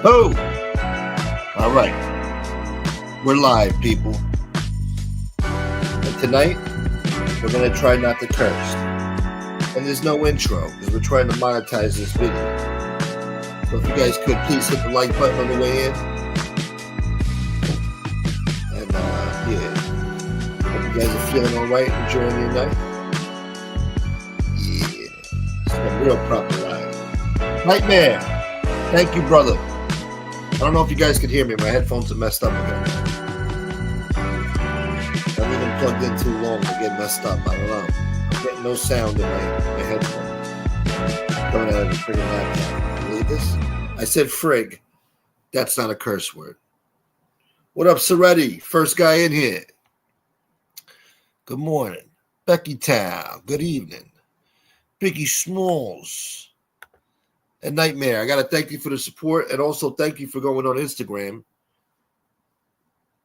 Oh, all right. We're live, people. And tonight, we're going to try not to curse. And there's no intro because we're trying to monetize this video. So if you guys could please hit the like button on the way in. And yeah, hope you guys are feeling all right, enjoying your night. Yeah, it's a real proper live. Nightmare, thank you, brother. I don't know if you guys can hear me. My headphones are messed up again. I've been plugged in too long to get messed up. I don't know. I'm getting no sound in my headphones. Coming out of the friggin' laptop. Believe this? I said frig. That's not a curse word. What up, Soretti? First guy in here. Good morning. Becky Town. Good evening. Biggie Smalls. And Nightmare, I got to thank you for the support and also thank you for going on Instagram.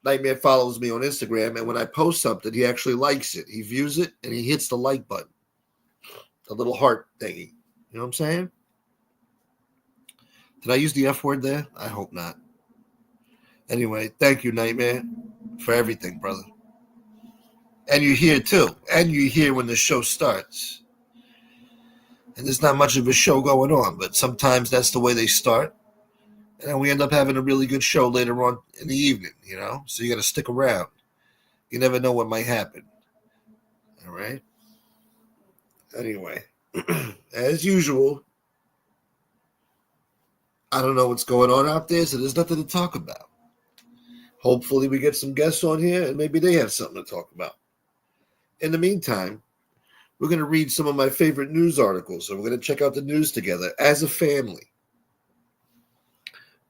Nightmare follows me on Instagram, and when I post something, he actually likes it. He views it, and he hits the like button, the little heart thingy. You know what I'm saying? Did I use the F word there? I hope not. Anyway, thank you, Nightmare, for everything, brother. And you're here, too. And you're here when the show starts. And there's not much of a show going on, but sometimes that's the way they start. And then we end up having a really good show later on in the evening, you know? So you got to stick around. You never know what might happen. All right? Anyway, as usual, I don't know what's going on out there, so there's nothing to talk about. Hopefully we get some guests on here, and maybe they have something to talk about. In the meantime, we're going to read some of my favorite news articles, and we're going to check out the news together as a family.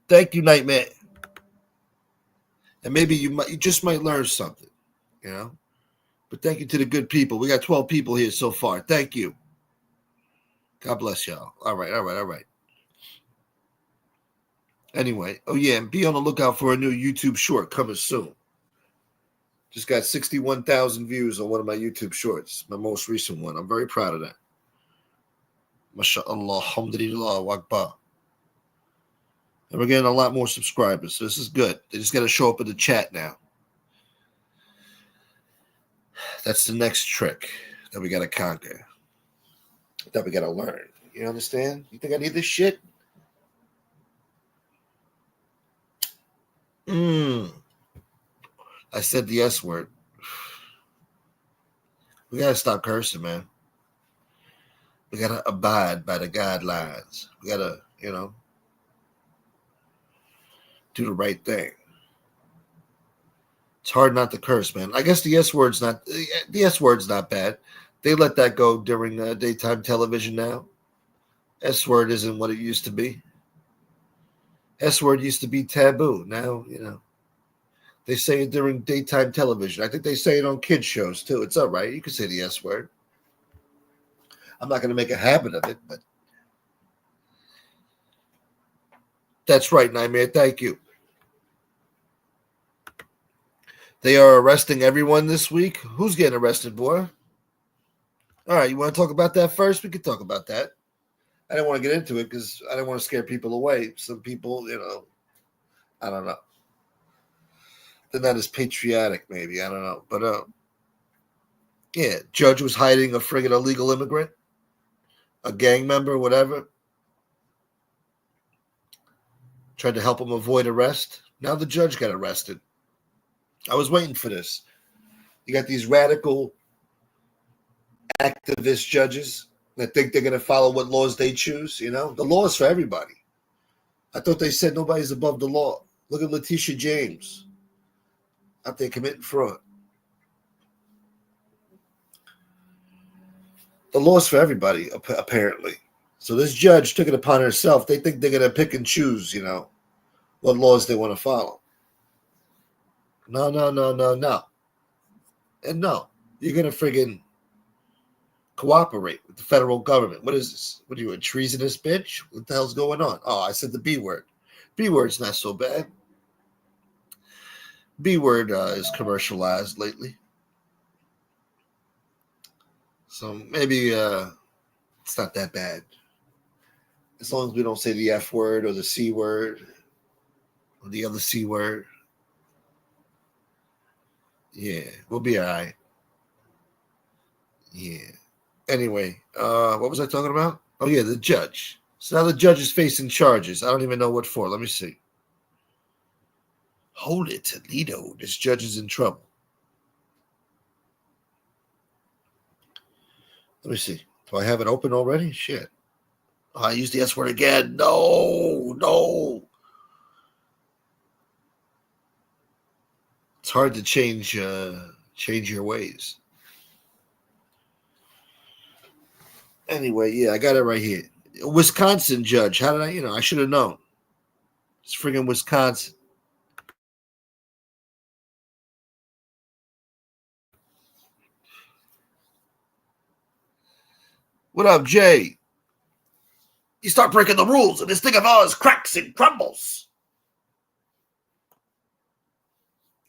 Thank you, Nightmare. And maybe you just might learn something, you know? But thank you to the good people. We got 12 people here so far. Thank you. God bless y'all. All right. Anyway, oh yeah, and be on the lookout for a new YouTube short coming soon. Just got 61,000 views on one of my YouTube shorts, my most recent one. I'm very proud of that. MashaAllah, alhamdulillah, wa akbar. And we're getting a lot more subscribers, so this is good. They just got to show up in the chat now. That's the next trick that we got to conquer, that we got to learn. You understand? You think I need this shit? I said the S word. We got to stop cursing, man. We got to abide by the guidelines. We got to, do the right thing. It's hard not to curse, man. I guess the S word's not bad. They let that go during daytime television now. S word isn't what it used to be. S word used to be taboo. Now, they say it during daytime television. I think they say it on kids shows too. It's all right. You can say the S word. I'm not going to make a habit of it, but that's right, Nightmare. Thank you. They are arresting everyone this week. Who's getting arrested, boy? All right, you want to talk about that first? We can talk about that. I didn't want to get into it because I didn't want to scare people away. Some people, I don't know. They're not as patriotic, maybe. I don't know. But, yeah, judge was hiding a friggin' illegal immigrant, a gang member, whatever. Tried to help him avoid arrest. Now the judge got arrested. I was waiting for this. You got these radical activist judges that think they're going to follow what laws they choose. The law is for everybody. I thought they said nobody's above the law. Look at Letitia James out there committing fraud. The law's for everybody, apparently. So this judge took it upon herself. They think they're going to pick and choose, what laws they want to follow. No. And no, you're going to friggin' cooperate with the federal government. What is this? What are you, a treasonous bitch? What the hell's going on? Oh, I said the B word. B word's not so bad. B word is commercialized lately. So maybe it's not that bad. As long as we don't say the F word or the C word, The other C word. Yeah, we'll be all right. Yeah. Anyway, what was I talking about? Oh, yeah, the judge. So now the judge is facing charges. I don't even know what for. Let me see. Hold it, Toledo. This judge is in trouble. Let me see. Do I have it open already? Shit. Oh, I used the S word again. No. It's hard to change your ways. Anyway, yeah, I got it right here. A Wisconsin judge. How did I should have known. It's friggin' Wisconsin. What up, Jay? You start breaking the rules and this thing of ours cracks and crumbles.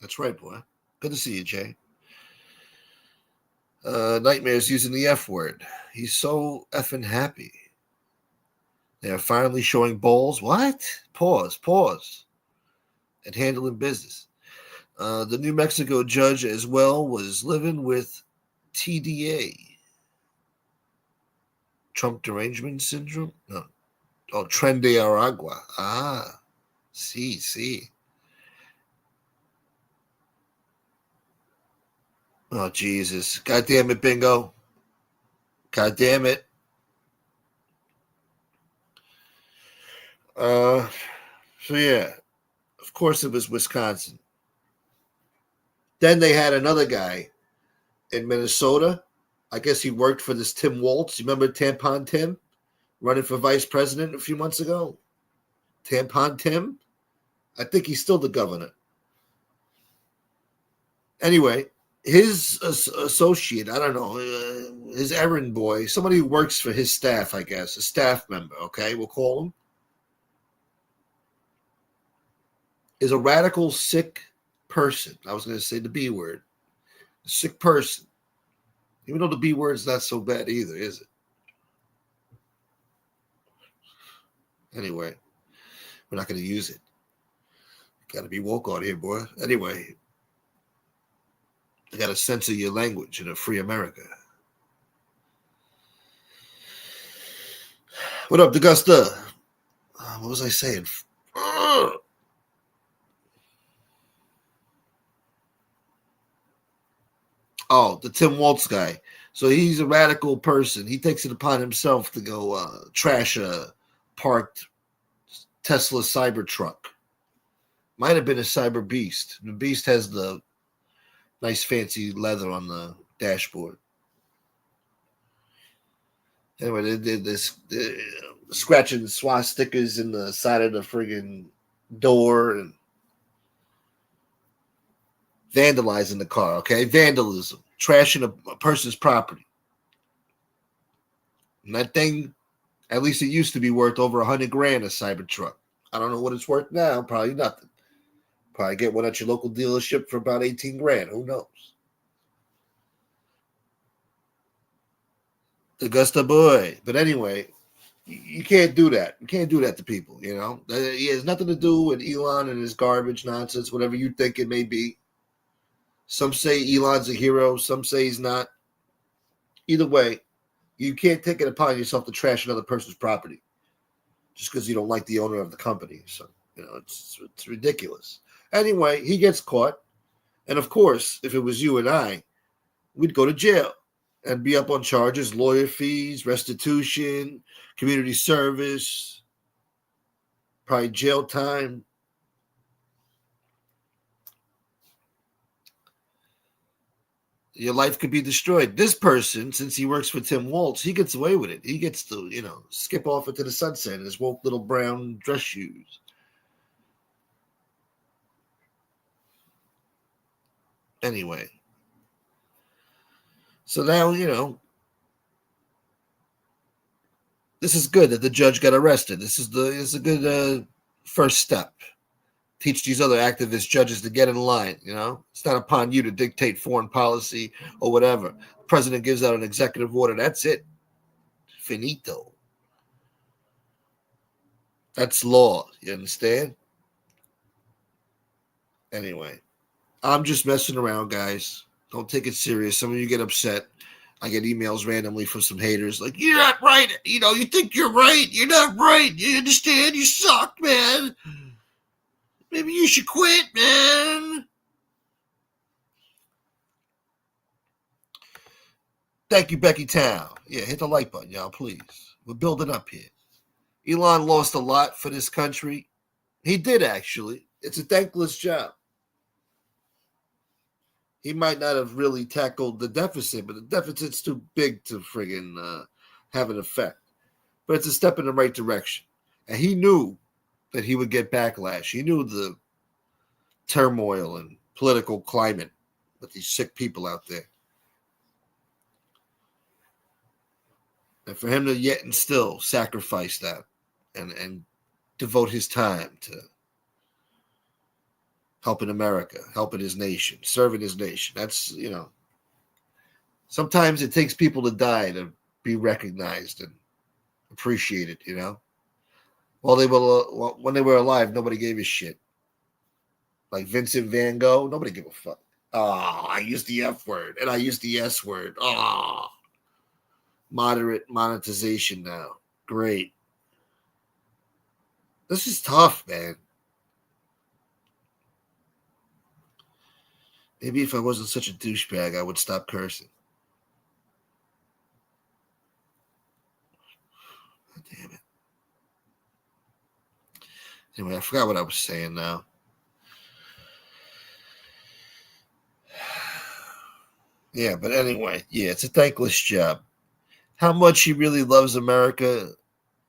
That's right, boy. Good to see you, Jay. Nightmare's using the F word. He's so effing happy. They are finally showing balls. What? Pause. And handling business. The New Mexico judge as well was living with TDA. Trump derangement syndrome? No. Oh, Tren de Aragua. Ah. See. Oh, Jesus. God damn it, Bingo. God damn it. So, yeah. Of course it was Wisconsin. Then they had another guy in Minnesota. I guess he worked for this Tim Walz. You remember Tampon Tim? Running for vice president a few months ago? Tampon Tim? I think he's still the governor. Anyway, his associate, I don't know, his errand boy, somebody who works for his staff, I guess, a staff member, okay, we'll call him, is a radical sick person. I was going to say the B word. A sick person. Even though the B word's not so bad either, is it? Anyway, we're not going to use it. Got to be woke on here, boy. Anyway, I got to censor your language in a free America. What up, D'Augusta? What was I saying? Oh, the Tim Walz guy. So he's a radical person. He takes it upon himself to go trash a parked Tesla Cybertruck. Might have been a Cyber Beast. The Beast has the nice fancy leather on the dashboard. Anyway, they did this scratching swastikas in the side of the friggin' door and vandalizing the car, okay? Vandalism. Trashing a person's property. And that thing, at least it used to be worth over $100,000 a Cybertruck. I don't know what it's worth now. Probably nothing. Probably get one at your local dealership for about $18,000. Who knows? Augusta boy. But anyway, you can't do that. You can't do that to people, you know? It has nothing to do with Elon and his garbage nonsense, whatever you think it may be. Some say Elon's a hero. Some say he's not. Either way, you can't take it upon yourself to trash another person's property just because you don't like the owner of the company. So, it's ridiculous. Anyway, he gets caught. And of course, if it was you and I, we'd go to jail and be up on charges, lawyer fees, restitution, community service, probably jail time. Your life could be destroyed. This person, since he works for Tim Walz, he gets away with it. He gets to, skip off into the sunset in his woke little brown dress shoes. Anyway. So now, this is good that the judge got arrested. This is a good first step. Teach these other activist judges to get in line, It's not upon you to dictate foreign policy or whatever. The president gives out an executive order. That's it. Finito. That's law. You understand? Anyway, I'm just messing around, guys. Don't take it serious. Some of you get upset. I get emails randomly from some haters like, you're not right. You know, you think you're right. You're not right. You understand? You suck, man. Maybe you should quit, man. Thank you, Becky Town. Yeah, hit the like button, y'all, please. We're building up here. Elon lost a lot for this country. He did, actually. It's a thankless job. He might not have really tackled the deficit, but the deficit's too big to friggin' have an effect. But it's a step in the right direction. And he knew that he would get backlash. He knew the turmoil and political climate with these sick people out there. And for him to yet and still sacrifice that and devote his time to helping America, helping his nation, serving his nation. That's, you know, sometimes it takes people to die to be recognized and appreciated, you know. When they were alive, nobody gave a shit. Like Vincent Van Gogh, nobody gave a fuck. Oh, I used the F word and I used the S word. Oh, moderate monetization now. Great. This is tough, man. Maybe if I wasn't such a douchebag, I would stop cursing. Oh, damn it. Anyway, I forgot what I was saying now. Yeah, but anyway, yeah, it's a thankless job. How much he really loves America.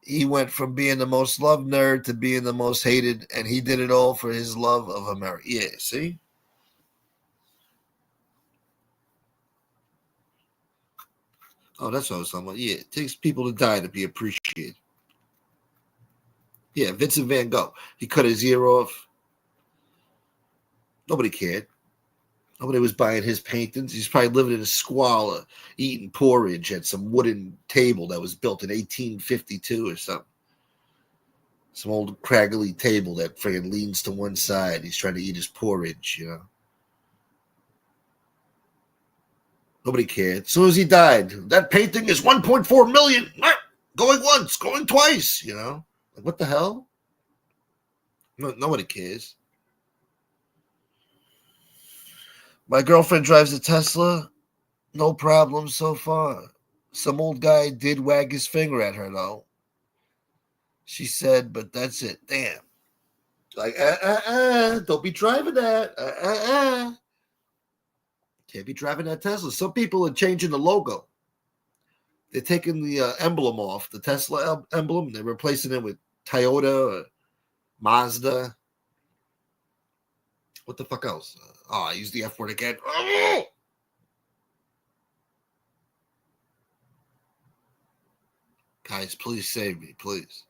He went from being the most loved nerd to being the most hated, and he did it all for his love of America. Yeah, see? Oh, that's what I was talking about. Yeah, it takes people to die to be appreciated. Yeah, Vincent Van Gogh. He cut his ear off. Nobody cared. Nobody was buying his paintings. He's probably living in a squalor, eating porridge at some wooden table that was built in 1852 or something. Some old craggly table that friggin' leans to one side. He's trying to eat his porridge, you know. Nobody cared. As soon as he died, that painting is 1.4 million. Going once, going twice, you know. Like, what the hell? No, nobody cares. My girlfriend drives a Tesla. No problem so far. Some old guy did wag his finger at her, though. She said, but that's it. Damn. Like, don't be driving that. Can't be driving that Tesla. Some people are changing the logo. They're taking the emblem off, the Tesla emblem. They're replacing it with Toyota or Mazda. What the fuck else? I used the F word again. Oh! Guys, please save me, please.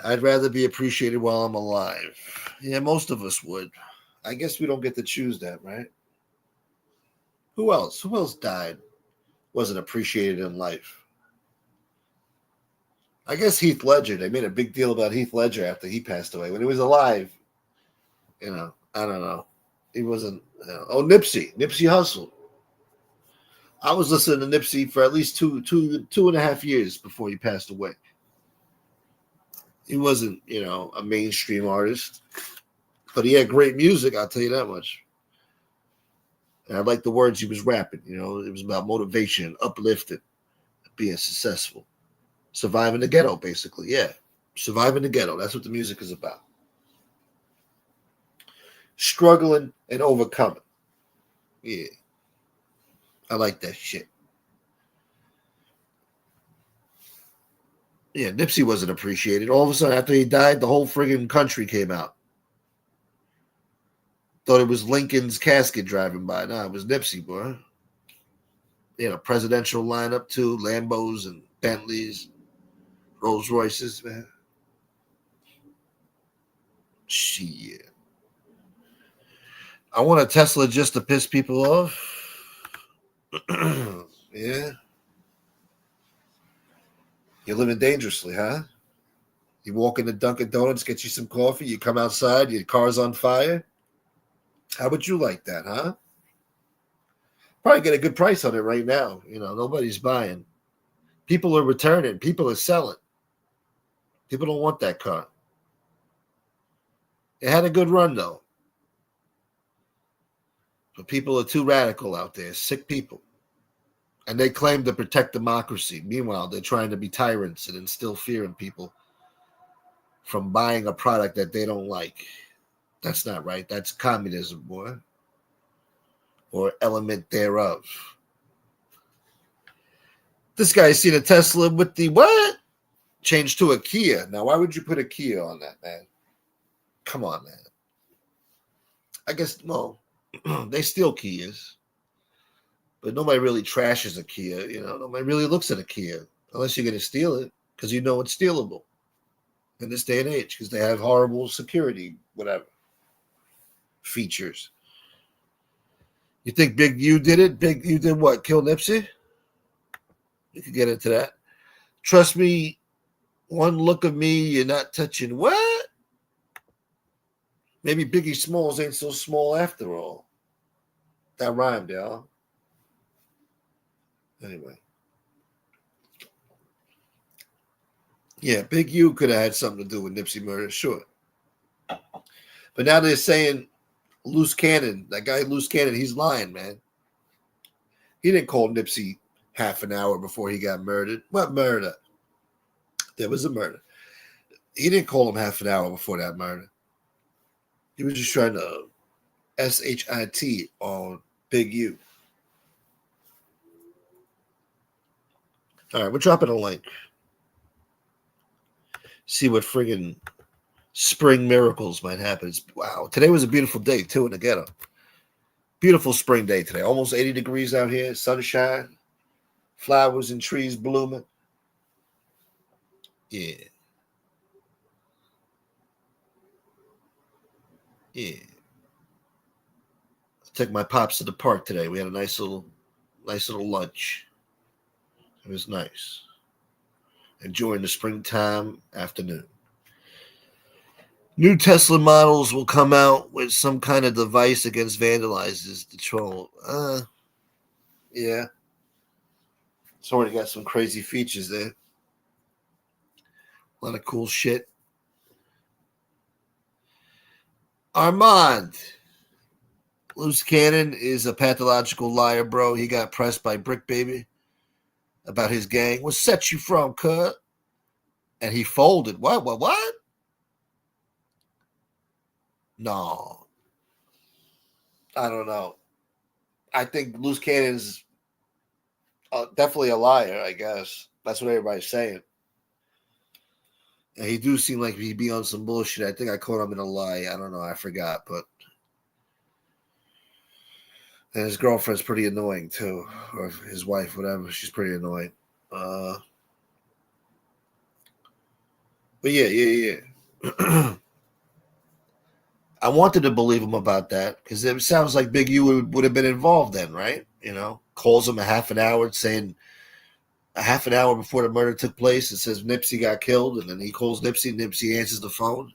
I'd rather be appreciated while I'm alive. Yeah, most of us would. I guess we don't get to choose that, right? Who else? Who else died? Wasn't appreciated in life? I guess Heath Ledger. They made a big deal about Heath Ledger after he passed away. When he was alive, you know, I don't know. He wasn't. Nipsey Hussle. I was listening to Nipsey for at least two and a half years before he passed away. He wasn't, a mainstream artist, but he had great music. I'll tell you that much. And I like the words he was rapping. It was about motivation, uplifting, being successful, surviving the ghetto, basically. Yeah, surviving the ghetto. That's what the music is about. Struggling and overcoming. Yeah, I like that shit. Yeah, Nipsey wasn't appreciated. All of a sudden, after he died, the whole friggin' country came out. Thought it was Lincoln's casket driving by. Nah, it was Nipsey, boy. They had a presidential lineup, too. Lambos and Bentleys, Rolls Royces, man. Shit. I want a Tesla just to piss people off. Yeah. You're living dangerously, huh? You walk into Dunkin' Donuts, get you some coffee, you come outside, your car's on fire. How would you like that, huh? Probably get a good price on it right now. Nobody's buying. People are returning. People are selling. People don't want that car. It had a good run, though. But people are too radical out there, sick people. And they claim to protect democracy. Meanwhile, they're trying to be tyrants and instill fear in people from buying a product that they don't like. That's not right. That's communism, boy. Or element thereof. This guy's seen a Tesla with the what? Changed to a Kia. Now, why would you put a Kia on that, man? Come on, man. I guess, well, they steal Kias. But nobody really trashes a Kia. Nobody really looks at a Kia unless you're going to steal it because it's stealable in this day and age because they have horrible security, whatever, features. You think Big U did it? Big U did what? Kill Nipsey? You could get into that. Trust me, one look of me, you're not touching what? Maybe Biggie Smalls ain't so small after all. That rhymed, y'all. Anyway. Yeah, Big U could have had something to do with Nipsey murder, sure. But now they're saying Loose Cannon, that guy Loose Cannon, he's lying, man. He didn't call Nipsey half an hour before he got murdered. What murder? There was a murder. He didn't call him half an hour before that murder. He was just trying to SHIT on Big U. All right, we're dropping a link. See what friggin' spring miracles might happen. Wow, today was a beautiful day, too, in the ghetto. Beautiful spring day today. Almost 80 degrees out here, sunshine, flowers and trees blooming. Yeah. Yeah. I took my pops to the park today. We had a nice little lunch. It was nice. Enjoying the springtime afternoon. New Tesla models will come out with some kind of device against vandalizers to troll. Yeah. It's already got some crazy features there. A lot of cool shit. Armand. Loose Cannon is a pathological liar, bro. He got pressed by Brick Baby about his gang. What set you from, cuz? And he folded. What? No. I don't know. I think Loose Cannon's definitely a liar, I guess. That's what everybody's saying. And he do seem like he'd be on some bullshit. I think I caught him in a lie. I don't know. I forgot. And his girlfriend's pretty annoying, too. Or his wife, whatever. She's pretty annoying. But yeah. I wanted to believe him about that because it sounds like Big U would have been involved then, right? Calls him a half an hour saying a half an hour before the murder took place. It says Nipsey got killed, and then he calls Nipsey. Nipsey answers the phone.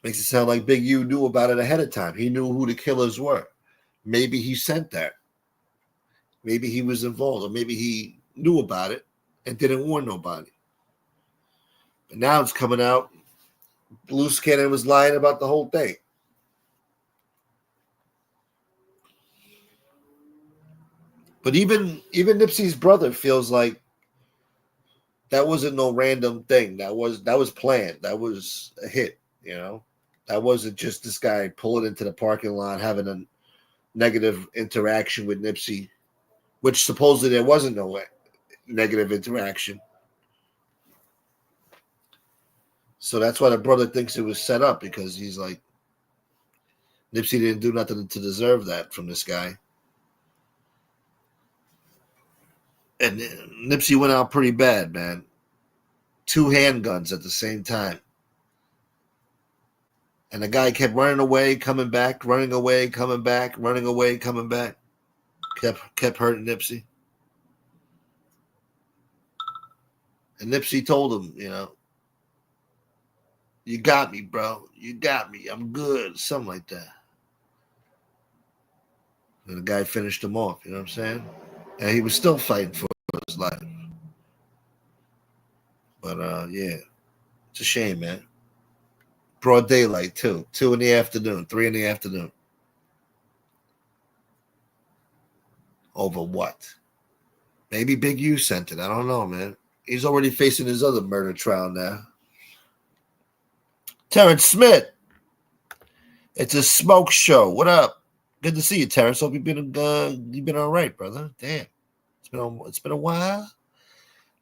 Makes it sound like Big U knew about it ahead of time. He knew who the killers were. Maybe he sent that. Maybe he was involved, or maybe he knew about it and didn't warn nobody. But now it's coming out. Loose Cannon was lying about the whole thing. But even Nipsey's brother feels like that wasn't no random thing. That was planned. That was a hit, That wasn't just this guy pulling into the parking lot, having a negative interaction with Nipsey, which supposedly there wasn't no negative interaction. So that's why the brother thinks it was set up, because he's like, Nipsey didn't do nothing to deserve that from this guy. And Nipsey went out pretty bad, man. 2 handguns at the same time. And the guy kept running away, coming back, running away, coming back, running away, coming back. Kept hurting Nipsey. And Nipsey told him, you got me, bro. You got me. I'm good. Something like that. And the guy finished him off, you know what I'm saying? And he was still fighting for his life. But yeah, it's a shame, man. Broad daylight too. 2 in the afternoon, 3 in the afternoon. Over what? Maybe Big U sent it. I don't know, man. He's already facing his other murder trial now. Terrence Smith. It's a smoke show. What up? Good to see you, Terrence. Hope you've been all right, brother. Damn. It's been a while.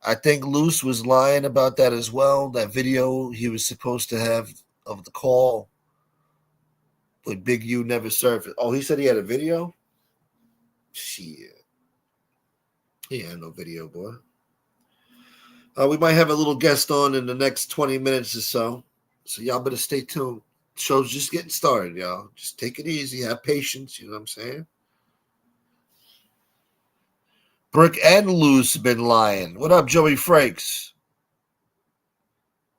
I think Luce was lying about that as well. That video he was supposed to have of the call, but Big U never surfaced. Oh, he said he had a video? Shit. He had no video, boy. We might have a little guest on in the next 20 minutes or so. So y'all better stay tuned. Show's just getting started, y'all. Just take it easy. Have patience. You know what I'm saying? Brick and Luce been lying. What up, Joey Frakes?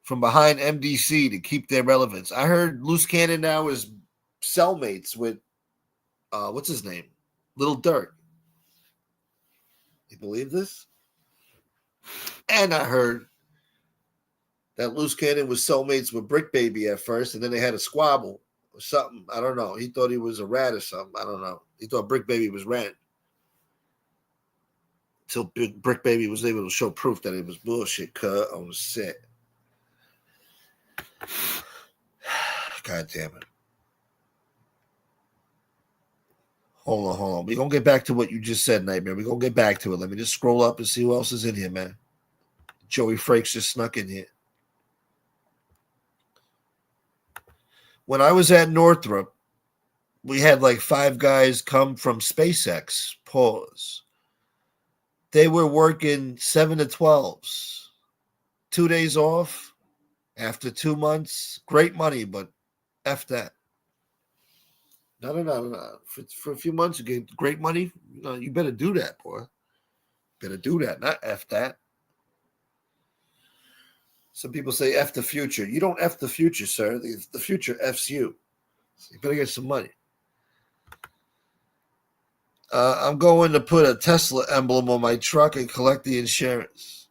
From behind MDC to keep their relevance. I heard Loose Cannon now is cellmates with, what's his name? Little Durk. You believe this? And I heard that Loose Cannon was cellmates with Brick Baby at first, and then they had a squabble or something. I don't know. He thought he was a rat or something. I don't know. He thought Brick Baby was rat. Until Brick Baby was able to show proof that it was bullshit, cut on the set. God damn it. Hold on. We're going to get back to what you just said, Nightmare. We're going to get back to it. Let me just scroll up and see who else is in here, man. Joey Frakes just snuck in here. When I was at Northrop, we had like 5 guys come from SpaceX. Pause. They were working 7 to 12s. 2 days off after 2 months. Great money, but F that. No. For a few months, you get great money. You better do that, boy. Better do that, not F that. Some people say F the future. You don't F the future, sir. The future F's you. So you better get some money. I'm going to put a Tesla emblem on my truck and collect the insurance.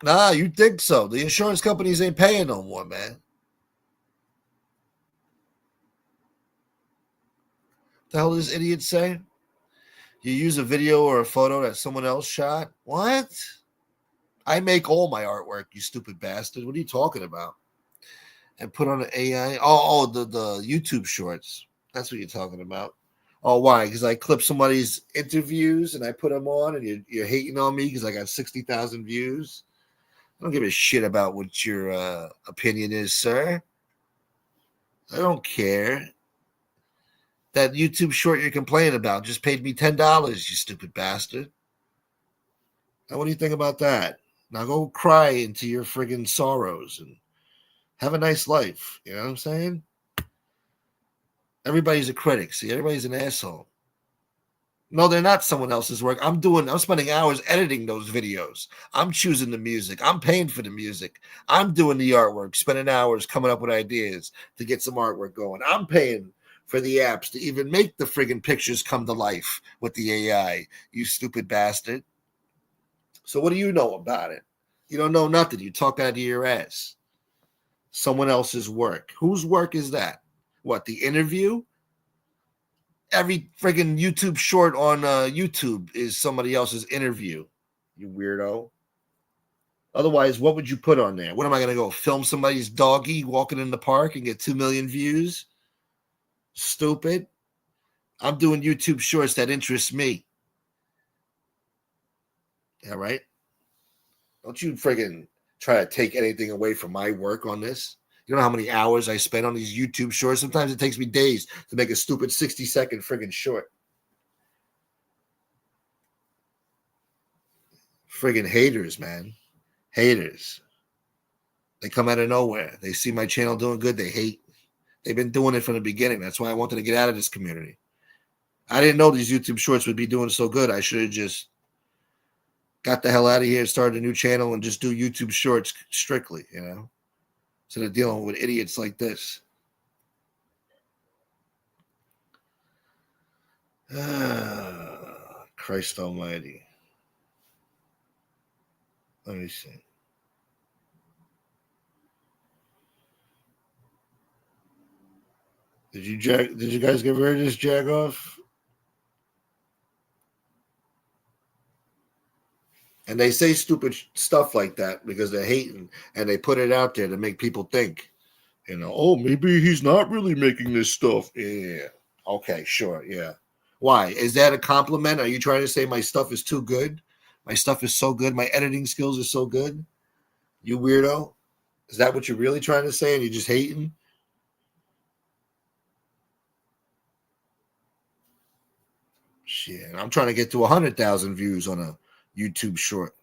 Nah, you think so. The insurance companies ain't paying no more, man. The hell does this idiot say? You use a video or a photo that someone else shot? What? I make all my artwork, you stupid bastard. What are you talking about? And put on an AI? The YouTube shorts. That's what you're talking about. Oh, why? Because I clip somebody's interviews and I put them on and you're hating on me because I got 60,000 views? I don't give a shit about what your opinion is, sir. I don't care. That YouTube short you're complaining about just paid me $10, you stupid bastard. Now, what do you think about that? Now go cry into your friggin' sorrows and have a nice life. You know what I'm saying? Everybody's a critic. See, everybody's an asshole. No, they're not someone else's work. I'm spending hours editing those videos. I'm choosing the music. I'm paying for the music. I'm doing the artwork, spending hours coming up with ideas to get some artwork going. I'm paying for the apps to even make the friggin' pictures come to life with the AI, you stupid bastard. So what do you know about it? You don't know nothing. You talk out of your ass. Someone else's work. Whose work is that? What, the interview? Every friggin' YouTube short on YouTube is somebody else's interview, you weirdo. Otherwise, what would you put on there? What am I going to go film somebody's doggy walking in the park and get 2 million views? Stupid. I'm doing YouTube shorts that interest me. All right? Don't you friggin' try to take anything away from my work on this. You know how many hours I spend on these YouTube shorts? Sometimes it takes me days to make a stupid 60-second friggin' short. Friggin' haters, man. Haters. They come out of nowhere. They see my channel doing good. They hate. They've been doing it from the beginning. That's why I wanted to get out of this community. I didn't know these YouTube shorts would be doing so good. I should have just got the hell out of here, started a new channel, and just do YouTube shorts strictly, instead of dealing with idiots like this. Christ almighty. Let me see. Did you guys get rid of this jagoff? And they say stupid stuff like that because they're hating, and they put it out there to make people think, oh, maybe he's not really making this stuff. Yeah. Okay, sure. Yeah. Why? Is that a compliment? Are you trying to say my stuff is too good? My stuff is so good. My editing skills are so good? You weirdo? Is that what you're really trying to say? And you're just hating? Shit. I'm trying to get to 100,000 views on a YouTube short.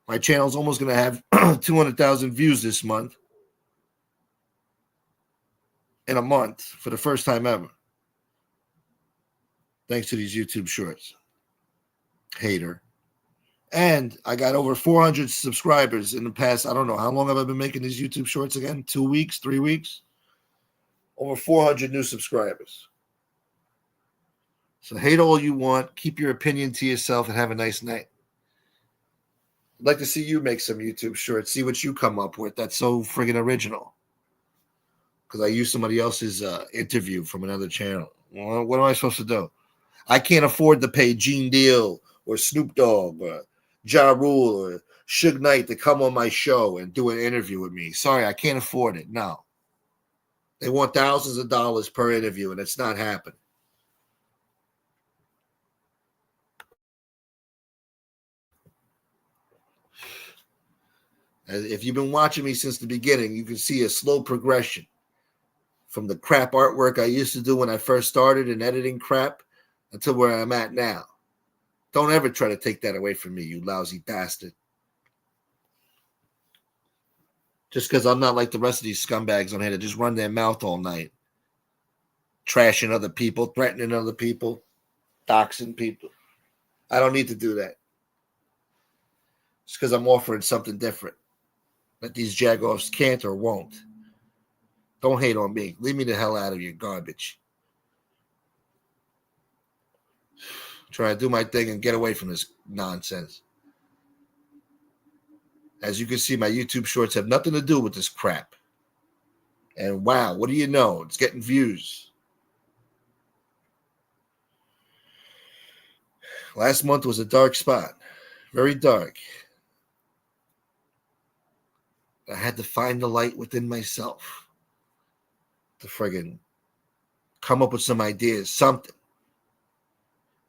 My channel's almost going to have 200,000 views this month. In a month for the first time ever. Thanks to these YouTube shorts. Hater. And I got over 400 subscribers in the past. I don't know. How long have I been making these YouTube shorts again? 2 weeks? 3 weeks? Over 400 new subscribers. So hate all you want. Keep your opinion to yourself and have a nice night. I'd like to see you make some YouTube shorts. See what you come up with. That's so friggin' original. Because I used somebody else's interview from another channel. Well, what am I supposed to do? I can't afford to pay Gene Deal or Snoop Dogg or Ja Rule or Suge Knight to come on my show and do an interview with me. Sorry, I can't afford it. No. They want thousands of dollars per interview, and it's not happening. If you've been watching me since the beginning, you can see a slow progression from the crap artwork I used to do when I first started in editing crap until where I'm at now. Don't ever try to take that away from me, you lousy bastard. Just because I'm not like the rest of these scumbags on here that just run their mouth all night. Trashing other people, threatening other people, doxing people. I don't need to do that. It's because I'm offering something different that these jagoffs can't or won't. Don't hate on me. Leave me the hell out of your garbage. Try to do my thing and get away from this nonsense. As you can see, my YouTube shorts have nothing to do with this crap. And wow, what do you know? It's getting views. Last month was a dark spot. Very dark. I had to find the light within myself to friggin' come up with some ideas, something.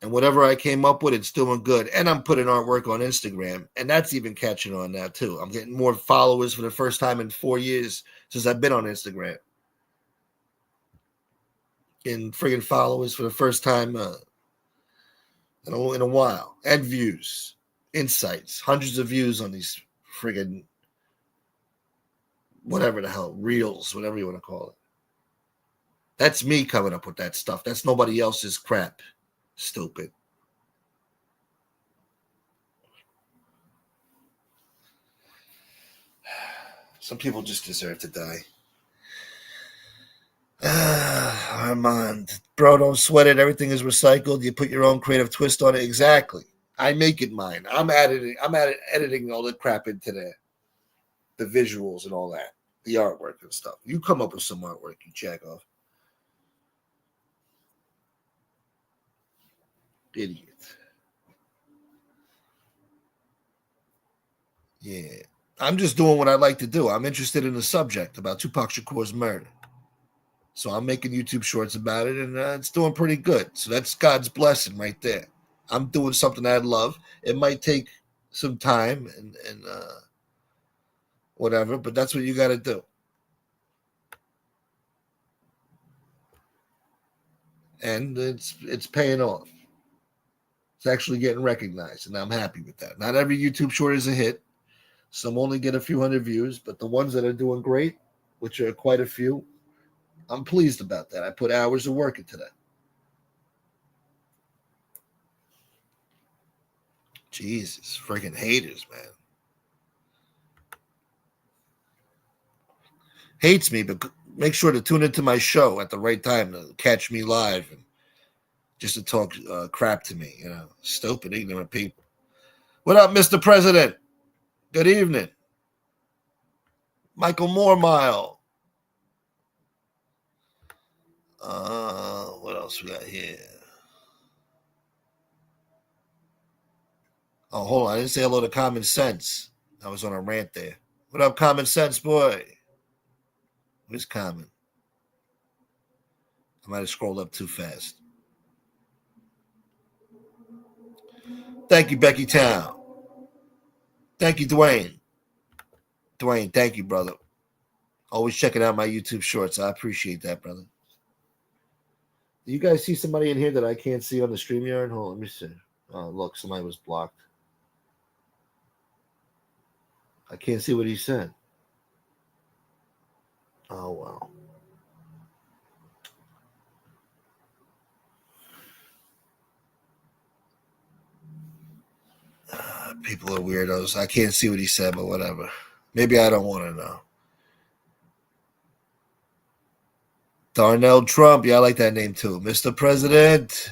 And whatever I came up with, it's doing good. And I'm putting artwork on Instagram, and that's even catching on now, too. I'm getting more followers for the first time in 4 years since I've been on Instagram. In friggin' followers for the first time in a while. And views, insights, hundreds of views on these friggin' whatever the hell, reels, whatever you want to call it. That's me coming up with that stuff. That's nobody else's crap. Stupid. Some people just deserve to die. Armand, bro, don't sweat it. Everything is recycled. You put your own creative twist on it. Exactly. I make it mine. I'm editing all the crap into there. The visuals and all that. The artwork and stuff. You come up with some artwork, you jack off. Idiot. Yeah. I'm just doing what I like to do. I'm interested in the subject about Tupac Shakur's murder. So I'm making YouTube shorts about it, and it's doing pretty good. So that's God's blessing right there. I'm doing something I love. It might take some time and whatever, but that's what you got to do. And it's paying off. It's actually getting recognized, and I'm happy with that. Not every YouTube short is a hit. Some only get a few hundred views, but the ones that are doing great, which are quite a few, I'm pleased about that. I put hours of work into that. Jesus, freaking haters, man. Hates me, but make sure to tune into my show at the right time to catch me live and just to talk crap to me. Stupid, ignorant people. What up, Mr. President? Good evening. Michael Moormile. What else we got here? Oh, hold on. I didn't say hello to Common Sense. I was on a rant there. What up, Common Sense boy? Where's Common? I might have scrolled up too fast. Thank you, Becky Town. Thank you, Dwayne. Dwayne, thank you, brother. Always checking out my YouTube shorts. I appreciate that, brother. Do you guys see somebody in here that I can't see on the StreamYard? Hold on, let me see. Oh, look, somebody was blocked. I can't see what he said. Oh, wow. People are weirdos. I can't see what he said, but whatever. Maybe I don't want to know. Darnell Trump. Yeah, I like that name too. Mr. President.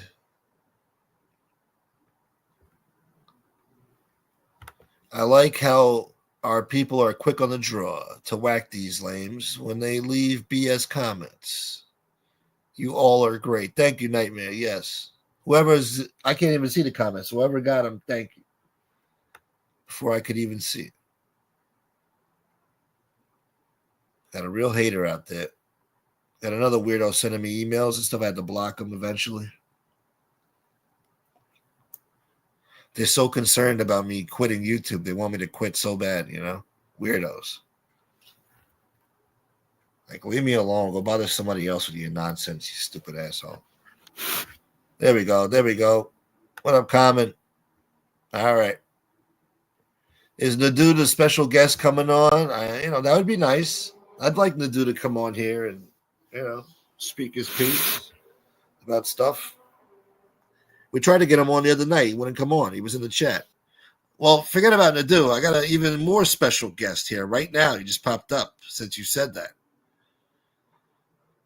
I like how our people are quick on the draw to whack these lames when they leave BS comments. You all are great. Thank you, Nightmare. Yes. I can't even see the comments. Whoever got them, thank you. Before I could even see it. Got a real hater out there. Got another weirdo sending me emails and stuff. I had to block him eventually. They're so concerned about me quitting YouTube. They want me to quit so bad, Weirdos. Like, leave me alone. Go bother somebody else with your nonsense, you stupid asshole. There we go. What up, Common? All right. Is Nadu the special guest coming on? That would be nice. I'd like Nadu to come on here and, speak his piece about stuff. We tried to get him on the other night. He wouldn't come on. He was in the chat. Well, forget about Nadu. I got an even more special guest here right now. He just popped up since you said that.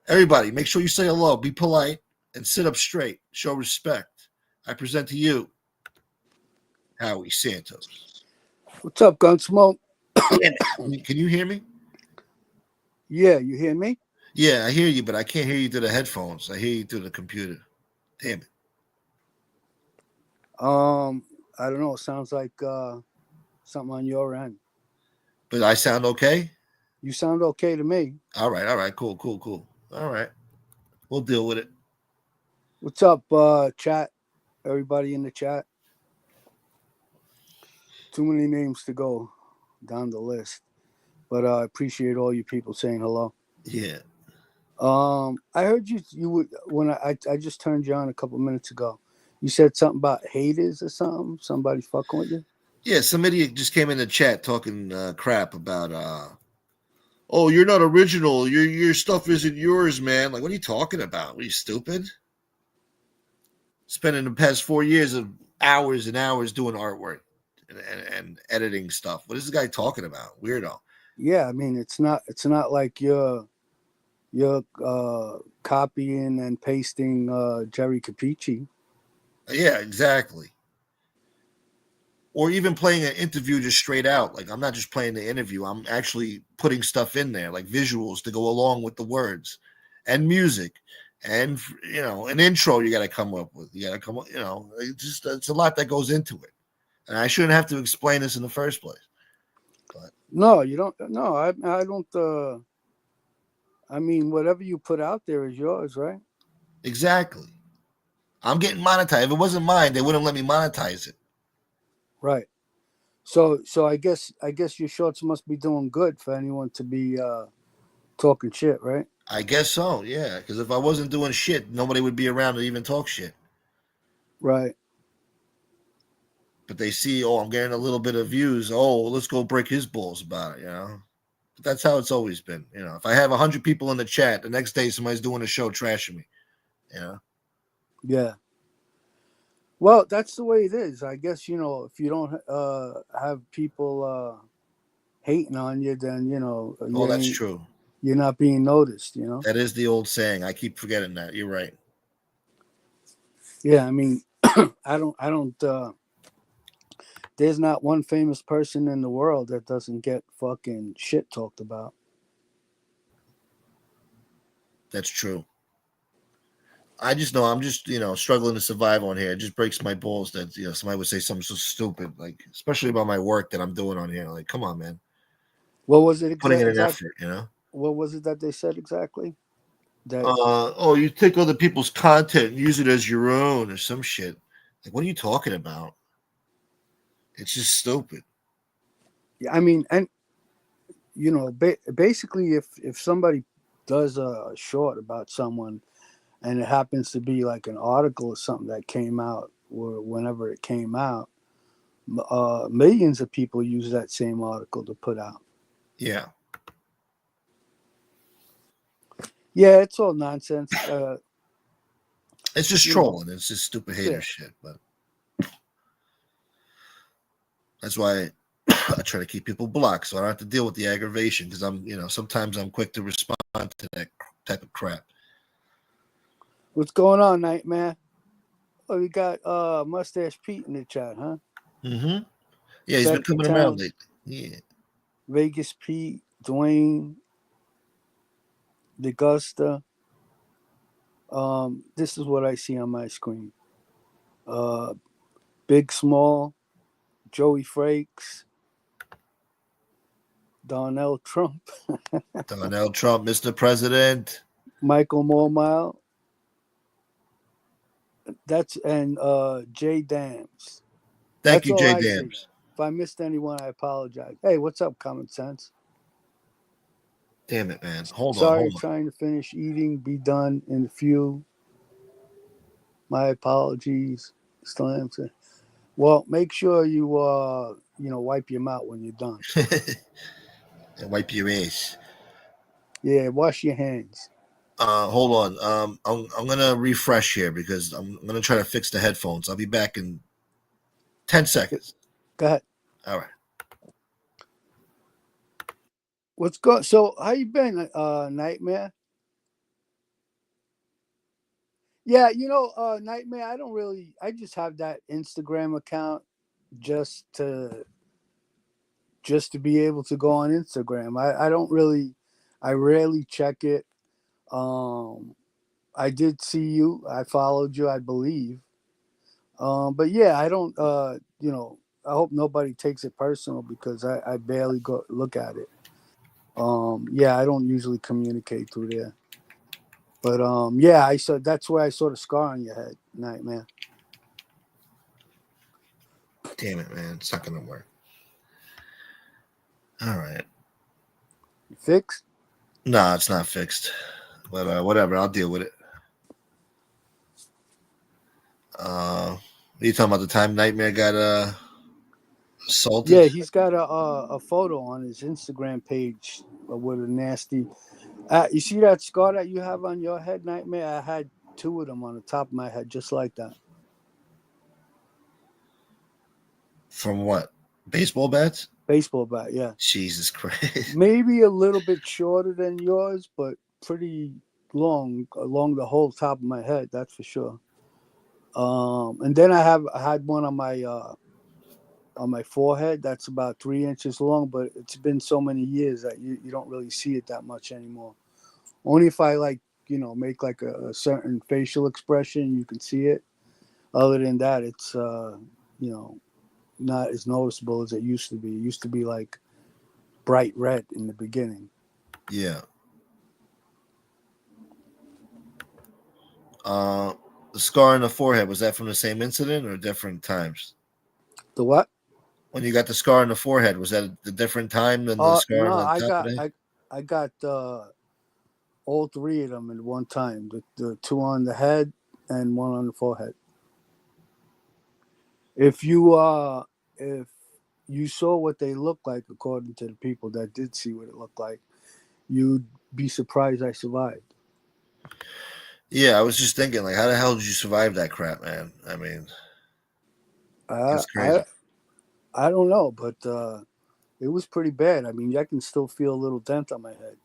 Everybody, make sure you say hello. Be polite and sit up straight. Show respect. I present to you, Howie Santos. What's up, Gunsmoke? Can you hear me? Yeah, you hear me? Yeah, I hear you, but I can't hear you through the headphones. I hear you through the computer. Damn it. I don't know. It sounds like something on your end. But I sound okay? You sound okay to me. All right. Cool. All right. We'll deal with it. What's up, chat? Everybody in the chat? Too many names to go down the list. But I appreciate all you people saying hello. Yeah. I heard you would when I just turned you on a couple minutes ago. You said something about haters or something. Somebody fucking with you. Yeah, some idiot just came in the chat talking crap about oh, you're not original. Your stuff isn't yours, man. Like, what are you talking about? Are you stupid? Spending the past 4 years of hours and hours doing artwork and editing stuff. What is this guy talking about? Weirdo. Yeah, I mean it's not like you're copying and pasting Jerry Capici. Yeah, exactly. Or even playing an interview just straight out. Like, I'm not just playing the interview. I'm actually putting stuff in there, like visuals to go along with the words and music. And, an intro you got to come up with. You got to come up, it's a lot that goes into it. And I shouldn't have to explain this in the first place. But no, you don't. No, I don't. I mean, whatever you put out there is yours, right? Exactly. I'm getting monetized. If it wasn't mine, they wouldn't let me monetize it. Right. So I guess your shorts must be doing good for anyone to be talking shit, right? I guess so, yeah. Because if I wasn't doing shit, nobody would be around to even talk shit. Right. But they see, I'm getting a little bit of views. Oh, let's go break his balls about it, But that's how it's always been. If I have 100 people in the chat, the next day somebody's doing a show trashing me, Yeah. Well, that's the way it is. I guess, if you don't have people hating on you, then Oh, that's true. you're not being noticed. That is the old saying. I keep forgetting that. You're right. Yeah, I mean, I don't. There's not one famous person in the world that doesn't get fucking shit talked about. That's true. I just know I'm just struggling to survive on here. It just breaks my balls that somebody would say something so stupid, like especially about my work that I'm doing on here. Like, come on, man, What was it putting in an exactly? effort. What was it that they said exactly? That Oh, you take other people's content and use it as your own or some shit. Like, what are you talking about? It's just stupid. I mean, and basically, if somebody does a short about someone, and it happens to be like an article or something that came out, or whenever it came out, millions of people use that same article to put out. Yeah, Yeah, it's all nonsense. it's just You know, trolling. It's just stupid hater yeah. shit. But that's why I try to keep people blocked so I don't have to deal with the aggravation because sometimes I'm quick to respond to that type of crap. What's going on, Nightmare? Oh, we got Mustache Pete in the chat, huh? Mm-hmm. Yeah, he's been Bedford coming around Town, lately. Yeah. Vegas Pete, Dwayne, Degusta. This is what I see on my screen. Uh, Big Small, Joey Frakes, Donnell Trump, Donald Trump, Mr. President. Michael Mormile. And Jay Dams. Thank That's you, all Jay I see. Dams. If I missed anyone, I apologize. Hey, what's up, Common Sense? Damn it, man. Hold on, Sorry, hold on. trying to finish eating. Be done in a few. My apologies. Slamson. Well, make sure you wipe your mouth when you're done. And wipe your ass. Yeah, wash your hands. Hold on. I'm gonna refresh here because I'm gonna try to fix the headphones. I'll be back in 10 seconds. Go ahead. All right. What's good? So, how you been, Nightmare? Yeah, Nightmare. I don't really. I just have that Instagram account just to be able to go on Instagram. I don't really. I rarely check it. Um, I did see you. I followed you, I believe. But yeah, I don't. I hope nobody takes it personal because I barely go look at it. Yeah, I don't usually communicate through there. But yeah, I saw that's where I saw the scar on your head, Nightmare. Damn it, man. It's not gonna work. All right. You fixed? Nah, it's not fixed. But whatever. I'll deal with it. Are you talking about the time Nightmare got assaulted? Yeah, he's got a photo on his Instagram page with a nasty. You see that scar that you have on your head, Nightmare? I had two of them on the top of my head, just like that. From what? Baseball bats? Baseball bat, yeah. Jesus Christ. Maybe a little bit shorter than yours, but pretty long along the whole top of my head. That's for sure. And then I had one on my forehead that's about 3 inches long, but it's been so many years that you don't really see it that much anymore. Only if I make like a certain facial expression, you can see it. Other than that, it's you know not as noticeable as it used to be. It used to be like bright red in the beginning. Yeah. Uh, the scar on the forehead, was that from the same incident or different times? The what? When you got the scar on the forehead, was that a different time than the scar No, on top of it? I got all three of them at one time. The two on the head and one on the forehead. If you if you saw what they look like, according to the people that did see what it looked like, you'd be surprised I survived. Yeah, I was just thinking, like, how the hell did you survive that crap, man? I mean, I That's I crazy. I don't know, but it was pretty bad. I mean, I can still feel a little dent on my head.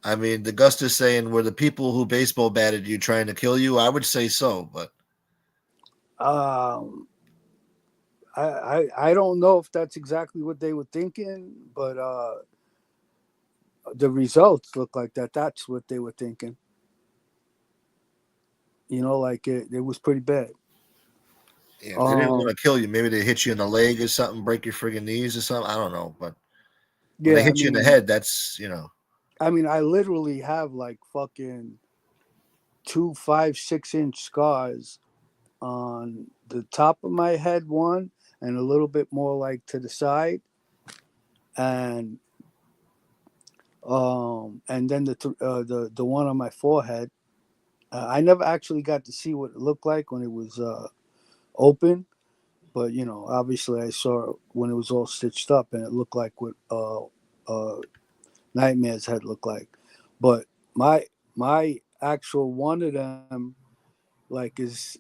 I mean, the Gusta's saying, were the people who baseball batted you trying to kill you? I would say so, but Um, I don't know if that's exactly what they were thinking, but the results look like that. That's what they were thinking. You know, like it was pretty bad. yeah, they didn't want Um, to kill you. Maybe they hit you in the leg or something, break your friggin' knees or something. I don't know, but when they yeah, hit you in the head, that's I mean, I literally have like fucking two 5, 6 inch scars on the top of my head, one, and a little bit more like to the side, and and then the one on my forehead. I never actually got to see what it looked like when it was open, but you know, obviously I saw it when it was all stitched up, and it looked like what Nightmare's head looked like. But my actual one of them, like, is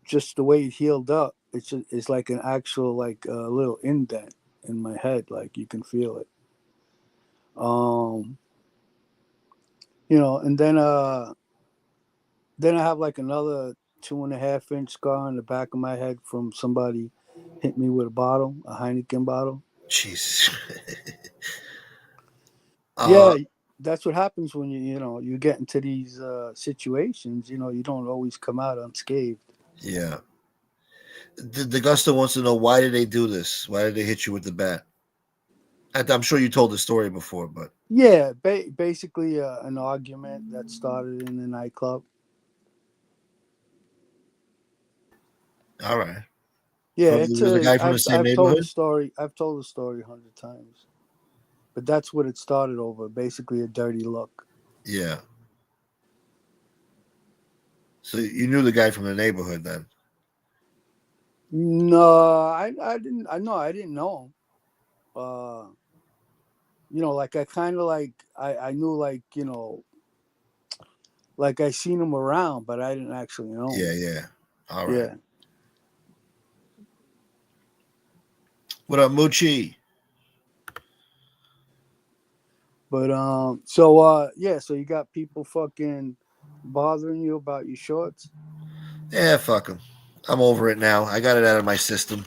just the way it healed up. It's like an actual like little indent in my head, like you can feel it. Um, and then I have like another 2.5 inch scar on the back of my head from somebody hit me with a bottle, a Heineken bottle. jeez. uh, Yeah, that's what happens when you get into these situations. You don't always come out unscathed. yeah. The Gusta wants to know, why did they do this? Why did they hit you with the bat? I'm sure you told the story before, but Yeah, basically an argument that started in the nightclub. all right. Yeah, From it's the a. guy from the same I've told the neighborhood. story. I've told the story 100 times, but that's what it started over. Basically, a dirty look. Yeah. So you knew the guy from the neighborhood then. No, I didn't. I know I didn't know him. Uh, like I kind of like I knew like like I seen him around, but I didn't actually know him. Yeah, yeah. All right. Yeah, What up, Moochie? but so yeah, so you got people fucking bothering you about your shorts. Yeah, fuck him. I'm over it now. I got it out of my system.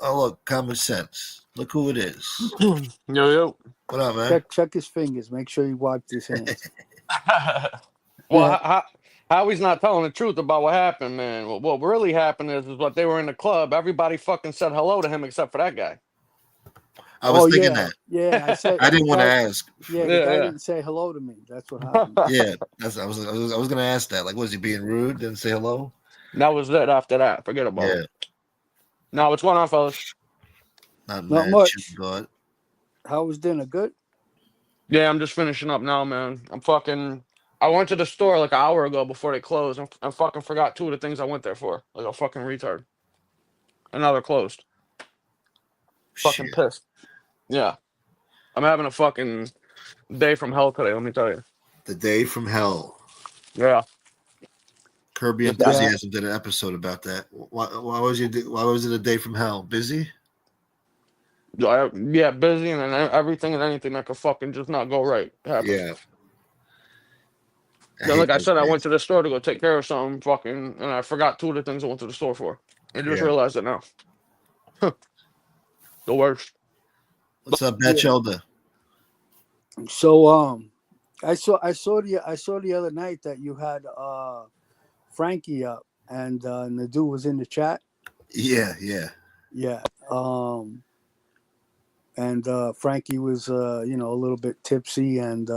Oh, look, common sense. Look who it is. Yo, yo. What up, man? Check his fingers. Make sure he wiped his hands. Well, how he's not telling the truth about what happened, man. What really happened is what they were in the club. Everybody fucking said hello to him except for that guy. I was Oh thinking yeah, that. yeah. I said I the didn't want to guy. ask. Yeah, the guy Yeah, didn't say hello to me. That's what yeah. happened. Yeah, I was gonna ask that. Like, was he being rude? Didn't say hello? That was it after that. Forget about it. Yeah, Now, what's going on, fellas? not Not mad. Chill, much. God. How was dinner? Good. Yeah, I'm just finishing up now, man. I went to the store like an hour ago before they closed. I fucking forgot two of the things I went there for. Like a fucking retard. And now they're closed. Fucking Shit. pissed. Yeah. I'm having a fucking day from hell today, let me tell you. The Day from Hell. Yeah. Kirby Just that. Yeah. Enthusiasm did an episode about that. Why was it a day from hell? Busy? Yeah, busy and then everything and anything that could fucking just not go right happens. Yeah, I Then, hate like I those said, I went days. to the store to go take care of something, fucking, and I forgot two of the things I went to the store for. I just Yeah. realized it now. The worst. What's up, Batch Yeah. Elder? So I saw the other night that you had Frankie up and Nadu was in the chat. Yeah, yeah, Yeah. And Frankie was a little bit tipsy and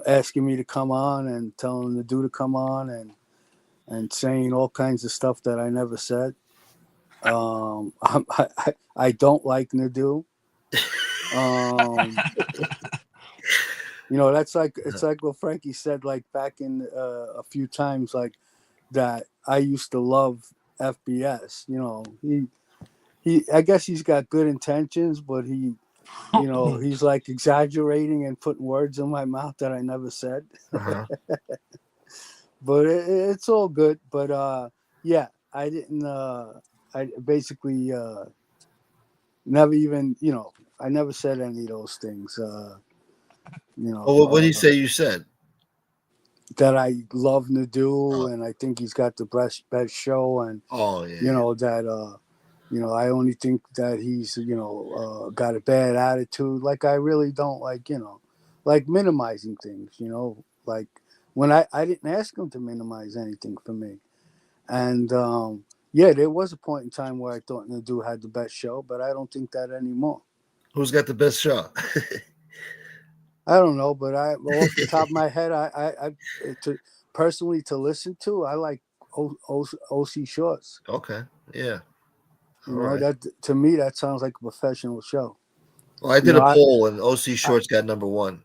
asking me to come on and telling Nadu to come on and saying all kinds of stuff that I never said. I don't like Nadu. Um, that's like it's like what Frankie said like back in a few times like that I used to love FBS. He I guess he's got good intentions, but he's like exaggerating and putting words in my mouth that I never said. uh-huh. But it's all good. But Yeah, I didn't. I basically never even. I never said any of those things. Well, what did he say you said? That I love Nadu, Oh, and I think he's got the best show, and oh yeah. that I only think that he's got a bad attitude. Like I really don't like minimizing things. Like when I didn't ask him to minimize anything for me, and yeah, there was a point in time where I thought Nadu had the best show, but I don't think that anymore. Who's got the best shot? I don't know, but off the top of my head, to personally to listen to, I like OC Shorts. Okay, yeah, all right. That to me that sounds like a professional show. Well, I You did know, a poll, and OC I Shorts got number one.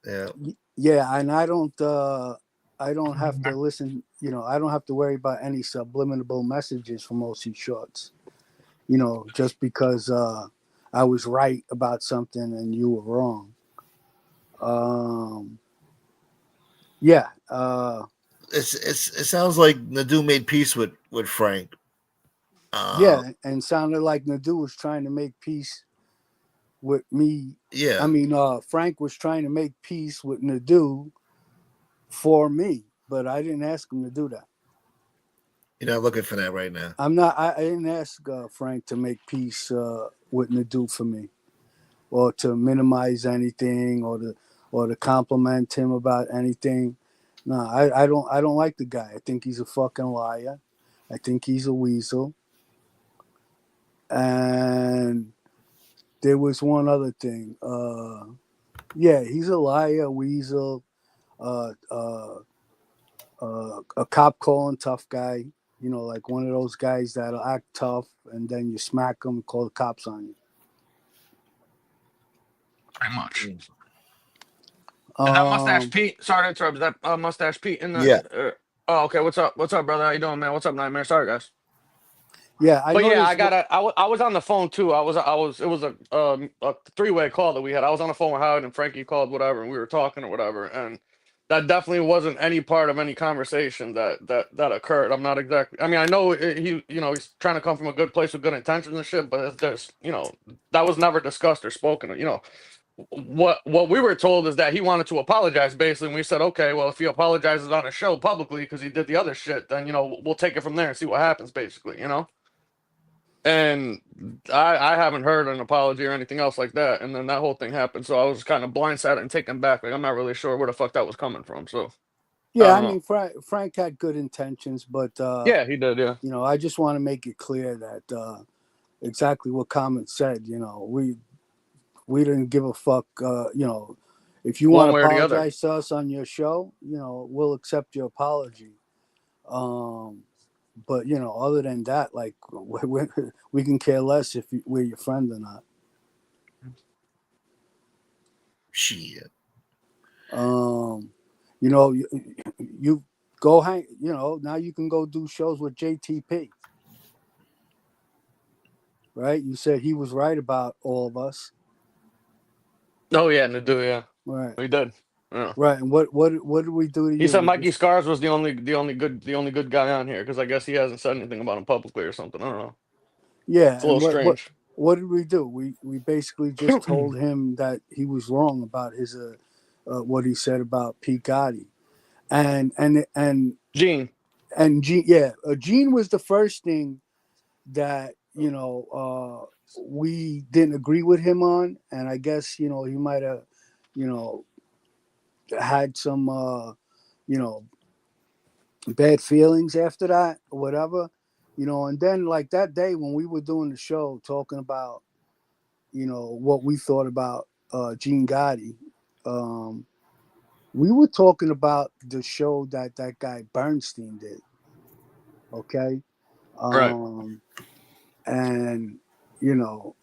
Yeah, yeah, and I don't have to listen. I don't have to worry about any subliminal messages from OC Shorts. Just because I was right about something and you were wrong. Um, yeah, it sounds like Nadu made peace with Frank. yeah, and sounded like Nadu was trying to make peace with me. I Yeah, mean, Frank was trying to make peace with Nadu for me, but I didn't ask him to do that. you're not looking for that right now. I'm not. I didn't ask Frank to make peace with Nadu for me, or to minimize anything, or to compliment him about anything. No, I don't like the guy. I think he's a fucking liar. I think he's a weasel. And there was one other thing. Yeah, he's a liar, weasel, uh, uh, a cop calling tough guy. Like one of those guys that'll act tough and then you smack him, call the cops on you. Pretty much. Mm. Is that Mustache Um, Pete? Sorry to interrupt. Is that Mustache Pete in Yeah, the? Oh, okay. What's up? What's up, brother? How you doing, man? What's up, Nightmare? Sorry, guys. yeah, I But yeah, noticed. I was on the phone too. It was a three-way call that we had. I was on the phone with Howard and Frankie called whatever, and we were talking or whatever, and that definitely wasn't any part of any conversation that occurred. I'm not exactly. I mean, I know he's trying to come from a good place with good intentions and shit, but it's just that was never discussed or spoken. What we were told is that he wanted to apologize basically, and we said, okay, well, if he apologizes on a show publicly because he did the other shit, then we'll take it from there and see what happens, basically. And I haven't heard an apology or anything else like that. And then that whole thing happened. So I was kind of blindsided and taken back. Like, I'm not really sure where the fuck that was coming from. So I Yeah, I don't know. mean Frank had good intentions, but Yeah, he did. Yeah. I just want to make it clear that exactly what Common said. We didn't give a fuck. If you want to One way or the other. apologize to us on your show, we'll accept your apology. Um, but other than that, like we can care less if we're your friend or not. shit. You go hang. Now you can go do shows with JTP. Right? You said he was right about all of us. Oh, yeah. Nadu, yeah. Right. He did. Yeah. Right. And what did we do to He you? said Mikey Scars was the only good guy on here because I guess he hasn't said anything about him publicly or something. I don't know. Yeah. It's a And little strange. what did we do? We basically just told him that he was wrong about his what he said about Pete Gotti. And Gene. Gene, yeah, Gene was the first thing that we didn't agree with him on, and I guess he might have you know had some you know bad feelings after that or whatever, and then like that day when we were doing the show talking about what we thought about Gene Gotti. um, we were talking about the show that guy Bernstein did. Okay. Right. um, and you know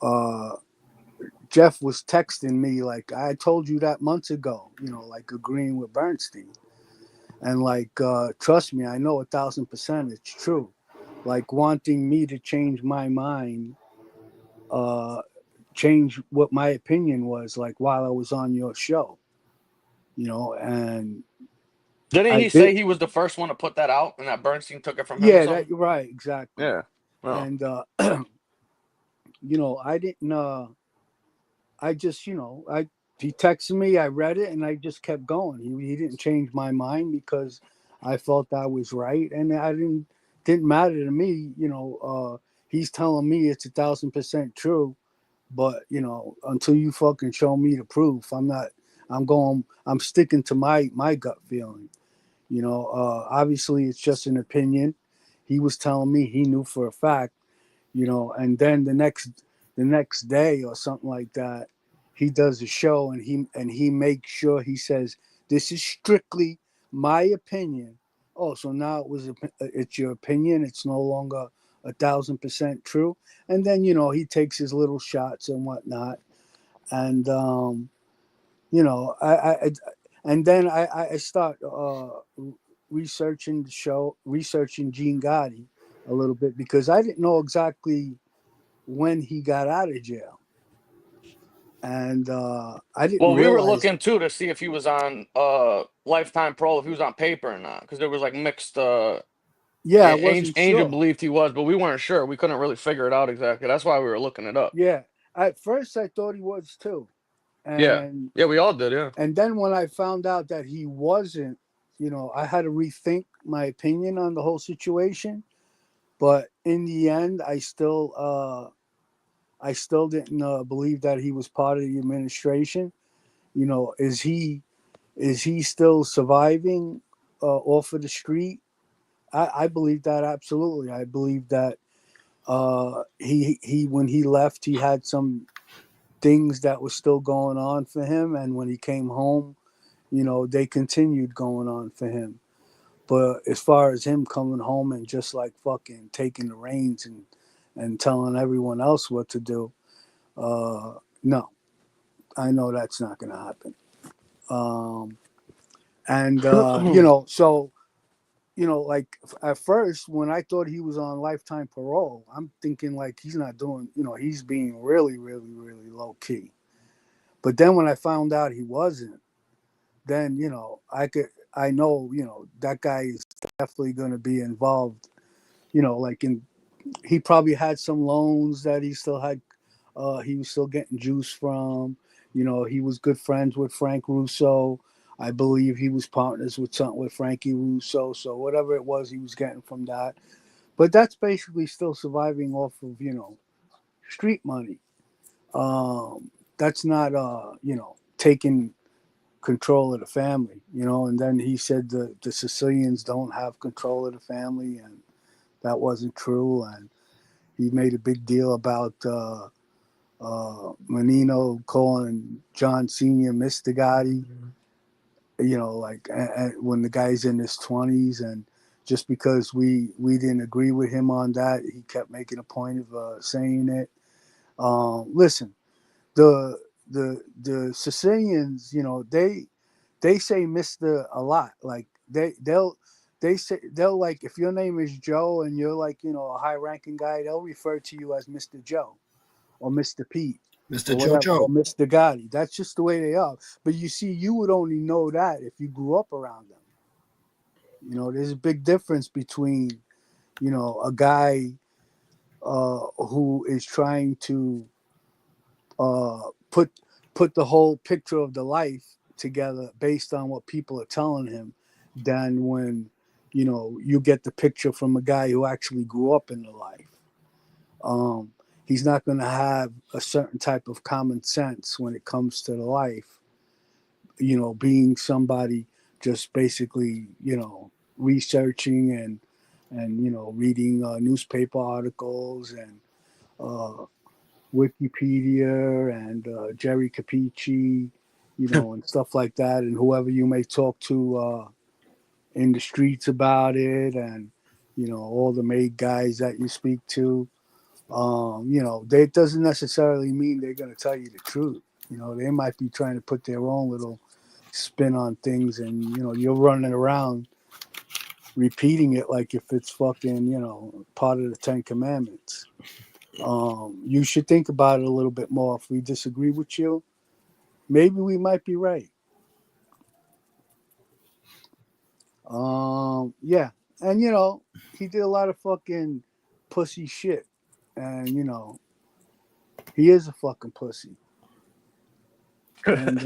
Jeff was texting me like, I told you that months ago, like agreeing with Bernstein. And like, trust me, I know 1,000% it's true. Like wanting me to change my mind, uh, change what my opinion was like while I was on your show, and Didn't I he did. say he was the first one to put that out, and that Bernstein took it from him or Yeah, that something? you're right, exactly. Yeah. Oh. And I didn't. I just, he texted me, I read it, and I just kept going. He didn't change my mind because I felt I was right, and I didn't matter to me. He's telling me it's 1,000% true, but until you fucking show me the proof, I'm not. I'm sticking to my gut feeling. Obviously it's just an opinion. He was telling me he knew for a fact, and then the next day or something like that, he does a show and he makes sure he says this is strictly my opinion. Oh, so now it's your opinion. It's no longer 1,000% true. And then he takes his little shots and whatnot, and I and then I start researching Gene Gotti a little bit because I didn't know exactly when he got out of jail, and I didn't Well, we were realize. looking too to see if he was on lifetime parole, if he was on paper or not, because there was like mixed. Yeah, I Angel, wasn't Angel sure. believed he was, but we weren't sure. We couldn't really figure it out exactly. That's why we were looking it up. Yeah, at first I thought he was too, Yeah. and Yeah, we all did. Yeah. then when I found out that he wasn't, I had to rethink my opinion on the whole situation. But in the end, I still didn't believe that he was part of the administration. Is he still surviving off of the street? I believe that absolutely. I believe that he when he left, he had some things that were still going on for him, and when he came home, they continued going on for him. But as far as him coming home and just like fucking taking the reins and telling everyone else what to do, no, I know that's not going to happen. Um, and so like at first when I thought he was on lifetime parole, I'm thinking like he's not doing, he's being really, really, really low key. But then when I found out he wasn't, then I know that guy is definitely going to be involved. Like he probably had some loans that he was still getting juice from. He was good friends with Frank Russo. I believe he was partners with something with Frankie Russo. So whatever it was he was getting from that. But that's basically still surviving off of, street money. That's not taking control of the family, and then he said the Sicilians don't have control of the family, and that wasn't true. And he made a big deal about Menino calling John Sr. Mr. Gotti, like when the guy's in his 20s. And just because we didn't agree with him on that, he kept making a point of saying it. Listen, the the Sicilians, they say Mister a lot. Like they'll like if your name is Joe and you're like a high ranking guy, they'll refer to you as Mister Joe or Mister Pete Mr. or whatever, or JoJo. Mister Gotti. That's just the way they are. But you see, you would only know that if you grew up around them. There's a big difference between a guy who is trying to put the whole picture of the life together based on what people are telling him than when you get the picture from a guy who actually grew up in the life. um, he's not going to have a certain type of common sense when it comes to the life, being somebody just basically researching and reading newspaper articles and uh, Wikipedia and Jerry Capici, and stuff like that, and whoever you may talk to in the streets about it, and all the maid guys that you speak to. That doesn't necessarily mean they're going to tell you the truth. They might be trying to put their own little spin on things, and you're running around repeating it like if it's fucking part of the Ten Commandments. You should think about it a little bit more. If we disagree with you, maybe we might be right. Yeah, and you know he did a lot of fucking pussy shit, and you know he is a fucking pussy, and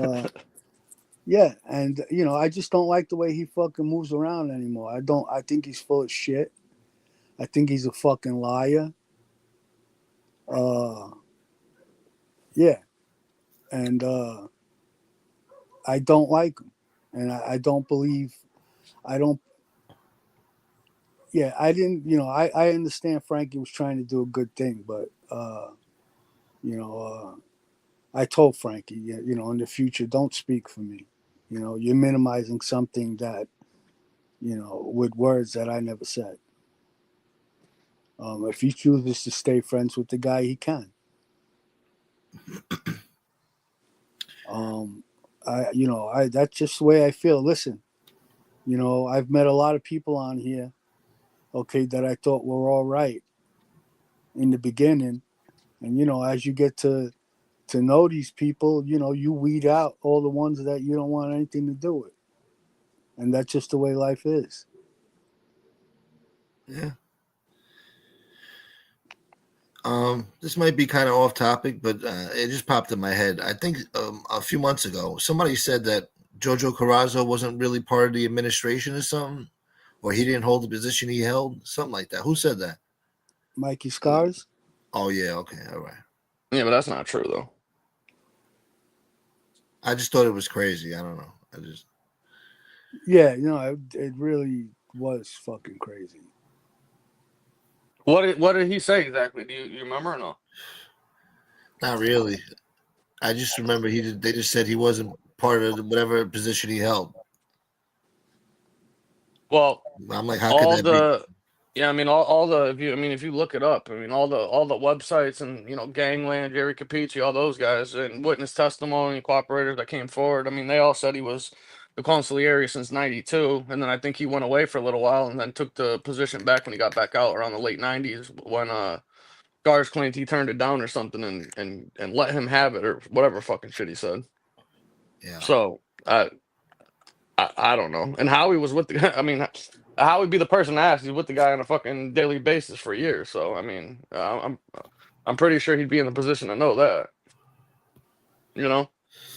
yeah, and you know I just don't like the way he fucking moves around anymore. I don't. I think he's full of shit. I think he's a fucking liar. Uh, yeah, and I don't like him, and I don't believe. I don't. Yeah, I didn't. You know, I understand Frankie was trying to do a good thing, but you know, I told Frankie, you know, in the future, don't speak for me. You know, you're minimizing something that, you know, with words that I never said. If he chooses to stay friends with the guy, he can. Um, that's just the way I feel. Listen, you know, I've met a lot of people on here, okay, that I thought were all right in the beginning, and you know, as you get to know these people, you know, you weed out all the ones that you don't want anything to do with, and that's just the way life is. Yeah. This might be kind of off topic, but it just popped in my head. I think a few months ago, somebody said that Jojo Carrazzo wasn't really part of the administration or something, or he didn't hold the position he held, something like that. Who said that? Mikey Scars. Oh yeah, okay, all right. Yeah, but that's not true though. I just thought it was crazy. I don't know. I just Yeah, you know, it really was fucking crazy. What did he say exactly? Do you remember or no? not really. I just remember they just said he wasn't part of whatever position he held. Well, I'm like, how could all that be? the yeah, I mean all the if you look it up, I mean all the websites and Gangland, Jerry Capici, all those guys and witness testimony, cooperators that came forward. I mean, they all said he was the consigliere since '92, and then I think he went away for a little while and then took the position back when he got back out around the late '90s when Gars claimed he turned it down or something and let him have it or whatever fucking shit he said. Yeah. So I don't know. And Howie was with the guy. I mean, Howie be the person to ask. He's with the guy on a fucking daily basis for years. So I mean, I'm pretty sure he'd be in the position to know that. You know.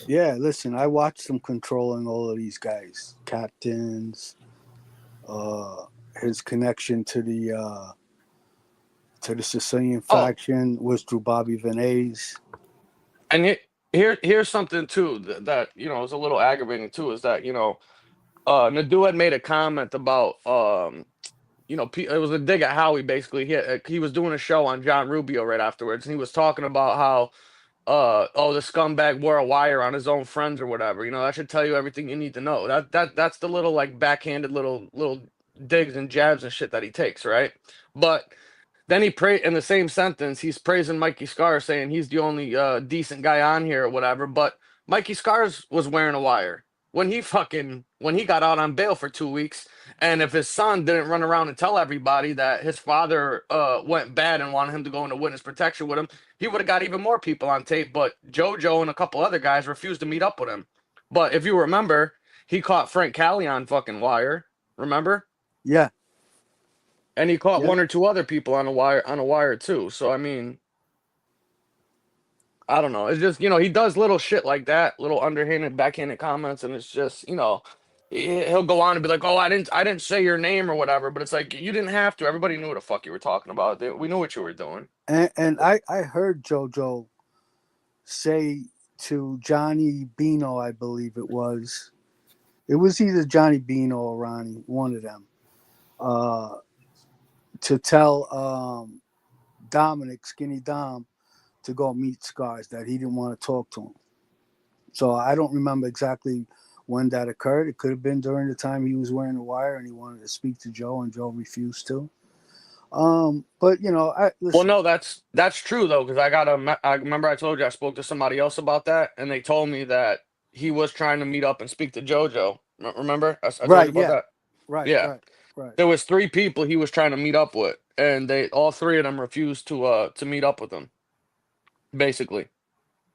Yeah, listen, I watched him controlling all of these guys, captains, uh, his connection to the Sicilian Oh, faction was through Bobby Vinays. and here's something too that is a little aggravating too is that Nadu had made a comment about it was a dig at Howie basically. He was doing a show on John Rubio right afterwards, and he was talking about how oh, the scumbag wore a wire on his own friends or whatever. That should tell you everything you need to know. That's the little like backhanded little digs and jabs and shit that he takes, right? But then in the same sentence, he's praising Mikey Scars, saying he's the only decent guy on here or whatever. But Mikey Scars was wearing a wire when he got out on bail for 2 weeks. And if his son didn't run around and tell everybody that his father went bad and wanted him to go into witness protection with him, he would have got even more people on tape. But JoJo and a couple other guys refused to meet up with him. But if you remember, he caught Frank Cali on fucking wire. Remember? Yeah, And he caught yeah, one or two other people on a wire too. So I mean, I don't know. It's just he does little shit like that, little underhanded, backhanded comments, and it's just he'll go on and be like, "Oh, I didn't say your name or whatever," but it's like you didn't have to. Everybody knew what the fuck you were talking about. We knew what you were doing. and I heard JoJo say to Johnny Bino, I believe it was. It was either Johnny Bino or Ronnie, one of them, uh, to tell Dominic, Skinny Dom, to go meet Scars, that he didn't want to talk to him. So I don't remember exactly when that occurred. It could have been during the time he was wearing the wire and he wanted to speak to Joe and Joe refused to. But I Well, listen. no, that's true though, because I remember I told you I spoke to somebody else about that, and they told me that he was trying to meet up and speak to JoJo. Remember? I told you Right, about yeah, that. right, Yeah, right, right. there was three people he was trying to meet up with, and they all three of them refused to meet up with him, basically.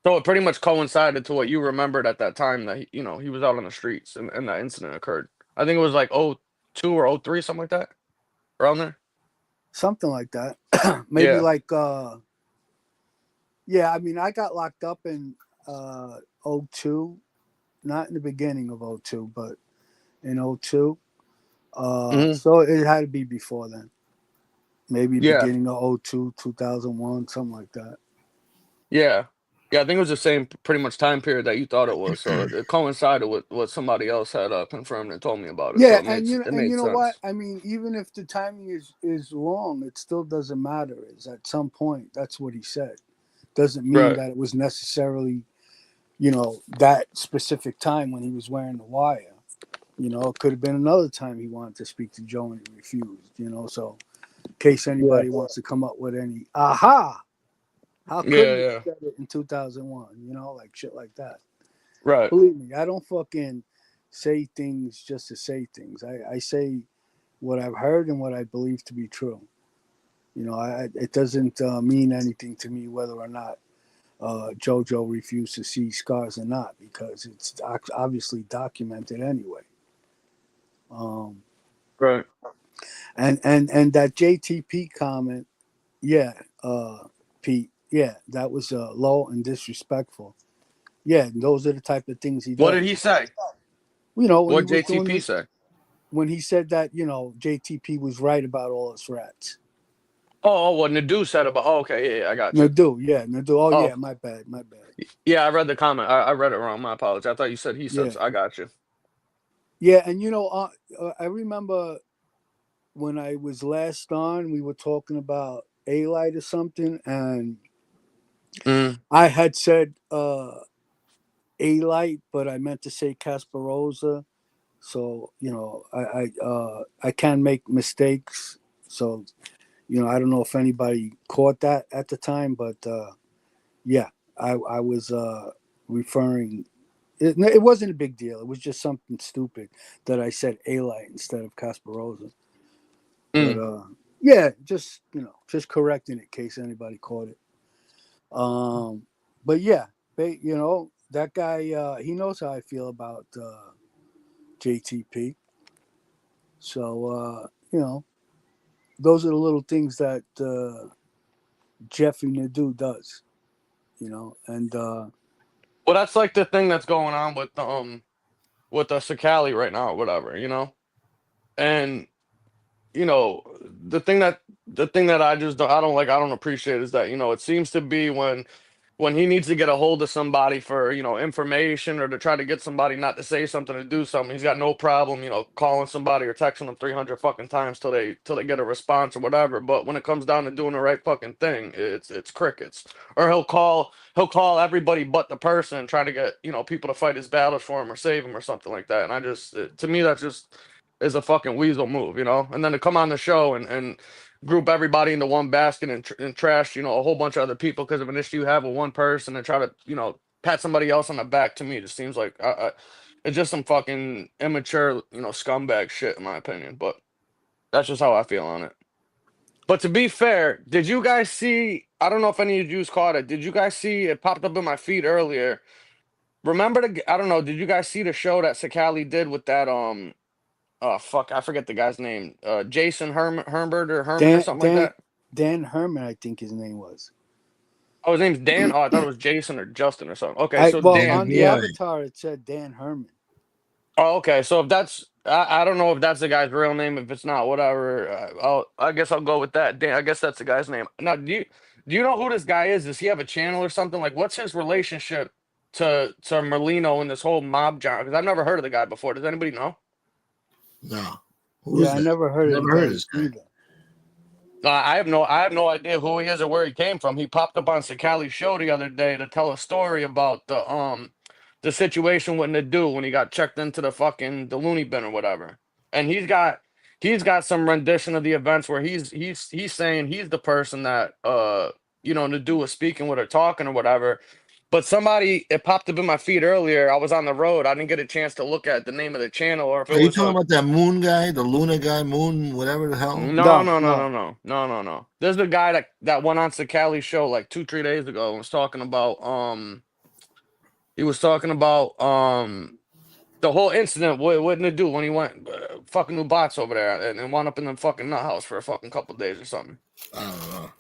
So it pretty much coincided to what you remembered at that time that he was out on the streets and that incident occurred. I think it was like 02 or 03, something like that, around there. Something like that. Maybe Yeah. like yeah, I mean I got locked up in 02, not in the beginning of 02, but in 02. Hmm. So it had to be before then. Maybe Yeah. beginning of 02, 2001, something like that. Yeah. Yeah, I think it was the same pretty much time period that you thought it was. So it coincided with what somebody else had confirmed and told me about it. So Yeah, it and made you know what? sense. I mean, even if the timing is wrong, it still doesn't matter. Is at some point that's what he said. Doesn't mean Right. that it was necessarily, that specific time when he was wearing the wire. It could have been another time he wanted to speak to Joe and he refused. So in case Yeah. anybody wants to come up with any aha, how could Yeah, he yeah. have said it in 2001? Like shit like that. Right. Believe me, I don't fucking say things just to say things. I say what I've heard and what I believe to be true. It doesn't mean anything to me whether or not JoJo refused to see scars or not because it's obviously documented anyway. Um, Right. and that JTP comment, yeah, Pete, yeah, that was low and disrespectful. Yeah, those are the type of things he What did does. he say? When he What was doing JTP the say? when he said that JTP was right about all his rats. What Nadu said about. Oh, okay, yeah, I got you. Nadu, yeah, Nadu. Oh Oh, yeah, my bad, my bad. yeah, I read the comment. I read it wrong. My apologies. I thought you said he said. Yeah, So I got you. yeah, and I remember when I was last on, we were talking about A Light or something, and Mm, I had said A Light, but I meant to say Casparosa. So I can make mistakes. So I don't know if anybody caught that at the time, but yeah, I was referring. It wasn't a big deal. It was just something stupid that I said A Light instead of Casparosa. But mm. yeah, just correcting it in case anybody caught it. But yeah, that guy. He knows how I feel about JTP. So those are the little things that Jeffy Nadeau does. And Well, that's like the thing that's going on with the Sakali right now, or whatever. And the thing that I don't appreciate is that it seems to be when he needs to get a hold of somebody for information or to try to get somebody not to say something to do something, he's got no problem calling somebody or texting them 300 fucking times till they get a response or whatever. But when it comes down to doing the right fucking thing, it's crickets. Or he'll call everybody but the person and try to get people to fight his battles for him or save him or something like that. And to me that just is a fucking weasel move. And then to come on the show and group everybody into one basket and trash, a whole bunch of other people because of an issue you have with one person and try to, pat somebody else on the back, to me, just seems like it's just some fucking immature, scumbag shit, in my opinion. But that's just how I feel on it. But to be fair, did you guys see? I don't know if any of you caught it. Did you guys see? It popped up in my feed earlier. Remember I don't know. Did you guys see the show that Sakali did with that Oh fuck, I forget the guy's name. Jason Hermbert or Herman or Dan something like Dan that. Dan Herman, I think his name was. Oh, his name's Dan. Oh, I thought it was Jason or Justin or something. Okay, I so Well, Dan Dan. on the boy. avatar it said Dan Herman. Oh, okay. So if that's, I don't know if that's the guy's real name. If it's not, whatever. I guess I'll go with that. Dan. I guess that's the guy's name. Now, do you know who this guy is? Does he have a channel or something? Like, what's his relationship to Merlino and this whole mob genre? Because I've never heard of the guy before. Does anybody know? No. Who Yeah, is I that? never heard of the Never heard of guy this guy. either. I have no idea who he is or where he came from. He popped up on Sakali's show the other day to tell a story about the situation with Nadu when he got checked into the loony bin or whatever. And he's got some rendition of the events where he's saying he's the person that Nadu was speaking with or talking or whatever. But it popped up in my feed earlier. I was on the road. I didn't get a chance to look at the name of the channel or if it Are you was talking a. about that moon guy, the Luna guy, moon, whatever the hell? No, No, no, no, no, no. no, no, no, no. There's the guy that went on Sakali's show like 2-3 days ago and was talking about he was talking about the whole incident, what did it do when he went fucking new bots over there and wound up in the fucking nut house for a fucking couple days or something? I don't know.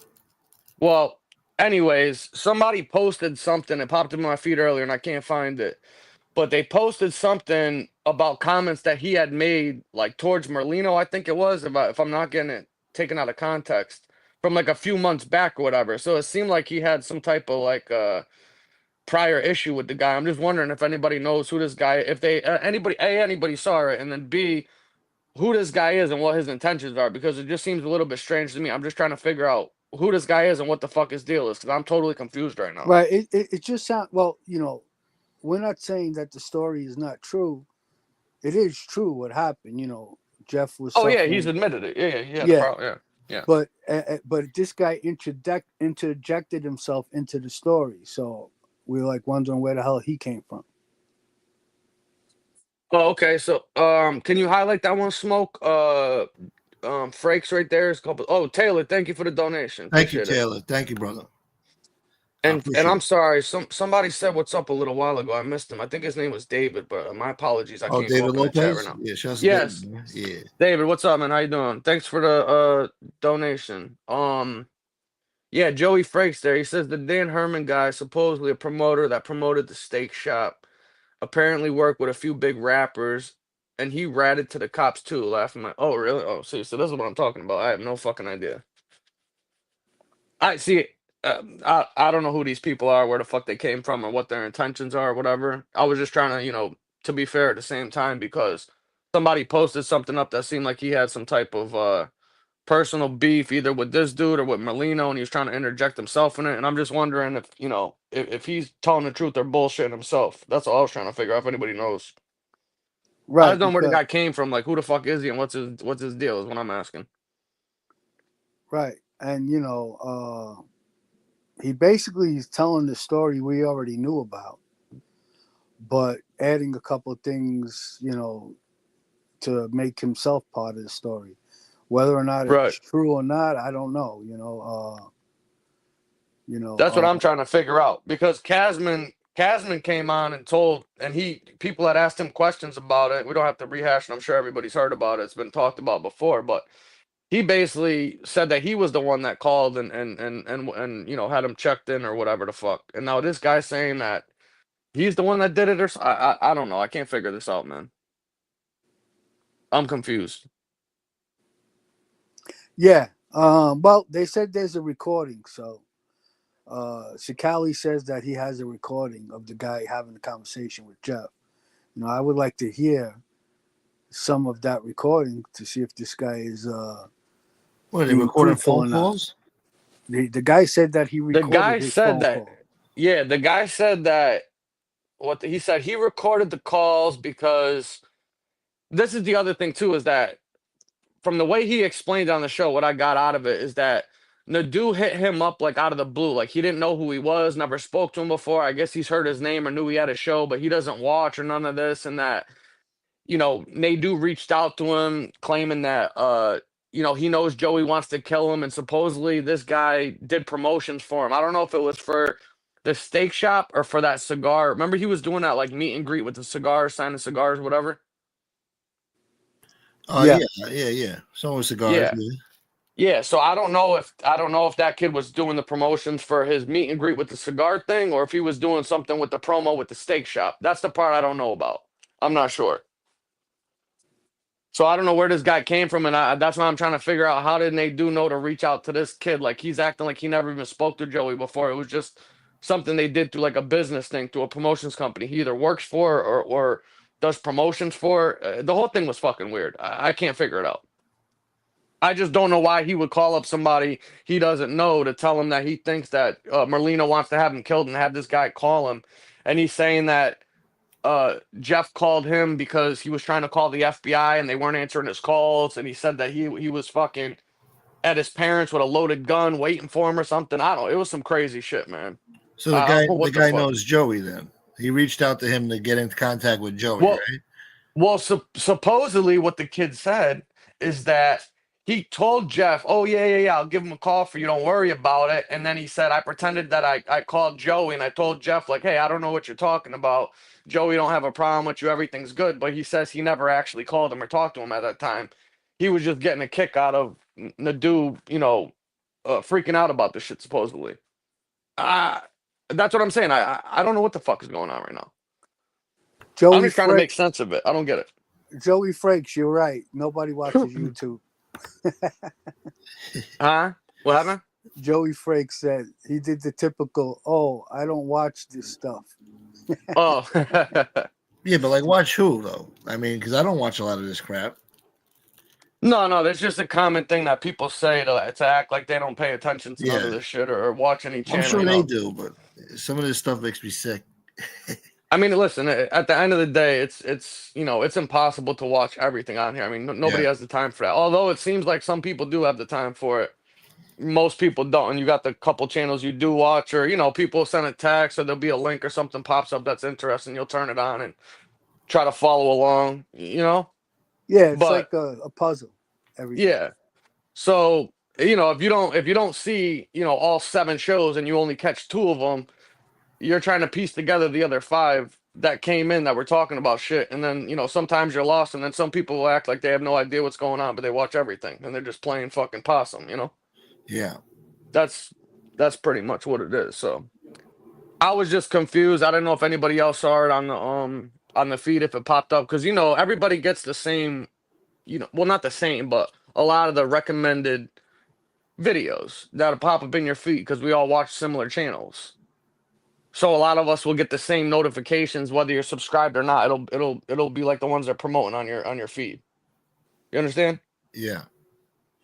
Well, anyways, somebody posted something. It popped in my feed earlier, and I can't find it. But they posted something about comments that he had made, like towards Merlino, I think it was, if I'm not getting it taken out of context, from like a few months back or whatever. So it seemed like he had some type of like prior issue with the guy. I'm just wondering if anybody knows who this guy, if they anybody saw it, and then B, who this guy is and what his intentions are, because it just seems a little bit strange to me. I'm just trying to figure out who this guy is and what the fuck his deal is, because I'm totally confused right now. Right. It just sounds, well, we're not saying that the story is not true. It is true what happened. Jeff was. Oh yeah, suffering. he's admitted it. Yeah. Yeah. But this guy interjected himself into the story, so we're like wondering where the hell he came from. Oh, okay. So, can you highlight that one, Smoke? Frakes right there is a couple. Oh, Taylor, thank you for the donation. Thank you, Appreciate it. Taylor. Thank you, brother. And I'm sorry. Somebody said what's up a little while ago. I missed him. I think his name was David, but my apologies. I can't David go up in the chat Lopez. right now. Yeah, shouts to Yes. David, man. Yeah. David, what's up, man? How you doing? Thanks for the donation. Yeah, Joey Frakes there. He says the Dan Herman guy, supposedly a promoter that promoted the steak shop, apparently worked with a few big rappers, and he ratted to the cops too, laughing like, oh really? Oh, see, so this is what I'm talking about. I have no fucking idea. I see. I don't know who these people are, where the fuck they came from, or what their intentions are, or whatever. I was just trying to, to be fair at the same time, because somebody posted something up that seemed like he had some type of personal beef either with this dude or with Merlino, and he was trying to interject himself in it. And I'm just wondering if he's telling the truth or bullshitting himself. That's all I was trying to figure out, if anybody knows. Right. I just don't know where the guy came from. Like, who the fuck is he, and what's his deal is what I'm asking. Right. And he basically is telling the story we already knew about, but adding a couple of things, to make himself part of the story. Whether or not it's true or not, I don't know. That's what I'm trying to figure out, because Casman came on and people had asked him questions about it. We don't have to rehash it. I'm sure everybody's heard about it. It's been talked about before, but he basically said that he was the one that called and had him checked in or whatever the fuck. And now this guy's saying that he's the one that did it, or I don't know. I can't figure this out, man. I'm confused. Yeah. Well, they said there's a recording, so Shikali says that he has a recording of the guy having a conversation with Jeff. I would like to hear some of that recording to see if this guy is what are they recording phone calls? The guy said that he recorded. The guy his said phone that. call. Yeah, the guy said that. He said he recorded the calls because this is the other thing too, is that from the way he explained on the show, what I got out of it is that Nadu hit him up like out of the blue. Like, he didn't know who he was, never spoke to him before. I guess he's heard his name or knew he had a show, but he doesn't watch or none of this. And that, Nadu reached out to him claiming that, he knows Joey wants to kill him. And supposedly this guy did promotions for him. I don't know if it was for the steak shop or for that cigar. Remember he was doing that like meet and greet with the cigars, signing cigars, whatever. Yeah. So with cigars. Yeah. So I don't know if that kid was doing the promotions for his meet and greet with the cigar thing, or if he was doing something with the promo with the steak shop. That's the part I don't know about. I'm not sure. So I don't know where this guy came from, and that's why I'm trying to figure out, how did Nadu know to reach out to this kid? Like, he's acting like he never even spoke to Joey before. It was just something they did through like a business thing, through a promotions company he either works for or does promotions for. The whole thing was fucking weird. I can't figure it out. I just don't know why he would call up somebody he doesn't know to tell him that he thinks that Merlino wants to have him killed, and have this guy call him. And he's saying that Jeff called him because he was trying to call the FBI and they weren't answering his calls. And he said that he was fucking at his parents with a loaded gun waiting for him or something. I don't know. It was some crazy shit, man. So the guy knows Joey then. He reached out to him to get into contact with Joey, right? Well, supposedly what the kid said is that he told Jeff, "Oh yeah, I'll give him a call for you. Don't worry about it." And then he said, "I pretended that I called Joey and I told Jeff like, hey, I don't know what you're talking about. Joey don't have a problem with you. Everything's good." But he says he never actually called him or talked to him at that time. He was just getting a kick out of Nadu, freaking out about this shit supposedly. Uh, that's what I'm saying. I don't know what the fuck is going on right now. I'm Joey just trying to make Frakes. sense of it. I don't get it. Joey Frakes, you're right. Nobody watches YouTube. Huh? What happened? Joey Frakes said he did the typical, "Oh, I don't watch this stuff." Oh. Yeah, but like, watch who though? I mean, because I don't watch a lot of this crap. No, that's just a common thing that people say to act like they don't pay attention to none of Yeah. this shit or watch any I'm channel. sure they do, but some of this stuff makes me sick. I mean, listen. At the end of the day, it's impossible to watch everything on here. I mean, nobody Yeah. has the time for that. Although it seems like some people do have the time for it. Most people don't. And you got the couple channels you do watch, or people send a text, or there'll be a link or something pops up that's interesting. You'll turn it on and try to follow along. Yeah, it's But like a puzzle. Everything. yeah. So, if you don't see, all 7 shows and you only catch 2 of them, you're trying to piece together the other 5 that came in that were talking about shit. And then, sometimes you're lost, and then some people will act like they have no idea what's going on, but they watch everything and they're just playing fucking possum. Yeah. That's pretty much what it is. So I was just confused. I don't know if anybody else saw it on the feed if it popped up, because everybody gets the same, well, not the same, but a lot of the recommended videos that'll pop up in your feed because we all watch similar channels. So a lot of us will get the same notifications whether you're subscribed or not. It'll be like the ones they're promoting on your feed. You understand? Yeah.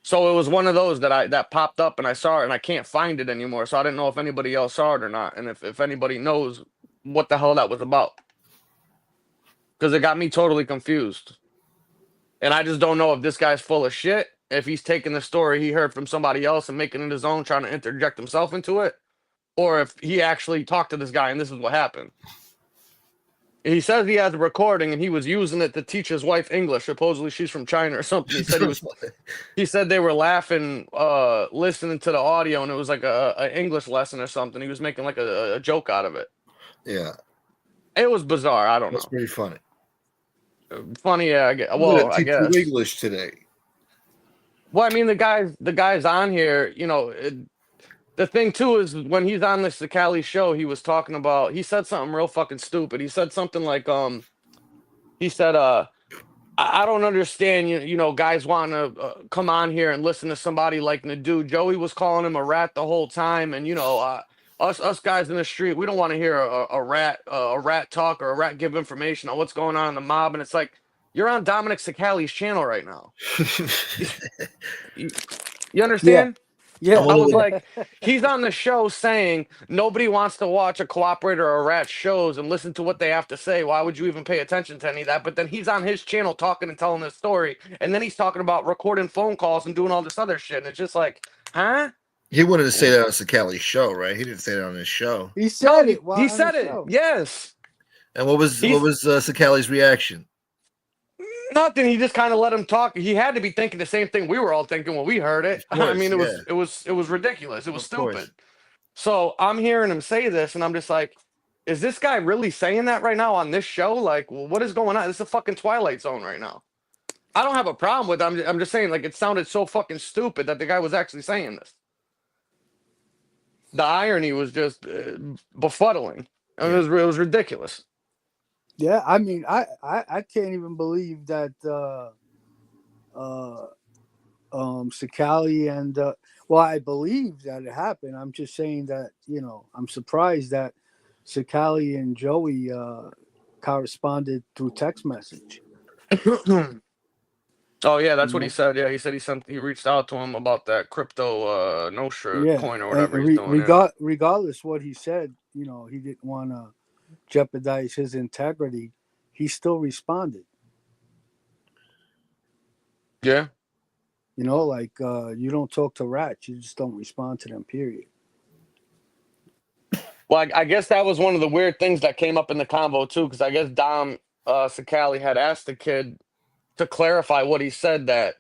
So it was one of those that popped up and I saw it and I can't find it anymore. So I didn't know if anybody else saw it or not, and if anybody knows what the hell that was about, because it got me totally confused. And I just don't know if this guy's full of shit, if he's taking the story he heard from somebody else and making it his own, trying to interject himself into it, or if he actually talked to this guy and this is what happened. He says he has a recording and he was using it to teach his wife English. Supposedly she's from China or something. He said they were laughing, listening to the audio, and it was like a English lesson or something. He was making like a joke out of it. Yeah. It was bizarre. I don't That's know. pretty funny. Funny, yeah. I guess. English today. Well, I mean, the guys on here, the thing too is when he's on this Sakali show, he was talking about. He said something real fucking stupid. He said something like, he said, I don't understand, guys want to come on here and listen to somebody like Nadu. Joey was calling him a rat the whole time, and us guys in the street, we don't want to hear a rat talk or a rat give information on what's going on in the mob. And it's like, you're on Dominic Sakali's channel right now. You understand? Yeah. I was like, he's on the show saying nobody wants to watch a cooperator or a rat shows and listen to what they have to say. Why would you even pay attention to any of that? But then he's on his channel talking and telling this story, and then he's talking about recording phone calls and doing all this other shit. And it's just like, huh? He wanted to say that on Sakali's show, right? He didn't say that on his show. He said it. He said it. Show. Yes. And what was Sakali's reaction? Nothing. He just kind of let him talk. He had to be thinking the same thing we were all thinking when we heard it. Course, I mean, it was ridiculous. It was stupid. Course. So I'm hearing him say this, and I'm just like, is this guy really saying that right now on this show? Like, well, what is going on? This is a fucking Twilight Zone right now. I don't have a problem with it. I'm just saying, like, it sounded so fucking stupid that the guy was actually saying this. The irony was just befuddling. It was ridiculous. Yeah, I mean, I can't even believe that Sakali and well, I believe that it happened. I'm just saying that I'm surprised that Sakali and Joey corresponded through text message. Oh yeah, that's what he said. Yeah, he said he reached out to him about that crypto Nostra coin or whatever he's doing. Regardless what he said, he didn't want to jeopardize his integrity. He still responded. Yeah. Like you don't talk to rats, you just don't respond to them, period. Well, I guess that was one of the weird things that came up in the convo too, because I guess Dom Sakali had asked the kid to clarify what he said, that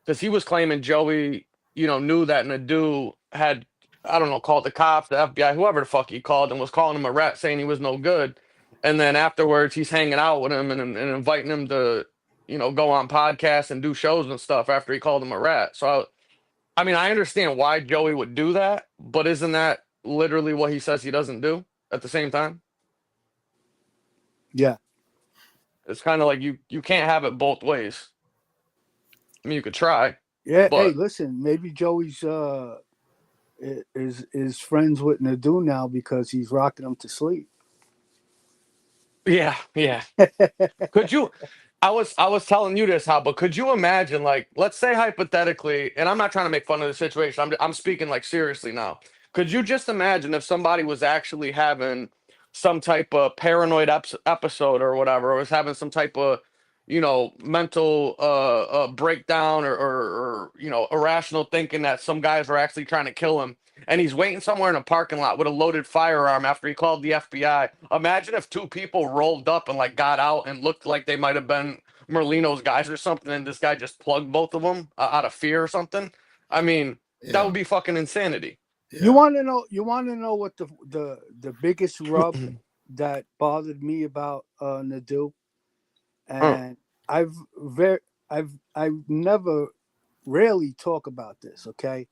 because he was claiming Joey, knew that Nadu had, I don't know, called the cops, the FBI, whoever the fuck he called, and was calling him a rat, saying he was no good. And then afterwards, he's hanging out with him and inviting him to, go on podcasts and do shows and stuff after he called him a rat. So, I mean, I understand why Joey would do that, but isn't that literally what he says he doesn't do at the same time? Yeah. It's kind of like you can't have it both ways. I mean, you could try, Yeah. Hey, but listen, maybe Joey's is friends with Nadu now because he's rocking him to sleep. yeah, yeah. Could you? I was telling you this, how, but could you imagine, like, let's say hypothetically, and I'm not trying to make fun of the situation. I'm speaking like seriously now. Could you just imagine if somebody was actually having some type of paranoid episode or whatever, or was having some type of, mental breakdown or irrational thinking that some guys are actually trying to kill him, and he's waiting somewhere in a parking lot with a loaded firearm after he called the FBI. Imagine if two people rolled up and like got out and looked like they might have been Merlino's guys or something, and this guy just plugged both of them out of fear or something. I mean, that would be fucking insanity. Yeah. You want to know? You want to know what the biggest rub that bothered me about Nadu, and I've never rarely talk about this. Okay,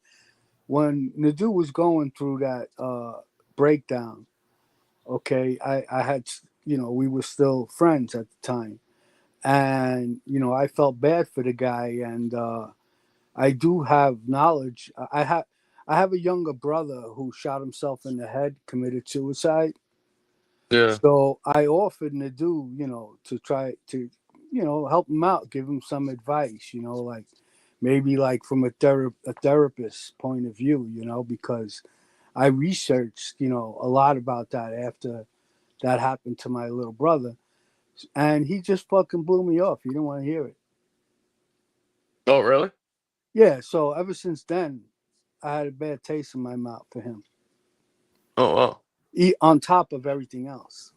when Nadu was going through that breakdown, okay, I had, we were still friends at the time, and I felt bad for the guy, and I do have knowledge. I have a younger brother who shot himself in the head, committed suicide. Yeah. So I offered Nadu, to try to, help him out, give him some advice, like maybe like from a therapist point of view, because I researched, a lot about that after that happened to my little brother, and he just fucking blew me off. He didn't want to hear it. Oh, really? Yeah. So ever since then, I had a bad taste in my mouth for him. Oh, wow. On top of everything else.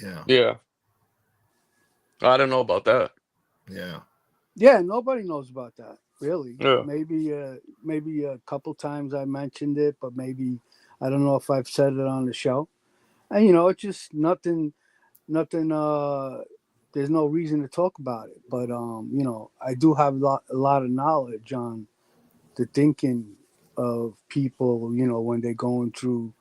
Yeah. Yeah. I didn't know about that. Yeah. Yeah, nobody knows about that, really. Yeah. Maybe a couple times I mentioned it, but maybe I don't know if I've said it on the show. And it's just nothing. There's no reason to talk about it, but I do have a lot of knowledge on the thinking of people, when they're going through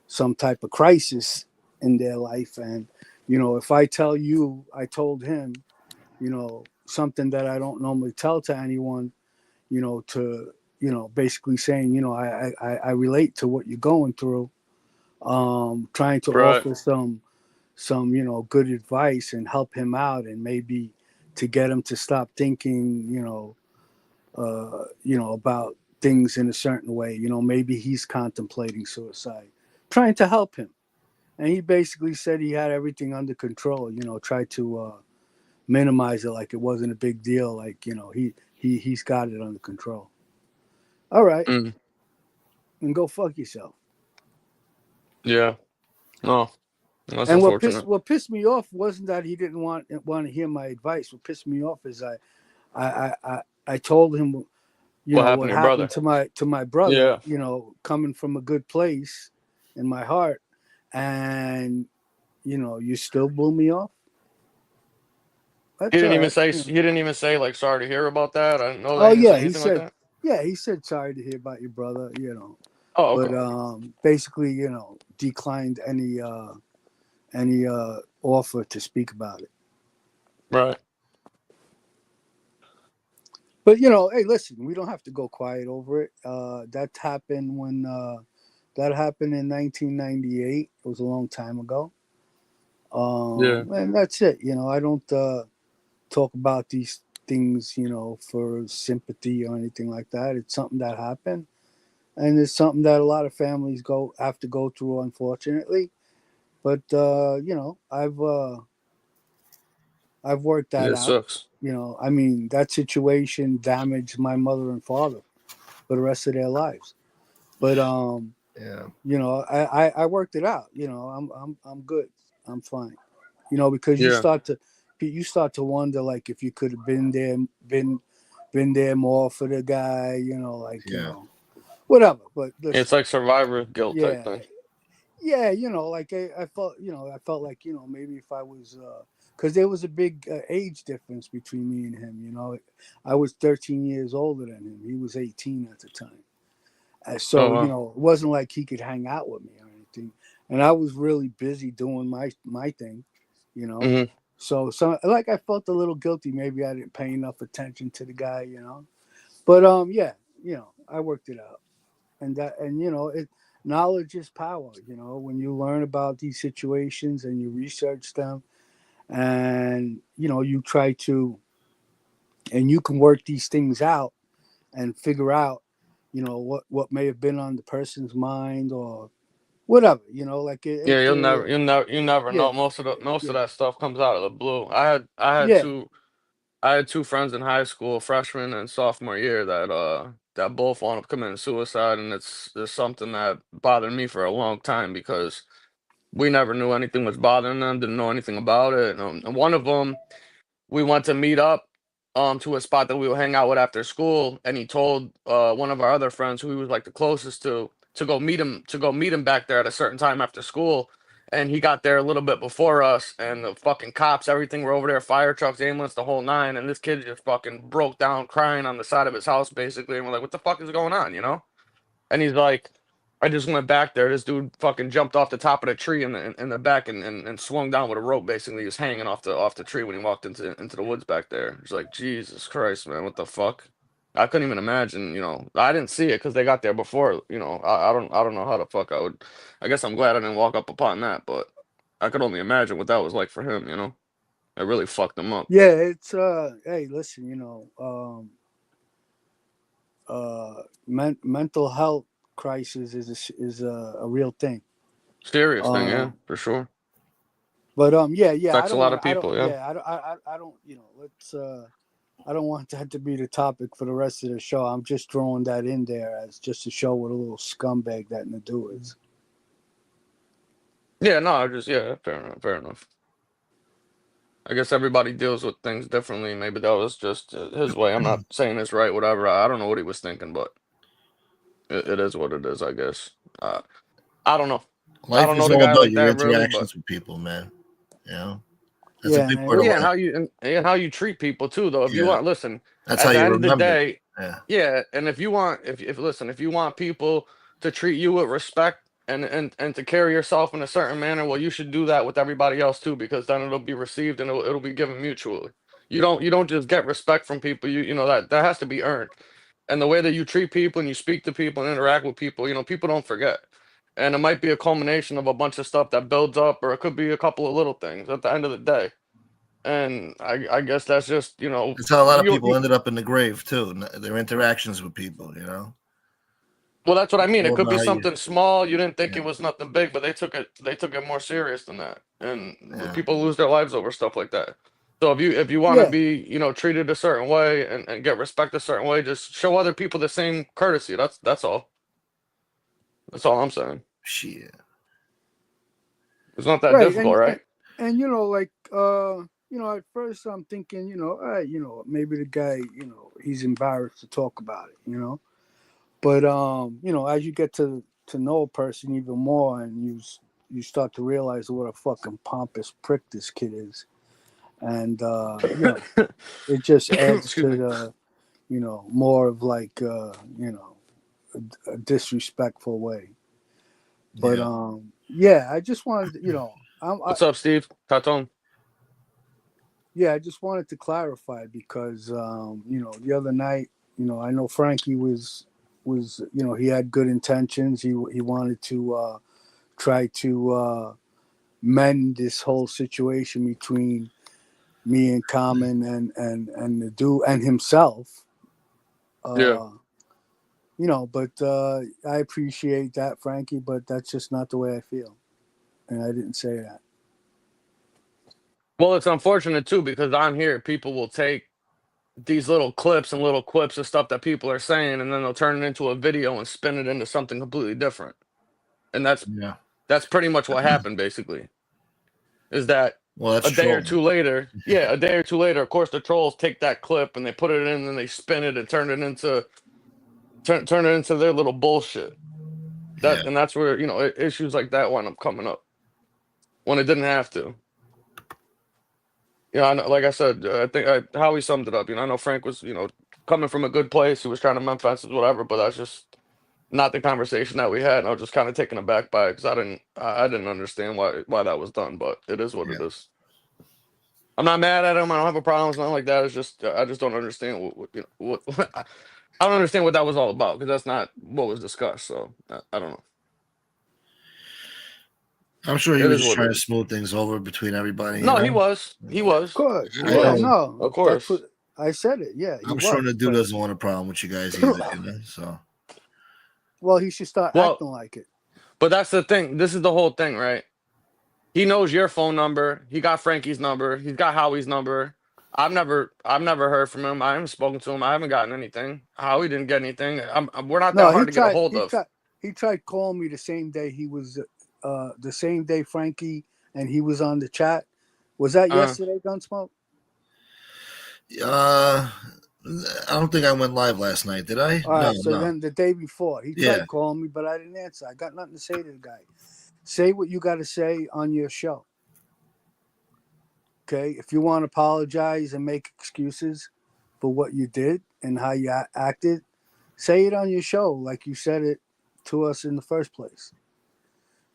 some type of crisis in their life, and if I tell you, I told him, something that I don't normally tell to anyone, to, basically saying, I relate to what you're going through, trying to Right. offer some, good advice and help him out, and maybe to get him to stop thinking, about things in a certain way. Maybe he's contemplating suicide, trying to help him. And he basically said he had everything under control, tried to minimize it like it wasn't a big deal. Like, he's got it under control. All right. Mm. And go fuck yourself. Yeah. Oh, that's And unfortunate. what pissed me off wasn't that he didn't want to hear my advice. What pissed me off is I told him, What happened what to your happened brother? to my brother, Yeah. coming from a good place in my heart, and you still blew me off. He That's didn't all even right. say. He didn't even say like sorry to hear about that. I didn't know that. Oh He didn't yeah, say anything like that. he said sorry to hear about your brother, Oh, but okay. basically, declined any offer to speak about it. Right. But hey, listen, we don't have to go quiet over it. That happened in 1998. It was a long time ago. Yeah. And that's it. I don't talk about these things, for sympathy or anything like that. It's something that happened, and it's something that a lot of families have to go through, unfortunately. But I've worked Yeah. that It out. sucks. I mean, that situation damaged my mother and father for the rest of their lives. But Yeah. I worked it out. I'm good. I'm fine. Because Yeah. you start to wonder, like, if you could have been there, been been there more for the guy, like Yeah. whatever. But listen, It's like survivor guilt type yeah, thing. yeah, like I felt, I felt like maybe if I was, because there was a big age difference between me and him. I was 13 years older than him. He was 18 at the time. Oh So wow. it wasn't like he could hang out with me or anything, and I was really busy doing my thing, you know. Hmm. So like I felt a little guilty. Maybe I didn't pay enough attention to the guy. But yeah, I worked it out, and it knowledge is power. When you learn about these situations and you research them, and you try to, and you can work these things out and figure out, what may have been on the person's mind or whatever. Like Yeah, it you never yeah, know. Most of yeah, that stuff comes out of the blue. yeah, I had two friends in high school, freshman and sophomore year, that both wound up committing suicide, and it's something that bothered me for a long time because we never knew anything was bothering them, didn't know anything about it. And one of them, we went to meet up to a spot that we would hang out with after school, and he told one of our other friends who he was like the closest to go meet him back there at a certain time after school. And he got there a little bit before us, and the fucking cops, everything were over there, fire trucks, ambulance, the whole nine. And this kid just fucking broke down crying on the side of his house, basically. And we're like, what the fuck is going on, you know? And he's like, I just went back there. This dude fucking jumped off the top of the tree in the back and swung down with a rope. Basically, he was hanging off the tree when he walked into the woods back there. It's like, Jesus Christ, man, what the fuck? I couldn't even imagine. I didn't see it because they got there before. I don't know how the fuck I would. I guess I'm glad I didn't walk up upon that, but I could only imagine what that was like for him. It really fucked him up. yeah. It's hey, listen, mental health crisis is a real thing. Serious thing, yeah, Um, for sure. but yeah. I Affects a don't lot want of to. I don't. people, yeah. Yeah, I don't. Let's. I don't want that to be the topic for the rest of the show. I'm just throwing that in there as just to show what a little scumbag that Nadu is. Yeah, no, yeah, fair enough, fair enough. I guess everybody deals with things differently. Maybe that was just his way. I'm not saying it's right, whatever. I don't know what he was thinking, but it is what it is, I guess. Uh, I don't know. I Life don't know is the all guy about like your that really, but interactions with people, man. You know, that's a Yeah, big and part of yeah, life. and how you treat people too, though. If you Yeah, want, listen, that's how at the you end of the remember. day, Yeah, yeah, and if you want, if listen, if you want people to treat you with respect and to carry yourself in a certain manner, well, you should do that with everybody else too, because then it'll be received and it'll be given mutually. You don't just get respect from people. That has to be earned, and the way that you treat people and you speak to people and interact with people, people don't forget. And it might be a culmination of a bunch of stuff that builds up, or it could be a couple of little things at the end of the day. And I guess that's just that's how a lot of you, people you ended up in the grave too. Their interactions with people. well, that's what I It's mean. It all could about be how you. something small. You didn't think Yeah, it was nothing big, but they took it more serious than that. And yeah, people lose their lives over stuff like that. So if you want to yeah, be treated a certain way and get respect a certain way, just show other people the same courtesy. That's all. That's all I'm saying. shit. It's not that right. difficult, right? And like at first I'm thinking, all right, maybe the guy, he's embarrassed to talk about it. But as you get to know a person even more, and you start to realize what a fucking pompous prick this kid is, and it just adds Excuse to me. the more of like a disrespectful way. But Yeah, yeah, I just wanted What's up, Steve? Taton. yeah, I just wanted to clarify because the other night, I know Frankie was he had good intentions. He wanted to try to mend this whole situation between me and Common and the dude and himself. Yeah. Uh, but I appreciate that, Frankie, but that's just not the way I feel, and I didn't say that. Well, it's unfortunate too because on here people will take these little clips and little quips of stuff that people are saying, and then they'll turn it into a video and spin it into something completely different. And that's yeah, that's pretty much what happened basically. Is that Well, that's a day or trolling. two later. Yeah, a day or two later, of course, the trolls take that clip and they put it in and they spin it and turn it into their little bullshit. Yeah. And that's where issues like that wind up coming up when it didn't have to. I know, like I said, I think Howie summed it up. I know Frank was coming from a good place. He was trying to mend fences, whatever. But that's just not the conversation that we had. And I was just kind of taken aback by it because I didn't understand why that was done. But it is what it is. I'm not mad at him. I don't have a problem with nothing like that. It's just I just don't understand what I don't understand what that was all about because that's not what was discussed. So I don't know. I'm sure he It was is just what trying it to is. smooth things over between everybody. No, he was. He Of was. course. He Yeah, was. no. Of That's what course. I said it. Yeah, he I'm was. sure the dude but- doesn't want a problem with you guys either. So. Well, he should start Well, acting like it. but that's the thing. This is the whole thing, right? He knows your phone number. He got Frankie's number. He's got Howie's number. I've never heard from him. I haven't spoken to him. I haven't gotten anything. Howie didn't get anything. We're not that No, hard to get a hold of. He tried calling me the same day he was, the same day Frankie and he was on the chat. Was that yesterday, Gunsmoke? I don't think I went live last night, did I? All right, No, so no. then the day before, he tried calling me, but I didn't answer. I got nothing to say to the guy. Say what you got to say on your show. Okay? If you want to apologize and make excuses for what you did and how you acted, say it on your show like you said it to us in the first place.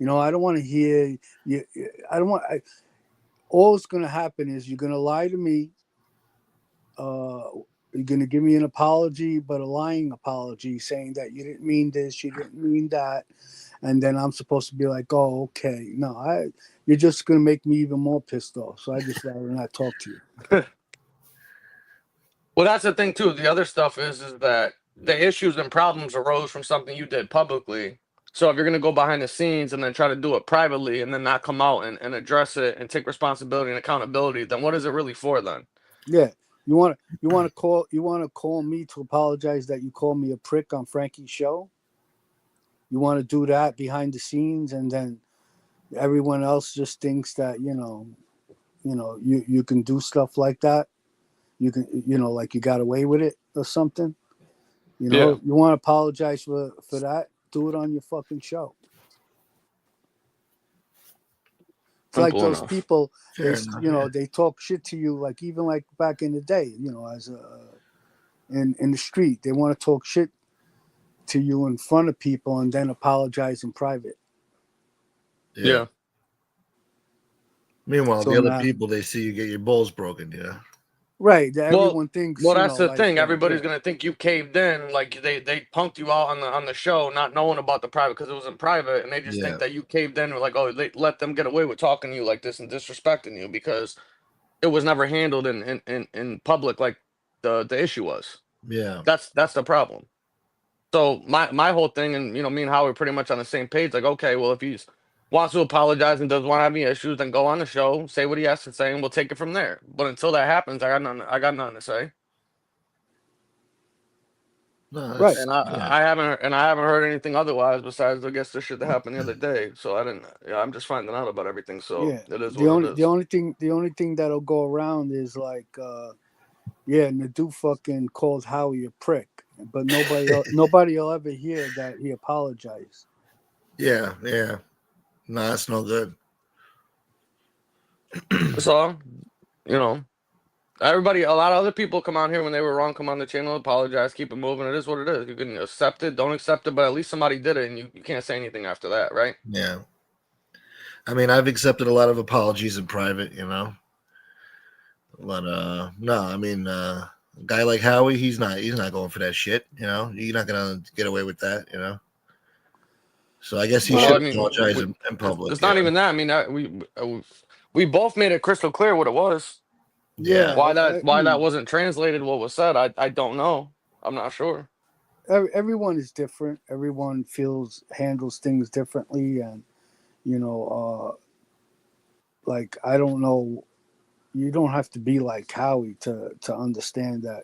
I don't want to hear you. I don't want. All that's going to happen is you're going to lie to me. You're going to give me an apology, but a lying apology, saying that you didn't mean this, you didn't mean that, and then I'm supposed to be like, "Oh, okay." No, you're just going to make me even more pissed off. So I just rather not talk to you. Well, that's the thing too. The other stuff is that the issues and problems arose from something you did publicly. So if you're gonna go behind the scenes and then try to do it privately and then not come out and address it and take responsibility and accountability, then what is it really for then? Yeah. You want to call me to apologize that you called me a prick on Frankie's show? You want to do that behind the scenes and then everyone else just thinks that, you can do stuff like that. You can, like you got away with it or something. Yeah. You want to apologize for that? Do it on your fucking show. It's like Simple those enough. people, Fair enough, they talk shit to you, like even like back in the day, as in the street, they want to talk shit to you in front of people and then apologize in private. Yeah. Meanwhile, So the other now- people, they see you get your balls broken, Right. Everyone thinks. Well, that's the like, thing. Everybody's gonna think you caved in, like they punked you out on the show, not knowing about the private because it wasn't private, and they just think that you caved in. Like, oh, they let them get away with talking to you like this and disrespecting you because it was never handled in public like the issue was. Yeah. That's the problem. So my whole thing, and me and Howie are pretty much on the same page. Like, okay, well, if he wants to apologize and doesn't want to have any issues, then go on the show, say what he has to say, and we'll take it from there. But until that happens, I got nothing to say. No, Right. And I haven't heard anything otherwise besides I guess the shit that happened the other day. So I didn't. Yeah, I'm just finding out about everything. So it is what it is. The only thing that'll go around is like, Nadu fucking called Howie a prick, but nobody will ever hear that he apologized. Yeah. No, that's no good. So, everybody, a lot of other people come on here when they were wrong, come on the channel, apologize, keep it moving. It is what it is. You can accept it, don't accept it, but at least somebody did it, and you can't say anything after that, right? Yeah. I mean, I've accepted a lot of apologies in private, but no, I mean, a guy like Howie, he's not going for that shit, You're not gonna get away with that, So I guess he should apologize in public. It's not even that. I mean, we both made it crystal clear what it was. Yeah. Why that wasn't translated, what was said, I don't know. I'm not sure. Everyone is different. Everyone handles things differently, and like I don't know. You don't have to be like Howie to understand that.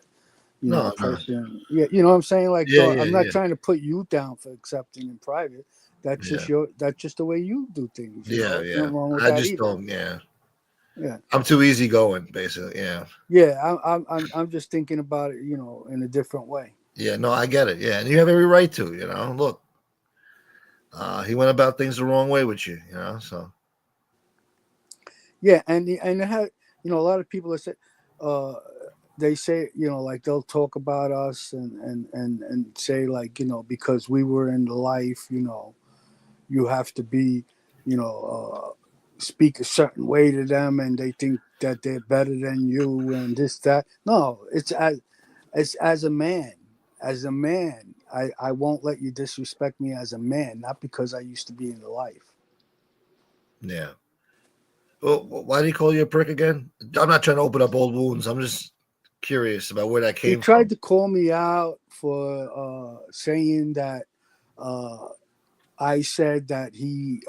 A person. Yeah, you know what I'm saying? Like, I'm not trying to put you down for accepting in private. That's just that's just the way you do things. Yeah. Nothing wrong with I that just either. don't. Yeah. Yeah. I'm too easygoing, basically. Yeah. Yeah, I'm just thinking about it, in a different way. Yeah. No, I get it. Yeah, and you have every right to. Look, he went about things the wrong way with you. So. Yeah, and it had, a lot of people that say, uh, they say, like they'll talk about us and say like, because we were in the life, you have to be, you know, speak a certain way to them, and they think that they're better than you and this that. No, it's as a man. As a man, I won't let you disrespect me as a man, not because I used to be in the life. Yeah. Well, why do you call you a prick again? I'm not trying to open up old wounds. I'm just curious about where that He came tried from. to call me out for saying that uh, I said that he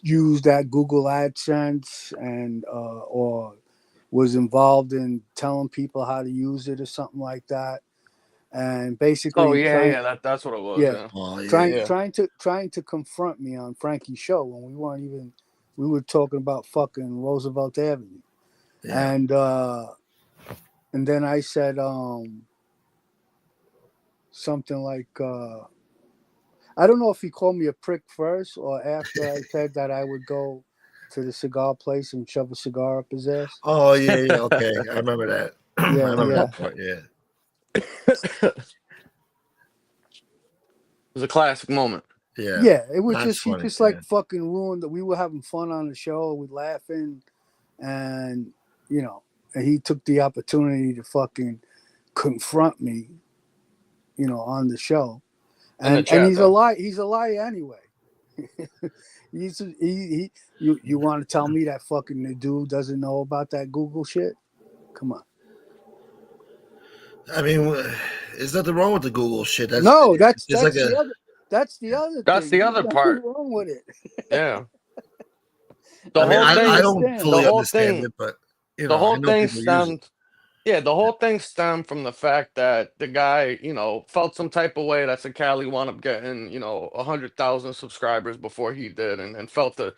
used that Google AdSense and or was involved in telling people how to use it or something like that, and Oh basically yeah, trying, yeah, that's what it was. yeah, Yeah, Oh yeah. trying yeah. trying to confront me on Frankie's show when we weren't even, we were talking about fucking Roosevelt Avenue, Yeah. and then I said something like I don't know if he called me a prick first or after I said that I would go to the cigar place and shove a cigar up his ass. Oh yeah. Yeah. Okay. I remember that. I Yeah, remember yeah, that part. Yeah. It was a classic moment. Yeah. yeah. It was That's just, he funny. just Yeah. like fucking ruined that. We were having fun on the show, we laughing, and you know, and he took the opportunity to fucking confront me, on the show, In the and chat though. he's a liar anyway. You want to tell me that fucking the dude doesn't know about that Google shit? Come on. I mean, there's nothing wrong with the Google shit. No, that's It's like that's a. the other that's the other That's thing. the There's other nothing part. wrong with it. Yeah. I The mean, whole I thing. don't Understand. The fully whole understand thing. it, but The I whole know thing people use it. stemmed. Yeah, the whole thing stemmed from the fact that the guy, felt some type of way that said Cali wound up getting, 100,000 subscribers before he did, and felt the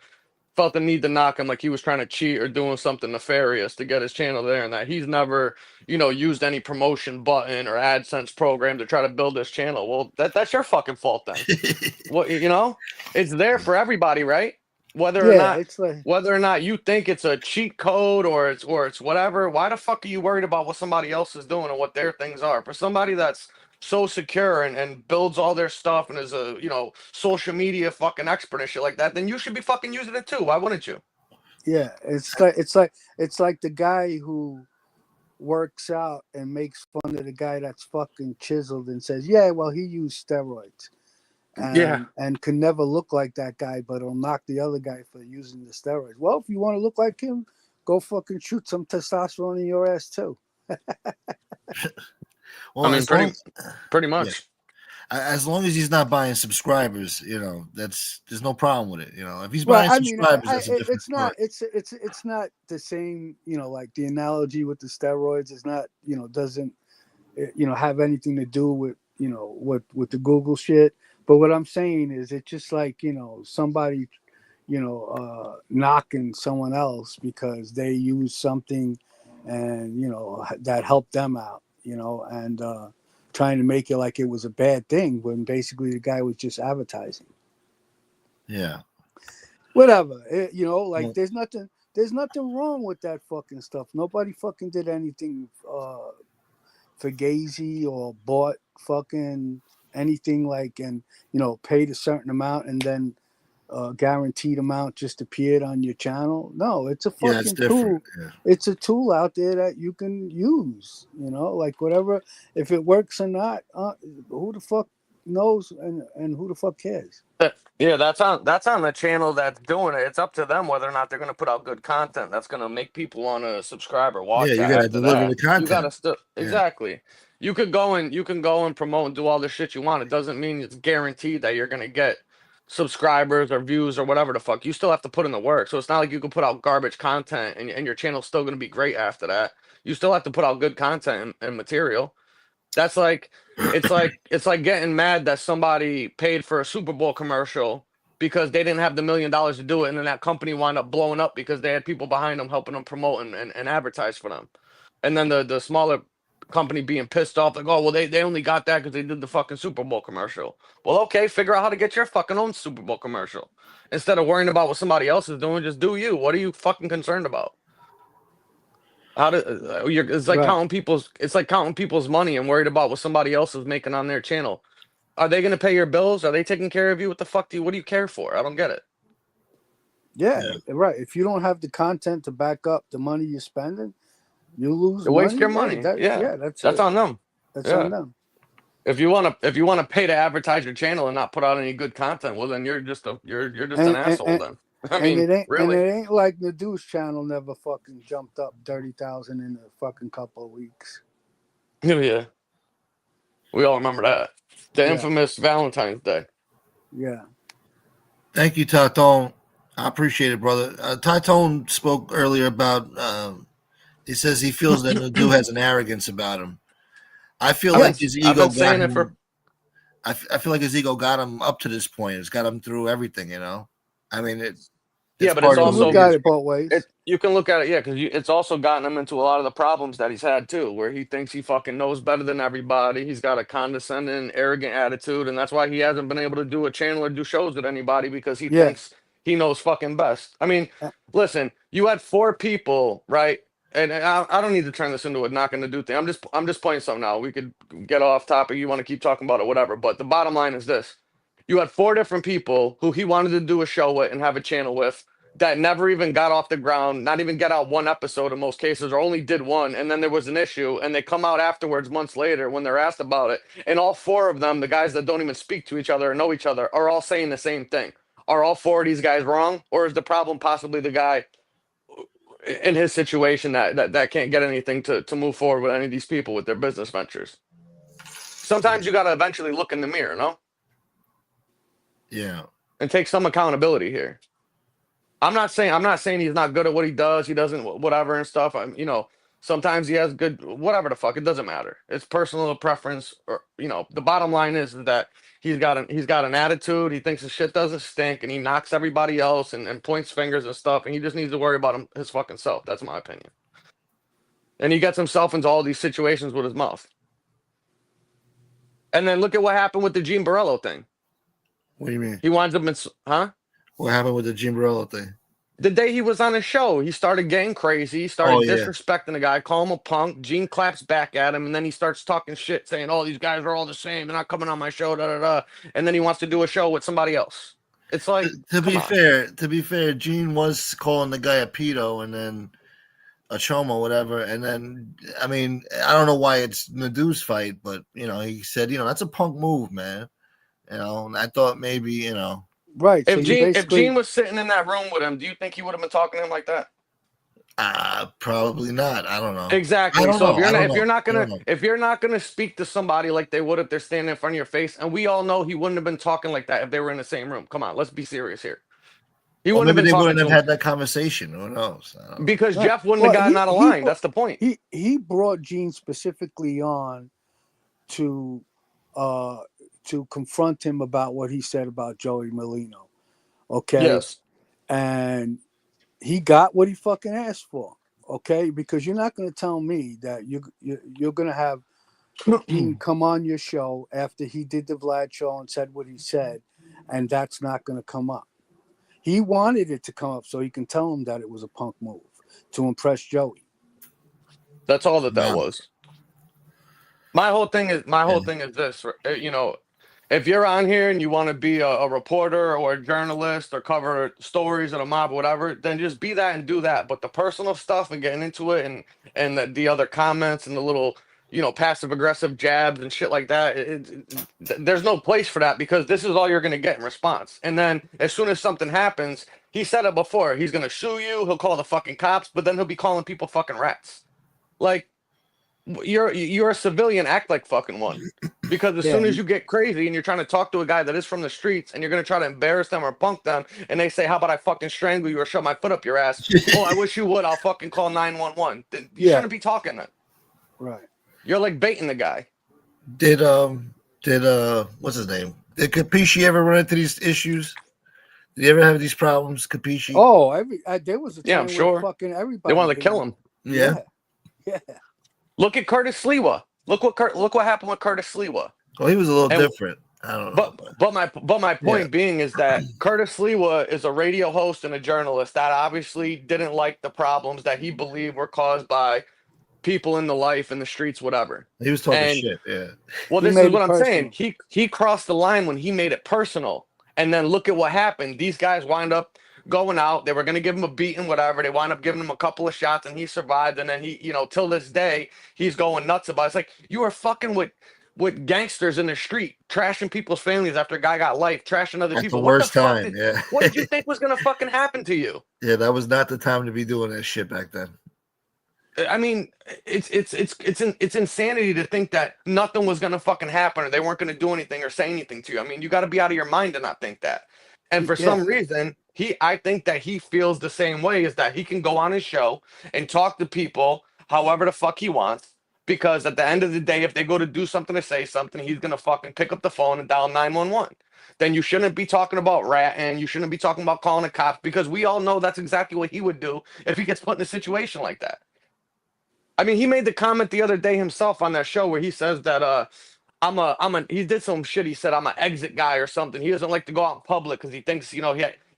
need to knock him like he was trying to cheat or doing something nefarious to get his channel there, and that he's never, used any promotion button or AdSense program to try to build his channel. Well, that's your fucking fault then. What it's there for everybody, right? Whether or Yeah, not it's like, whether or not you think it's a cheat code or it's whatever, why the fuck are you worried about what somebody else is doing and what their things are? For somebody that's so secure and builds all their stuff and is a social media fucking expert and shit like that, then you should be fucking using it too. Why wouldn't you? yeah, it's like the guy who works out and makes fun of the guy that's fucking chiseled and says, "Yeah, well, he used steroids." Yeah. And can never look like that guy, but he'll knock the other guy for using the steroids. Well, if you want to look like him, go fucking shoot some testosterone in your ass too. I Well, mean, as long pretty yeah, much. as long as he's not buying subscribers, there's no problem with it. If he's Right. buying I mean, subscribers, that's a different it's not story. it's not the same. Like the analogy with the steroids is not, doesn't have anything to do with, with the Google shit. But what I'm saying is, it's just like, somebody, knocking someone else because they use something, and that helped them out, and trying to make it like it was a bad thing when basically the guy was just advertising. Yeah. Whatever, like Well, there's nothing wrong with that fucking stuff. Nobody fucking did anything fugazi or bought fucking anything, like, and paid a certain amount and then guaranteed amount just appeared on your channel. No, it's a yeah, it's fucking different. tool. Yeah. It's a tool out there that you can use. Like whatever, if it works or not, who the fuck knows, and who the fuck cares? Yeah, that's on the channel that's doing it. It's up to them whether or not they're gonna put out good content that's gonna make people want to subscribe or Yeah, watch it you gotta after deliver that. the You gotta content. still Yeah. exactly. You can go and promote and do all the shit you want. It doesn't mean it's guaranteed that you're gonna get subscribers or views or whatever the fuck. You still have to put in the work. So it's not like you can put out garbage content and your channel's still gonna be great after that. You still have to put out good content and material. That's like it's like getting mad that somebody paid for a Super Bowl commercial because they didn't have the $1 million to do it, and then that company wound up blowing up because they had people behind them helping them promote and advertise for them. And then the smaller company being pissed off, like, oh, well, they only got that because they did the fucking Super Bowl commercial. Well, okay, figure out how to get your fucking own Super Bowl commercial. Instead of worrying about what somebody else is doing, just do you. What are you fucking concerned about? It's like counting people's money and worried about what somebody else is making on their channel. Are they going to pay your bills? Are they taking care of you? What the fuck what do you care for? I don't get it. Yeah, right. If you don't have the content to back up the money you're spending, you lose They money. waste your money. That's on them. That's on them. If you want to pay to advertise your channel and not put out any good content, well, then you're just an asshole. Then I mean, it ain't like the Deuce channel never fucking jumped up 30,000 in a fucking couple of weeks. Yeah, we all remember that. The infamous Valentine's Day. Yeah. Thank you, Taton. I appreciate it, brother. Taton spoke earlier about. He says he feels that Nadu has an arrogance about him. I feel like his ego got him. I feel like his ego got him up to this point. It's got him through everything, you know. I mean, but it's also look at it both ways. You can look at it, because it's also gotten him into a lot of the problems that he's had too, where he thinks he fucking knows better than everybody. He's got a condescending, arrogant attitude, and that's why he hasn't been able to do a channel or do shows with anybody, because he thinks he knows fucking best. I mean, listen, you had 4 people, right? And I don't need to turn this into a not gonna do thing. I'm just pointing something out. We could get off topic. You want to keep talking about it, whatever. But the bottom line is this: you had 4 different people who he wanted to do a show with and have a channel with that never even got off the ground, not even get out one episode in most cases, or only did one, and then there was an issue, and they come out afterwards months later when they're asked about it, and all 4 of them, the guys that don't even speak to each other or know each other, are all saying the same thing. Are all 4 of these guys wrong, or is the problem possibly the guy in his situation that can't get anything to move forward with any of these people with their business ventures? Sometimes you got to eventually look in the mirror, no? Yeah. And take some accountability here. I'm not saying he's not good at what he does. He doesn't whatever and stuff. Sometimes he has good whatever the fuck. It doesn't matter. It's personal preference. Or the bottom line is that he's got an attitude. He thinks his shit doesn't stink, and he knocks everybody else and points fingers and stuff. And he just needs to worry about his fucking self. That's my opinion. And he gets himself into all these situations with his mouth. And then look at what happened with the Gene Borello thing. What do you mean? He winds up in What happened with the Jim Borello thing? The day he was on his show, he started getting crazy. He started disrespecting the guy, calling him a punk. Gene claps back at him, and then he starts talking shit, saying, "Oh, these guys are all the same. They're not coming on my show." Da da da. And then he wants to do a show with somebody else. It's like, to be fair, Gene was calling the guy a pedo and then a choma, whatever. And then, I mean, I don't know why it's Nadu's fight, but he said, that's a punk move, man. And I thought maybe, Right. If Gene was sitting in that room with him, do you think he would have been talking to him like that? Probably not. I don't know. Exactly. So if you're not gonna speak to somebody like they would if they're standing in front of your face, and we all know he wouldn't have been talking like that if they were in the same room. Come on, let's be serious here. He wouldn't have been talking. Wouldn't have had that conversation. Who knows? Because Jeff wouldn't have gotten out of line. That's the point. He brought Gene specifically on to confront him about what he said about Joey Molino. Okay. Yes. And he got what he fucking asked for. Okay. Because you're not going to tell me that you're going to have Gene come on your show after he did the Vlad show and said what he said, and that's not going to come up. He wanted it to come up so he can tell him that it was a punk move to impress Joey. That's all that was. My whole thing is this, if you're on here and you want to be a reporter or a journalist or cover stories of the mob or whatever, then just be that and do that. But the personal stuff and getting into it and the other comments and the little, passive aggressive jabs and shit like that, there's no place for that, because this is all you're going to get in response. And then as soon as something happens, he said it before, he's going to sue you, he'll call the fucking cops, but then he'll be calling people fucking rats. Like, you're a civilian, act like fucking one. Because as soon as you get crazy and you're trying to talk to a guy that is from the streets and you're going to try to embarrass them or punk them, and they say, how about I fucking strangle you or shove my foot up your ass? Oh, I wish you would. I'll fucking call 911. You shouldn't be talking then. Right. You're like baiting the guy. Did what's his name? Did Capisci ever run into these issues? Did you ever have these problems, Capisci? Oh, there was a Yeah, I'm time where sure. fucking They everybody wanted to hit kill him. Yeah. Yeah. Look at Curtis Sliwa. Look what happened with Curtis Sliwa. Well, he was a little And- different. I don't know. But my point being is that Curtis Sliwa is a radio host and a journalist that obviously didn't like the problems that he believed were caused by people in the life in the streets, whatever. He was talking And- shit. Yeah. Well, He this made is it what I'm personal. saying. He crossed the line when he made it personal. And then look at what happened. These guys wind up going out. They were going to give him a beating, whatever. They wind up giving him a couple of shots, and he survived. And then he, till this day, he's going nuts about it. It's like, you are fucking with gangsters in the street, trashing people's families after a guy got life, trashing other At people. the What worst the fuck time. Yeah. what did you think was going to fucking happen to you? Yeah, that was not the time to be doing that shit back then. I mean, it's insanity to think that nothing was gonna fucking happen or they weren't gonna do anything or say anything to you. I mean, you got to be out of your mind to not think that. And for some reason, I think that he feels the same way, is that he can go on his show and talk to people however the fuck he wants. Because at the end of the day, if they go to do something or say something, he's gonna fucking pick up the phone and dial 911. Then you shouldn't be talking about ratting. You shouldn't be talking about calling the cops, because we all know that's exactly what he would do if he gets put in a situation like that. I mean, he made the comment the other day himself on that show where he says that he did some shit. He said I'm an exit guy or something. He doesn't like to go out in public because he thinks, he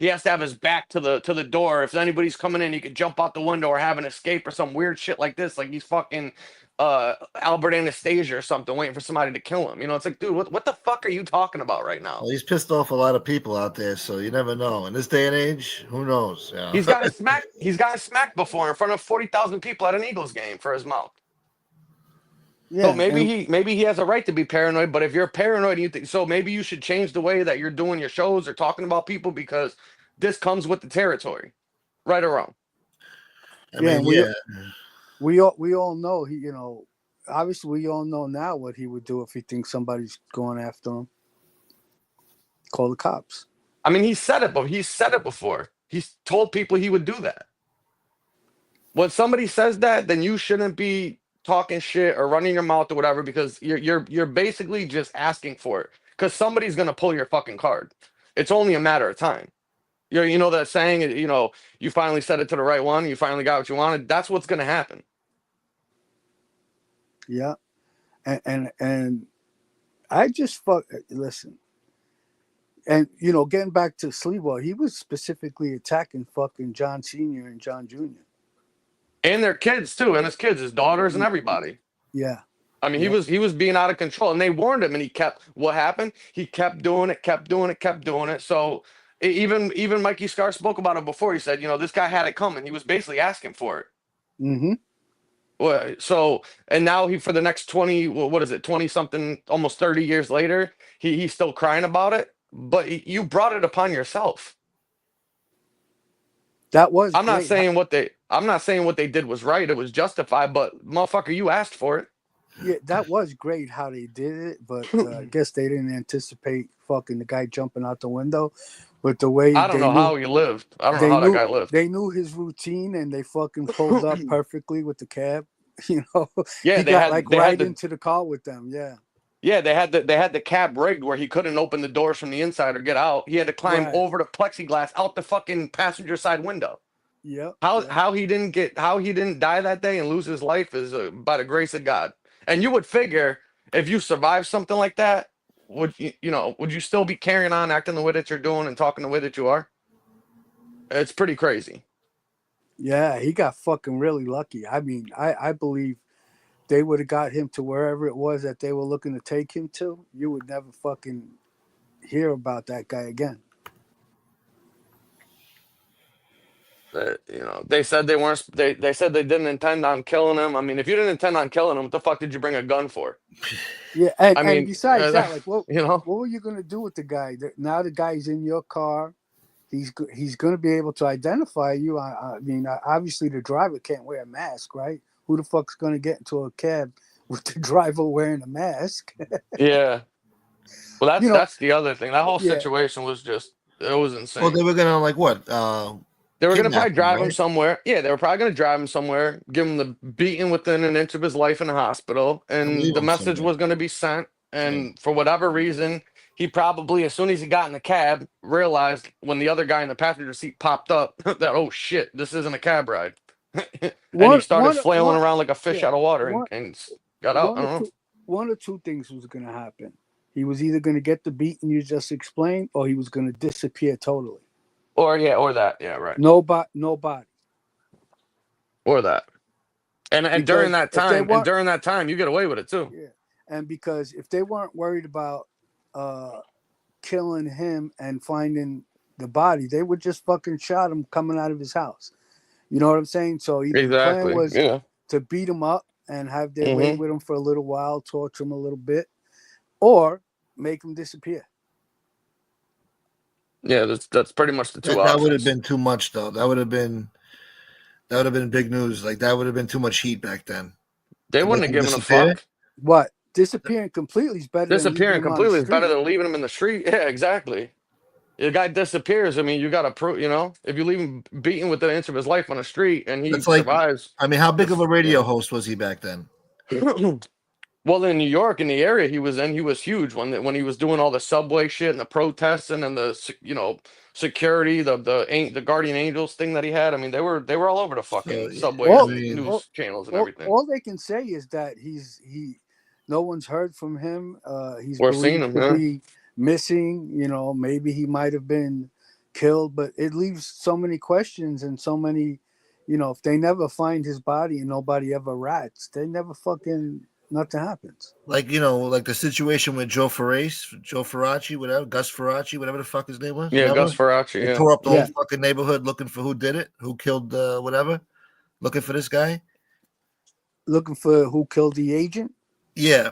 has to have his back to the door. If anybody's coming in, he could jump out the window or have an escape or some weird shit like this. Like he's fucking Albert Anastasia or something, waiting for somebody to kill him. It's like, dude, what the fuck are you talking about right now? Well, he's pissed off a lot of people out there, so you never know. In this day and age, who knows? Yeah. He's gotten smacked. He's gotten smacked before in front of 40,000 people at an Eagles game for his mouth. Yeah. So maybe he has a right to be paranoid, but if you're paranoid and you think so, maybe you should change the way that you're doing your shows or talking about people, because this comes with the territory, right or wrong. I mean, we all know obviously we all know now what he would do if he thinks somebody's going after him. Call the cops. I mean, he said it before. He's told people he would do that. When somebody says that, then you shouldn't be talking shit or running your mouth or whatever, because you're basically just asking for it, because somebody's gonna pull your fucking card. It's only a matter of time. You know that saying, you finally said it to the right one, you finally got what you wanted. That's what's gonna happen. Yeah. And I just listen. And getting back to Sleewa, he was specifically attacking fucking John Sr. and John Jr. And their kids too, and his daughters and everybody. Yeah. I mean, he was being out of control, and they warned him, and he kept. What happened? He kept doing it. So even Mikey Scar spoke about it before. He said, this guy had it coming. He was basically asking for it. Mm-hmm. Well, so, and now he, for the next 20 something, almost 30 years later, he's still crying about it. But you brought it upon yourself. That was. I'm not saying what they did was right. It was justified, but motherfucker, you asked for it. Yeah, that was great how they did it, but I guess they didn't anticipate fucking the guy jumping out the window. But the way I don't know how he lived. I don't know how that guy lived. They knew his routine, and they fucking pulled up perfectly with the cab. Yeah, he got right into the car with them. Yeah. Yeah, they had the cab rigged where he couldn't open the doors from the inside or get out. He had to climb over the plexiglass out the fucking passenger side window. Yeah. How he didn't die that day and lose his life is by the grace of God. And you would figure if you survived something like that, would you still be carrying on acting the way that you're doing and talking the way that you are? It's pretty crazy. Yeah, he got fucking really lucky. I mean, I believe they would have got him to wherever it was that they were looking to take him to. You would never fucking hear about that guy again. They said they weren't. They said they didn't intend on killing him. I mean, if you didn't intend on killing him, what the fuck did you bring a gun for? Yeah, and besides that, like, what were you gonna do with the guy? Now the guy's in your car. He's gonna be able to identify you. I mean, obviously the driver can't wear a mask, right? Who the fuck's gonna get into a cab with the driver wearing a mask? Yeah. Well, that's the other thing. That whole situation was it was insane. Well, they were gonna they were going to probably drive him somewhere. Yeah, they were probably going to drive him somewhere, give him the beating within an inch of his life in the hospital, and the message was going to be sent. And for whatever reason, he probably, as soon as he got in the cab, realized when the other guy in the passenger seat popped up that, oh shit, this isn't a cab ride. And he started flailing around like a fish out of water and got out. I don't know. One or two things was going to happen. He was either going to get the beating you just explained, or he was going to disappear totally. Or that. Yeah, right. Nobody. Or that. And during that time, you get away with it too. Yeah. And because if they weren't worried about killing him and finding the body, they would just fucking shot him coming out of his house. You know what I'm saying? So either the plan was to beat him up and have their way with him for a little while, torture him a little bit, or make him disappear. Yeah, that's pretty much the two options. That would have been too much, though. That would have been big news. Like, that would have been too much heat back then. They wouldn't have given a fuck. What? Disappearing completely is better than leaving him in the street. Yeah, exactly. The guy disappears. I mean, you got to prove, if you leave him beaten within an inch of his life on the street and he survives. I mean, how big of a radio host was he back then? Well, in New York, in the area he was in, he was huge when he was doing all the subway shit and the protesting and the security, the guardian angels thing that he had. I mean, they were all over the fucking subway news channels and everything. All they can say is that no one's heard from him. He's seen him, to be missing. Maybe he might have been killed, but it leaves so many questions and so many. If they never find his body and nobody ever rats, they never fucking. Nothing happens. Like, like the situation with Gus Faraci, whatever the fuck his name was. Yeah, remember? Gus Faraci. They tore up the whole fucking neighborhood looking for who did it, who killed whatever. Looking for this guy. Looking for who killed the agent? Yeah.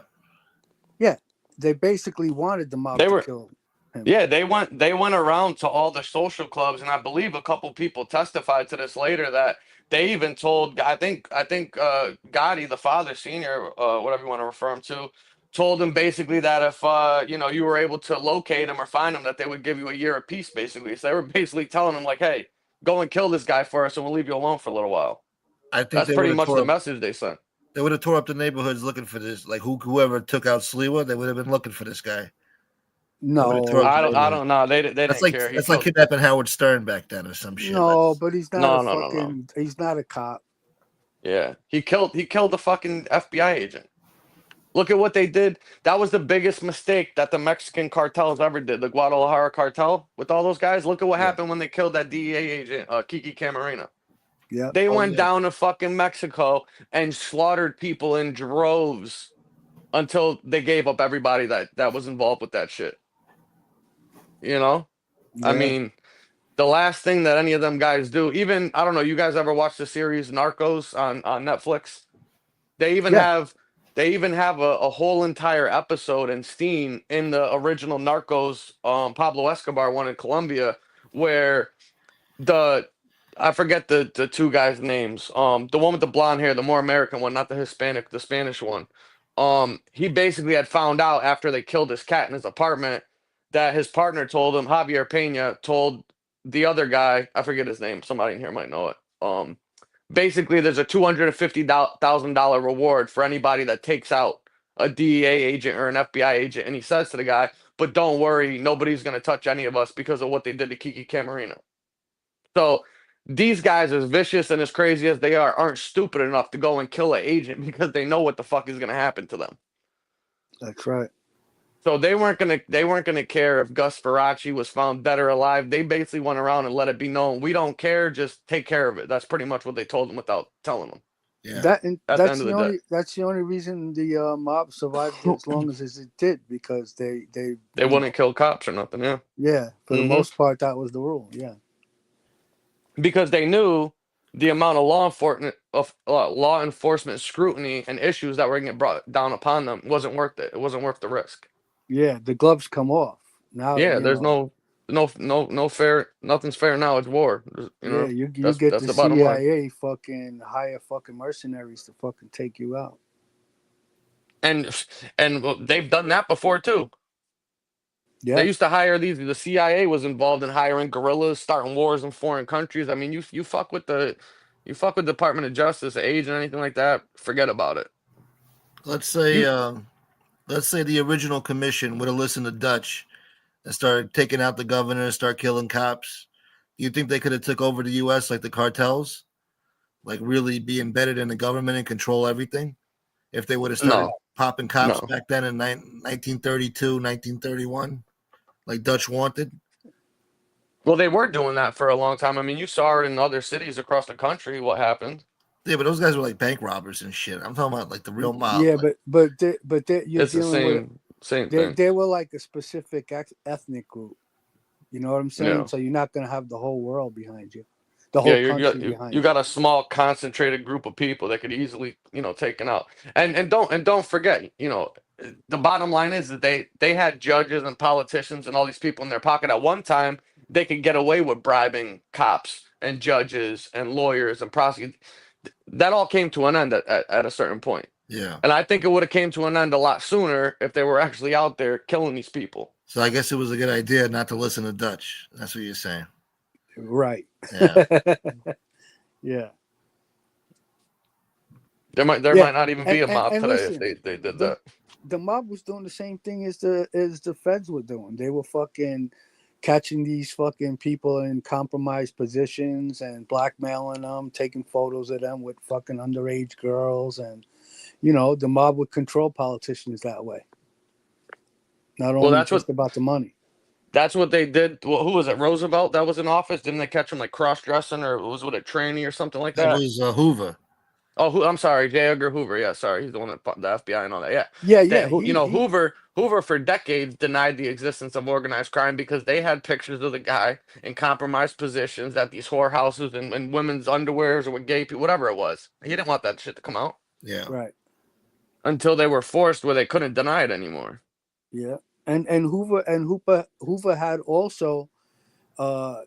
Yeah. They basically wanted the mob to kill him. Yeah, they went around to all the social clubs, and I believe a couple people testified to this later that they even told, I think Gotti, the father, senior, whatever you want to refer him to, told him basically that if you were able to locate him or find him, that they would give you a year of peace, basically. So they were basically telling him like, hey, go and kill this guy for us, and we'll leave you alone for a little while. I think that's pretty much the message they sent. They would have tore up the neighborhoods looking for this, like whoever took out Sliwa, they would have been looking for this guy. No, I don't know. They didn't care. That's like kidnapping Howard Stern back then or some shit. No, but he's not he's not a cop. Yeah, he killed the fucking FBI agent. Look at what they did. That was the biggest mistake that the Mexican cartels ever did. The Guadalajara cartel with all those guys. Look at what happened when they killed that DEA agent, Kiki Camarena. Yeah, they went down to fucking Mexico and slaughtered people in droves until they gave up everybody that was involved with that shit. Yeah. I mean, the last thing that any of them guys do, even, I don't know, you guys ever watch the series Narcos on Netflix? They even have a whole entire episode and scene in the original Narcos, Pablo Escobar one in Colombia, where I forget the two guys' names. The one with the blonde hair, the more American one, not the Hispanic, the Spanish one. He basically had found out after they killed his cat in his apartment that his partner told him, Javier Pena told the other guy, I forget his name, somebody in here might know it. Basically, there's a $250,000 reward for anybody that takes out a DEA agent or an FBI agent. And he says to the guy, but don't worry, nobody's going to touch any of us because of what they did to Kiki Camarena. So these guys, as vicious and as crazy as they are, aren't stupid enough to go and kill an agent because they know what the fuck is going to happen to them. That's right. So they weren't gonna care if Gus Faraci was found dead or alive. They basically went around and let it be known, we don't care, just take care of it. That's pretty much what they told them without telling them. Yeah. That's the only reason the mob survived as long as it did, because they wouldn't kill cops or nothing. Yeah. Yeah, for the most part, that was the rule. Yeah. Because they knew the amount of law enforcement scrutiny and issues that were going to get brought down upon them wasn't worth it. It wasn't worth the risk. Yeah, the gloves come off now. Yeah, there's no fair. Nothing's fair now. It's war. You get the CIA fucking hire fucking mercenaries to fucking take you out. And they've done that before too. Yeah, they used to hire the CIA was involved in hiring guerrillas, starting wars in foreign countries. I mean, you fuck with the Department of Justice, agent, anything like that, forget about it. Let's say the original commission would have listened to Dutch and started taking out the governor, start killing cops, do you think they could have took over the U.S. like the cartels? Like really be embedded in the government and control everything? If they would have started popping cops back then in 1932, 1931, like Dutch wanted? Well, they were doing that for a long time. I mean, you saw it in other cities across the country. What happened? Yeah, but those guys were like bank robbers and shit. I'm talking about like the real mob. Yeah, like, you're It's the dealing same with thing. they were like a specific ethnic group. You know what I'm saying? Yeah. So you're not gonna have the whole world behind you, the whole country behind you. You got a small concentrated group of people that could easily, taken out. And don't forget, the bottom line is that they had judges and politicians and all these people in their pocket. At one time, they could get away with bribing cops and judges and lawyers and prosecutors. That all came to an end at a certain point. Yeah. And I think it would have came to an end a lot sooner if they were actually out there killing these people. So I guess it was a good idea not to listen to Dutch. That's what you're saying. Right. Yeah. Yeah. There might not even be a mob today listen, if they did that. The mob was doing the same thing as the feds were doing. They were fucking catching these fucking people in compromised positions and blackmailing them, taking photos of them with fucking underage girls, and the mob would control politicians that way. Not only just about the money. That's what they did. Well, who was it? Roosevelt that was in office? Didn't they catch him like cross-dressing, or was it a tranny or something like that? That was Hoover. Oh, I'm sorry, J. Edgar Hoover. Yeah, sorry, he's the one that fought the FBI and all that. Yeah. Hoover for decades denied the existence of organized crime because they had pictures of the guy in compromised positions at these whorehouses and women's underwears or with gay people, whatever it was. He didn't want that shit to come out. Yeah. Right. Until they were forced where they couldn't deny it anymore. Yeah. And Hoover had also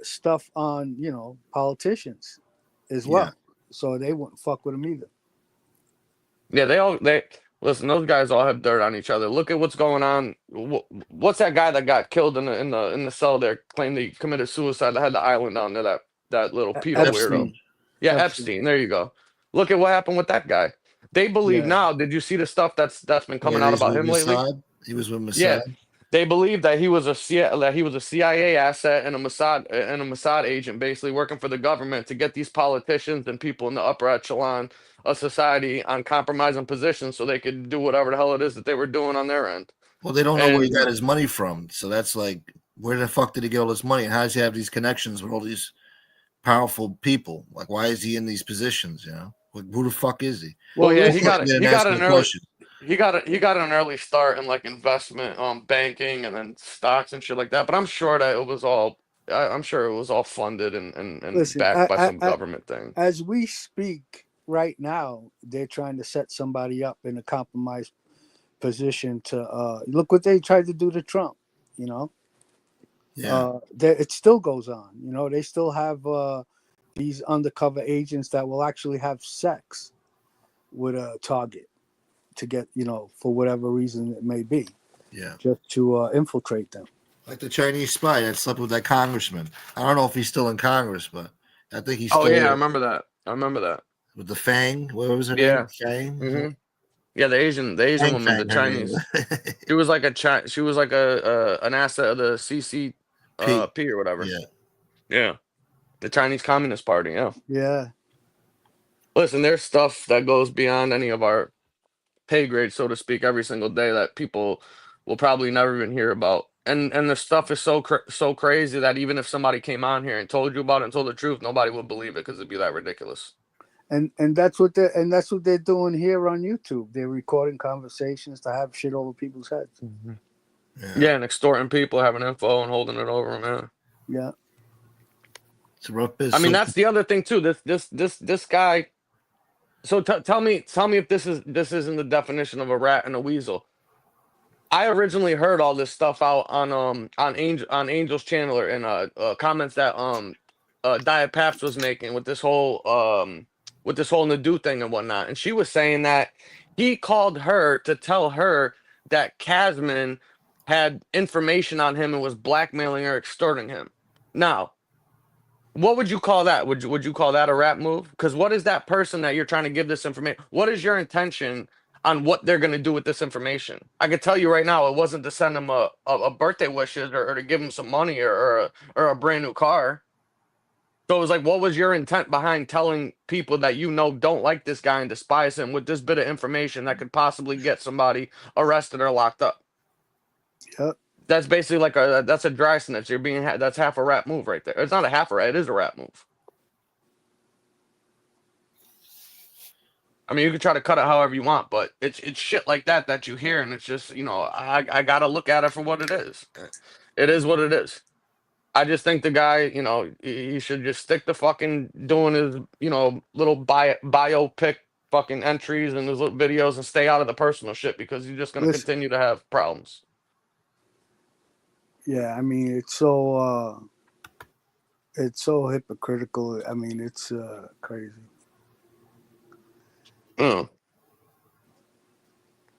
stuff on politicians as well. Yeah. So they wouldn't fuck with him either. Yeah, they listen. Those guys all have dirt on each other. Look at what's going on. What's that guy that got killed in the cell there? Claimed he committed suicide. That had the island down there. That little pedo weirdo. Yeah, Epstein. There you go. Look at what happened with that guy. They believe now. Did you see the stuff that's been coming out about him lately? He was with Mossad. Yeah. They believe that he was a CIA asset and a Mossad agent, basically working for the government to get these politicians and people in the upper echelon of society on compromising positions so they could do whatever the hell it is that they were doing on their end. Well, they don't know where he got his money from, so that's like, where the fuck did he get all this money? And how does he have these connections with all these powerful people? Like, why is he in these positions? Like, who the fuck is he? Well, yeah, he got an early start in like investment, banking, and then stocks and shit like that. But I'm sure that it was all funded and backed by some government thing. As we speak right now, they're trying to set somebody up in a compromised position to look what they tried to do to Trump. Yeah. It still goes on. They still have these undercover agents that will actually have sex with a target to get, for whatever reason it may be. Yeah. Just to infiltrate them. Like the Chinese spy that slept with that congressman. I don't know if he's still in Congress, but I think he's still. Oh, yeah, I remember that. With the Fang. What was her name? Fang? Mm-hmm. Yeah, the Asian woman, the Chinese. She was like an asset of the CCP or whatever. Yeah. Yeah. The Chinese Communist Party, yeah. Yeah. Listen, there's stuff that goes beyond any of our pay grade, so to speak, every single day that people will probably never even hear about. And the stuff is so crazy that even if somebody came on here and told you about it and told the truth, nobody would believe it because it'd be that ridiculous. And that's what they're doing here on YouTube. They're recording conversations to have shit over people's heads. Mm-hmm. Yeah, and extorting people, having info and holding it over them. Yeah. It's a rough business. I mean, that's the other thing too. This guy. So tell me if this isn't the definition of a rat and a weasel. I originally heard all this stuff out on Angel's channel and comments that Diet Paps was making with this whole Nadu thing and whatnot, and she was saying that he called her to tell her that Casman had information on him and was blackmailing or extorting him. Now, what would you call that? Would you call that a rat move? Because what is that person that you're trying to give this information? What is your intention on what they're going to do with this information. I could tell you right now, it wasn't to send him a birthday wishes or to give him some money or a brand new car. So it was like, what was your intent behind telling people that you know don't like this guy and despise him with this bit of information that could possibly get somebody arrested or locked up? Yep. That's basically like that's a dry snitch. You're being that's half a rap move right there. It's not a half a rap. It is a rap move. I mean, you can try to cut it however you want, but it's shit like that that you hear, and it's just, you know, I gotta look at it for what it is. It is what it is. I just think the guy, you know, he should just stick to fucking doing his, you know, little biopic fucking entries and his little videos and stay out of the personal shit because he's just gonna Listen, continue to have problems. yeah, I mean, it's so hypocritical. I mean, it's crazy. Well,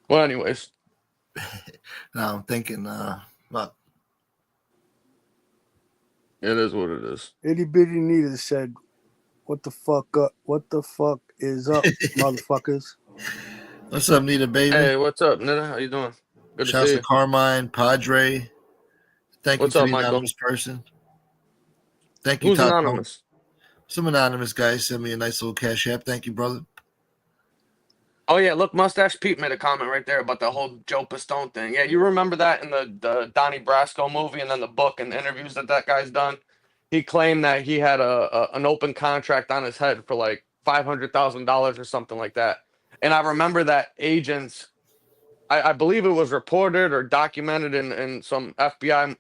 anyways, Now I'm thinking, look, it is what it is. Itty Bitty Nita said, "What the fuck up? What the fuck is up, motherfuckers?" what's up, Nita baby? Hey, what's up, Nita? How you doing? Good to Shouts see to you. Carmine, Padre. Thank What's you to up, the Michael? anonymous person. Thank you, Who's Taco. anonymous? Some anonymous guy sent me a nice little cash app. Thank you, brother. Oh yeah, look, Mustache Pete made a comment right there about the whole Joe Pistone thing. Yeah, you remember that in the Donnie Brasco movie and then the book and the interviews that guy's done. He claimed that he had an open contract on his head for like $500,000 or something like that. And I remember that agents, I believe it was reported or documented in some FBI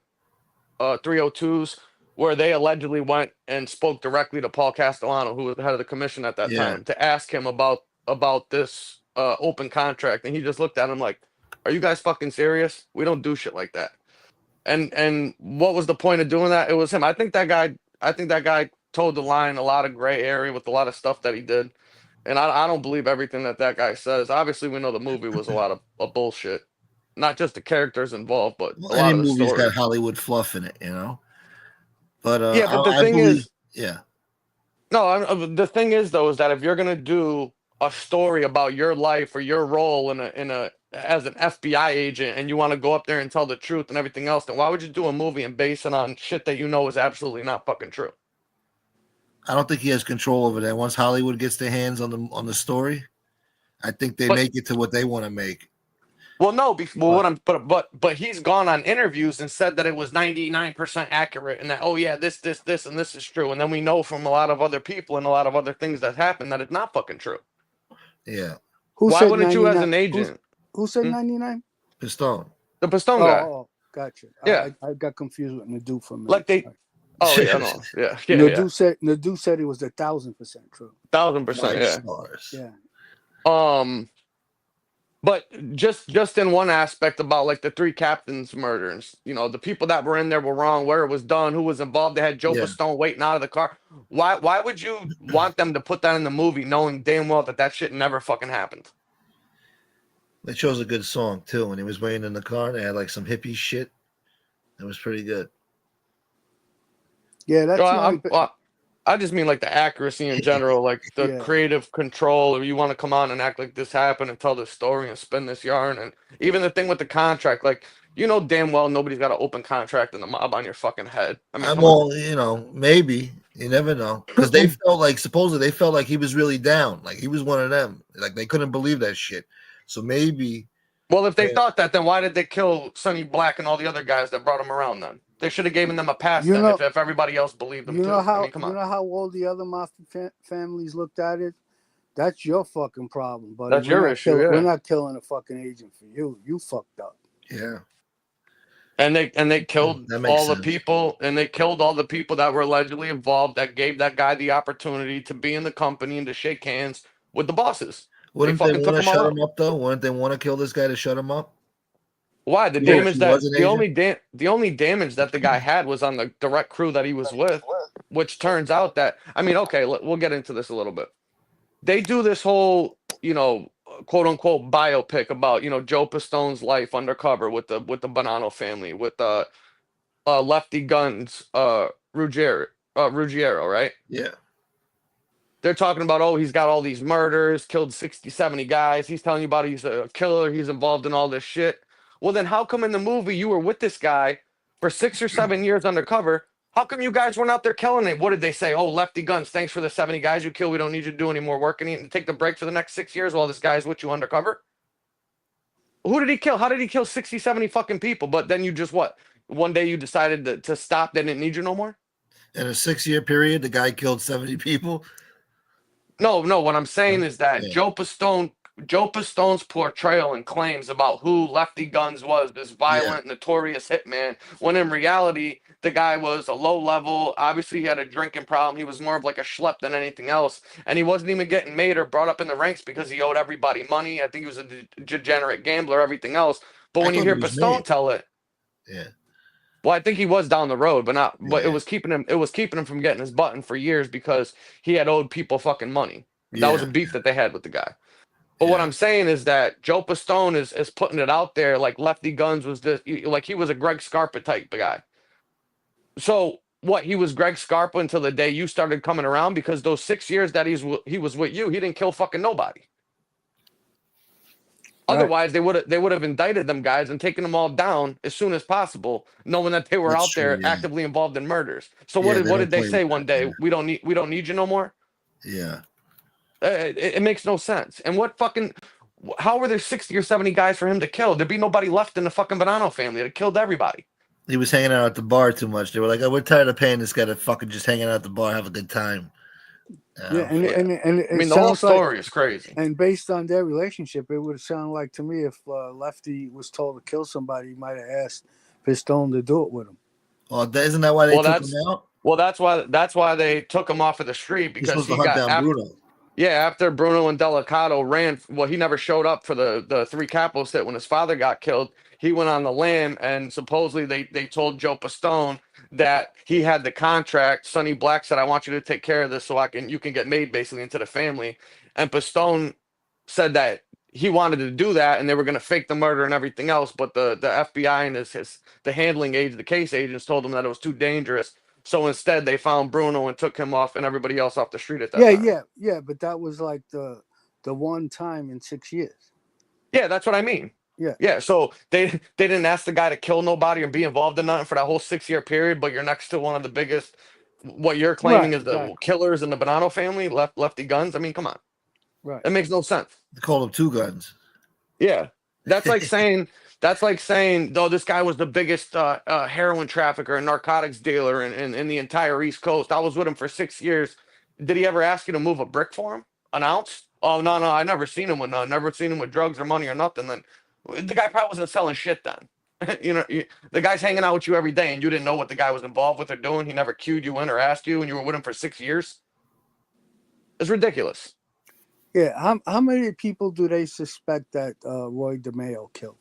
302s where they allegedly went and spoke directly to Paul Castellano, who was the head of the commission at that time, to ask him about this open contract, and he just looked at him like, "Are you guys fucking serious? We don't do shit like that." And what was the point of doing that? It was him. I think that guy told the line a lot of gray area with a lot of stuff that he did, and I don't believe everything that guy says. Obviously, we know the movie was a lot of bullshit, not just the characters involved, but Well, a lot any of the movie's story. got Hollywood fluff in it, you know. But Yeah, but the I thing believe, is, yeah. no, the thing is though, is that if you're gonna do a story about your life or your role in a as an FBI agent and you want to go up there and tell the truth and everything else, then why would you do a movie and base it on shit that you know is absolutely not fucking true? I don't think he has control over that. Once Hollywood gets their hands on the story, I think they But make it to what they want to make. well, no, well, But what I'm but he's gone on interviews and said that it was 99% accurate and that, oh yeah, this and this is true, and then we know from a lot of other people and a lot of other things that happened that it's not fucking true. yeah, Who Why said wouldn't you, as 99? an agent, Who said 99? Pistone. the Pistone guy? Oh, gotcha. Yeah, I got confused with Nadu for a minute. like they. Oh yeah, no, yeah. Nadu said it was 1,000% true. 1,000%, yeah. Stars. Yeah. But just in one aspect about like the three captains murders, you know, the people that were in there were wrong, where it was done, who was involved. They had Joe Pistone waiting out of the car. Why would you want them to put that in the movie, knowing damn well that shit never fucking happened? They chose a good song too. When he was waiting in the car, they had like some hippie shit. It was pretty good. Yeah, that's I just mean like the accuracy in general, like the creative control. Or you want to come on and act like this happened and tell this story and spin this yarn, and even the thing with the contract, like you know damn well nobody's got an open contract in the mob on your fucking head. I mean, come on. You know, maybe you never know because they felt like supposedly they felt like he was really down, like he was one of them, like they couldn't believe that shit. So maybe. Well, if they thought that, then why did they kill Sonny Black and all the other guys that brought him around? Then they should have given them a pass. If everybody else believed them too. I mean, come on. You know how all the other mafia families looked at it? That's your fucking problem, buddy. That's your issue. We're not killing a fucking agent for you. You fucked up. Yeah. And they killed all the people, and they killed all the people that were allegedly involved that gave that guy the opportunity to be in the company and to shake hands with the bosses. Wouldn't they want to shut him up though? Wouldn't they want to kill this guy to shut him up? Why? The damage the only damage that the guy had was on the direct crew that he was with, which turns out that, I mean, okay, we'll get into this a little bit. They do this whole, you know, quote unquote biopic about, you know, Joe Pistone's life undercover with the Bonanno family, with Lefty Guns, Ruggiero, right? Yeah. They're talking about, oh, he's got all these murders, killed 60, 70 guys. He's telling you about he's a killer. He's involved in all this shit. Well, then how come in the movie you were with this guy for 6 or 7 years undercover? How come you guys weren't out there killing it? What did they say? Oh, lefty guns. Thanks for the 70 guys you killed. We don't need you to do any more work and take the break for the next 6 years while this guy's with you undercover. Who did he kill? How did he kill 60, 70 fucking people? But then you just what? One day you decided to stop. They didn't need you no more? In a 6-year period, the guy killed 70 people. No. What I'm saying is that Yeah. Joe Pastone's portrayal and claims about who Lefty Guns was, this violent, notorious hitman, when in reality, the guy was a low level. Obviously, he had a drinking problem. He was more of like a schlep than anything else. And he wasn't even getting made or brought up in the ranks because he owed everybody money. I think he was a degenerate gambler, everything else. But when you hear Pastone tell it, yeah. well, I think he was down the road, but not. But Yeah. it was keeping him from getting his button for years because he had owed people fucking money. That was a beef that they had with the guy. But what I'm saying is that Joe Pastone is putting it out there like Lefty Guns was this, like he was a Greg Scarpa type of guy. So what, he was Greg Scarpa until the day you started coming around, because those 6 years that he was with you, he didn't kill fucking nobody. Right. Otherwise, they would have indicted them guys and taken them all down as soon as possible, knowing that they were out there actively involved in murders. So what did they say one day? Yeah. We don't need you no more. Yeah. It makes no sense. And how were there 60 or 70 guys for him to kill? There'd be nobody left in the fucking Bonanno family. It killed everybody. He was hanging out at the bar too much. They were like, oh, we're tired of paying this guy to fucking just hang out at the bar, have a good time. Yeah, and I mean, the whole story is crazy. And based on their relationship, it would sound like to me if Lefty was told to kill somebody, he might have asked Pistone to do it with him. Well, isn't that why they took him out? Well, that's why they took him off of the street, because he got down Bruno. Yeah, after Bruno and Delicato ran, well, he never showed up for the three capos that when his father got killed, he went on the lam, and supposedly they told Joe Pastone that he had the contract. Sonny Black said, I want you to take care of this so you can get made basically into the family. And Pastone said that he wanted to do that, and they were going to fake the murder and everything else, but the FBI and the handling agent, the case agents told him that it was too dangerous. So instead, they found Bruno and took him off and everybody else off the street at that time. Yeah. But that was like the one time in 6 years. Yeah, that's what I mean. Yeah. So they didn't ask the guy to kill nobody or be involved in nothing for that whole 6-year period. But you're next to one of the biggest. What you're claiming is the killers in the Bonanno family, Lefty Guns. I mean, come on. Right. It makes no sense. They called him Two Guns. Yeah, that's like saying. Though this guy was the biggest heroin trafficker and narcotics dealer in the entire East Coast. I was with him for 6 years. Did he ever ask you to move a brick for him? An ounce? Oh, no, I never seen him with never seen him with drugs or money or nothing. Then the guy probably wasn't selling shit then. The guy's hanging out with you every day and you didn't know what the guy was involved with or doing. He never cued you in or asked you, and you were with him for 6 years. It's ridiculous. Yeah, how many people do they suspect that Roy DeMeo killed?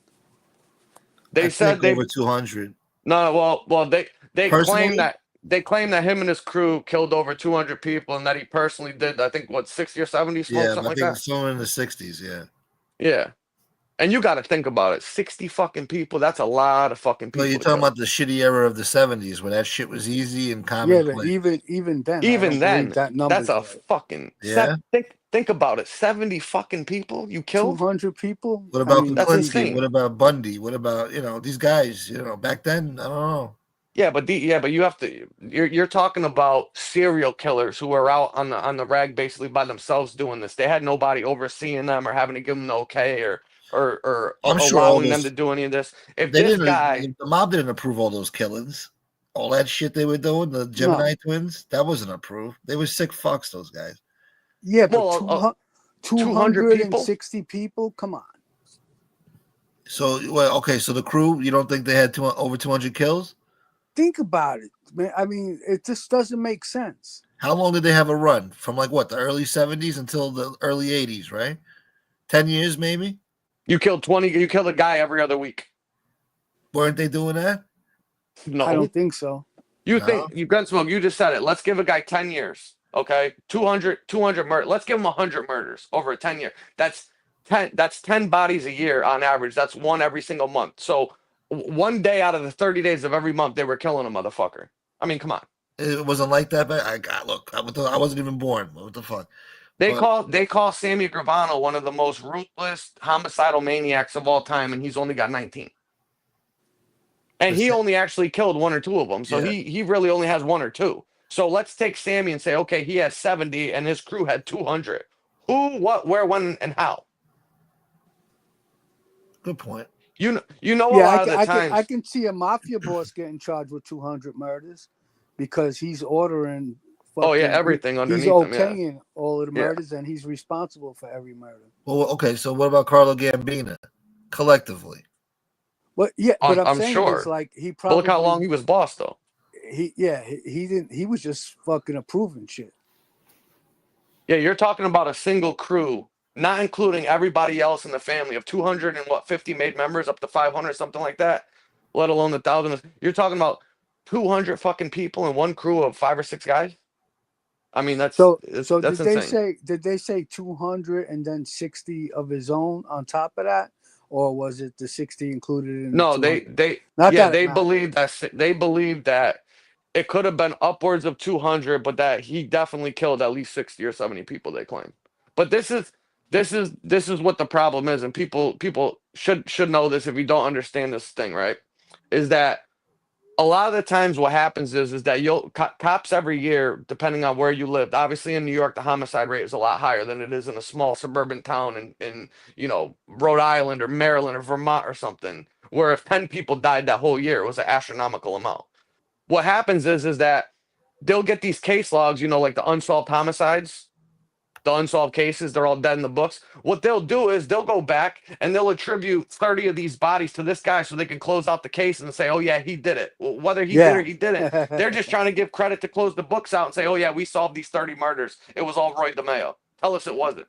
They said they over 200. No, well, they claim that him and his crew killed over 200 people, and that he personally did, I think, 60 or 70 smokes, something like that. Somewhere in the 60s, yeah. Yeah, and you got to think about it: 60 fucking people—that's a lot of fucking people. Well, you're talking about the shitty era of the 70s, where that shit was easy and common. Yeah, but even then, that that's a fucking. Think about it: 70 fucking people you killed. 200 people. What about Kuczynski? What about Bundy? What about these guys? Back then, I don't know. Yeah, but you have to. You're talking about serial killers who are out on the rag basically by themselves doing this. They had nobody overseeing them or having to give them the okay or allowing them to do any of this. If the mob didn't approve all those killings, all that shit they were doing, the Gemini twins, that wasn't approved. They were sick fucks, those guys. Yeah, but 260 people? Come on. So, so the crew, you don't think they had over 200 kills? Think about it, man. I mean, it just doesn't make sense. How long did they have a run? From the early 70s until the early 80s, right? 10 years, maybe? You killed a guy every other week. Weren't they doing that? No. I don't think so. Think Gunsmoke, you just said it. Let's give a guy 10 years. Okay, 200 murder. Let's give him 100 murders over a 10-year. That's 10 bodies a year on average. That's one every single month. So one day out of the 30 days of every month, they were killing a motherfucker. I mean, come on. It wasn't like that back. I wasn't even born. What the fuck? They But call Sammy Gravano one of the most ruthless homicidal maniacs of all time, and he's only got 19. And he only actually killed one or two of them, so Yeah. he really only has one or two. So let's take Sammy and say, okay, he has 70, and his crew had 200. Who, what, where, when, and how? Good point. You know, a Yeah, lot of the I times. can see a mafia boss getting charged with 200 murders because he's ordering Oh yeah, fucking. everything He's underneath him. Yeah, okaying all of the yeah. murders, and he's responsible for every murder. Well, okay. So what about Carlo Gambino? Collectively, But yeah, but I'm I'm saying is sure. like he But look how probably long he was boss, though. he didn't, he was just fucking approving shit. Yeah, you're talking about a single crew, not including everybody else in the family of 250 made members up to 500, something like that, let alone the thousands. You're talking about 200 fucking people in one crew of 5 or 6 guys. I mean, So that's insane. did they say 200 and then 60 of his own on top of that, or was it the 60 included in the No, 200? they Not yeah, that it matters. they believe that it could have been upwards of 200, but that he definitely killed at least 60 or 70 people, they claim. But this is what the problem is, and people should know this if you don't understand this thing, right? Is that a lot of the times what happens is that cops every year, depending on where you lived, obviously in New York the homicide rate is a lot higher than it is in a small suburban town in Rhode Island or Maryland or Vermont or something, where if 10 people died that whole year, it was an astronomical amount. What happens is that they'll get these case logs, like the unsolved homicides, the unsolved cases, they're all dead in the books. What they'll do is they'll go back and they'll attribute 30 of these bodies to this guy so they can close out the case and say, oh, yeah, he did it. Well, whether he did or Yeah. he didn't, they're just trying to give credit to close the books out and say, oh, yeah, we solved these 30 murders. It was all Roy DeMeo. Tell us it wasn't.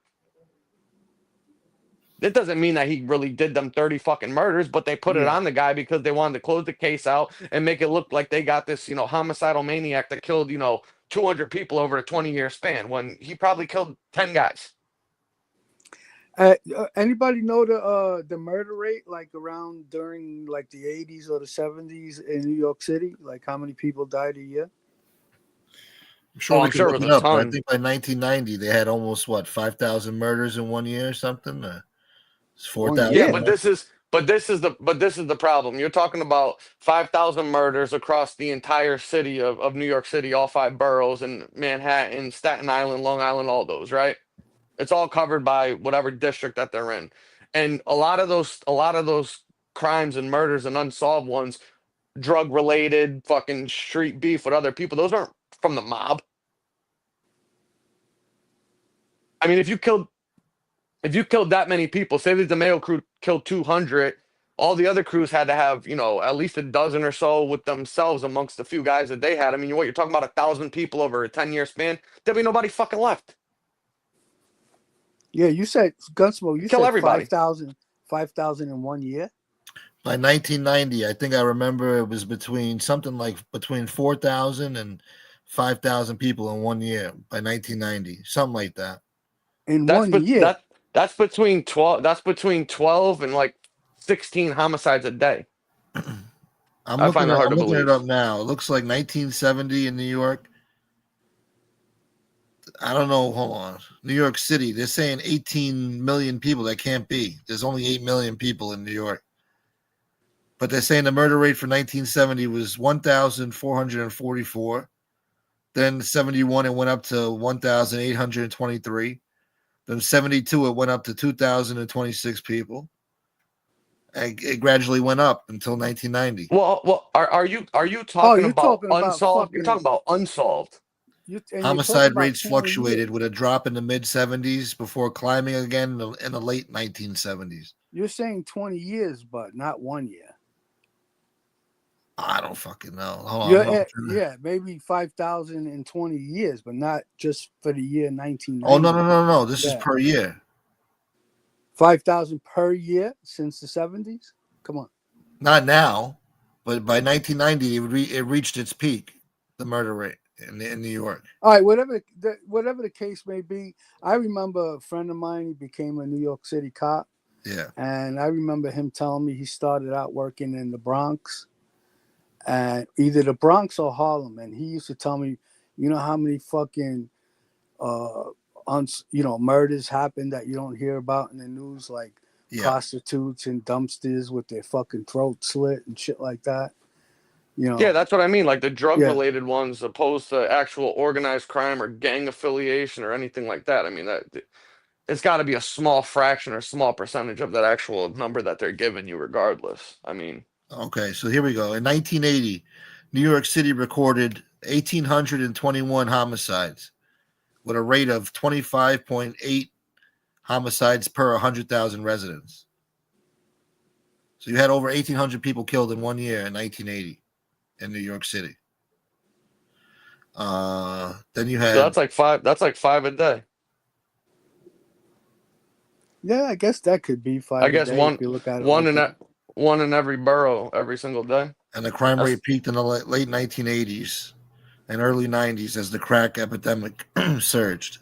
It doesn't mean that he really did them 30 fucking murders, but they put it Yeah. on the guy because they wanted to close the case out and make it look like they got this, homicidal maniac that killed, 200 people over a 20-year span when he probably killed 10 guys. Anybody know the murder rate like around during like the 80s or the 70s in New York City? Like how many people died a year? I'm sure we I'm can sure it look was it a up. But I ton. think by 1990 they had almost 5,000 murders in 1 year or something. It's 4,000. Yeah, Yeah. but this is the problem. You're talking about 5,000 murders across the entire city of New York City, all 5 boroughs, and Manhattan, Staten Island, Long Island, all those, right? It's all covered by whatever district that they're in. And a lot of those crimes and murders and unsolved ones, drug related, fucking street beef with other people, those aren't from the mob. I mean, if you killed that many people, say the DeMeo crew killed 200, all the other crews had to have, at least a dozen or so with themselves amongst the few guys that they had. I mean, you're talking about 1,000 people over a 10-year span. There'd be nobody fucking left. Yeah, you said Gunsmoke. You Kill said everybody. 5,000 in 1 year. By 1990, I think I remember it was between 4,000 and 5,000 people in 1 year by 1990, something like that. In That's 1 but year. that's between 12. That's between 12 and like 16 homicides a day. I'm I looking find that hard to it believe. up now. It looks like 1970 in New York. I don't know. Hold on. New York City. They're saying 18 million people. That can't be. There's only 8 million people in New York. But they're saying the murder rate for 1970 was 1,444. Then 71, it went up to 1,823. Then 72, it went up to 2,026 people. And it gradually went up until 1990. Well, are you Oh, talking you're about talking about unsolved? You're talking fucking. about unsolved. You're talking Homicide about rates 20 years. fluctuated with a drop in the mid 70s before climbing again in the late 1970s. You're saying 20 years, but not 1 year. I don't fucking know. Hold on. Yeah, maybe 5,000 in 20 years, but not just for the year 1990. Oh, no. This is per year. 5,000 per year since the 70s? Come on. Not now, but by 1990, it reached its peak, the murder rate in New York. All right, whatever the case may be, I remember a friend of mine, he became a New York City cop. Yeah. And I remember him telling me he started out working in the Bronx. and either the Bronx or Harlem. And he used to tell me, you know how many fucking murders happen that you don't hear about in the news, like prostitutes in dumpsters with their fucking throat slit and shit like that. Yeah, that's what I mean. Like the drug Yeah. related ones, opposed to actual organized crime or gang affiliation or anything like that. I mean, that it's got to be a small fraction or small percentage of that actual number that they're giving you, regardless. I mean, okay, so here we go. In 1980, New York City recorded 1,821 homicides with a rate of 25.8 homicides per 100,000 residents. So you had over 1,800 people killed in 1 year in 1980 in New York City. Then you had... So that's like five. That's like 5 a day. Yeah, I guess that could be 5 I guess a day if you look at it one like in that. one in every borough every single day. And the crime rate peaked in the late 1980s and early 90s as the crack epidemic surged.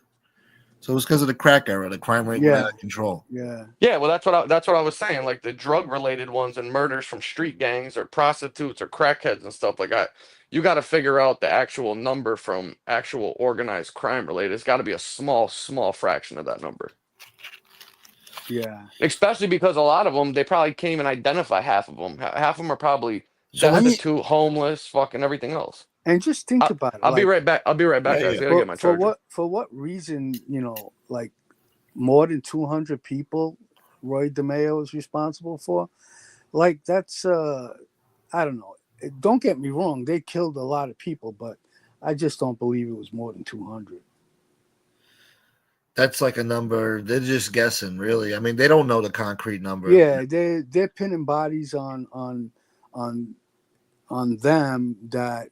So it was because of the crack era. The crime rate went out of control. Yeah. Yeah, well, that's what I was saying. Like the drug related ones and murders from street gangs or prostitutes or crackheads and stuff like that. You got to figure out the actual number from actual organized crime related. It's got to be a small fraction of that number. Yeah. Especially because a lot of them, they probably can't even identify half of them. Half of them are probably destitute, homeless, fucking everything else. And just think about it. I'll be right back. I'll be right back, guys. I gotta get my charger. For what reason, like more than 200 people Roy DeMeo is responsible for? Like that's I don't know. Don't get me wrong, they killed a lot of people, but I just don't believe it was more than 200. That's like a number. They're just guessing, really. I mean, they don't know the concrete number. Yeah, they're pinning bodies on them that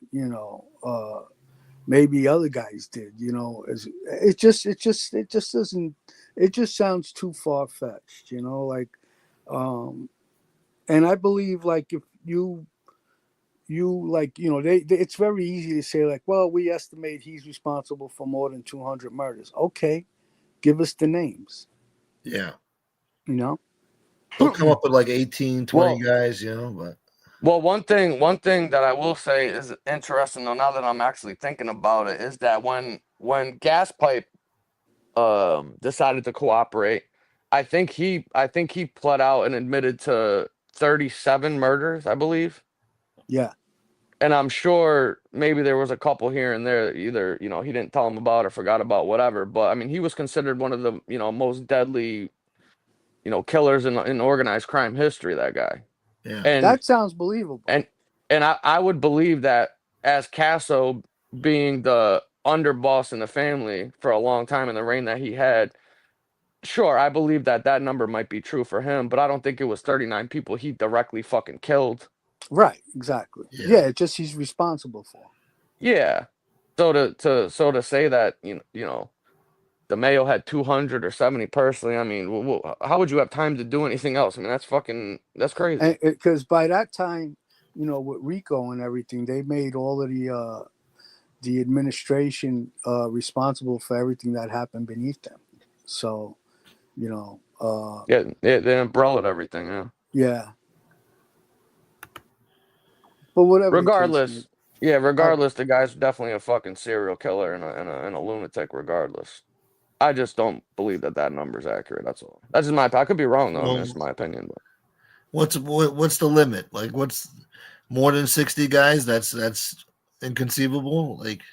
maybe other guys did. It just doesn't. It just sounds too far fetched. Like, and I believe like if you like they it's very easy to say like, well, we estimate he's responsible for more than 200 murders. Okay, give us the names. Yeah. They'll come up with like 18, 20 guys, but. Well, one thing that I will say is interesting though, now that I'm actually thinking about it, is that when Gas Pipe decided to cooperate, I think he pled out and admitted to 37 murders, I believe. Yeah. And I'm sure maybe there was a couple here and there, either, he didn't tell him about or forgot about, whatever. But I mean, he was considered one of the, most deadly, killers in organized crime history, that guy. Yeah. And that sounds believable. And I would believe that as Casso being the underboss in the family for a long time in the reign that he had, sure, I believe that number might be true for him, but I don't think it was 39 people he directly fucking killed. Right, exactly. Yeah, just he's responsible for. Yeah. So to say that DeMeo had 200 or 70 personally, I mean, how would you have time to do anything else? I mean, that's crazy. Because by that time, with RICO and everything, they made all of the administration responsible for everything that happened beneath them. So, yeah, they umbrellaed everything. Yeah. Yeah. But whatever. Regardless, the guy's definitely a fucking serial killer and a lunatic. Regardless, I just don't believe that number's accurate. That's all. That's just I could be wrong though. That's my opinion. But what's the limit? Like, what's more than 60 guys? That's inconceivable. Like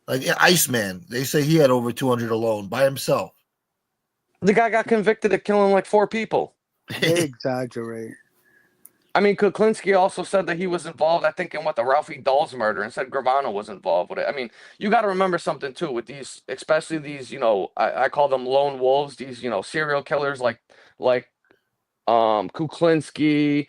Iceman, they say he had over 200 alone by himself. The guy got convicted of killing like 4 people. They exaggerate. I mean, Kuklinski also said that he was involved, I think, in the Ralphie Dawes murder, and said Gravano was involved with it. I mean, you got to remember something, too, with these, especially these, I call them lone wolves, these, serial killers like Kuklinski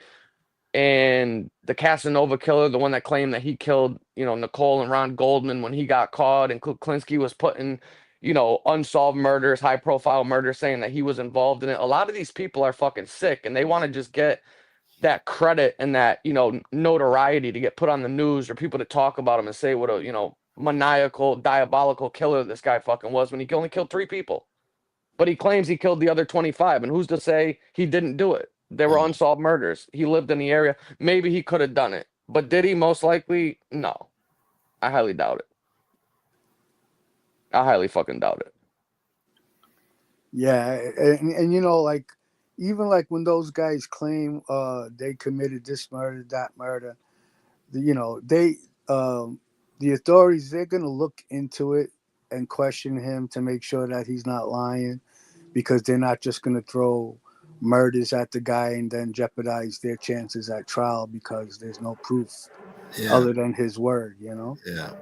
and the Casanova killer, the one that claimed that he killed, Nicole and Ron Goldman when he got caught, and Kuklinski was putting, unsolved murders, high-profile murders, saying that he was involved in it. A lot of these people are fucking sick, and they want to just get that credit and that notoriety to get put on the news or people to talk about him and say what a maniacal, diabolical killer this guy fucking was when he only killed 3 people, but he claims he killed the other 25, and who's to say he didn't do it? There were unsolved murders. He lived in the area. Maybe he could have done it, But did he? Most likely, no. I highly doubt it. I highly fucking doubt it. Yeah, and you know, like even like when those guys claim they committed this murder, that murder, you know, the authorities, they're gonna look into it and question him to make sure that he's not lying, because they're not just gonna throw murders at the guy and then jeopardize their chances at trial because there's no proof Yeah, other than his word, you know? yeah.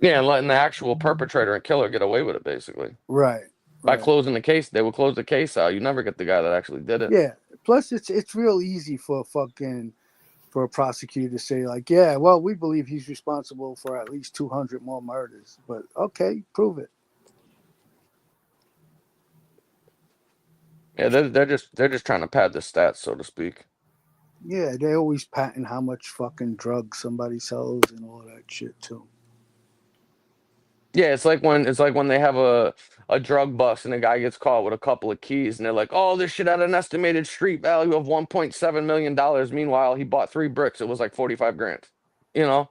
Yeah, and letting the actual perpetrator and killer get away with it, basically. Right, By right. closing the case, they would close the case out. You never get the guy that actually did it. Yeah. Plus, it's real easy for a prosecutor to say like, yeah, well, we believe he's responsible for at least 200 more murders, but okay, prove it. Yeah, they're just trying to pad the stats, so to speak. Yeah, they always patent how much fucking drugs somebody sells and all that shit too. Yeah, it's like when they have a drug bust and the guy gets caught with a couple of keys and they're like, "Oh, this shit had an estimated street value of $1.7 million." Meanwhile, he bought 3 bricks. It was like 45 grand. You know,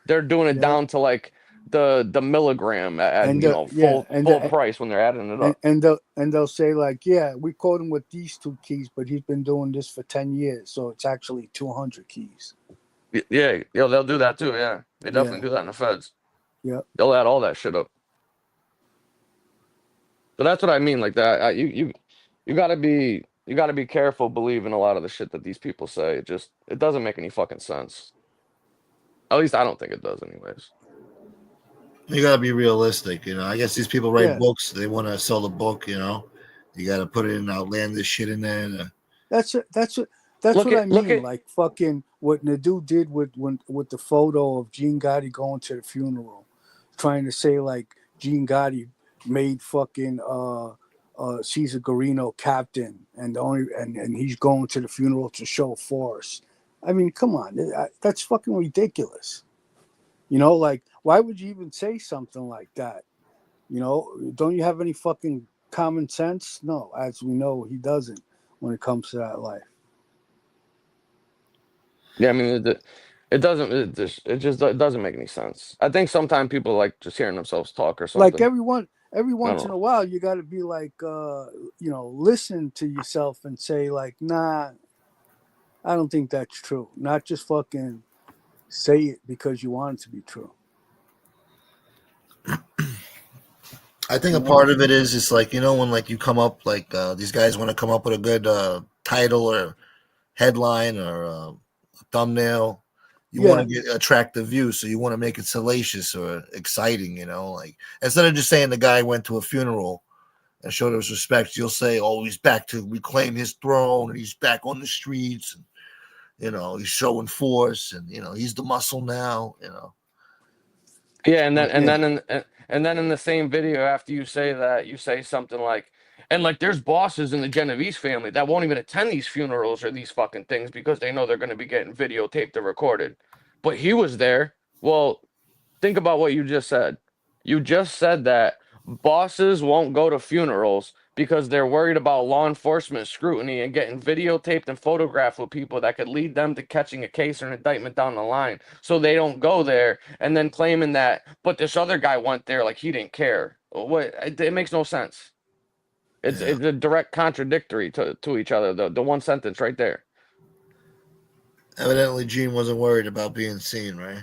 they're doing it Yeah, down to like the milligram at and yeah, full price when they're adding it up. and they'll say like, yeah, we caught him with these 2 keys, but he's been doing this for 10 years, so it's actually 200 keys. Yeah, yeah, they'll do that too. Yeah, they Yeah, definitely do that in the feds. yeah, They'll add all that shit up. So that's what I mean. Like that, you gotta be careful believing a lot of the shit that these people say. It doesn't make any fucking sense. At least I don't think it does, anyways. You gotta be realistic, you know. I guess these people write yeah. books. They want to sell the book, you know. You gotta put in outlandish shit in there. That's what I Look mean. at Like fucking what Nadu did with the photo of Gene Gotti going to the funeral, trying to say like Gene Gotti made fucking Cesar Garino captain, and and he's going to the funeral to show force. I mean, come on, that's fucking ridiculous. You know, like why would you even say something like that? You know, don't you have any fucking common sense? No, as we know, he doesn't when it comes to that life. Yeah, I mean it doesn't make any sense. I think sometimes people like just hearing themselves talk or Like something. every I don't once in know. a while you got to be like you know, listen to yourself and say like, nah, I don't think that's true. Not just fucking say it because you want it to be true. I think You a know? part of it is it's like, you know, when like you come up like these guys want to come up with a good title or headline or thumbnail. You want to Yeah, get attractive views, so you want to make it salacious or exciting, you know, like instead of just saying the guy went to a funeral and showed his respect, you'll say, oh, he's back to reclaim his throne and he's back on the streets and, you know, he's showing force and, you know, he's the muscle now, you know. Yeah, yeah, and then in the same video after you say that, you say something like, and like there's bosses in the Genovese family that won't even attend these funerals or these fucking things because they know they're going to be getting videotaped or recorded. But he was there. Well, think about what you just said. You just said that bosses won't go to funerals because they're worried about law enforcement scrutiny and getting videotaped and photographed with people that could lead them to catching a case or an indictment down the line. So they don't go there and then claiming that, but this other guy went there like he didn't care. What? It makes no sense. Yeah. It's a direct contradictory to each other. The one sentence right there. Evidently, Gene wasn't worried about being seen, right?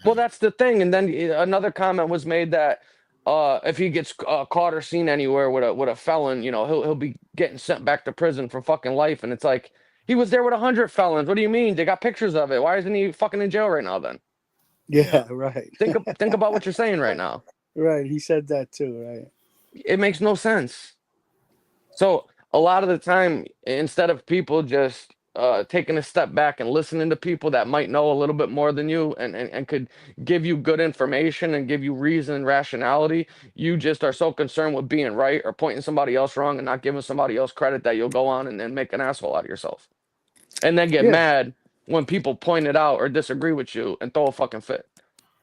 Well, that's the thing. And then another comment was made that if he gets caught or seen anywhere with a felon, you know, he'll be getting sent back to prison for fucking life. And it's like he was there with 100 felons. What do you mean? They got pictures of it. Why isn't he fucking in jail right now? Then Yeah. yeah, right. think about what you're saying right now. Right, he said that too, right? It makes no sense. So a lot of the time, instead of people just taking a step back and listening to people that might know a little bit more than you and could give you good information and give you reason and rationality, you just are so concerned with being right or pointing somebody else wrong and not giving somebody else credit that you'll go on and make an asshole out of yourself. And then get Yeah, mad when people point it out or disagree with you and throw a fucking fit.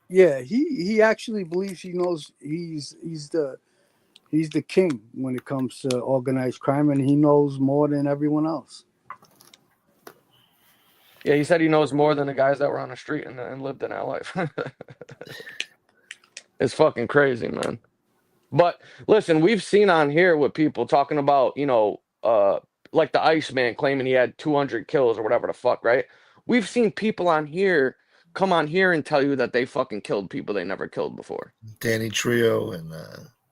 yeah. He actually believes he knows he's the king when it comes to organized crime, and he knows more than everyone else. Yeah, he said he knows more than the guys that were on the street and lived in that life. It's fucking crazy, man. But listen, we've seen on here with people talking about, like the Iceman claiming he had 200 kills or whatever the fuck, right? We've seen people on here come on here and tell you that they fucking killed people they never killed before. Danny Trio and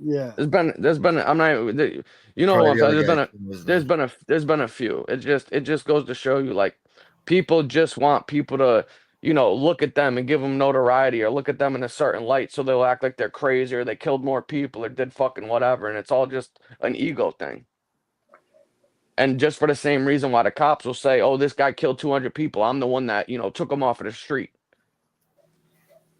Yeah. There's been I'm not you know who probably I'm the other talking. guy. Was the There's been a few. It just goes to show you like people just want people to look at them and give them notoriety or look at them in a certain light so they'll act like they're crazy or they killed more people or did fucking whatever, and it's all just an ego thing. And just for the same reason why the cops will say, "Oh, this guy killed 200 people. I'm the one that took him off of the street."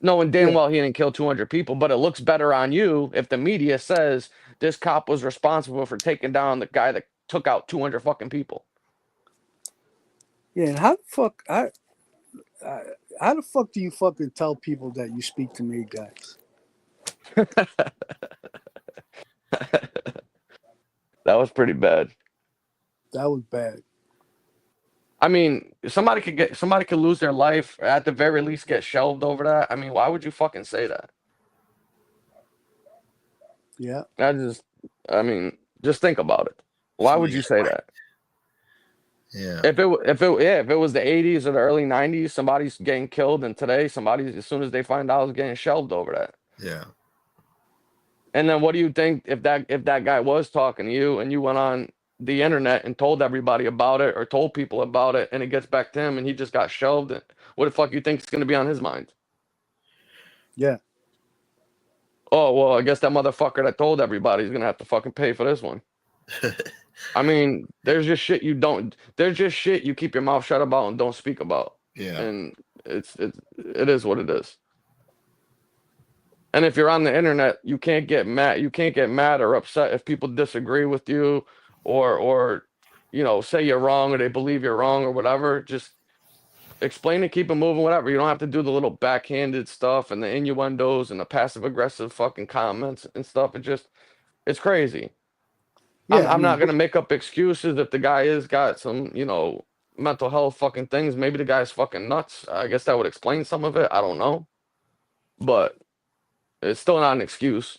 Knowing damn Yeah. well he didn't kill 200 people, but it looks better on you if the media says this cop was responsible for taking down the guy that took out 200 fucking people. Yeah. And how the fuck how the fuck do you fucking tell people that you speak to me, guys? That was pretty bad. That was bad. I mean, somebody could lose their life, or at the very least get shelved over that. I mean, why would you fucking say that? Yeah. I mean, just think about it. Why would you say that? yeah, If it was the 80s or the early 90s, somebody's getting killed, and today somebody, as soon as they find out, is getting shelved over that. yeah. And then what do you think if that guy was talking to you and you went on the internet and told everybody about it or told people about it and it gets back to him and he just got shelved? What the fuck you think is going to be on his mind? Yeah. Oh, well, I guess that motherfucker that told everybody is going to have to fucking pay for this one. I mean, there's just shit you keep your mouth shut about and don't speak about. Yeah. And it is what it is. And if you're on the internet, you can't get mad. You can't get mad or upset if people disagree with you, or say you're wrong or they believe you're wrong or whatever. Just explain it, keep it moving, whatever. You don't have to do the little backhanded stuff and the innuendos and the passive aggressive fucking comments and stuff. It's crazy. Yeah. I I'm mean, not gonna make up excuses if the guy is got some mental health fucking things. Maybe the guy's fucking nuts. I guess that would explain some of it. I don't know, but it's still not an excuse.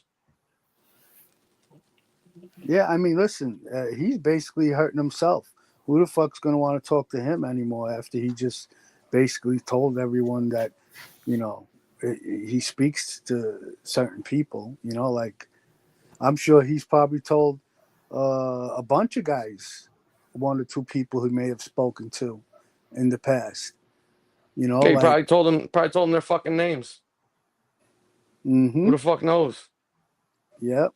yeah. I mean, listen, he's basically hurting himself. Who the fuck's going to want to talk to him anymore after he just basically told everyone that, he speaks to certain people, like I'm sure he's probably told a bunch of guys, one or two people who may have spoken to in the past, Yeah, he like, probably told them their fucking names. mm-hmm. Who the fuck knows? Yep.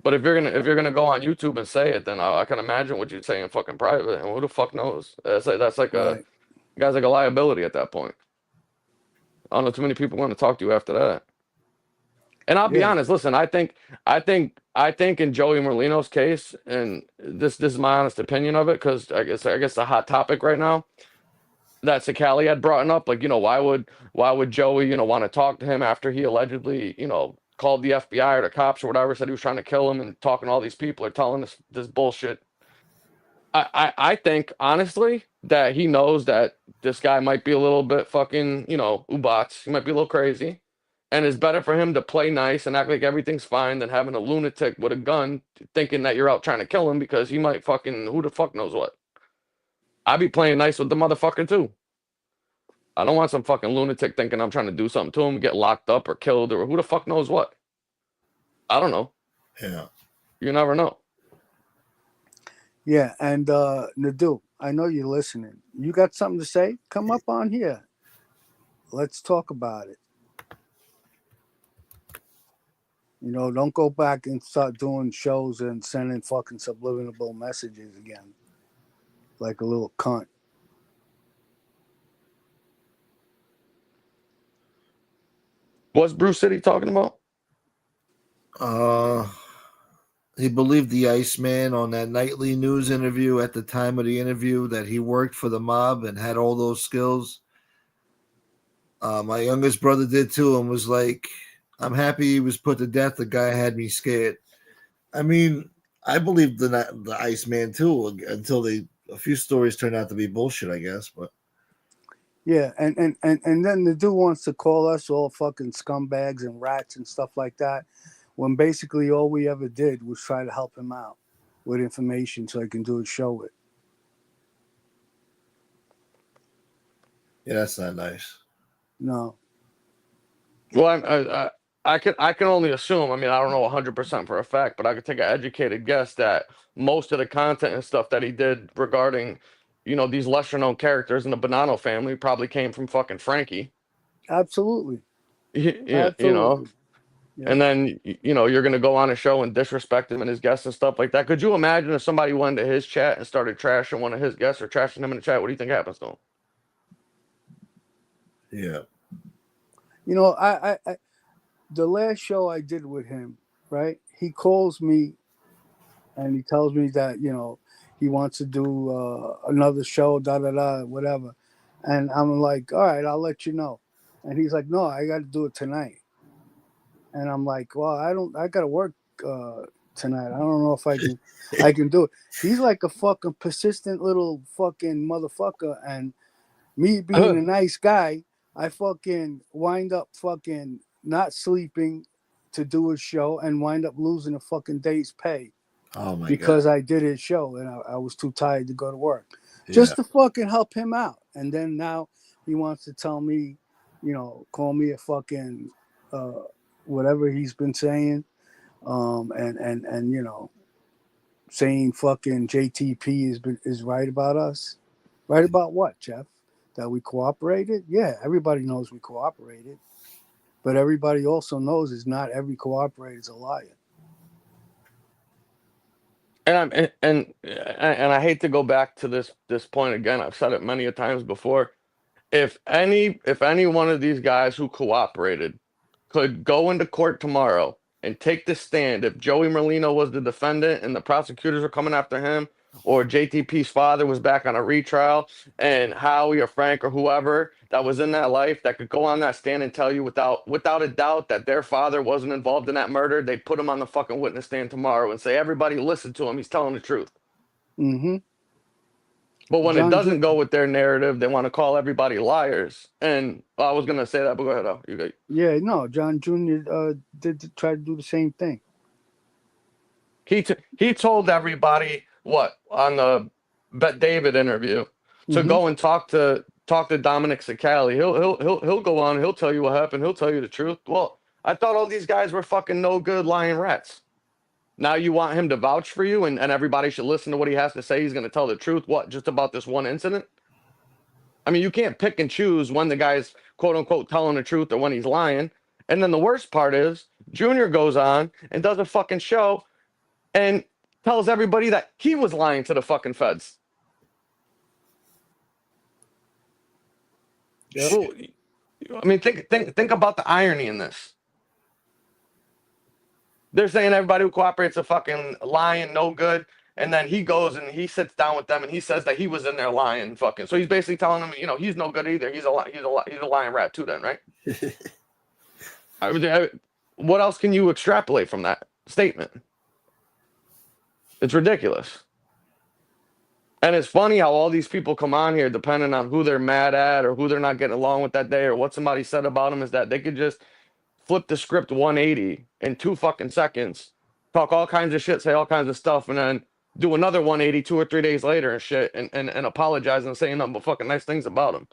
But if you're gonna go on YouTube and say it, then I can imagine what you'd say in fucking private. And who the fuck knows? That's like a Right. guy's like a liability at that point. I don't know too many people want to talk to you after that. And I'll be Yeah. honest. Listen, I think in Joey Merlino's case, and this is my honest opinion of it, because I guess the hot topic right now that Sakali had brought up, like why would Joey want to talk to him after he allegedly called the FBI or the cops or whatever, said he was trying to kill him, and talking to all these people are telling this bullshit. I think honestly that he knows that this guy might be a little bit fucking ubats. He might be a little crazy, and it's better for him to play nice and act like everything's fine than having a lunatic with a gun thinking that you're out trying to kill him, because he might fucking who the fuck knows what. I'd be playing nice with the motherfucker too. I don't want some fucking lunatic thinking I'm trying to do something to him, get locked up or killed or who the fuck knows what. I don't know. Yeah. You never know. Yeah. And Nadu, I know you're listening. You got something to say? Come up on here. Let's talk about it. Don't go back and start doing shows and sending fucking subliminal messages again. Like a little cunt. What's Bruce City talking about? He believed the Iceman on that nightly news interview at the time of the interview that he worked for the mob and had all those skills. My youngest brother did too, and was like, I'm happy he was put to death. The guy had me scared. I mean, I believed the Iceman too until a few stories turned out to be bullshit, I guess. But Yeah, and then the dude wants to call us all fucking scumbags and rats and stuff like that, when basically all we ever did was try to help him out with information so he can do a show with. Yeah, that's not nice. No. Well, I can only assume. I mean, I don't know 100% for a fact, but I could take an educated guess that most of the content and stuff that he did regarding, these lesser known characters in the Bonanno family probably came from fucking Frankie. Absolutely. Yeah, Absolutely. Yeah. and then you're gonna go on a show and disrespect him and his guests and stuff like that. Could you imagine if somebody went to his chat and started trashing one of his guests or trashing him in the chat? What do you think happens to him? Yeah. I the last show I did with him, right? He calls me and he tells me that he wants to do another show, da da da, whatever. And I'm like, all right, I'll let you know. And he's like, no, I got to do it tonight. And I'm like, well, I got to work tonight. I don't know if I can do it. He's like a fucking persistent little fucking motherfucker. And me being a nice guy, I fucking wind up fucking not sleeping to do his show and wind up losing a fucking day's pay. Oh my because God. I did his show and I was too tired to go to work. Yeah. Just to fucking help him out. And then now he wants to tell me, call me a fucking whatever he's been saying. And saying fucking JTP is right about us. Right about what, Jeff? That we cooperated? Yeah, everybody knows we cooperated. But everybody also knows is not every cooperator is a liar. And I hate to go back to this point again. I've said it many a times before. If any one of these guys who cooperated could go into court tomorrow and take the stand, if Joey Merlino was the defendant and the prosecutors were coming after him, or JTP's father was back on a retrial, and Howie or Frank or whoever that was in that life that could go on that stand and tell you without a doubt that their father wasn't involved in that murder, they'd put him on the fucking witness stand tomorrow and say, everybody listen to him, he's telling the truth. Mm-hmm. But when it John doesn't go with their narrative, they want to call everybody liars. And I was gonna say that, but go ahead. You go. Yeah, no, John Jr. Did try to do the same thing. He told everybody what on the Bet David interview to go and talk to Dominic Sicali. He'll go on. He'll tell you what happened. He'll tell you the truth. Well, I thought all these guys were fucking no good lying rats. Now you want him to vouch for you, and everybody should listen to what he has to say. He's going to tell the truth. What, just about this one incident? I mean, you can't pick and choose when the guy's quote unquote telling the truth or when he's lying. And then the worst part is Junior goes on and does a fucking show and tells everybody that he was lying to the fucking feds. Yep. Well, I mean, think about the irony in this. They're saying everybody who cooperates a fucking lying, no good. And then he goes and he sits down with them and he says that he was in there lying, fucking. So he's basically telling them, he's no good either. He's a lying rat too, then, right? What else can you extrapolate from that statement? It's ridiculous. And it's funny how all these people come on here, depending on who they're mad at or who they're not getting along with that day or what somebody said about them, is that they could just flip the script 180 in 2 fucking seconds, talk all kinds of shit, say all kinds of stuff, and then do another 180 2 or 3 days later and shit and apologize and say nothing but fucking nice things about him.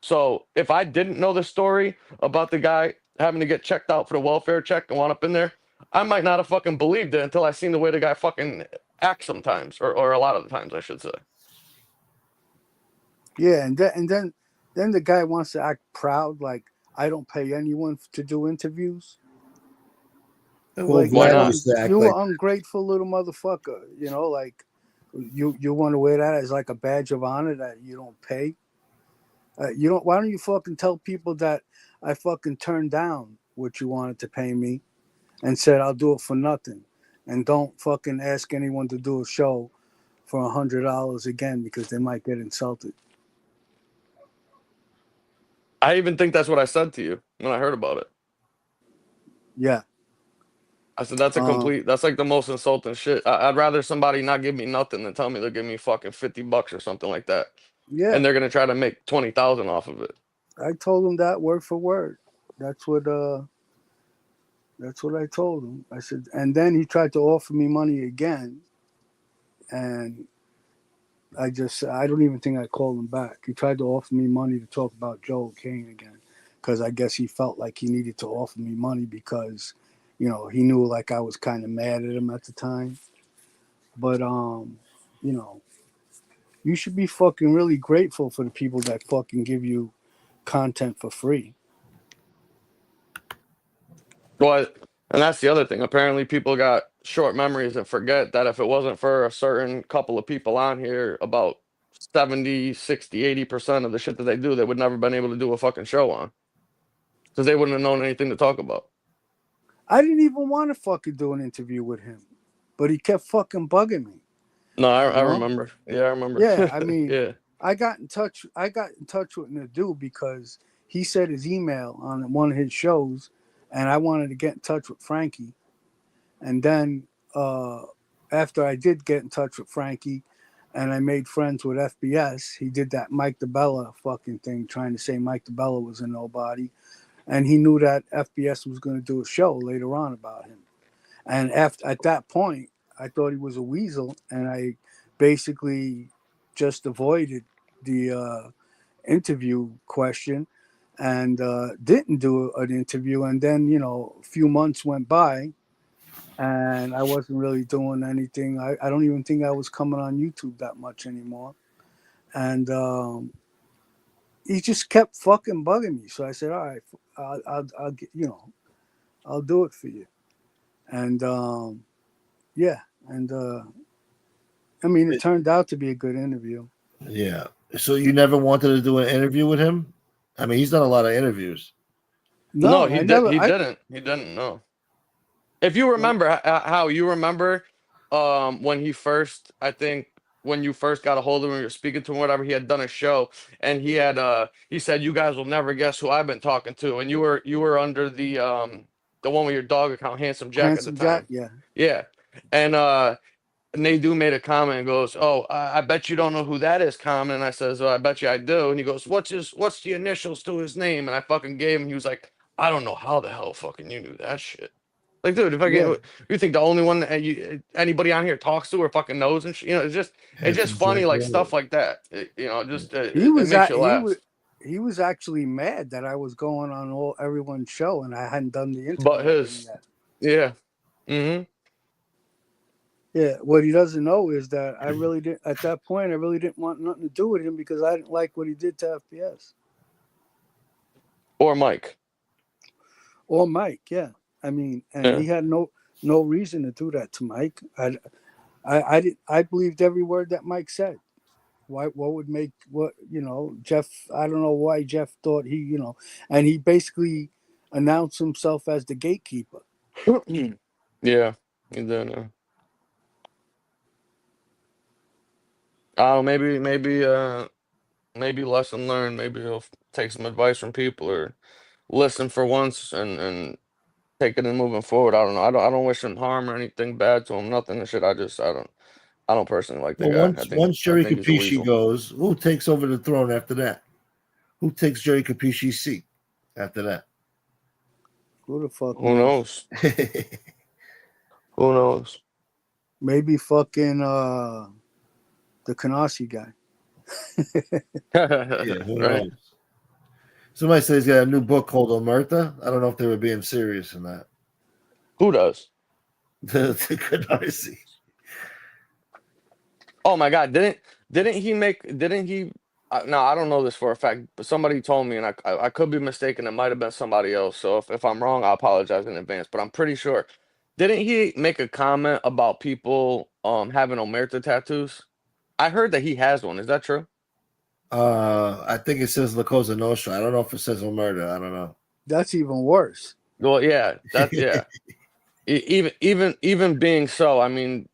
So if I didn't know the story about the guy having to get checked out for the welfare check and wound up in there, I might not have fucking believed it until I seen the way the guy fucking acts sometimes, or a lot of the times, I should say. Yeah, and then the guy wants to act proud, like I don't pay anyone to do interviews. Well, Like Why Vlad not? used to act you like ungrateful little motherfucker. Like you want to wear that as like a badge of honor that you don't pay. You don't. Why don't you fucking tell people that I fucking turned down what you wanted to pay me, and said I'll do it for nothing, and don't fucking ask anyone to do a show for $100 again because they might get insulted. I even think that's what I said to you when I heard about it. Yeah. I said, that's like the most insulting shit. I'd rather somebody not give me nothing than tell me they'll give me fucking $50 or something like that. Yeah, and they're gonna try to make 20,000 off of it. I told him that word for word. That's what I told him. I said, and then he tried to offer me money again, and I don't even think I called him back. He tried to offer me money to talk about Joel Kane again, because I guess he felt like he needed to offer me money because, he knew like I was kind of mad at him at the time. But you know, you should be fucking really grateful for the people that fucking give you content for free. Well, and that's the other thing. Apparently, people got short memories and forget that if it wasn't for a certain couple of people on here, about 70, 60, 80% of the shit that they do, they would never been able to do a fucking show on because they wouldn't have known anything to talk about. I didn't even want to fucking do an interview with him, but he kept fucking bugging me. No, I You know? remember. Yeah, I remember. Yeah, I mean, Yeah. I got in touch with Nadu because he said his email on one of his shows, and I wanted to get in touch with Frankie. And then after I did get in touch with Frankie, and I made friends with FBS, he did that Mike DeBella fucking thing, trying to say Mike DeBella was a nobody, and he knew that FBS was going to do a show later on about him. And at that point, I thought he was a weasel, and I basically just avoided the interview question and didn't do an interview. And then, a few months went by, and I wasn't really doing anything. I don't even think I was coming on YouTube that much anymore. And he just kept fucking bugging me. So I said, all right, I'll get, I'll do it for you. And yeah, and I mean, it turned out to be a good interview. Yeah. So you never wanted to do an interview with him? I mean, he's done a lot of interviews. No, No, he I did. never. He didn't. He didn't. No. If you remember how you remember, when he first, I think when you first got a hold of him, you were speaking to him, whatever, he had done a show, and he said, "You guys will never guess who I've been talking to," and you were under the one with your dog account, Handsome Jack at the Handsome Jack, time. yeah. Yeah, and Nadu made a comment and goes, "Oh, I bet you don't know who that is, Common." And I says, "Oh, I bet you I do." And he goes, What's the initials to his name?" And I fucking gave him. He was like, "I don't know how the hell fucking you knew that shit." Like, dude, if I Yeah, get, you think the only one that anybody on here talks to or fucking knows and it's just Handsome funny, Jack like stuff Rabbit. like that. Just he it was makes at you laugh. he was actually mad that I was going on everyone's show and I hadn't done the But interview with him his, yet. yeah, mm-hmm. Yeah, what he doesn't know is that I really didn't at that point. I really didn't want nothing to do with him because I didn't like what he did to FPS Or Mike. or Mike. Yeah, I mean, and Yeah. he had no reason to do that to Mike. I believed every word that Mike said. What would make Jeff? I don't know why Jeff thought and he basically announced himself as the gatekeeper. Yeah, he did. Oh, maybe lesson learned. Maybe he'll take some advice from people or listen for once and take it and moving forward. I don't know. I don't wish him harm or anything bad to him. Nothing and shit. I don't personally like the Well, guy. once I think once I Jerry think he's a Capisci weasel. goes, who takes over the throne after that? Who takes Jerry Capisci's seat after that? Who the fuck Who knows? knows? Who knows? Maybe fucking the Kanasi guy. Yeah, who Right? knows? Somebody says he's got a new book called Omerta. I don't know if they were being serious in that. Who does? The Canarsie. Oh my God! Didn't he make? Didn't he? No, I don't know this for a fact, but somebody told me, and I could be mistaken. It might have been somebody else. So if I'm wrong, I apologize in advance. But I'm pretty sure. Didn't he make a comment about people having omerta tattoos? I heard that he has one. Is that true? I think it says La Cosa Nostra. I don't know if it says Omerta. I don't know. That's even worse. Well, yeah, that's yeah. Even being so, I mean,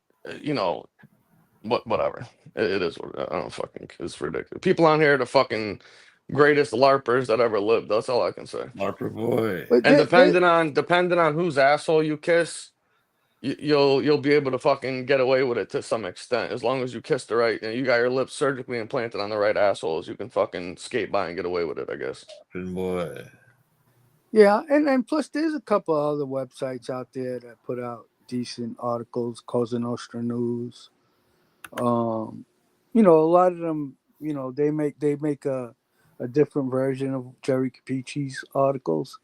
whatever. It is what I don't fucking. It's ridiculous. People on here are the fucking greatest larpers that ever lived. That's all I can say. Marper boy. But And depending on whose asshole you kiss, you'll be able to fucking get away with it to some extent as long as you kiss the right. You got your lips surgically implanted on the right assholes. You can fucking skate by and get away with it, I guess. Good boy. Yeah, and plus there's a couple other websites out there that put out decent articles, Cosa Nostra News. You know, a lot of them, you know, they make a different version of Jerry Capicci's articles.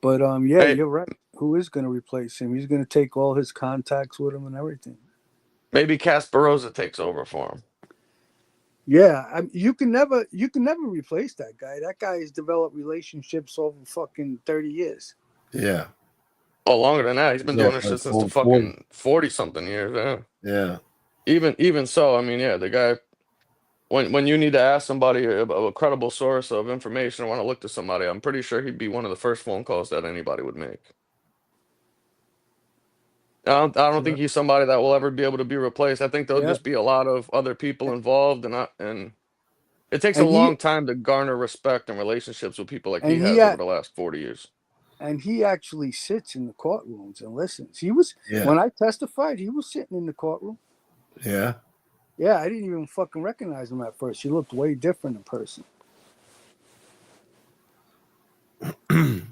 But yeah, Hey, you're right. Who is going to replace him? He's going to take all his contacts with him and everything. maybe Casparosa takes over for him. Yeah, you can never replace that guy. That guy has developed relationships over fucking 30 years. Yeah. Oh, longer than that. He's been Yeah, doing this like shit since the 40. fucking 40 something years. Yeah. Yeah. Even so, I mean, yeah, the guy. When you need to ask somebody a credible source of information or want to look to somebody, I'm pretty sure he'd be one of the first phone calls that anybody would make. I don't Yeah. think he's somebody that will ever be able to be replaced. I think there'll Yeah. just be a lot of other people involved, and it takes a And long time to garner respect and relationships with people like he has over the last 40 years. he actually sits in the courtrooms and listens. He was Yeah. when I testified, he was sitting in the courtroom. Yeah. Yeah, I didn't even fucking recognize him at first. He looked way different in person.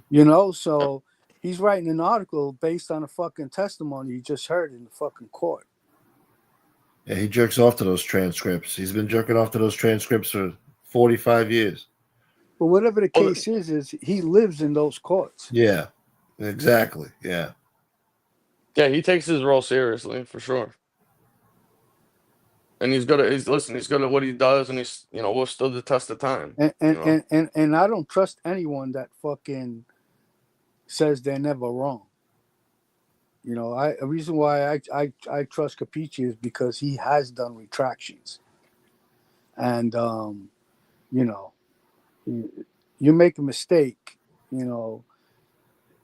You know, so he's writing an article based on a fucking testimony he just heard in the fucking court. Yeah, he jerks off to those transcripts. He's been jerking off to those transcripts for 45 years. But whatever the case is he lives in those courts. Yeah, exactly. Yeah. Yeah, he takes his role seriously for sure. And he's good at what he does, and he's withstood the test of time. And I don't trust anyone that fucking says they're never wrong. You know, a reason why I trust Capicci is because he has done retractions. And you know, you make a mistake, you know,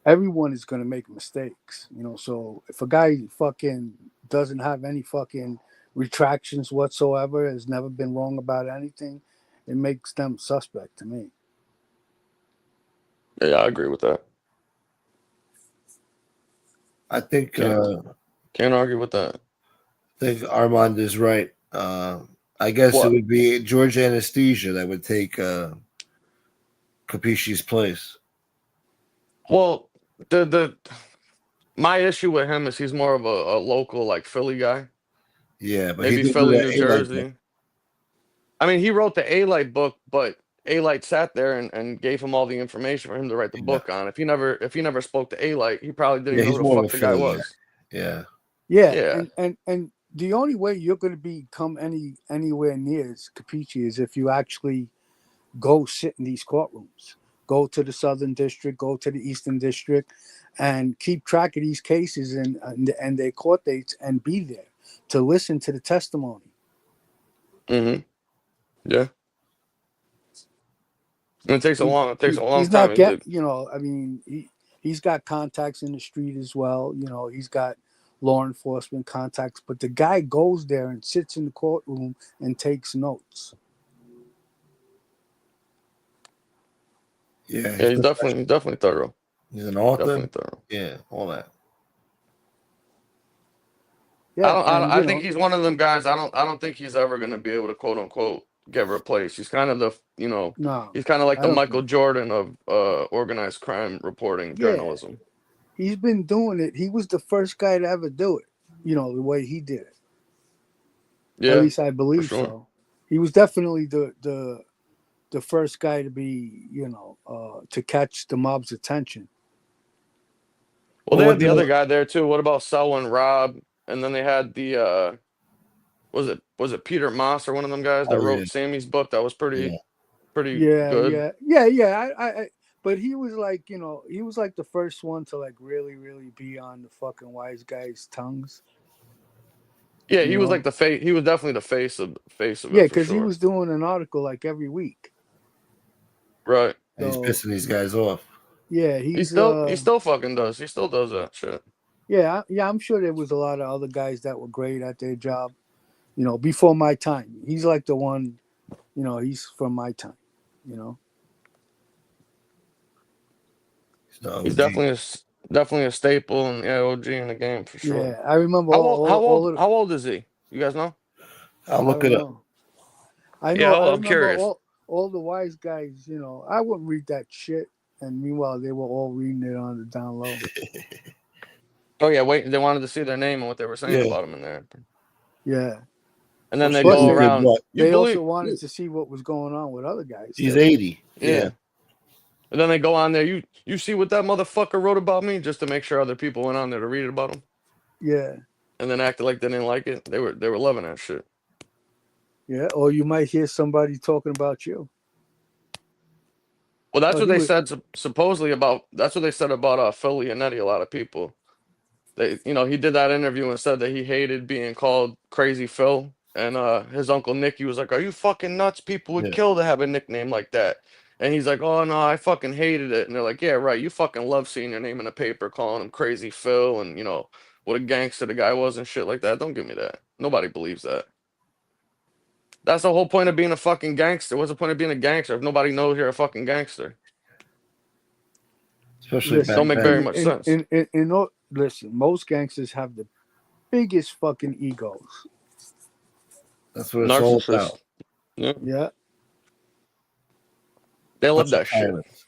everyone is gonna make mistakes, you know. So if a guy fucking doesn't have any fucking retractions whatsoever, has never been wrong about anything, it makes them suspect to me. Yeah, I agree with that. I think Can't argue with that. I think Armand is right. I guess What? it would be George Anesthesia that would take Capicci's place. Well, my issue with him is he's more of a local, like, Philly guy. Yeah, but Maybe he did do Philly, that New A-Light Jersey. book. I mean, he wrote the A-Light book, but A-Light sat there and gave him all the information for him to write the book on. If he never spoke to A-Light, he probably didn't Yeah, know he's who the more of fuck a the guy Philly guy. was. Yeah. Yeah, Yeah. and the only way you're going to become anywhere near Capicci is if you actually go sit in these courtrooms, go to the Southern District, go to the Eastern District, and keep track of these cases and their court dates, and be there to listen to the testimony. Mm-hmm. Yeah. And it takes a long He's time. not you know, I mean, he's got contacts in the street as well. You know, he's got law enforcement contacts, but the guy goes there and sits in the courtroom and takes notes. Yeah, He's definitely thorough. He's an author. Definitely thorough. Yeah, all that. Yeah, I think he's one of them guys. I don't think he's ever going to be able to quote unquote get replaced. He's kind of he's kind of like the Michael Jordan of organized crime reporting journalism. He's been doing it. He was the first guy to ever do it. You know, the way he did it. Yeah, at least I believe sure. so. He was definitely the first guy to be, you know, to catch the mob's attention. Well, they had the other guy there too. What about Selwyn Robb? And then they had the was it Peter Moss or one of them guys that wrote Sammy's book? That was pretty good. Yeah. But he was like, you know, he was like the first one to like really be on the fucking wise guys' tongues. Yeah, he was like the face. He was definitely the face of yeah, it. because he was doing an article like every week. Right. So, he's pissing these guys off. Yeah, he still fucking does. He still does that shit. Yeah, I'm sure there was a lot of other guys that were great at their job, you know, before my time. He's like the one, you know, he's from my time, you know. He's definitely Definitely a staple and OG in the game for sure. Yeah, I remember How old? How all old? of the, How old is he? You guys know? I'll I look don't it up. know. I Yeah, know. I I'm remember curious. all the wise guys. You know, I wouldn't read that shit, and meanwhile they were all reading it on the down low. Oh yeah, wait. They wanted to see their name and what they were saying Yeah. about him in there, Yeah. and then they Plus, go People did around. what? You they also believe? wanted to see what was going on with other guys He's too. 80. Yeah. Yeah. And then they go on there. You see what that motherfucker wrote about me, just to make sure other people went on there to read about him, Yeah. and then acted like they didn't like it. They were loving that shit. Yeah. Or you might hear somebody talking about you. Well, that's Oh, what he they was. said supposedly about. That's what they said about Philly and Eddie. A lot of people. They, he did that interview and said that he hated being called Crazy Phil. And his uncle Nicky was like, "Are you fucking nuts? People would Yeah. kill to have a nickname like that." And he's like, "Oh no, I fucking hated it." And they're like, "Yeah, right. You fucking love seeing your name in the paper, calling him Crazy Phil, and what a gangster the guy was and shit like that. Don't give me that. Nobody believes that. That's the whole point of being a fucking gangster. What's the point of being a gangster if nobody knows you're a fucking gangster? Especially back Don't Listen, make very then. much sense." listen, most gangsters have the biggest fucking egos. That's what it's all Narcissist. about. Yeah, Yeah. they love Bunch of that shit. tyrants.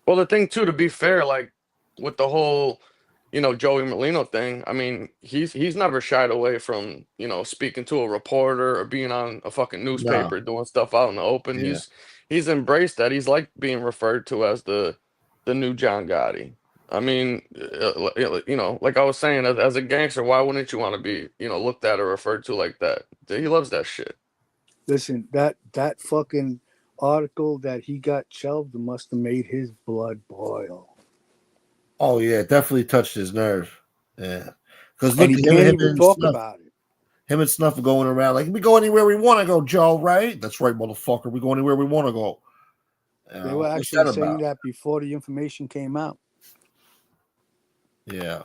Well, the thing too, to be fair, like with the whole, Joey Molino thing, I mean, he's never shied away from, speaking to a reporter or being on a fucking No. newspaper doing stuff out in the open. Yeah. He's embraced that. He's like being referred to as the new John Gotti. I mean, like I was saying, as a gangster, why wouldn't you want to be, looked at or referred to like that? He loves that shit. Listen, that fucking article that he got shelved must have made his blood boil. Oh yeah, it definitely touched his nerve. Yeah. Because And look he at can't him even and talk Snuff. about it. Him and Snuff are going around like we go anywhere we want to go, Joe, right? That's right, motherfucker. We go anywhere we want to go. They were What's actually that saying about? that before the information came out. Yeah.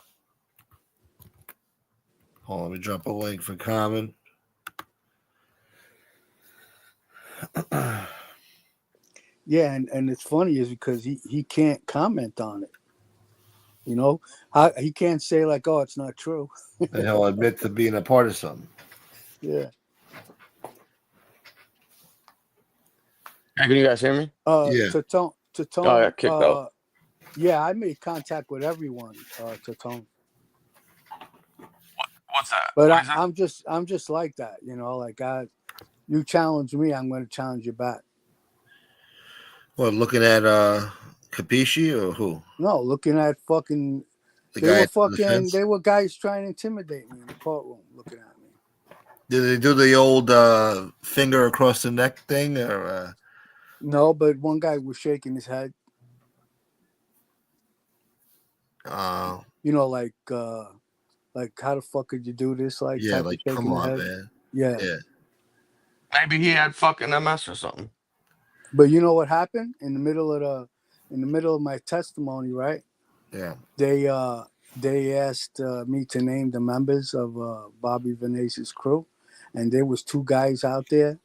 Hold on, let me drop a link for Common. Yeah, and it's funny is because he can't comment on it. He can't say like, "Oh, it's not true." And he'll admit to being a part of something. Yeah. Can you guys hear me? Yeah. To Oh, I got kicked out. yeah, I made contact with everyone, to Tone. What's that? But What is that? I'm just like that, like you challenge me, I'm going to challenge you back. Well, looking at Capisci or who? No, looking at fucking, The guy at the fence? they were guys trying to intimidate me in the courtroom, looking at me. Did they do the old finger across the neck thing or? No, but one guy was shaking his head. Like how the fuck could you do this? Like Yeah, type of like shaking come the on, head. man. Yeah. Yeah. Maybe he had fucking MS or something. But you know what happened in the middle of my testimony, right? Yeah. They asked me to name the members of Bobby Venace's crew, and there was two guys out there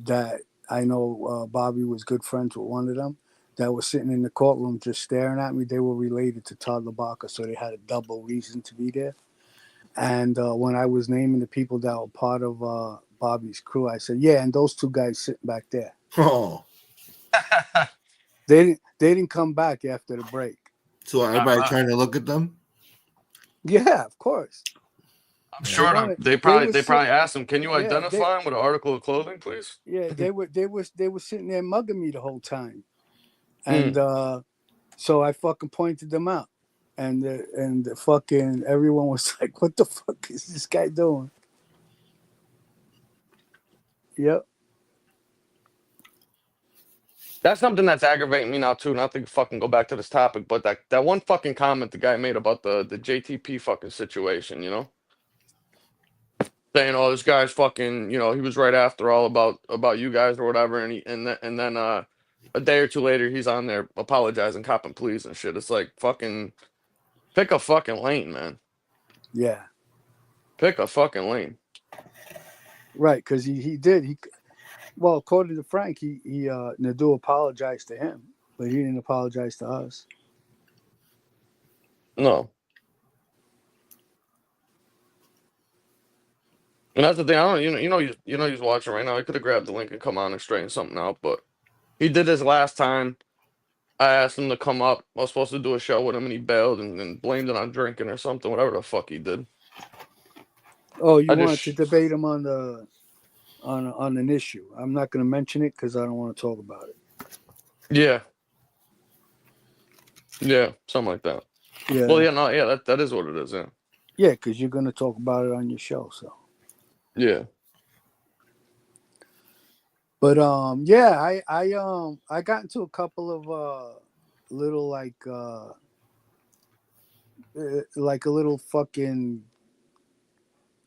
that I know. Bobby was good friends with one of them that was sitting in the courtroom just staring at me. They were related to Todd LaBarca, so they had a double reason to be there. And when I was naming the people that were part of Bobby's crew, I said, "Yeah, and those two guys sitting back there." Oh. They didn't come back after the break. So everybody trying to look at them? Yeah, of course. I'm sure they probably asked him, "Can you identify him with an article of clothing, please?" Yeah, they were sitting there mugging me the whole time, and so I fucking pointed them out, and the fucking everyone was like, "What the fuck is this guy doing?" Yep. That's something that's aggravating me now too. Not to fucking go back to this topic, but that one fucking comment the guy made about the JTP fucking situation, saying, "Oh, this guy's fucking," he was right after all about you guys or whatever, and then a day or two later he's on there apologizing, copping pleas and shit. It's like fucking pick a fucking lane, man. Yeah. Pick a fucking lane. Right, because he did. Well, according to Frank, he Nadeau apologized to him. but he didn't apologize to us. No. And that's the thing. I don't, he's watching right now. He could have grabbed the link and come on and straighten something out, but he did this last time. I asked him to come up. I was supposed to do a show with him, and he bailed and blamed it on drinking or something, whatever the fuck he did. Oh, you I wanted to just, debate him on an issue. I'm not going to mention it because I don't want to talk about it. yeah, something like that. Yeah. Well, yeah, that is what it is. Yeah. Yeah, because you're going to talk about it on your show. So. Yeah. But yeah, I got into a couple of little like a little fucking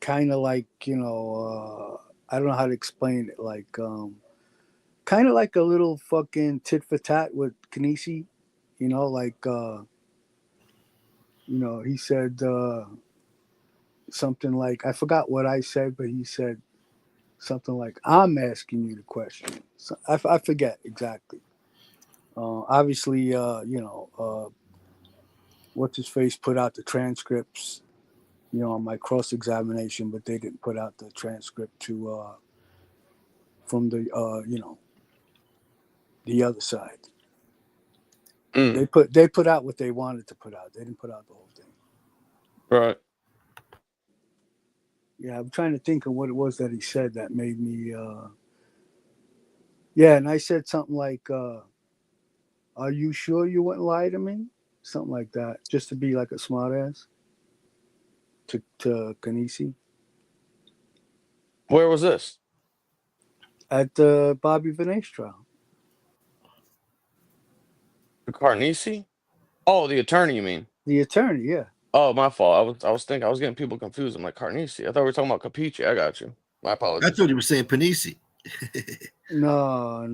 kind of like, I don't know how to explain it, like kind of like a little fucking tit for tat with Kanisi, like he said something like, I forgot what I said, but he said something like, I'm asking you the question. So I forget exactly. Obviously, what's his face put out the transcripts, on my cross examination, but they didn't put out the transcript to from the the other side. Mm. They put out what they wanted to put out. They didn't put out the whole thing. Right. Yeah, I'm trying to think of what it was that he said that made me. Yeah, and I said something like, "Are you sure you wouldn't lie to me?" Something like that, just to be like a smartass to Kanisi. Where was this? At the Bobby Vinay trial. The Carnisi? Oh, the attorney, you mean? The attorney, yeah. Oh, my fault. I was thinking I was getting people confused. I'm like Carnisi. I thought we were talking about Capiche. I got you. My I apologies. thought he was saying Panisi. No.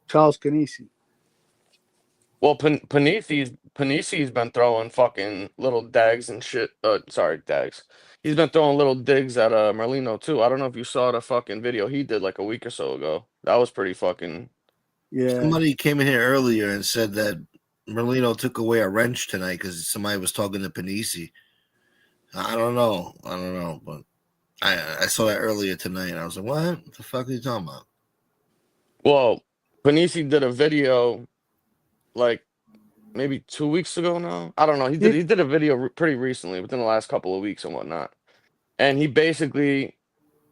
Charles Kanisi. Well, Panisi's been throwing fucking little dags and shit. Sorry, dags. He's been throwing little digs at Merlino too. I don't know if you saw the fucking video he did like a week or so ago. That was pretty fucking. Yeah. Somebody came in here earlier and said that Merlino took away a wrench tonight because somebody was talking to Panisi. I don't know, but I saw that earlier tonight. And I was like, what the fuck are you talking about? Well, Panisi did a video like maybe 2 weeks ago now. I don't know. He did a video pretty recently, within the last couple of weeks and whatnot. And he basically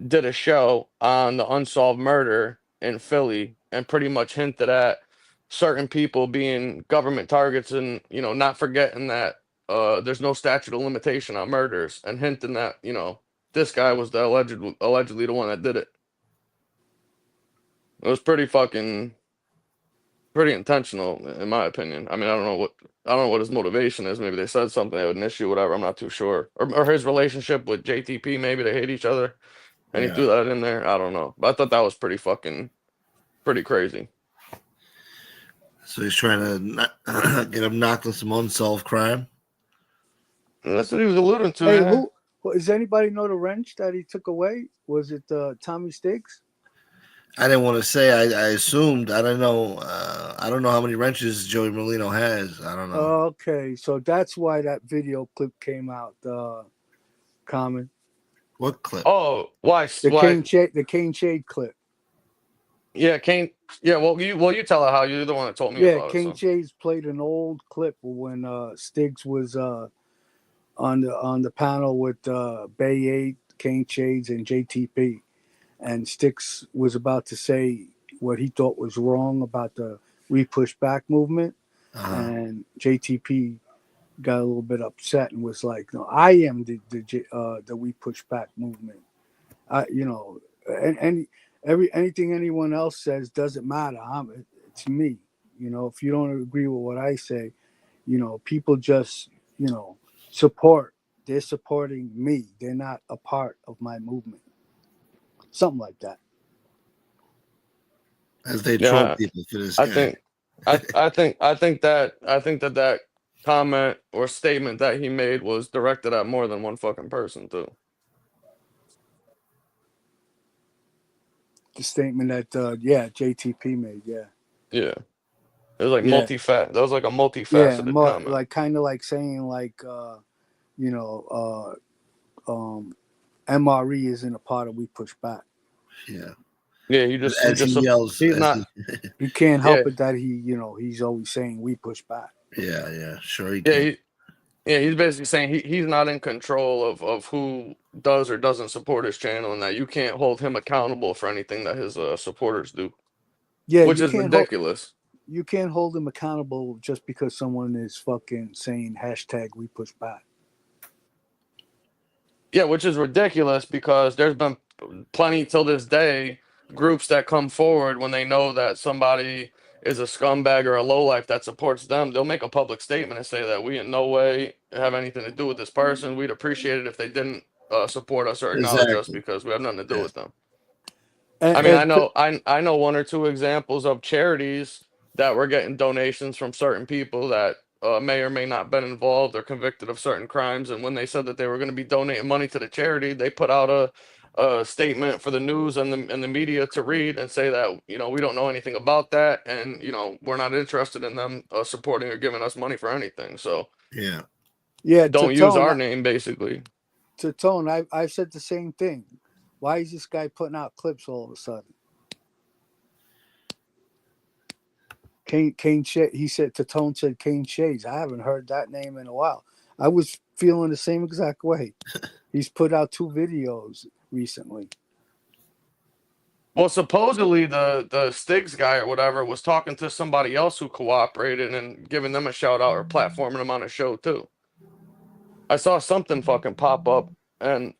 did a show on the unsolved murder in Philly and pretty much hinted at certain people being government targets and, not forgetting that there's no statute of limitation on murders and hinting that, this guy was the allegedly the one that did it. It was pretty intentional in my opinion. I mean, I don't know what his motivation is. Maybe they said something, they had an issue, whatever. I'm not too sure. Or his relationship with JTP, maybe they hate each other. And he threw that in there. I don't know. But I thought that was pretty crazy. So he's trying to get him knocked on some unsolved crime. And that's what he was alluding to. Hey, Yeah. does anybody know the wrench that he took away? Was it Tommy Stiggs? I didn't want to say. I assumed. I don't know. I don't know how many wrenches Joey Merlino has. I don't know. Okay, so that's why that video clip came out. Common. What clip? Oh, why? The Kane Shade clip. Yeah, Kane. Yeah, well, you tell her how. You're the one that told me about Kane it. So. Shades played an old clip when Stiggs was on the panel with Bay 8, Kane Shades, and JTP, and Sticks was about to say what he thought was wrong about the We Push Back movement, and JTP got a little bit upset and was like, "No, I am the We Push Back movement. Anything anyone else says doesn't matter. It's me. If you don't agree with what I say, people just support. They're supporting me. They're not a part of my movement. Something like that. As they troll people for this guy. I think that comment or statement that he made was directed at more than one fucking person too. The statement that JTP made, yeah. Yeah. It was like Yeah, that was like a yeah, multifaceted more comment. like kind of like saying like you know MRE isn't a part of We Push Back. Yeah. Yeah, he As he just yells, he's as not. he, He can't Yeah, help it that he's always saying We Push Back. yeah, sure he yeah, can. yeah. He's basically saying he's not in control of who does or doesn't support his channel, and that you can't hold him accountable for anything that his supporters do, Yeah, which is ridiculous. you can't hold him accountable just because someone is fucking saying hashtag We Push Back. Yeah, which is ridiculous because there's been plenty till this day groups that come forward when they know that somebody is a scumbag or a lowlife that supports them. They'll make a public statement and say that we in no way have anything to do with this person. We'd appreciate it if they didn't support us or acknowledge us Exactly. because we have nothing to do Yeah. with them. And, I mean, and to, I know one or two examples of charities that were getting donations from certain people that may or may not been involved or convicted of certain crimes. And when they said that they were going to be donating money to the charity, they put out a statement for the news and the media to read and say that we don't know anything about that, and we're not interested in them supporting or giving us money for anything. So Yeah. yeah, don't use our name, basically. to Tone, I've said the same thing. Why is this guy putting out clips all of a sudden? He said to Tone said Kane Shades. I haven't heard that name in a while. I was feeling the same exact way. He's put out 2 videos recently. Well, supposedly the Stigs guy or whatever was talking to somebody else who cooperated and giving them a shout out or platforming them on a show too. I saw something fucking pop up, and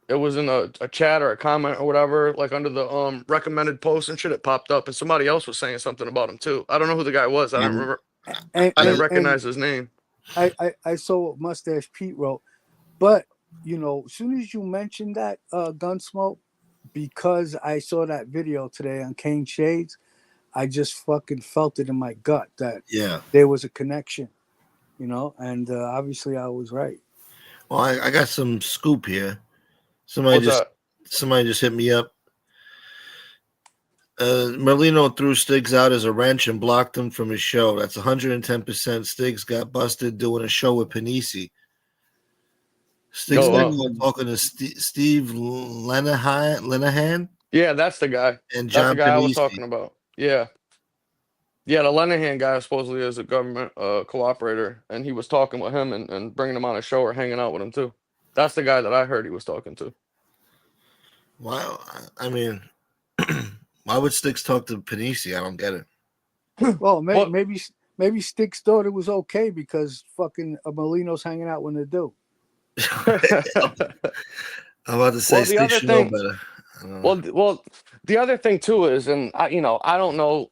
it was in a chat or a comment or whatever, like under the recommended post and shit. It popped up, and somebody else was saying something about him too. I don't know who the guy was. I don't Um, remember. I didn't And recognize his name. I saw what Mustache Pete wrote, but as soon as you mentioned that Gunsmoke, because I saw that video today on Kane Shades, I just fucking felt it in my gut that yeah. there was a connection, and obviously I was right. Well, I got some scoop here. Somebody What's just that? somebody just hit me up. Merlino threw Stiggs out as a wrench and blocked him from his show. That's 110%. Stiggs got busted doing a show with Panisi. Stiggs got caught talking to Steve Lenahan Yeah, that's the guy. and That's the John guy I was Panisi. talking about. Yeah. Yeah, the Lenahan guy supposedly is a government cooperator, and he was talking with him and bringing him on a show or hanging out with him too. That's the guy that I heard he was talking to. Why? I mean, why would Stiggs talk to Panisi? I don't get it. Well, Well, maybe Sticks thought it was okay because fucking Molino's hanging out when they do. I'm about to say well, the Stiggs other should know thing, better. well, the other thing too is, and I don't know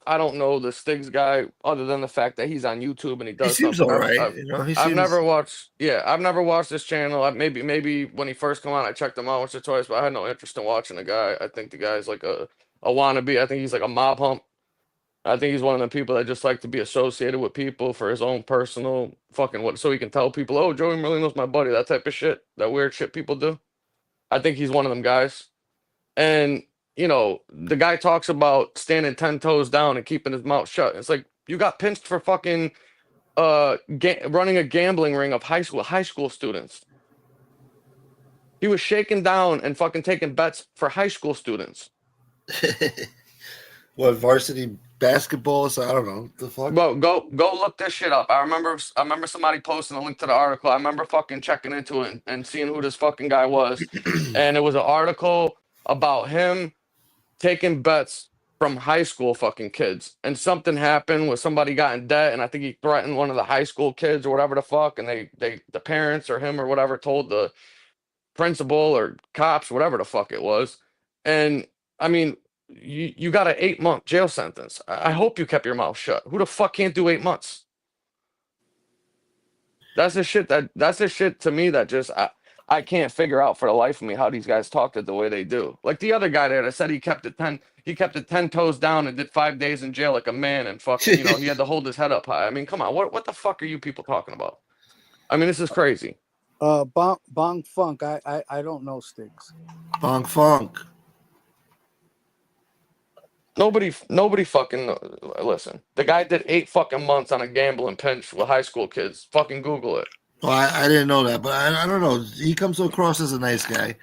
the Stiggs guy other than the fact that he's on YouTube and he He does seems something. all right. He I've seems. never watched, yeah, I've never watched this channel. Maybe when he first come on, I checked him out once or twice, but I had no interest in watching the guy. I think the guy's like a wannabe. I think he's like a mob hump. I think he's one of the people that just like to be associated with people for his own personal fucking so he can tell people, oh, Joey Merlino's my buddy, that type of shit, that weird shit people do. I think he's one of them guys. And the guy talks about standing 10 toes down and keeping his mouth shut. It's like you got pinched for fucking running a gambling ring of high school students. He was shaking down and fucking taking bets for high school students. What, varsity basketball? So I don't know. What the fuck? Bro, go look this shit up. I remember somebody posting a link to the article. I remember fucking checking into it and seeing who this fucking guy was. And it was an article about him taking bets from high school fucking kids. And something happened where somebody got in debt, and I think he threatened one of the high school kids or whatever the fuck, and the parents or him or whatever told the principal or cops, whatever the fuck it was. And I mean, you got an 8-month jail sentence. I hope you kept your mouth shut. Who the fuck can't do 8 months? That's the shit to me that just I can't figure out for the life of me how these guys talked it the way they do. Like the other guy there that said he kept it 10 toes down and did 5 days in jail like a man, and fucking, he had to hold his head up high. I mean, come on, what the fuck are you people talking about? I mean, this is crazy. Bong Funk, I don't know Sticks. Bong Funk. Nobody fucking listen. The guy did 8 fucking months on a gambling pinch with high school kids. Fucking Google it. Well, I didn't know that, but I don't know. He comes across as a nice guy,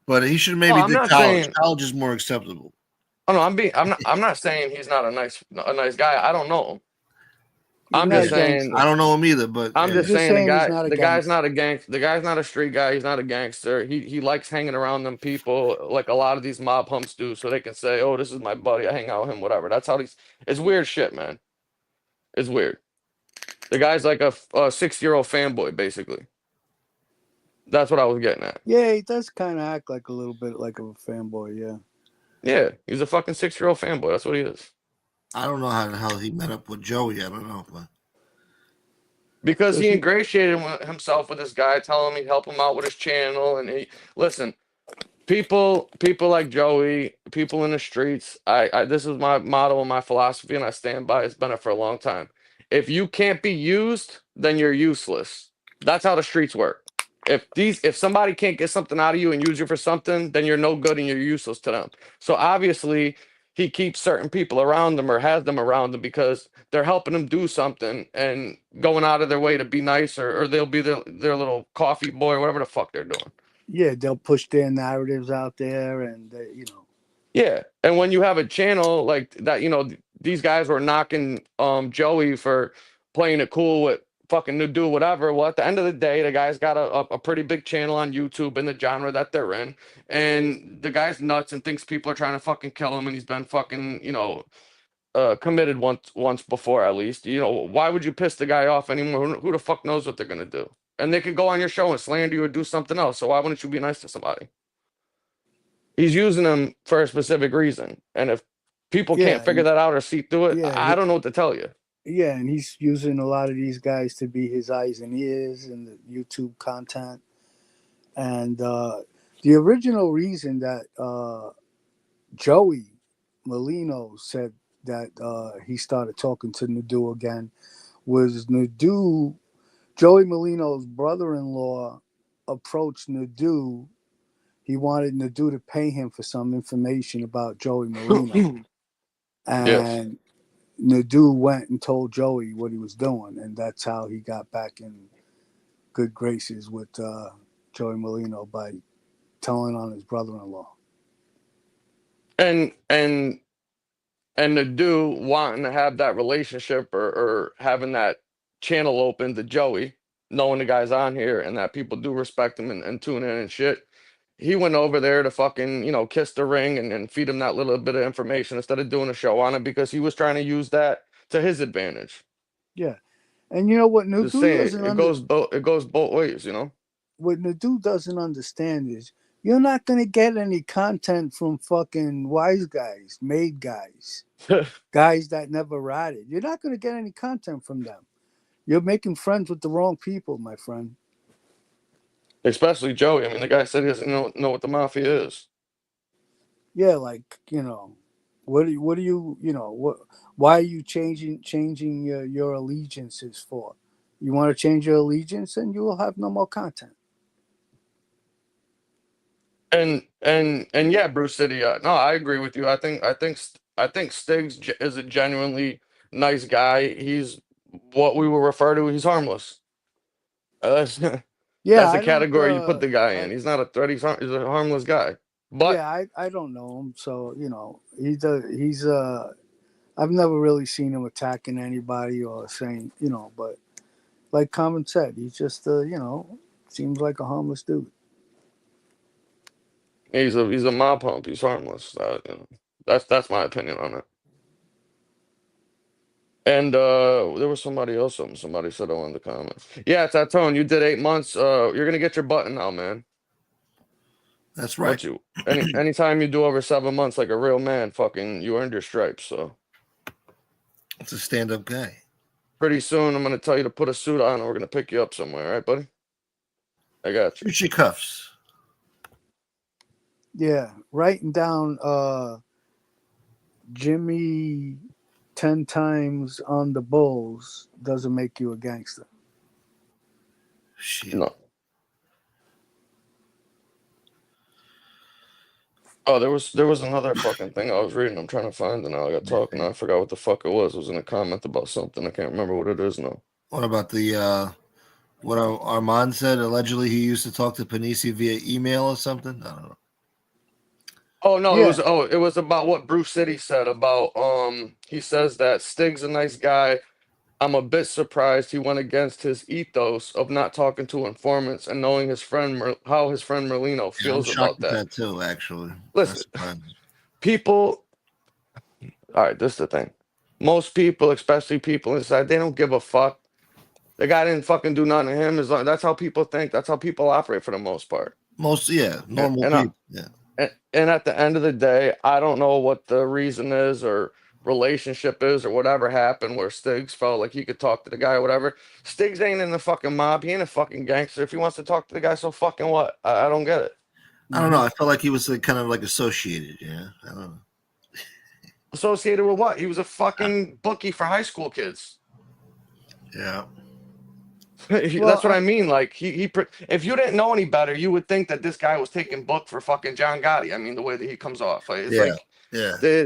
but he should Oh, maybe I'm do not college. saying. College is more acceptable. Oh no, I'm not saying he's not a nice guy. I don't know him. He's I'm not just a saying. gangster. I don't know him either, but I'm yeah. He's just just saying saying he's not a the guy's gangster. not a the guy's not a street guy, he's not a gangster. He likes hanging around them people like a lot of these mob humps do, so they can say, "Oh, this is my buddy. I hang out with him, whatever." That's how these it's weird shit, man. It's weird. The guy's like a 6-year-old fanboy, basically. That's what I was getting at. Yeah, he does kind of act like a little bit like a fanboy. Yeah. Yeah, he's a fucking 6-year-old fanboy. That's what he is. I don't know how the hell he met up with Joey. I don't know, but Because Cause he he, ingratiated himself with this guy, telling him he'd help him out with his channel, and he listen. People like Joey, people in the streets. I this is my motto and my philosophy, and I stand by. It's been it for a long time. If you can't be used, then you're useless. That's how the streets work. If somebody can't get something out of you and use you for something, then you're no good and you're useless to them. So obviously he keeps certain people around him or has them around him because they're helping him do something and going out of their way to be nice, or they'll be their little coffee boy or whatever the fuck they're doing. yeah, they'll push their narratives out there, and they. Yeah, and when you have a channel like that, these guys were knocking Joey for playing it cool with fucking new dude, whatever. Well, at the end of the day, the guy's got a pretty big channel on YouTube in the genre that they're in, and the guy's nuts and thinks people are trying to fucking kill him, and he's been fucking committed once before at least. Why would you piss the guy off anymore? Who the fuck knows what they're gonna do? And they could go on your show and slander you or do something else. So why wouldn't you be nice to somebody? He's using them for a specific reason. And if people can't Yeah, figure that out or see through it, yeah, I don't know what to tell you. yeah, and he's using a lot of these guys to be his eyes and ears in the YouTube content. And the original reason that Joey Molino said that he started talking to Nadu again was Joey Molino's brother-in-law approached Nadu. He wanted Nadu to pay him for some information about Joey Molino. Yes. And Nadu went and told Joey what he was doing, and that's how he got back in good graces with Joey Molino by telling on his brother-in-law. And the dude wanting to have that relationship or having that channel open to Joey, knowing the guy's on here and that people do respect him and tune in and shit. He went over there to fucking, kiss the ring and feed him that little bit of information instead of doing a show on it because he was trying to use that to his advantage. Yeah, and you know what Just Nadu saying, doesn't it goes both ways. what Nadu doesn't understand is you're not gonna get any content from fucking wise guys, made guys, guys that never ratted. You're not gonna get any content from them. You're making friends with the wrong people, my friend. Especially Joey. I mean, the guy said he doesn't know what the mafia is. Yeah, like what do what? Why are you changing your allegiances for? You want to change your allegiance, and you will have no more content. And yeah, Bruce City. No, I agree with you. I think Stiggs is a genuinely nice guy. He's what we will refer to. He's harmless. That's Yeah, that's the I don't. category you put the guy in. I He's not a threat. He's a harmless guy. But Yeah, I don't know him, so I've never really seen him attacking anybody or saying but like Common said, he's just seems like a harmless dude. he's a mob pump. He's harmless. That's my opinion on it. And there was somebody else. Somebody said on the comments. Yeah, it's that tone. You did 8 months. You're gonna get your button now, man. that's right. Once you anytime you do over 7 months like a real man, fucking you earned your stripes. So It's a stand-up guy. pretty soon I'm gonna tell you to put a suit on and we're gonna pick you up somewhere, all right, buddy? I got you. Shoot your cuffs. Yeah, writing down Jimmy 10 times on the Bulls doesn't make you a gangster. Shit. No. Oh, there was another fucking thing I was reading. I'm trying to find it now. I got talking. I forgot what the fuck it was. It was in a comment about something. I can't remember what it is now. What about the what Armand said? Allegedly, he used to talk to Panisi via email or something. I don't know. Oh no, Yeah. it was about what Bruce City said about he says that Stig's a nice guy. I'm a bit surprised he went against his ethos of not talking to informants and knowing his friend how his friend Merlino Yeah, I'm feels shocked about at that. that too. Actually, that's Listen, surprising. people, all right, this is the thing. Most people, especially people inside, they don't give a fuck. The guy didn't fucking do nothing to him. That's how people think. That's how people operate for the most part. Most, yeah, And normal and, I, people. Yeah, and at the end of the day, I don't know what the reason is or relationship is or whatever happened where Stiggs felt like he could talk to the guy or whatever. Stiggs ain't in the fucking mob. He ain't a fucking gangster. If he wants to talk to the guy, so fucking what? I don't get it. I don't know. Mhm. I felt like he was kind of like associated. Yeah, I don't know. Associated with what? He was a fucking bookie for high school kids. Yeah, Well, That's what I mean. Like if you didn't know any better, you would think that this guy was taking book for fucking John Gotti. I mean, the way that he comes off, like, it's yeah, like yeah.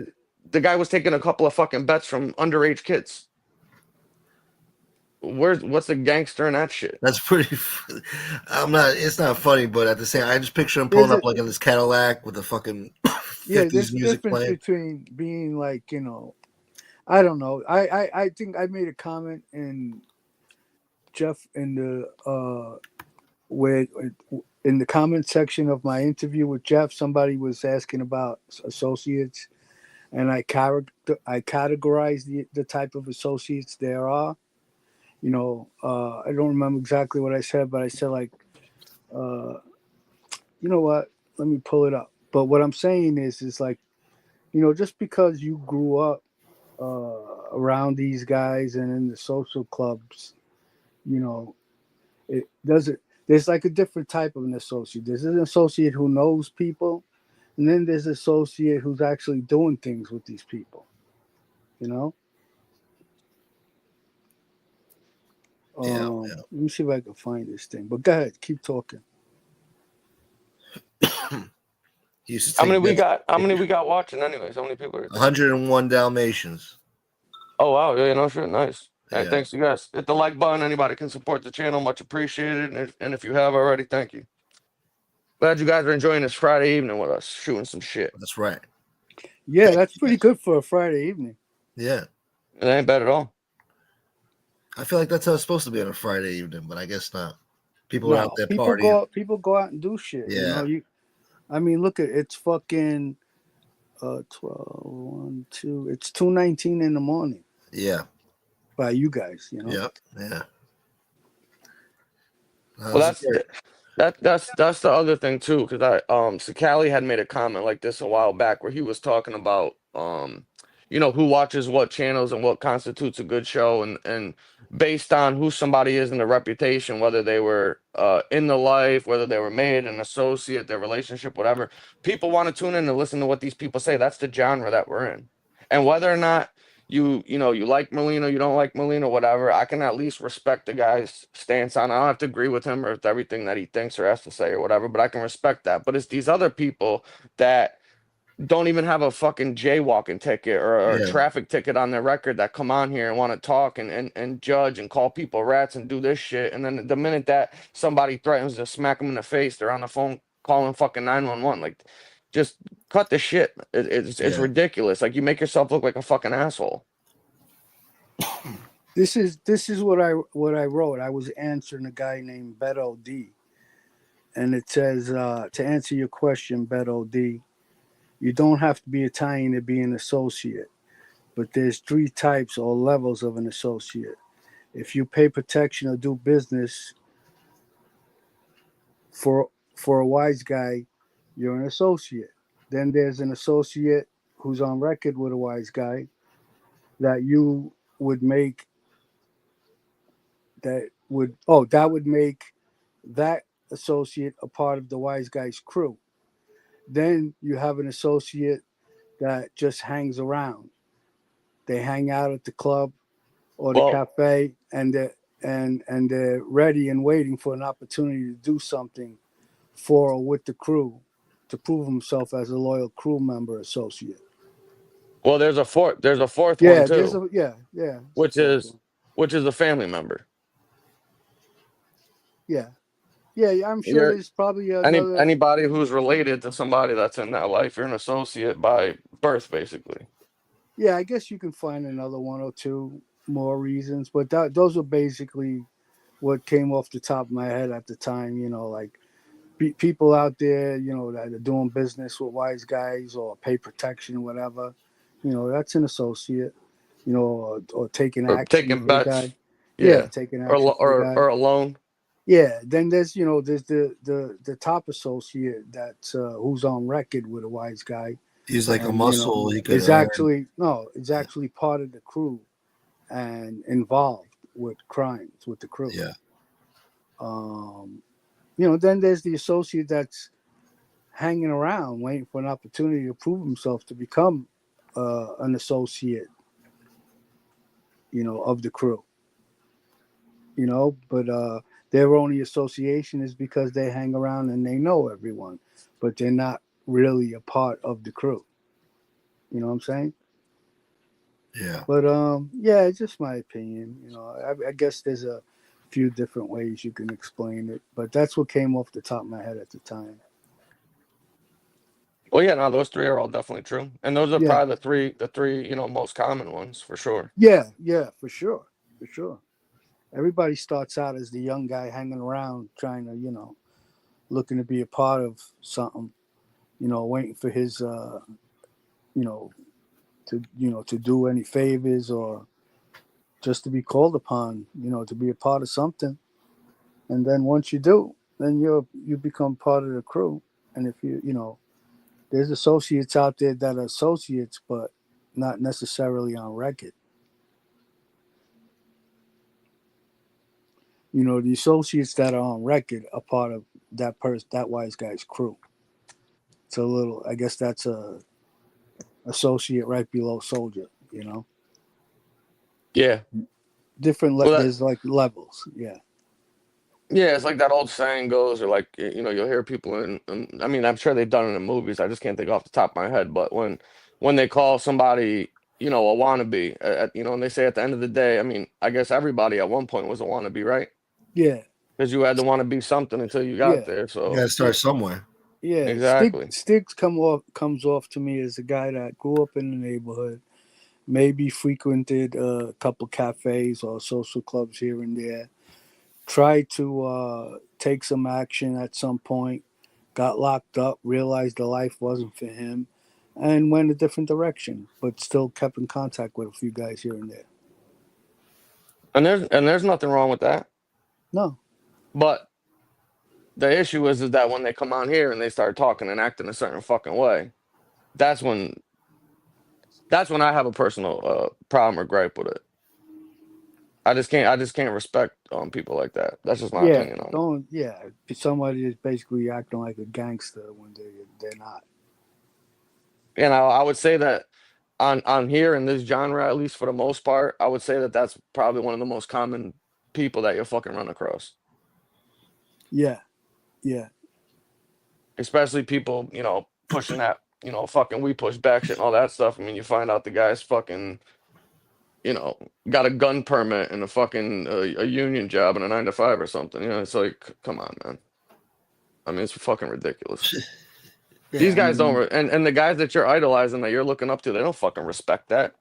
the guy was taking a couple of fucking bets from underage kids. What's the gangster in that shit? That's pretty. I'm not. It's not funny, but at the same, I just picture him pulling there's a up like in this Cadillac with the fucking yeah, 50s there's a music difference playing. between being like, I don't know. I think I made a comment in Jeff in the where in the comment section of my interview with Jeff, somebody was asking about associates, and I categorized the type of associates there are. I don't remember exactly what I said, but I said like, uh, you know what? Let me pull it up. But what I'm saying is like, just because you grew up around these guys and in the social clubs, you know, it doesn't. There's like a different type of an associate. There's an associate who knows people, and then there's an associate who's actually doing things with these people. You know. Yeah, Let me see if I can find this thing. But go ahead, keep talking. yeah. He used to take bets. How many we got watching anyways? How many people are you think? 101 Dalmatians. Oh wow, yeah, no shit, nice. Hey, Yeah, thanks you guys. Hit the like button. Anybody can support the channel, much appreciated. And if you have already, thank you. Glad you guys are enjoying this Friday evening with us, shooting some shit. that's right. Yeah, Thank that's you pretty guys. good for a Friday evening. Yeah, It ain't bad at all. I feel like that's how it's supposed to be on a Friday evening, but I guess not. People are out No, there partying. people go out and do shit. Yeah, I mean, look at it's fucking 12, 1, 2. It's 2:19 in the morning yeah, by you guys. yeah, yeah. Well, How's it great? that's the other thing too, because so Callie had made a comment like this a while back where he was talking about who watches what channels and what constitutes a good show, and based on who somebody is and their reputation, whether they were in the life, whether they were made an associate, their relationship, whatever, people want to tune in and listen to what these people say. That's the genre that we're in, and whether or not you like Molina, you don't like Molina, whatever. I can at least respect the guy's stance on. I don't have to agree with him or with everything that he thinks or has to say or whatever, but I can respect that. But it's these other people that don't even have a fucking jaywalking ticket or a Yeah, traffic ticket on their record that come on here and want to talk and judge and call people rats and do this shit. And then the minute that somebody threatens to smack them in the face, they're on the phone calling fucking 911. Like, just cut the shit. It's yeah. ridiculous. Like, you make yourself look like a fucking asshole. This is what I wrote. I was answering a guy named Beto D, and it says to answer your question, Beto D, you don't have to be Italian to be an associate, but there's three types or levels of an associate. If you pay protection or do business for a wise guy, you're an associate. Then there's an associate who's on record with a wise guy that you would make that would make that associate a part of the wise guy's crew. Then you have an associate that just hangs around. They hang out at the club or the Well, cafe, and they're ready and waiting for an opportunity to do something for or with the crew. to prove himself as a loyal crew member associate. Well, there's a fourth one Yeah, too, yeah, which is a family member. yeah, yeah. I'm sure You're there's probably another. anybody who's related to somebody that's in that life, you're an associate by birth, basically. Yeah, I guess you can find another one or two more reasons, but those are basically what came off the top of my head at the time. Like people out there, that are doing business with wise guys or pay protection, whatever. That's an associate. Or taking Or action taking for the guy. bets, Yeah, yeah, taking action for the guy. or a loan. Yeah, then there's there's the top associate that's who's on record with a wise guy, He's like a and muscle. He could it's earn. actually no, it's actually part of the crew and involved with crimes with the crew. Yeah. Um, then there's the associate that's hanging around waiting for an opportunity to prove himself to become an associate, of the crew. But their only association is because they hang around and they know everyone, but they're not really a part of the crew. You know what I'm saying? Yeah. But yeah, it's just my opinion. I guess there's a few different ways you can explain it, but that's what came off the top of my head at the time. Well, yeah, no, those three are all definitely true, and those are Yeah, probably the three most common ones for sure. yeah, for sure, for sure. Everybody starts out as the young guy hanging around, trying to, looking to be a part of something. Waiting for his, you know, to do any favors or just to be called upon, to be a part of something. And then once you do, then you become part of the crew. And if there's associates out there that are associates, but not necessarily on record. The associates that are on record are part of that wise guy's crew. It's a little, I guess that's a associate right below soldier. Yeah. Different. Well, There's like levels. Yeah. yeah, it's like that old saying goes, or like you'll hear people I mean, I'm sure they've done it in movies. I just can't think off the top of my head. But when they call somebody, a wannabe, and they say at the end of the day, I mean, I guess everybody at one point was a wannabe, right? Yeah. Because you had to want to be something until you got Yeah. there. You got So to start somewhere. Yeah. exactly. Sticks comes off to me as a guy that grew up in the neighborhood, maybe frequented a couple cafes or social clubs here and there, tried to take some action at some point, got locked up, realized the life wasn't for him, and went a different direction, but still kept in contact with a few guys here and there. And there's nothing wrong with that. No. But the issue is that when they come on here and they start talking and acting a certain fucking way, that's when I have a personal problem or gripe with it. I just can't respect people like that. That's just my Yeah. opinion on it. Don't. Yeah. Somebody is basically acting like a gangster when they're not. And I would say that on here in this genre, at least for the most part, I would say that that's probably one of the most common people that you'll fucking run across. Yeah. Yeah. Especially people, pushing that, fucking we push back shit and all that stuff. I mean, you find out the guy's fucking, you know, got a gun permit and a fucking a union job and a 9 to 5 or something. It's like, come on, man. I mean, it's fucking ridiculous. These Yeah. guys don't, and the guys that you're idolizing that you're looking up to, they don't fucking respect that.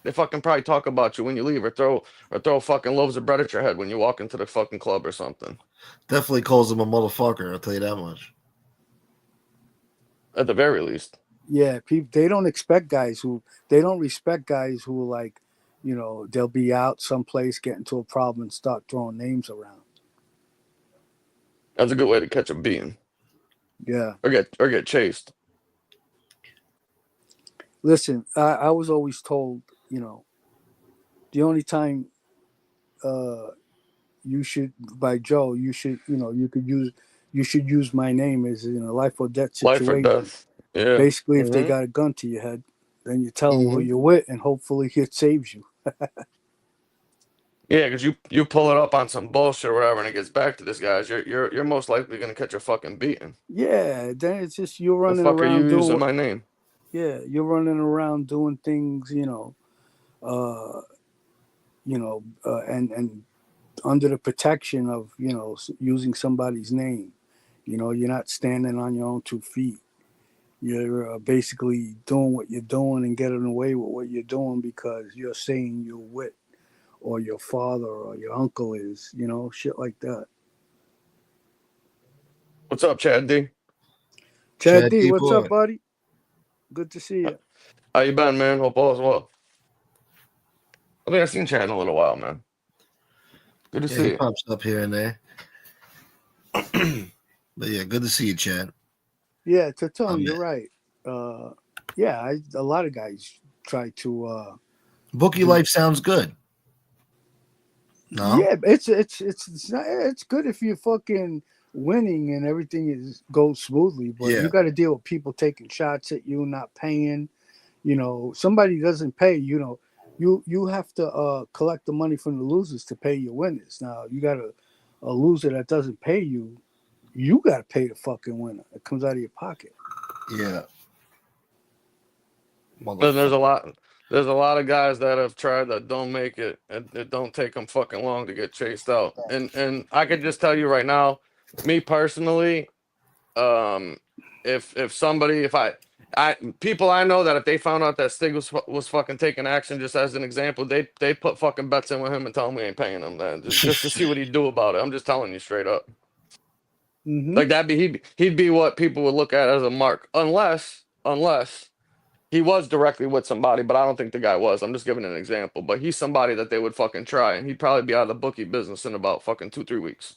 They fucking probably talk about you when you leave, or throw fucking loaves of bread at your head when you walk into the fucking club or something. Definitely calls him a motherfucker. I'll tell you that much. At the very least. Yeah, people they don't expect guys who they don't respect guys who like, they'll be out someplace, get into a problem, and start throwing names around. That's a good way to catch a beating Yeah. or get chased. Listen, I was always told, the only time uh, you should by Joe, you should, you should use my name as in a life or death Life or situation. death. Yeah. Basically, if they Mm-hmm. got a gun to your head, then you tell them who Mm-hmm. you're with, and hopefully it saves you. Yeah, because you pull it up on some bullshit or whatever, and it gets back to this guys. You're most likely gonna catch a fucking beating. Yeah, then it's just you're The running fuck are you around doing using what. my name? Yeah, you're running around doing things, uh, and under the protection of using somebody's name. You're not standing on your own 2 feet. You're basically doing what you're doing and getting away with what you're doing because you're saying you're with, or your father or your uncle is, shit like that. What's up, Chad D? Chad Chad D, D what's up, boy. buddy? Good to see you. How you been, man? Hope all is well. I think I've seen Chad in a little while, man. Good to Yeah, see he you. pops up here and there. But yeah, good to see you, Chad. Yeah, Tatone, I'm you're right. Yeah, a lot of guys try to Bookie do. life sounds good. No? Yeah, it's good if you're fucking winning and everything goes smoothly, but Yeah. you got to deal with people taking shots at you, not paying. Somebody doesn't pay. You have to collect the money from the losers to pay your winners. Now you got a loser that doesn't pay you. You got to pay the fucking winner. It comes out of your pocket. Yeah. Then Motherfucker. there's a lot of guys that have tried that don't make it, and it don't take them fucking long to get chased out. And I could just tell you right now, me personally, um, if somebody, if I people I know that if they found out that Stig was fucking taking action, just as an example, they put fucking bets in with him and tell him we ain't paying him, man, just to see what he'd do about it. I'm just telling you straight up. Hmm. Like he'd be what people would look at as a mark, unless he was directly with somebody, but I don't think the guy was. I'm just giving an example. But he's somebody that they would fucking try, and he'd probably be out of the bookie business in about fucking 2-3 weeks.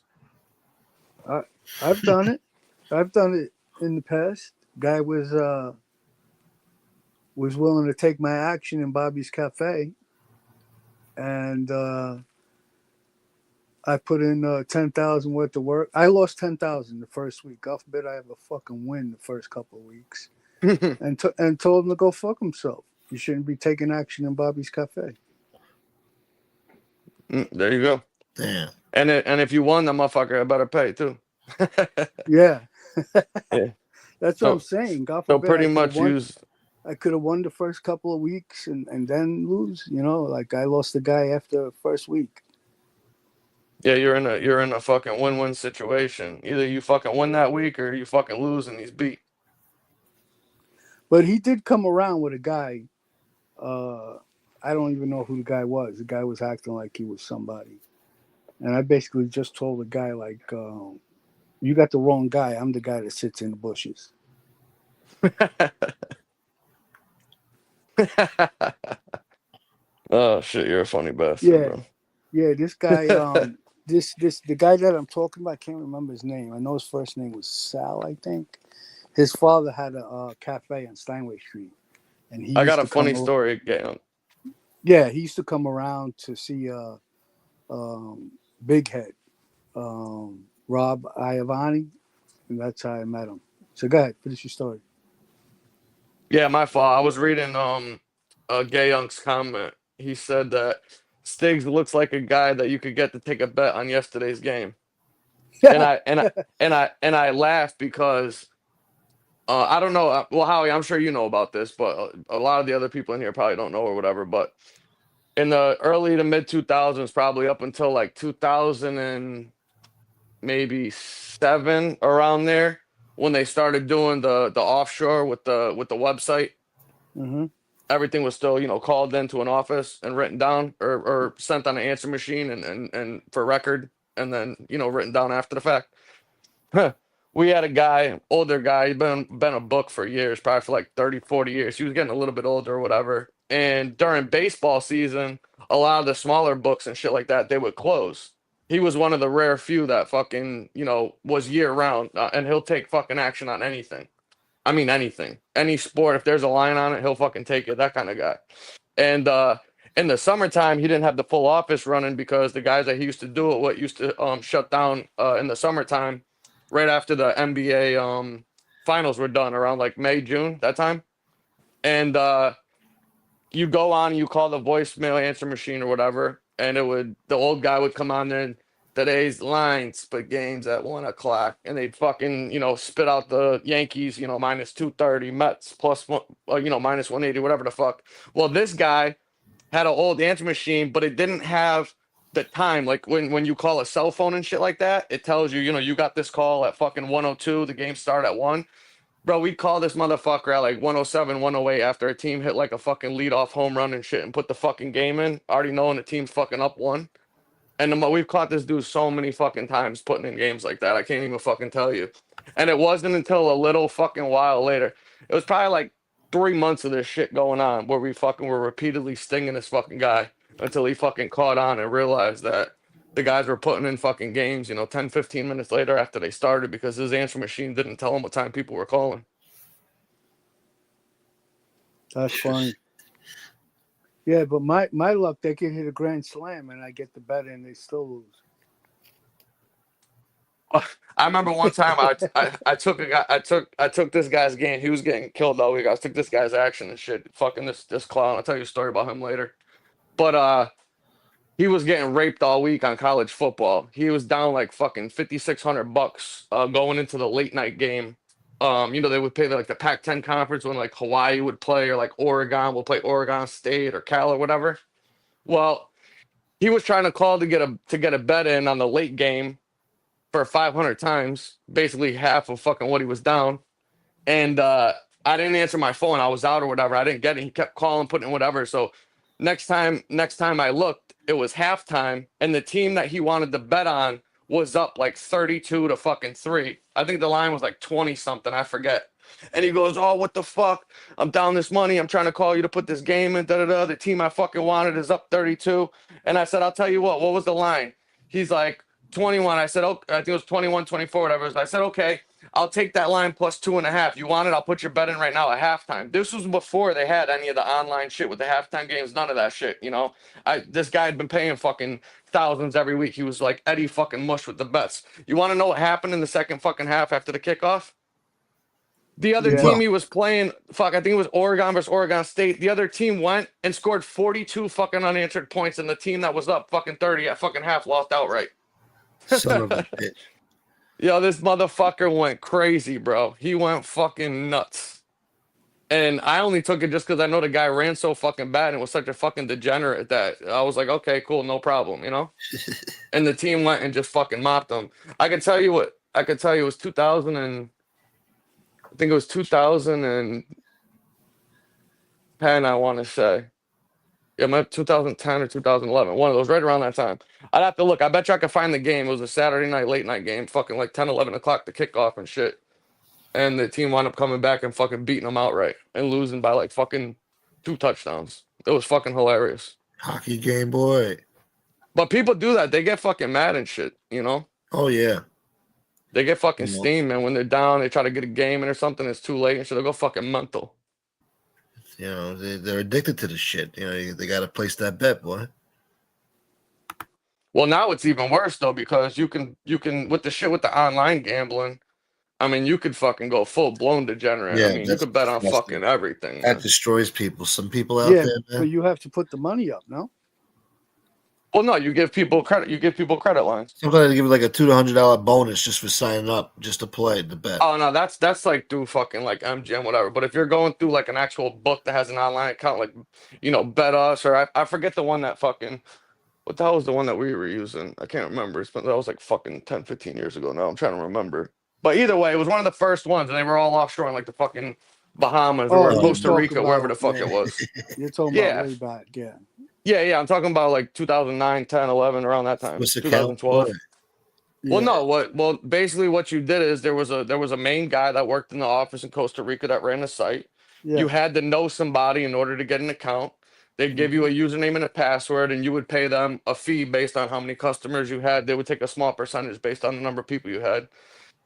I I've done it. I've done it in the past. Guy was willing to take my action in Bobby's Cafe, and I put in 10,000 worth of work. I lost 10,000 the first week. God forbid I have a fucking win the first couple of weeks, and told him to go fuck himself. You shouldn't be taking action in Bobby's Cafe. There you go. Damn. And if you won, the motherfucker I better pay too. Yeah, Yeah. that's what I'm So saying. God so forbid pretty much use. I could have won the first couple of weeks and then lose. Like I lost the guy after the first week. Yeah, you're in a fucking win-win situation. Either you fucking win that week or you fucking lose and he's beat. But he did come around with a guy. Uh, I don't even know who the guy was. The guy was acting like he was somebody, and I basically just told the guy like, "You got the wrong guy. I'm the guy that sits in the bushes." Oh shit, you're a funny bastard, Yeah, bro. yeah. This guy, this the guy that I'm talking about. I can't remember his name. I know his first name was Sal. I think his father had a cafe on Steinway Street, and he I used got a to come. funny story. Yeah, Yeah, he used to come around to see um, Big Head, Rob Iavani, and that's how I met him. So go ahead, finish your story. yeah, my fault. I was reading Gay Young's comment. He said that Stiggs looks like a guy that you could get to take a bet on yesterday's game. And I laughed because I don't know. Well, Howie, I'm sure you know about this, but a lot of the other people in here probably don't know or whatever. But in the early to mid 2000s, probably up until like 2000 and maybe seven, around there, when they started doing the offshore with the website, Hmm. everything was still, called into an office and written down, or sent on an answer machine and for record, and then, written down after the fact. We had a guy, older guy, he'd been a book for years, probably for like 30, 40 years. He was getting a little bit older or whatever. And during baseball season, a lot of the smaller books and shit like that, they would close. He was one of the rare few that fucking, was year round, and he'll take fucking action on anything. I mean, anything, any sport. If there's a line on it, he'll fucking take it. That kind of guy. And in the summertime, he didn't have the full office running because the guys that he used to do it, what used to shut down in the summertime, right after the NBA finals were done, around like May, June, that time. And you go on, you call the voicemail answer machine or whatever, and the old guy would come on there and today's line split games at 1 o'clock, and they'd fucking, spit out the Yankees, minus 230, Mets plus one, minus 180, whatever the fuck. Well, this guy had an old answer machine, but it didn't have the time. Like when you call a cell phone and shit like that, it tells you, you got this call at fucking 102, the game started at 1. Bro, we'd call this motherfucker at like 107, 108 after a team hit like a fucking leadoff home run and shit and put the fucking game in, already knowing the team's fucking up 1. And we've caught this dude so many fucking times putting in games like that. I can't even fucking tell you. And it wasn't until a little fucking while later. It was probably like 3 months of this shit going on where we fucking were repeatedly stinging this fucking guy until he fucking caught on and realized that the guys were putting in fucking games, 10, 15 minutes later after they started because his answer machine didn't tell him what time people were calling. That's funny. Yeah, but my luck, they can hit a grand slam and I get the bet and they still lose. I remember one time I took a guy I took this guy's game. He was getting killed all week. I took this guy's action and shit. Fucking this clown. I'll tell you a story about him later. But he was getting raped all week on college football. He was down like fucking $5,600 going into the late night game. They would pay like the Pac-10 conference when like Hawaii would play or like Oregon will play Oregon State or Cal or whatever. Well, he was trying to call to get a bet in on the late game for 500 times, basically half of fucking what he was down. And I didn't answer my phone. I was out or whatever. I didn't get it. He kept calling, putting in whatever. So next time I looked, it was halftime, and the team that he wanted to bet on was up like 32 to fucking 3. I think the line was like 20 something. I forget. And he goes, "Oh, what the fuck? I'm down this money. I'm trying to call you to put this game in. Da da da. The team I fucking wanted is up 32." And I said, "I'll tell you what was the line?" He's like, 21. I said, "Oh, I think it was 21, 24, whatever." I said, "Okay, I'll take that line plus 2.5. You want it? I'll put your bet in right now at halftime." This was before they had any of the online shit with the halftime games. None of that shit, This guy had been paying fucking thousands every week. He was like Eddie fucking Mush with the bets. You want to know what happened in the second fucking half after the kickoff? The other team he was playing, I think it was Oregon versus Oregon State. The other team went and scored 42 fucking unanswered points, and the team that was up fucking 30 at fucking half lost outright. Son of a bitch. Yo, this motherfucker went crazy, bro. He went fucking nuts. And I only took it just because I know the guy ran so fucking bad and was such a fucking degenerate that I was like, okay, cool, no problem, And the team went and just fucking mopped them. I could tell you it was 2000 and I think it was 2010, I want to say. Yeah, 2010 or 2011. One of those, right around that time. I'd have to look. I bet you I could find the game. It was a Saturday night, late night game, fucking like 10, 11 o'clock to kick off and shit. And the team wound up coming back and fucking beating them outright and losing by like fucking 2 touchdowns. It was fucking hilarious. Hockey game, boy. But people do that. They get fucking mad and shit, Oh, yeah. They get fucking steamed, man. When they're down, they try to get a game in or something. It's too late and shit. They'll go fucking mental. They're addicted to the shit. They got to place that bet, boy. Well, now it's even worse though because you can with the shit with the online gambling. I mean, you could fucking go full blown degenerate. Yeah, I mean, you could bet on fucking everything. That destroys people. Some people out there, man. But you have to put the money up, no? Well, no, you give people credit. You give people credit lines. Sometimes they give you like a $200 to $100 bonus just for signing up, just to play the bet. Oh no, that's like through fucking like MGM, whatever. But if you're going through like an actual book that has an online account, like Bet Us, or I forget the one that fucking. What the hell was the one that we were using? I can't remember. That was like fucking 10, 15 years ago now. I'm trying to remember. But either way, it was one of the first ones, and they were all offshore in like the fucking Bahamas or Costa Rica, wherever the fuck it was. You're talking about way back, yeah. Yeah, I'm talking about like 2009, 10, 11, around that time. What's the 2012. Yeah. Well, no, basically what you did is there was a main guy that worked in the office in Costa Rica that ran the site. Yeah. You had to know somebody in order to get an account. They'd give you a username and a password, and you would pay them a fee based on how many customers you had. They would take a small percentage based on the number of people you had.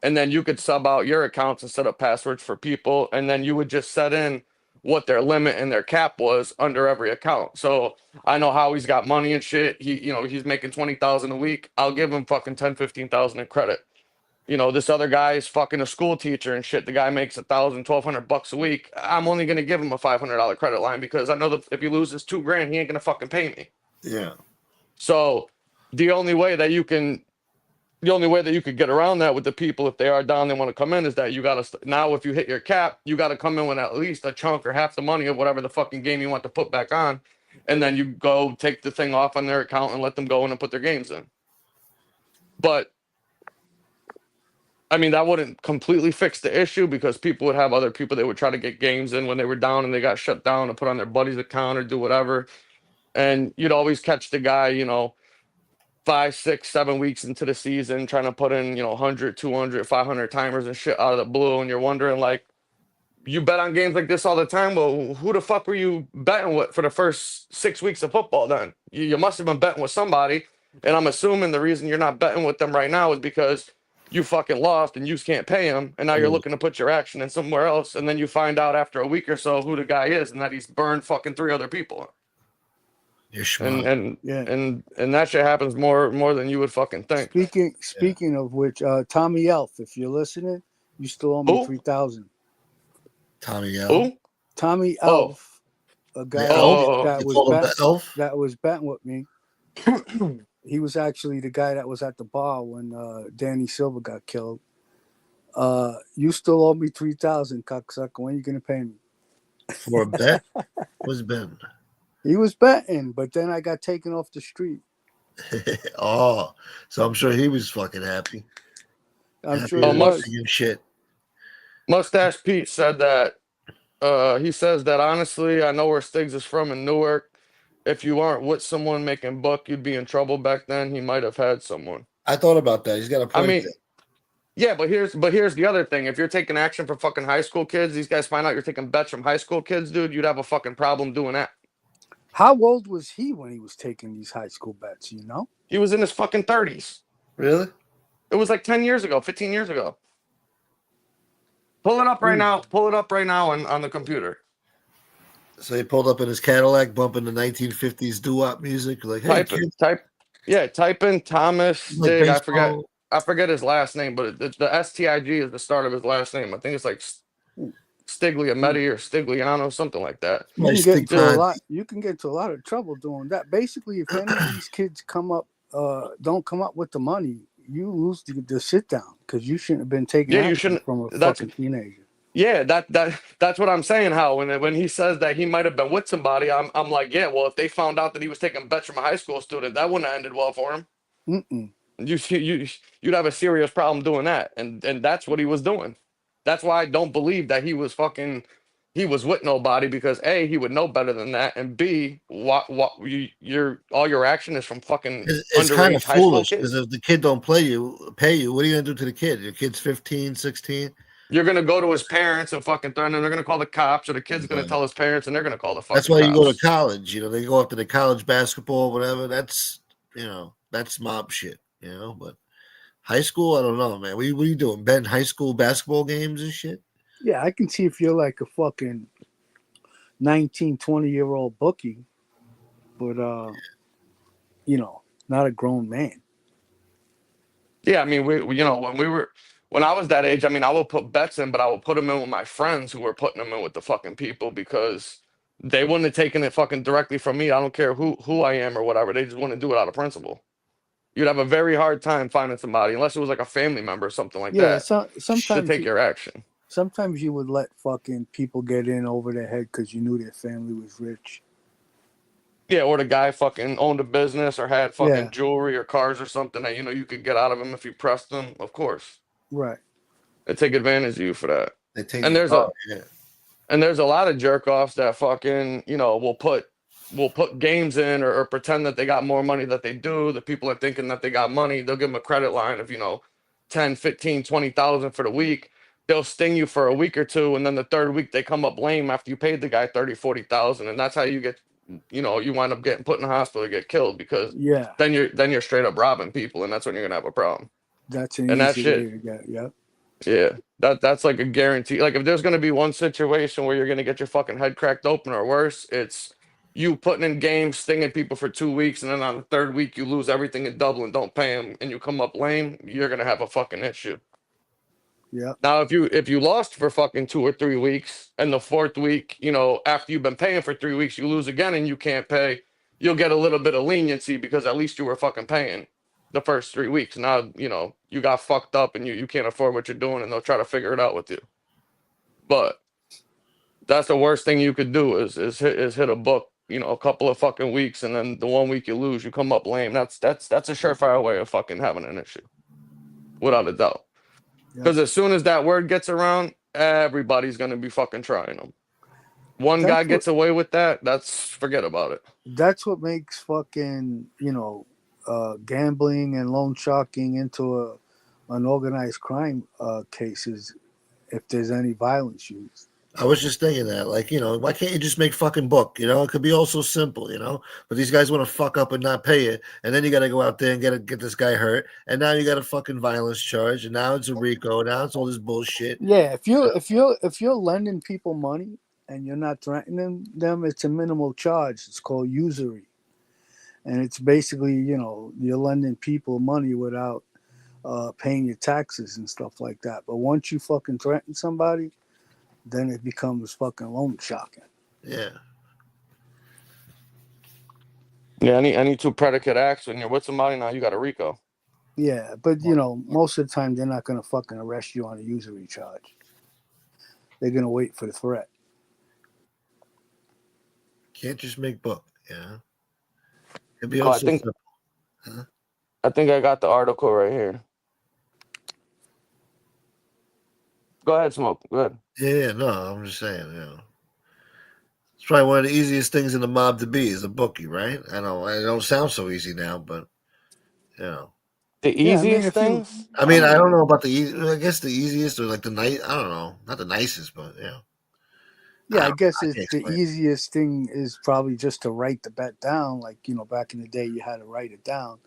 And then you could sub out your accounts and set up passwords for people. And then you would just set in what their limit and their cap was under every account. So I know Howie's got money and shit. He's making 20,000 a week. I'll give him fucking 10, 15,000 in credit. This other guy is fucking a school teacher and shit. The guy makes $1,000, $1,200 a week. I'm only gonna give him a $500 credit line because I know that if he loses $2,000, he ain't gonna fucking pay me. Yeah. So the only way that you could get around that with the people, if they are down, they want to come in, is that you got to, now if you hit your cap, you got to come in with at least a chunk or half the money of whatever the fucking game you want to put back on. And then you go take the thing off on their account and let them go in and put their games in. But I mean, that wouldn't completely fix the issue, because people would have other people that would try to get games in when they were down and they got shut down and put on their buddy's account or do whatever. And you'd always catch the guy, 5, 6, 7 weeks into the season trying to put in, 100, 200, 500 timers and shit out of the blue. And you're wondering, like, you bet on games like this all the time. Well, who the fuck were you betting with for the first 6 weeks of football then? You must have been betting with somebody. And I'm assuming the reason you're not betting with them right now is because you fucking lost and you can't pay them. And now you're looking to put your action in somewhere else. And then you find out after a week or so who the guy is and that he's burned fucking 3 other people. You're smart. And that shit happens more than you would fucking think. Speaking of which, Tommy Elf, if you're listening, you still owe me $3,000. Tommy Elf. Who? Tommy Elf, a guy that was betting with me. He was actually the guy that was at the bar when Danny Silver got killed. You still owe me $3,000, cocksucker. When are you gonna pay me? For a bet? What's betting? He was betting, but then I got taken off the street. Oh, so I'm sure he was fucking happy. I'm sure he was. Shit. Mustache Pete said that. He says that, honestly, I know where Stiggs is from in Newark. If you aren't with someone making buck, you'd be in trouble back then. He might have had someone. I thought about that. He's got a point. I mean, yeah, but here's the other thing. If you're taking action for fucking high school kids, these guys find out you're taking bets from high school kids, dude, you'd have a fucking problem doing that. How old was he when he was taking these high school bets, He was in his fucking 30s. Really? It was like 10 years ago, 15 years ago. Pull it up right now. Pull it up right now on the computer. So he pulled up in his Cadillac, bumping the 1950s doo-wop music. Like, hey, type in Thomas Stig. I forget his last name, but the S-T-I-G is the start of his last name. I think it's like Stigliametti or Stigliano, something like that. You can get into a lot of trouble doing that. Basically, if any of these kids don't come up with the money, you lose the sit down, because you shouldn't have been taking action from a fucking teenager. Yeah, that's what I'm saying. How when he says that he might have been with somebody, I'm like, yeah, well, if they found out that he was taking bets from a high school student, that wouldn't have ended well for him. You'd have a serious problem doing that, and that's what he was doing. That's why I don't believe that he was with nobody, because A, he would know better than that, and B, all your action is from fucking it's kind of high foolish, because if the kid don't pay you, what are you gonna do to the kid? Your kid's 15, 16. You're gonna go to his parents and fucking threaten them. They're gonna call the cops, or the kid's gonna tell his parents, and they're gonna call the fucking. That's why cops. You go to college. They go after the college basketball, whatever. That's that's mob shit. But high school, I don't know, man. What are you doing? Betting high school basketball games and shit? Yeah, I can see if you're like a fucking 19, 20-year-old bookie, but not a grown man. Yeah, I mean, when I was that age, I mean, I would put bets in, but I would put them in with my friends who were putting them in with the fucking people, because they wouldn't have taken it fucking directly from me. I don't care who I am or whatever. They just wouldn't do it out of principle. You'd have a very hard time finding somebody, unless it was like a family member or something like that. Sometimes to take your action. Sometimes you would let fucking people get in over their head because you knew their family was rich. Yeah, or the guy fucking owned a business or had fucking jewelry or cars or something that you could get out of him if you pressed them. Of course, right. They take advantage of you for that. And there's a lot of jerk offs that fucking will put games in or pretend that they got more money that they do. The people are thinking that they got money. They'll give them a credit line of 10, 15, 20,000 for the week. They'll sting you for a week or two, and then the third week they come up lame after you paid the guy 30, 40,000, and that's how you get, you wind up getting put in the hospital or get killed, because then you're straight up robbing people, and that's when you're gonna have a problem. That's an easy way to get. Yep. Yeah, that's like a guarantee. Like, if there's gonna be one situation where you're gonna get your fucking head cracked open or worse, it's you putting in games, stinging people for 2 weeks, and then on the third week you lose everything in double and don't pay them, and you come up lame. You're gonna have a fucking issue. Yeah. Now, if you lost for fucking 2 or 3 weeks, and the fourth week, after you've been paying for 3 weeks, you lose again and you can't pay, you'll get a little bit of leniency because at least you were fucking paying the first 3 weeks. Now, you know, you got fucked up and you can't afford what you're doing, and they'll try to figure it out with you. But that's the worst thing you could do is hit a book, you know, a couple of fucking weeks, and then the 1 week you lose, you come up lame. That's a surefire way of fucking having an issue, without a doubt. Yep. Because as soon as that word gets around, everybody's gonna be fucking trying them. One guy gets away with that, forget about it. That's what makes fucking, you know, gambling and loan sharking into an organized crime cases if there's any violence used. I was just thinking that, like, you know, why can't you just make fucking book? You know, it could be all so simple, you know. But these guys want to fuck up and not pay it, and then you got to go out there and get this guy hurt, and now you got a fucking violence charge, and now it's a RICO, now it's all this bullshit. Yeah, if you're lending people money and you're not threatening them, it's a minimal charge. It's called usury, and it's basically, you know, you're lending people money without paying your taxes and stuff like that. But once you fucking threaten somebody, then it becomes fucking loan sharking. Yeah. Yeah, any two predicate acts when you're with somebody, now you got a RICO. Yeah, but you know, most of the time they're not going to fucking arrest you on a usury charge. They're going to wait for the threat. Can't just make book, yeah. It'd be I think I think I got the article right here. Go ahead, Smoke. Go ahead. Yeah, no, I'm just saying, you know. It's probably one of the easiest things in the mob to be is a bookie, right? I know it don't sound so easy now, but you know. The easiest things? I mean, I don't know about I guess the easiest or like the nice. I don't know, not the nicest, but yeah. Yeah, I guess the easiest thing is probably just to write the bet down. Like, you know, back in the day, you had to write it down,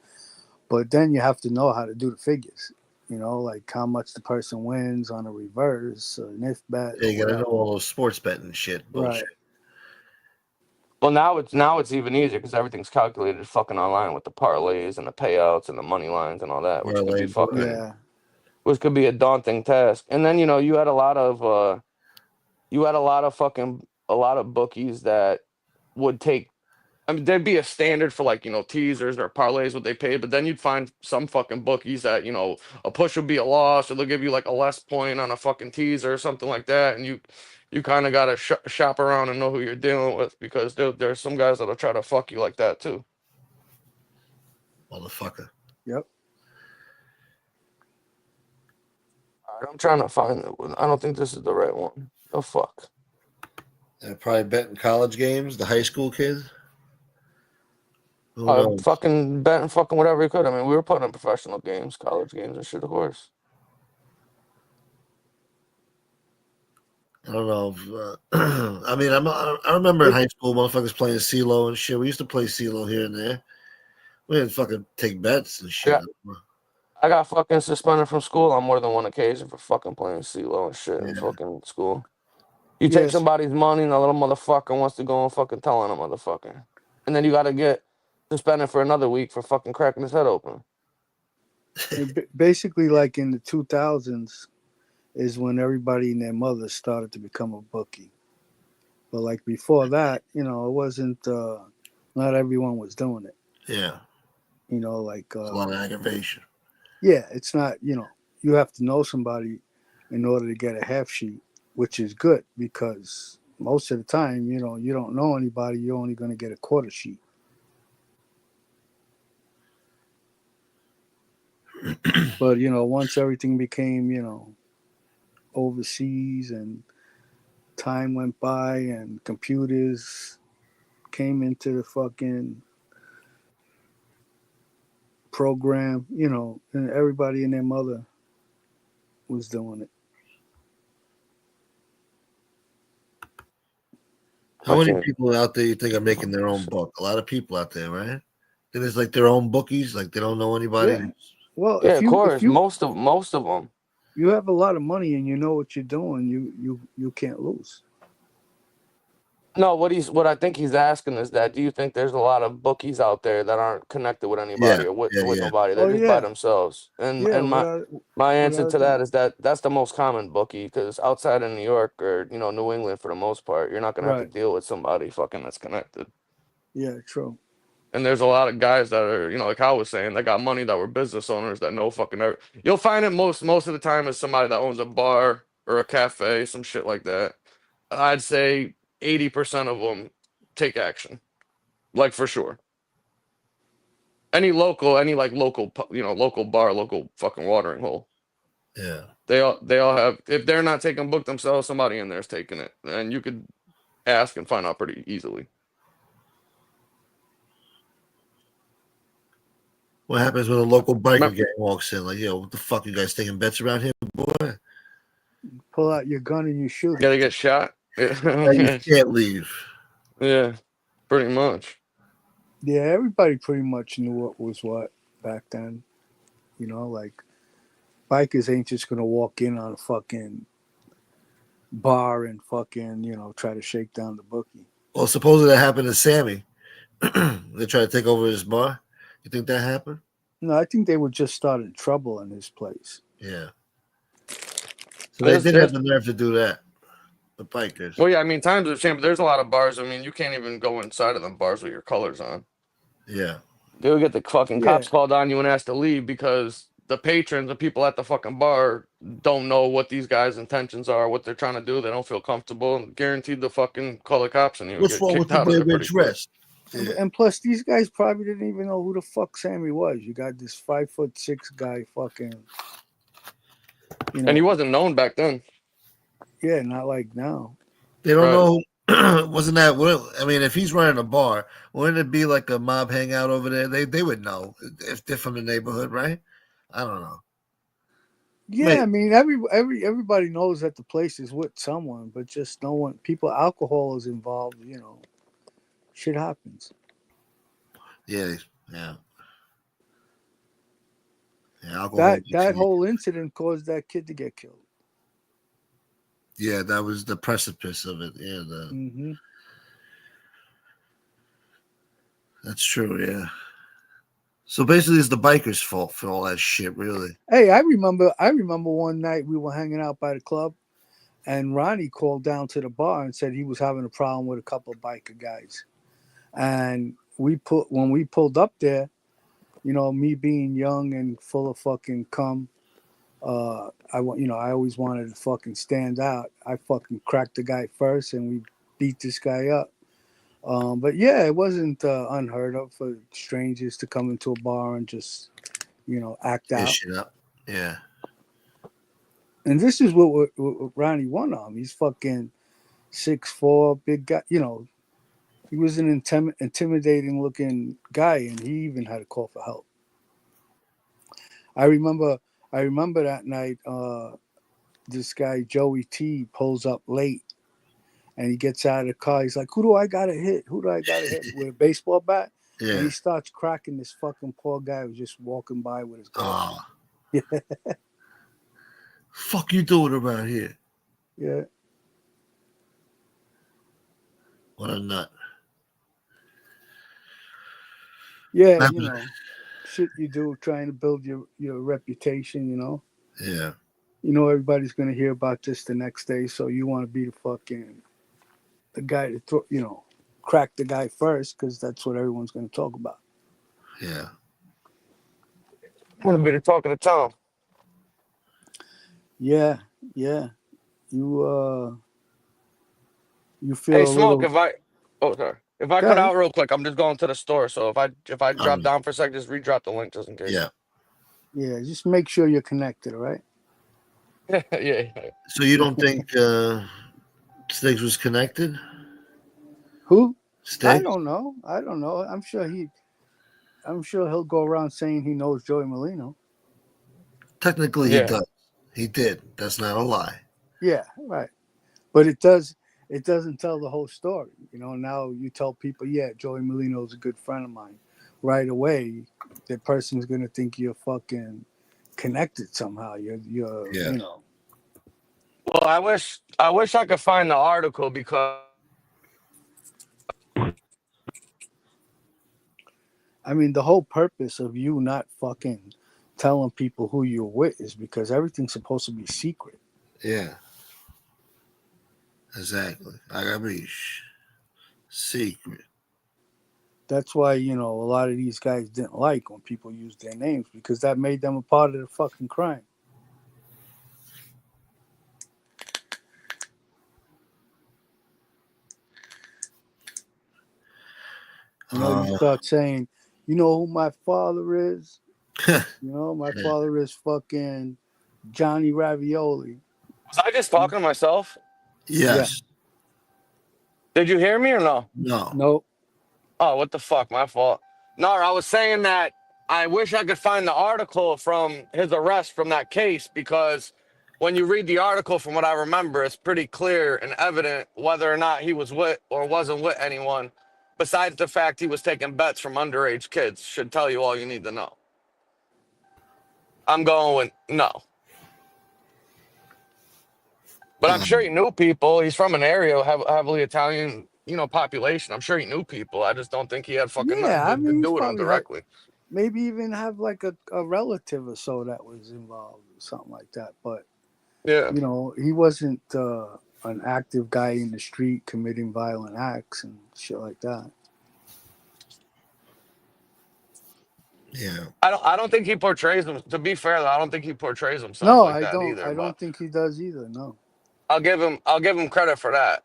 but then you have to know how to do the figures. You know, like how much the person wins on a reverse, an if bet. Yeah, you gotta know all those sports betting shit bullshit. Right. Well, now it's even easier because everything's calculated fucking online with the parlays and the payouts and the money lines and all that, which could be fucking, which could be a daunting task. And then, you know, you had a lot of bookies that would take. I mean, there'd be a standard for, like, you know, teasers or parlays what they paid, but then you'd find some fucking bookies that, you know, a push would be a loss, or they'll give you like a less point on a fucking teaser or something like that, and you kind of got to shop around and know who you're dealing with, because there's some guys that'll try to fuck you like that too. Motherfucker. Yep. All right, I'm trying to find it. I don't think this is the right one. Oh, fuck. Probably betting college games, the high school kids. Fucking betting fucking whatever you could. I mean, we were putting on professional games, college games and shit, of course. I don't know. I mean, I remember in high school, motherfuckers playing CeeLo and shit. We used to play CeeLo here and there. We didn't fucking take bets and shit. I got fucking suspended from school on more than one occasion for fucking playing CeeLo and shit in fucking school. You take somebody's money and the little motherfucker wants to go and fucking tell on a motherfucker. And then you got to get suspended for another week for fucking cracking his head open. Basically, like in the 2000s is when everybody and their mother started to become a bookie. But like before that, you know, it wasn't, not everyone was doing it. Yeah. You know, like a lot of aggravation. Yeah, it's not, you know, you have to know somebody in order to get a half sheet, which is good because most of the time, you know, you don't know anybody, you're only going to get a quarter sheet. But, you know, once everything became, you know, overseas and time went by and computers came into the fucking program, you know, and everybody and their mother was doing it. How many people out there you think are making their own book? A lot of people out there, right? And it's like their own bookies, like they don't know anybody. Yeah. Well, yeah, of course, most of them. You have a lot of money and you know what you're doing. You can't lose. No, what I think he's asking is that, do you think there's a lot of bookies out there that aren't connected with anybody or with nobody? They're just by themselves. And my answer to that is that's the most common bookie, because outside of New York or, you know, New England, for the most part, you're not gonna have to deal with somebody fucking that's connected. Yeah, true. And there's a lot of guys that are, you know, like I was saying, that got money, that were business owners that know fucking You'll find it most of the time is somebody that owns a bar or a cafe, some shit like that. I'd say 80% of them take action, like for sure. Any like local, local bar, local fucking watering hole. Yeah. They all have. If they're not taking book themselves, somebody in there is taking it, and you could ask and find out pretty easily. What happens when a local biker Remember, gang walks in? Like, yo, what the fuck? You guys taking bets around here, boy? Pull out your gun and you shoot gotta him. get shot. And you can't leave. Yeah, pretty much. Yeah, everybody pretty much knew what was what back then. You know, like bikers ain't just gonna walk in on a fucking bar and fucking, try to shake down the bookie. Well, supposedly that happened to Sammy. They tried to take over his bar. You think that happened? No, I think they were just starting trouble in his place. Yeah. So they did have the nerve to do that. The bikers. Well, yeah, I mean, times have changed, but there's a lot of bars. I mean, you can't even go inside of them bars with your colors on. Yeah. They'll get the fucking cops called on you and asked to leave because the patrons, the people at the fucking bar, don't know what these guys' intentions are, what they're trying to do. They don't feel comfortable, and guaranteed to fucking call the cops on you and What's get wrong with kicked the out of way there we're pretty quick. dressed? Yeah. And plus, these guys probably didn't even know who the fuck Sammy was. You got this 5'6" guy, fucking. And he wasn't known back then. Yeah, not like now. They don't know. Wasn't that? I mean, if he's running a bar, wouldn't it be like a mob hangout over there? They would know if they're from the neighborhood, right? I don't know. Yeah, Wait. I mean, everybody knows that the place is with someone, but just no one. Alcohol is involved. Shit happens. Yeah. Alcohol. That whole incident caused that kid to get killed. Yeah, that was the precipice of it. Yeah, That's true. Yeah. So basically, it's the bikers' fault for all that shit, really. Hey, I remember one night we were hanging out by the club, and Ronnie called down to the bar and said he was having a problem with a couple of biker guys, and when we pulled up there, me being young and full of fucking cum. I always wanted to fucking stand out. I fucking cracked the guy first, and we beat this guy up. But yeah, it wasn't unheard of for strangers to come into a bar and just, act out. Shit up. Yeah. And this is what Ronnie won on. He's fucking 6'4", big guy. He was an intimidating looking guy, and he even had to call for help. I remember that night, this guy, Joey T, pulls up late and he gets out of the car. He's like, who do I got to hit? Who do I got to hit with a baseball bat? Yeah. And he starts cracking this fucking poor guy who's just walking by with his gun. Yeah. Fuck you doing around here? Yeah. What a nut. Yeah, shit you do trying to build your reputation, Yeah. Everybody's going to hear about this the next day, so you want to be the guy to crack the guy first, because that's what everyone's going to talk about. Yeah. Want to be the talk of the town. Yeah. You feel Hey, Smoke, if I cut out real quick, I'm just going to the store. So if I drop down for a sec, just redrop the link just in case. Yeah, just make sure you're connected, all right? Yeah. So you don't think Stiggs was connected? Who? Stiggs? I don't know. I'm sure he'll go around saying he knows Joey Molino. Technically, he does. He did. That's not a lie. Yeah, right. But it doesn't tell the whole story. Now you tell people, yeah, Joey Molino is a good friend of mine. Right away, the person's gonna think you're fucking connected somehow. You're Well, I wish I could find the article because I mean, the whole purpose of you not fucking telling people who you're with is because everything's supposed to be secret. Yeah. Exactly. I gotta be secret. That's why, a lot of these guys didn't like when people used their names, because that made them a part of the fucking crime. You start saying, you know who my father is? My father is fucking Johnny Ravioli. Was I just talking to myself? Yes. Did you hear me or no? No. Nope. Oh, what the fuck? My fault. No, I was saying that I wish I could find the article from his arrest from that case, because when you read the article, from what I remember, it's pretty clear and evident whether or not he was with or wasn't with anyone, besides the fact he was taking bets from underage kids. Should tell you all you need to know. I'm going with no. But I'm sure he knew people. He's from an area heavily Italian, population. I'm sure he knew people. I just don't think he had fucking nothing to He's do with them probably had, directly. maybe even have like a relative or so that was involved or something like that. But Yeah. he wasn't an active guy in the street committing violent acts and shit like that. Yeah. I don't think he portrays him. To be fair, though, I don't think he portrays himself like that either. I don't think he does either. No. I'll give him credit for that.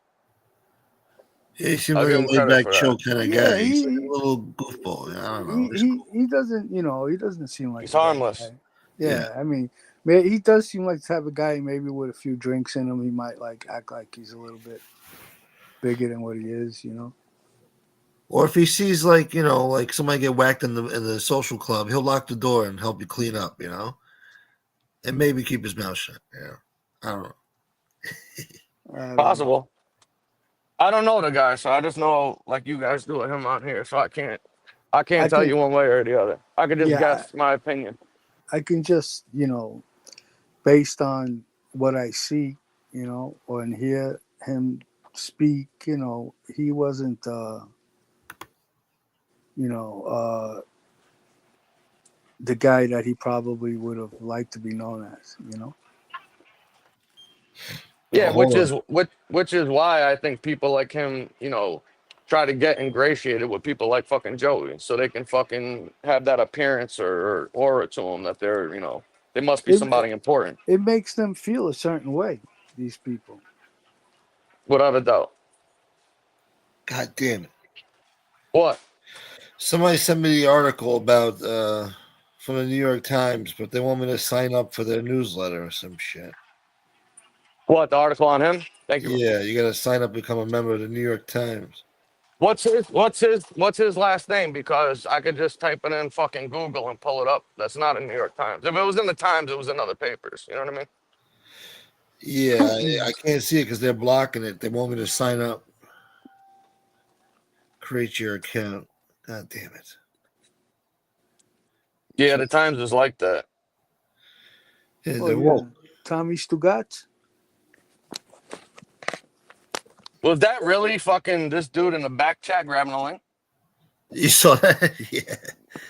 He seems I'll like give a him credit laid-back, for chill that. kind of guy. He's like a little goofball. I don't know. He doesn't, he doesn't seem like He's harmless. Yeah, I mean, he does seem like the type of guy, maybe with a few drinks in him, he might like act like he's a little bit bigger than what he is, Or if he sees like somebody get whacked in the social club, he'll lock the door and help you clean up, and maybe keep his mouth shut. Yeah, I don't know. Possible. I don't know the guy, so I just know like you guys do with him on here. So I can't tell you one way or the other. I could just guess my opinion. I can just, based on what I see, or and hear him speak, he wasn't, the guy that he probably would have liked to be known as, Yeah, which is why I think people like him, try to get ingratiated with people like fucking Joey, so they can fucking have that appearance or aura to them that they're, they must be somebody important. It makes them feel a certain way, these people. Without a doubt. God damn it. What? Somebody sent me the article about from the New York Times, but they want me to sign up for their newsletter or some shit. What, the article on him? Thank you. Yeah, you got to sign up, become a member of the New York Times. What's his last name? Because I could just type it in fucking Google and pull it up. That's not in New York Times. If it was in the Times, it was in other papers. You know what I mean? Yeah, I can't see it because they're blocking it. They want me to sign up. Create your account. God damn it. Yeah, the Times is like that. Yeah, they're woke. Tommy Stugatz? Was that really fucking this dude in the back chat grabbing the link? You saw that? Yeah.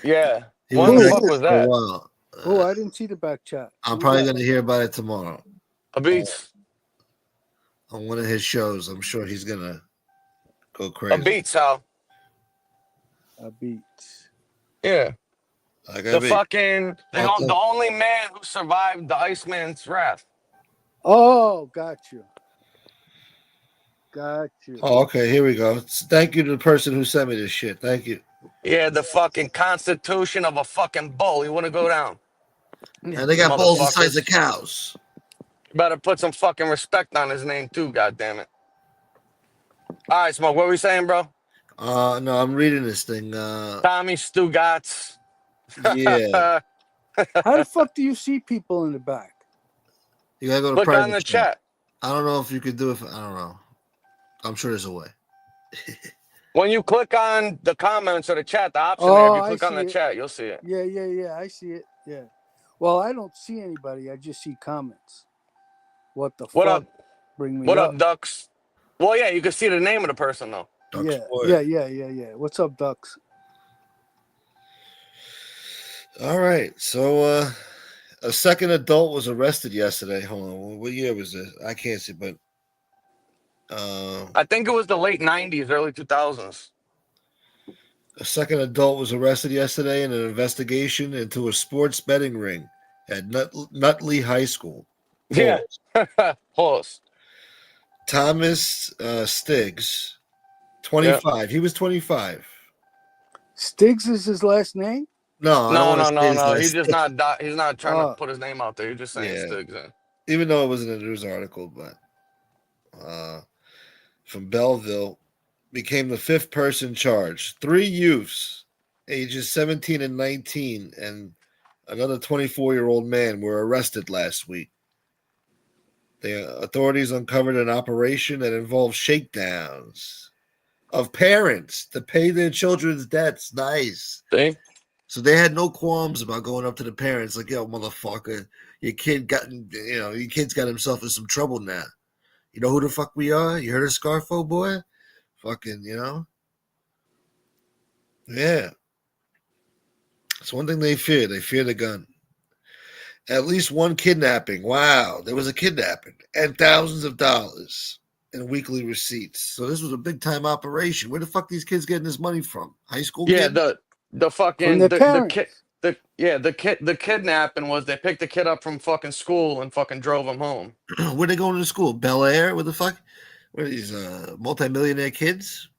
Yeah. What the fuck was that? I didn't see the back chat. I'm probably going to hear about it tomorrow. A Beats. On one of his shows. I'm sure he's going to go crazy. A Beats, Hal. A Beats. Yeah. The only man who survived the Iceman's wrath. Oh, got you. Oh, okay. Here we go. Thank you to the person who sent me this shit. Thank you. Yeah, the fucking constitution of a fucking bull. You want to go down? And they got bulls the size of cows. Better put some fucking respect on his name too, goddammit. All right, Smoke, what were we saying, bro? No, I'm reading this thing. Tommy Stugatz. Yeah. How the fuck do you see people in the back? You gotta go to Click private on the chat. I don't know if you could do it. I don't know. I'm sure there's a way. When you click on the comments or the chat, the option there, if you click on the chat, you'll see it. Yeah, I see it. Yeah. Well, I don't see anybody. I just see comments. What the fuck? Up? Bring me what up, Ducks? Well, yeah, you can see the name of the person, though. Ducks yeah. What's up, Ducks? All right. So, a second adult was arrested yesterday. Hold on. What year was this? I can't see, but I think it was the late 90s, early 2000s. A second adult was arrested yesterday in an investigation into a sports betting ring at Nutley High School. Yeah. Pause. Thomas Stiggs, Yeah. 25. He was 25. Stiggs is his last name? No, I don't No, want to no, say no, his no. He's last just name. not. He's not trying to Oh, put his name out there. He's just saying Yeah, Stiggs. even though it wasn't a news article, but from Belleville, became the fifth person charged. 3 youths, ages 17 and 19, and another 24-year-old man were arrested last week. The authorities uncovered an operation that involved shakedowns of parents to pay their children's debts. Nice. See? So they had no qualms about going up to the parents like, yo, motherfucker, your kid's got himself in some trouble now. You know who the fuck we are? You heard of Scarfo, boy? Fucking, Yeah. It's one thing they fear. They fear the gun. At least one kidnapping. Wow. There was a kidnapping and thousands of dollars in weekly receipts. So this was a big time operation. Where the fuck these kids getting this money from? High school Yeah. kids? The from fucking their the kid parents. the kidnapping was they picked the kid up from fucking school and fucking drove him home. Where they going to school? Bel Air? What the fuck? What are these multimillionaire kids?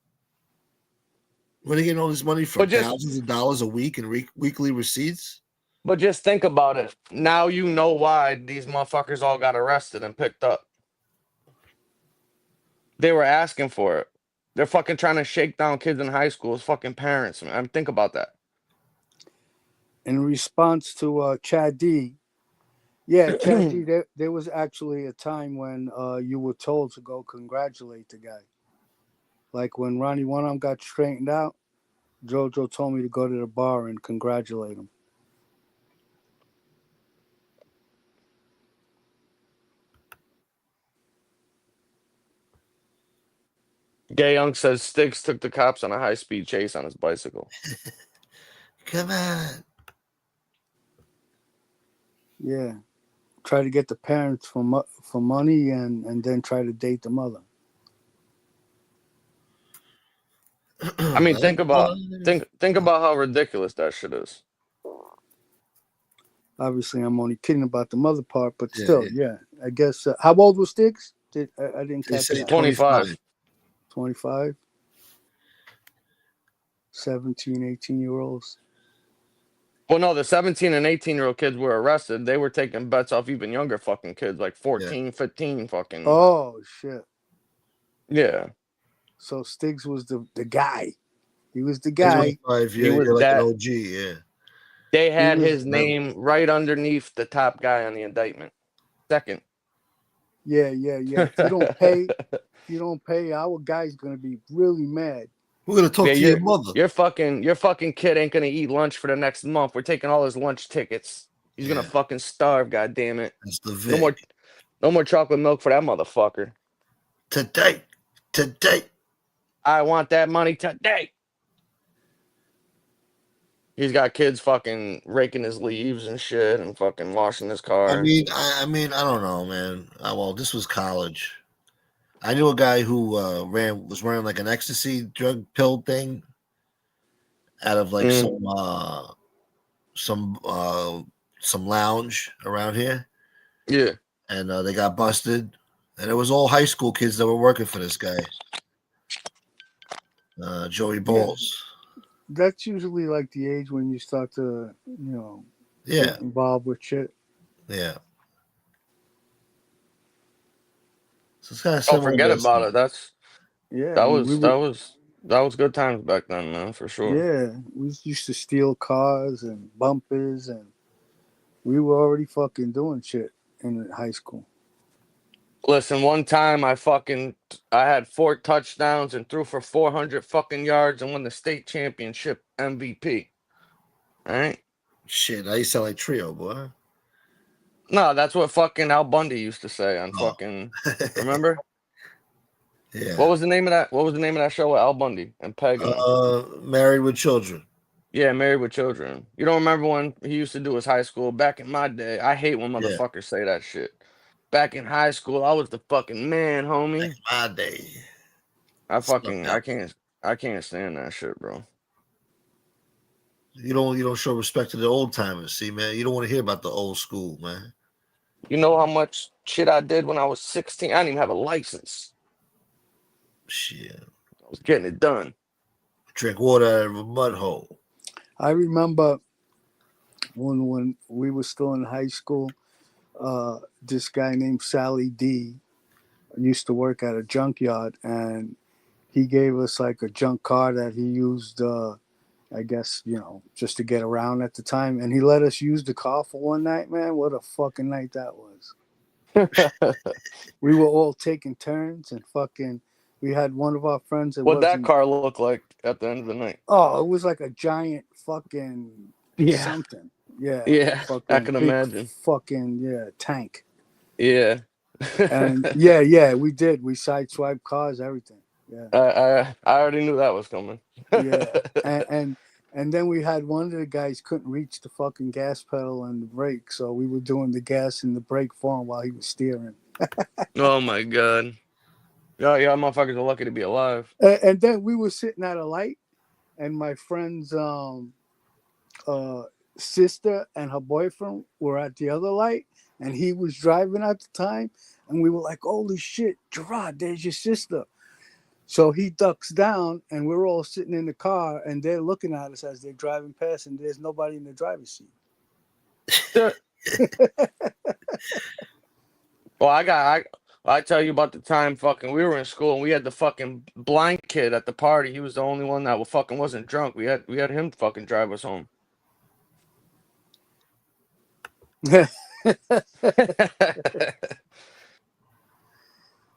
Where are they getting all this money from? But just Thousands of dollars a week in weekly receipts? but just think about it. Now you know why these motherfuckers all got arrested and picked up. They were asking for it. They're fucking trying to shake down kids in high school as fucking parents, man. Think about that. In response to Chad D, yeah, Chad D, there was actually a time when you were told to go congratulate the guy. Like when Ronnie One Arm got straightened out, JoJo told me to go to the bar and congratulate him. Gay Young says Sticks took the cops on a high-speed chase on his bicycle. Come on. Yeah, try to get the parents for money and then try to date the mother. I mean, think about how ridiculous that shit is. Obviously, I'm only kidding about the mother part, but still, yeah. I guess. How old was Sticks? I didn't catch say that. 25. 25? 17, 18-year-olds. Well, no, the 17 and 18-year-old kids were arrested. They were taking bets off even younger fucking kids, like 14, 15 fucking. Oh, shit. Yeah. So Stiggs was the guy. He was the guy. He was you're like that. an OG, yeah. They had was- his name right underneath the top guy on the indictment. Second. Yeah. If you don't pay, our guy's gonna be really mad. We're gonna talk to your mother. Your fucking kid ain't gonna eat lunch for the next month. We're taking all his lunch tickets. He's gonna fucking starve, god damn it. That's the Vic. No more chocolate milk for that motherfucker. Today. I want that money today. He's got kids fucking raking his leaves and shit and fucking washing his car. I mean, I don't know, man. Well, this was college. I knew a guy who was wearing like an ecstasy drug pill thing out of like some lounge around here. Yeah. And they got busted. And it was all high school kids that were working for this guy. Joey Balls. That's usually like the age when you start to, get involved with shit. Yeah. So it's kind of Oh, forget about it. That was good times back then, man, for sure. Yeah, we used to steal cars and bumpers, and we were already fucking doing shit in high school. Listen, one time I had 4 touchdowns and threw for 400 fucking yards and won the state championship MVP. All right? Shit, I used to sound like Trio, boy. No, that's what fucking Al Bundy used to say on fucking. Remember? Yeah. What was the name of that show with Al Bundy and Peg? Married with Children. Yeah, Married with Children. You don't remember when he used to do his high school back in my day? I hate when motherfuckers say that shit. Back in high school, I was the fucking man, homie. Back in my day. I can't stand that shit, bro. You don't show respect to the old timers. See, man, you don't want to hear about the old school, man. You know how much shit I did when I was 16? I didn't even have a license. Shit. I was getting it done. Drink water out of a mud hole. I remember when we were still in high school, this guy named Sally D used to work at a junkyard, and he gave us like a junk car that he used, I guess, just to get around at the time. And he let us use the car for one night, man. What a fucking night that was. We were all taking turns and fucking, we had one of our friends that What'd that wasn't, car look like at the end of the night? oh, it was like a giant fucking Yeah. something. Yeah. Yeah, I Fucking can big imagine. fucking, yeah, tank. Yeah. And yeah, we did. We sideswiped cars, everything. Yeah. I already knew that was coming. Yeah, and then we had one of the guys couldn't reach the fucking gas pedal and the brake, so we were doing the gas and the brake for him while he was steering. Oh my God. Yeah, motherfuckers are lucky to be alive. And then we were sitting at a light, and my friend's uh, sister and her boyfriend were at the other light, and he was driving at the time, and we were like, "Holy shit, Gerard, there's your sister." So he ducks down, and we're all sitting in the car, and they're looking at us as they're driving past, and there's nobody in the driver's seat. Well, I tell you about the time fucking we were in school and we had the fucking blind kid at the party. He was the only one that fucking wasn't drunk. We had him fucking drive us home.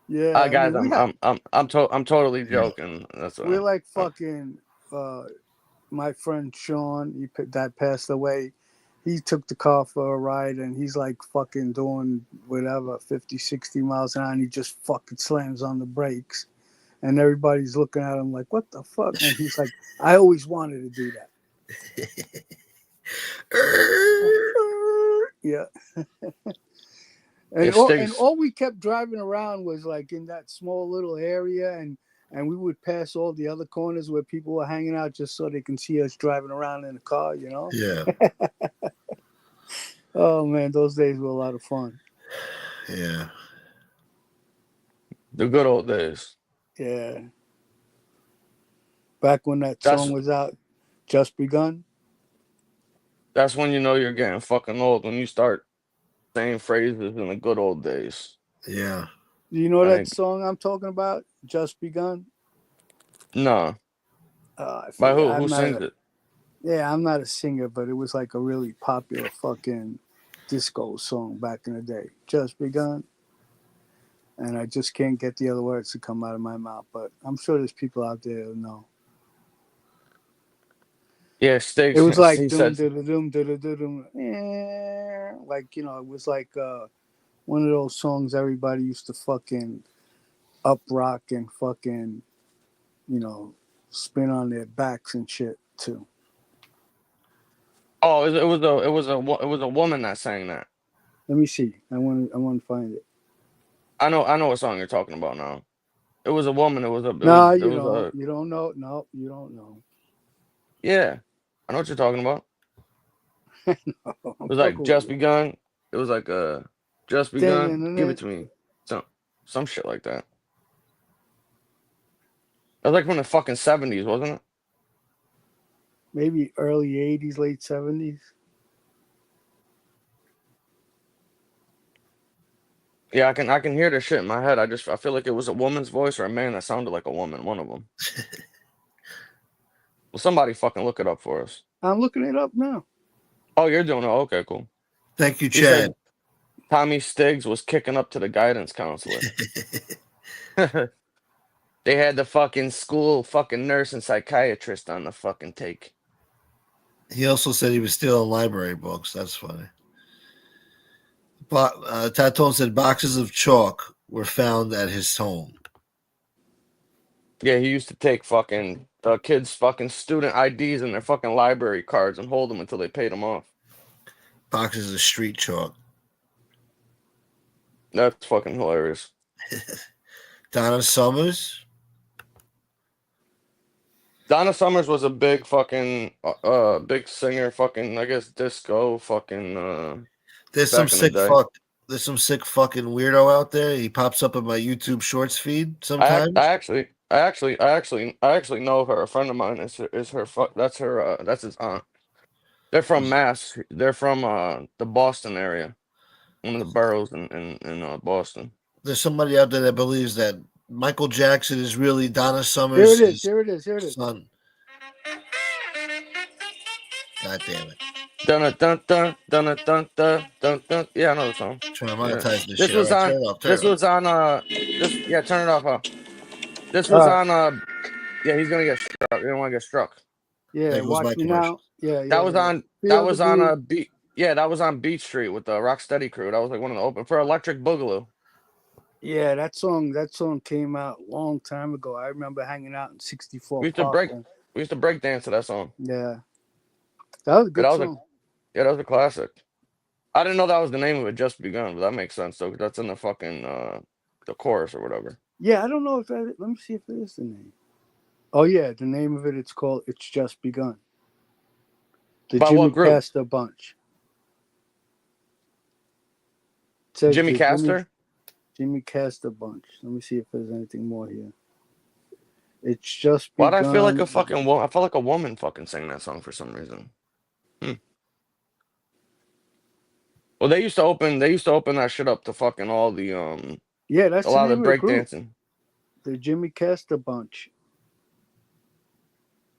Yeah, I Guys, mean, I'm totally Yeah. joking. That's we're like fucking. My friend Sean, that passed away. He took the car for a ride, and he's like fucking doing whatever 50, 60 miles an hour, and he just fucking slams on the brakes, and everybody's looking at him like, "What the fuck?" And he's like, "I always wanted to do that." Yeah. And If Stig's all we kept driving around was like in that small little area, and we would pass all the other corners where people were hanging out just so they can see us driving around in the car, Yeah. Oh man, those days were a lot of fun. Yeah. the good old days. Yeah. Back when that That's song was out, Just Begun. that's when you know you're getting fucking old, when you start saying phrases in the good old days. Yeah. Do you know I that think song I'm talking about? Just Begun? no. I By forget. who? Who sings it? I'm not a singer, but it was like a really popular fucking disco song back in the day. Just Begun. And I just can't get the other words to come out of my mouth, but I'm sure there's people out there who know. Yeah, It was Stig's. like He doom said, doom doom doom doom, like it was like one of those songs everybody used to fucking up rock and fucking spin on their backs and shit too. "Oh, it was a woman that sang that." Let me see. I want to find it. I know what song you're talking about now. It was a woman. No, It you was don't. a You don't know. No, you don't know. yeah. I know what you're talking about. It I'm was like fucking with just you. begun. It was like just begun. Give it to me. Some some shit like that. It was like from the fucking 70s, wasn't it? Maybe early '80s, late '70s. Yeah, I can hear the shit in my head. I feel like it was a woman's voice or a man that sounded like a woman. One of them. Well, somebody fucking look it up for us. I'm looking it up now. Oh, you're doing it. Okay, cool. Thank you, He Chad. said Tommy Stiggs was kicking up to the guidance counselor. They had the fucking school fucking nurse and psychiatrist on the fucking take. He also said he was stealing library books. That's funny. Tatone said boxes of chalk were found at his home. Yeah, he used to take fucking kids' fucking student IDs and their fucking library cards and hold them until they paid them off. Boxes of street chalk. That's fucking hilarious. Donna Summers. Donna Summers was a big fucking big singer, fucking I guess disco fucking There's some back in the sick day. fuck. There's some sick fucking weirdo out there. He pops up in my YouTube Shorts feed sometimes. I actually know her. A friend of mine is her that's her that's his aunt. They're from There's, Mass. They're from the Boston area. One of the boroughs in Boston. there's somebody out there that believes that Michael Jackson is really Donna Here it Summers' is. Here it is. Here it is. son. God damn it. Dun dun dun dun dun dun dun dun dun. Yeah, I know the song. Trying to Yeah, monetize this this shit. All was right, on. turn it off. Turn This it off. was on. This yeah. Turn it off. Huh? This All was right. on. Yeah, he's gonna get struck. He don't want to get struck. Yeah. There goes Watch my me commercial. now. Yeah. That Yeah. was Yeah. on. That Feel the was on groove. a beat. Yeah, that was on Beach Street with the Rocksteady crew. That was like one of the open for Electric Boogaloo. Yeah, that song came out a long time ago. I remember hanging out in 64 We used to Park. break. We used to break dance to that song. Yeah, that was a Yeah, good song. that was a classic. I didn't know that was the name of it. Just Begun, but that makes sense though. 'Cause that's in the fucking the chorus or whatever. Yeah, I don't know if that. Let me see if it is the name. Oh yeah, the name of it. It's called "It's Just Begun." The By Jimmy what group? Castor Bunch. It says Jimmy the Castor. Jimmy Castor Bunch. Let me see if there's anything more here. It's just Why'd I feel like begun. a fucking woman? I felt like a woman fucking sang that song for some reason. Well, they used to open. They used to open that shit up to fucking all the Yeah, a that's the lot of name the of the group. breakdancing. The Jimmy Castor Bunch.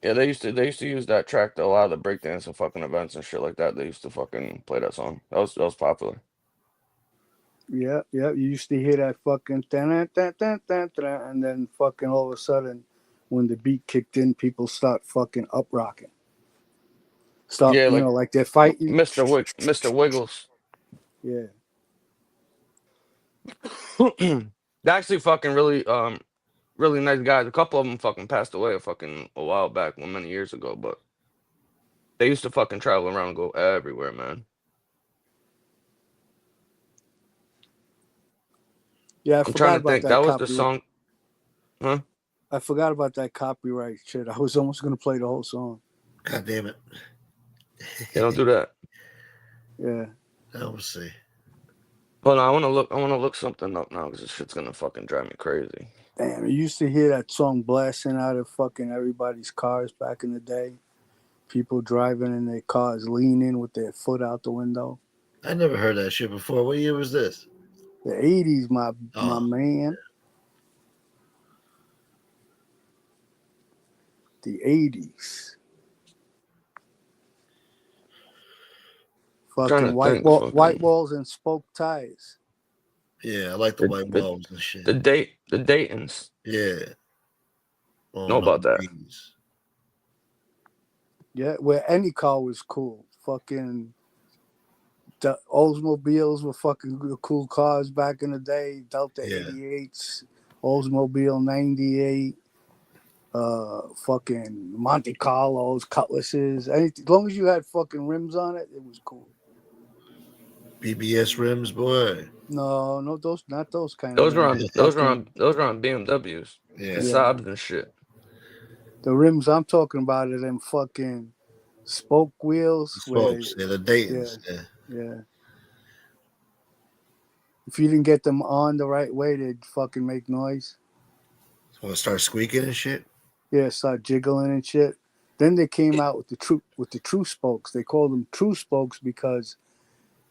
Yeah, they used to use that track to a lot of the breakdancing fucking events and shit like that. They used to fucking play that song. That was popular. Yeah, yeah. You used to hear that fucking and then fucking all of a sudden, when the beat kicked in, people start fucking up rocking. Stop, Yeah, like like they're fighting. Mr. Wiggles. Yeah. They're actually fucking really nice guys. A couple of them fucking passed away a while back, many years ago, but they used to fucking travel around and go everywhere, man. Yeah, I I'm trying forgot to about think. that That was the copyright. song, huh? I forgot about that copyright shit. I was almost gonna play the whole song. God damn it. Yeah, don't do that. Yeah. Now we'll see. Hold on, I wanna look something up now because this shit's gonna fucking drive me crazy. Damn, you used to hear that song blasting out of fucking everybody's cars back in the day. People driving in their cars, leaning with their foot out the window. I never heard that shit before. What year was this? The 80s, my Oh, man. The 80s. Trying Fucking to think, white fucking walls and spoke tires. yeah. I like the white walls and shit. the Daytons. Yeah. Oh Know no, about that? bees. Yeah, where any car was cool. Fucking the Oldsmobiles were fucking cool cars back in the day. Delta Yeah. 88s, Oldsmobile 98, fucking Monte Carlos, Cutlasses. Anything, as long as you had fucking rims on it, it was cool. BBS rims, boy. No, not those kind of rims. Those were on BMWs Yeah. and Yeah, Saabs and shit. the rims I'm talking about are them fucking spoke wheels. Spokes. Yeah, the Daytons. Yeah. Yeah. If you didn't get them on the right way, they'd fucking make noise. So it start squeaking and shit. Yeah, start jiggling and shit. Then they came out with the true spokes. They called them true spokes because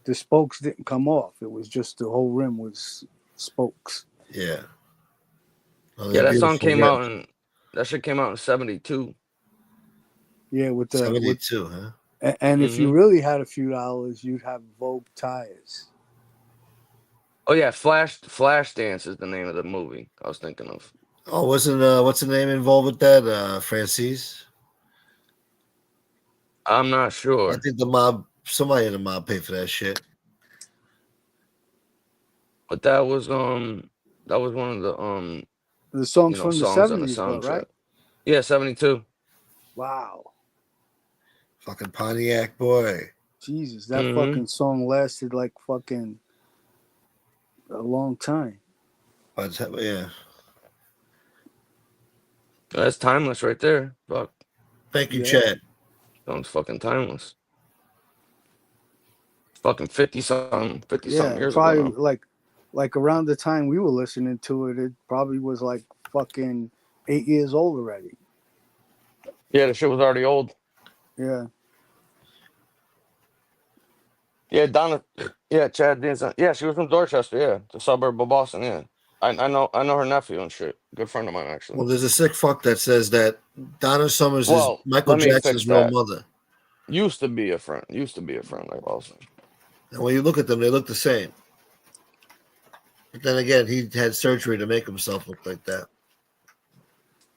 the spokes didn't come off. It was just the whole rim was spokes. Yeah. Oh, Yeah, they're beautiful rims. That shit came out in 72. Yeah, with 72, huh? and if you Mm-hmm. really had a few dollars, you'd have Vogue tires. Oh yeah, Flashdance is the name of the movie I was thinking of. Oh, wasn't what's the name involved with that? Francis? I'm not I sure. think somebody in the mob paid for that shit. But that was one of The songs from the songs on the 70s, but right? soundtrack. Yeah, 72. Wow. Fucking Pontiac boy. Jesus, that Mm-hmm. fucking song lasted like fucking a long time. But yeah. That's timeless right there. Fuck. Thank you, Yeah. Chad. Sounds fucking timeless. Fucking 50 something Yeah, years ago probably now. like around the time we were listening to it, it probably was like fucking 8 years old already. Yeah, the shit was already old. Yeah. Yeah, Donna. Yeah, Chad Denson. Yeah, she was from Dorchester. Yeah, the suburb of Boston. Yeah, I know her nephew and shit. Good friend of mine actually. Well, there's a sick fuck that says that Donna Summers is Well, Michael let me fix Jackson's real that. mother. Used to be a friend. Used to be a friend. Like also. And when you look at them, they look the same. But then again, he had surgery to make himself look like that.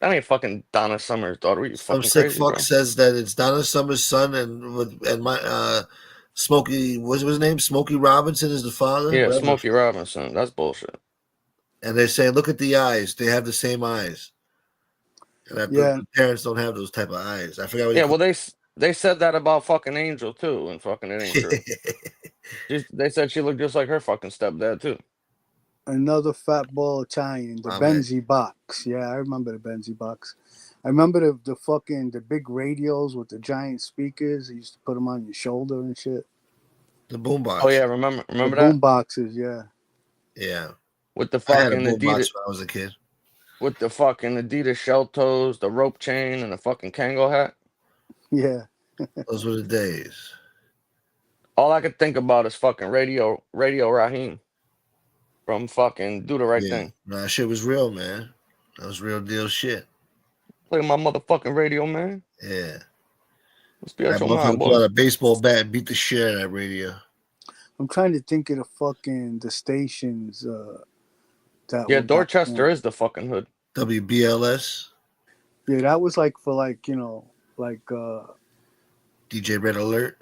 That ain't fucking Donna Summer's daughter. Are you Some fucking sick crazy, fuck bro? says that it's Donna Summers' son and my Smokey, what's his name? Smokey Robinson is the father. Yeah, Whatever. Smokey Robinson. That's bullshit. And they're saying, look at the eyes. They have the same eyes. And that Yeah. the parents don't have those type of eyes. I forgot what he Yeah, well called they said that about fucking Angel too, and fucking it ain't true. They said she looked just like her fucking stepdad too. Another fat ball Italian, the My man. Benzie box. Yeah, I remember the Benzie box. I remember the big radios with the giant speakers. You used to put them on your shoulder and shit. The boombox. Oh yeah, The remember boom that boxes, yeah. Yeah. with the I had a fucking boombox Adidas when I was a kid. with the fucking Adidas shell toes, the rope chain, and the fucking Kango hat. Yeah. Those were the days. All I could think about is fucking Radio Raheem from fucking Do the Right Yeah. Thing. Nah, that shit was real, man. That was real deal shit. Play my motherfucking radio, man. Yeah. Let's be out That your mind, motherfucker boy. pulled out a baseball bat and beat the shit out of that radio. I'm trying to think of the stations that Yeah, were back Dorchester then. is the fucking hood. WBLS, Yeah, that was like for like DJ Red Alert.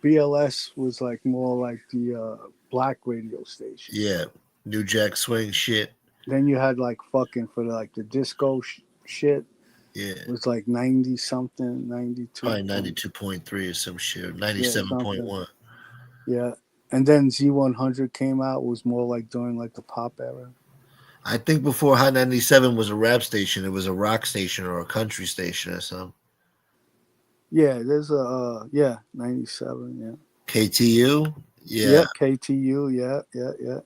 BLS was like more like the black radio station. Yeah. New Jack Swing shit. Then you had like fucking for like the disco shit. Yeah. It was like 90 something, 92. Probably 92.3 or some shit. Yeah, something. 97.1. Yeah. And then Z100 came out, was more like during like the pop era. I think before Hot 97 was a rap station, it was a rock station or a country station or something. Yeah, there's a 97, yeah. KTU? Yeah. Yep, KTU, yeah.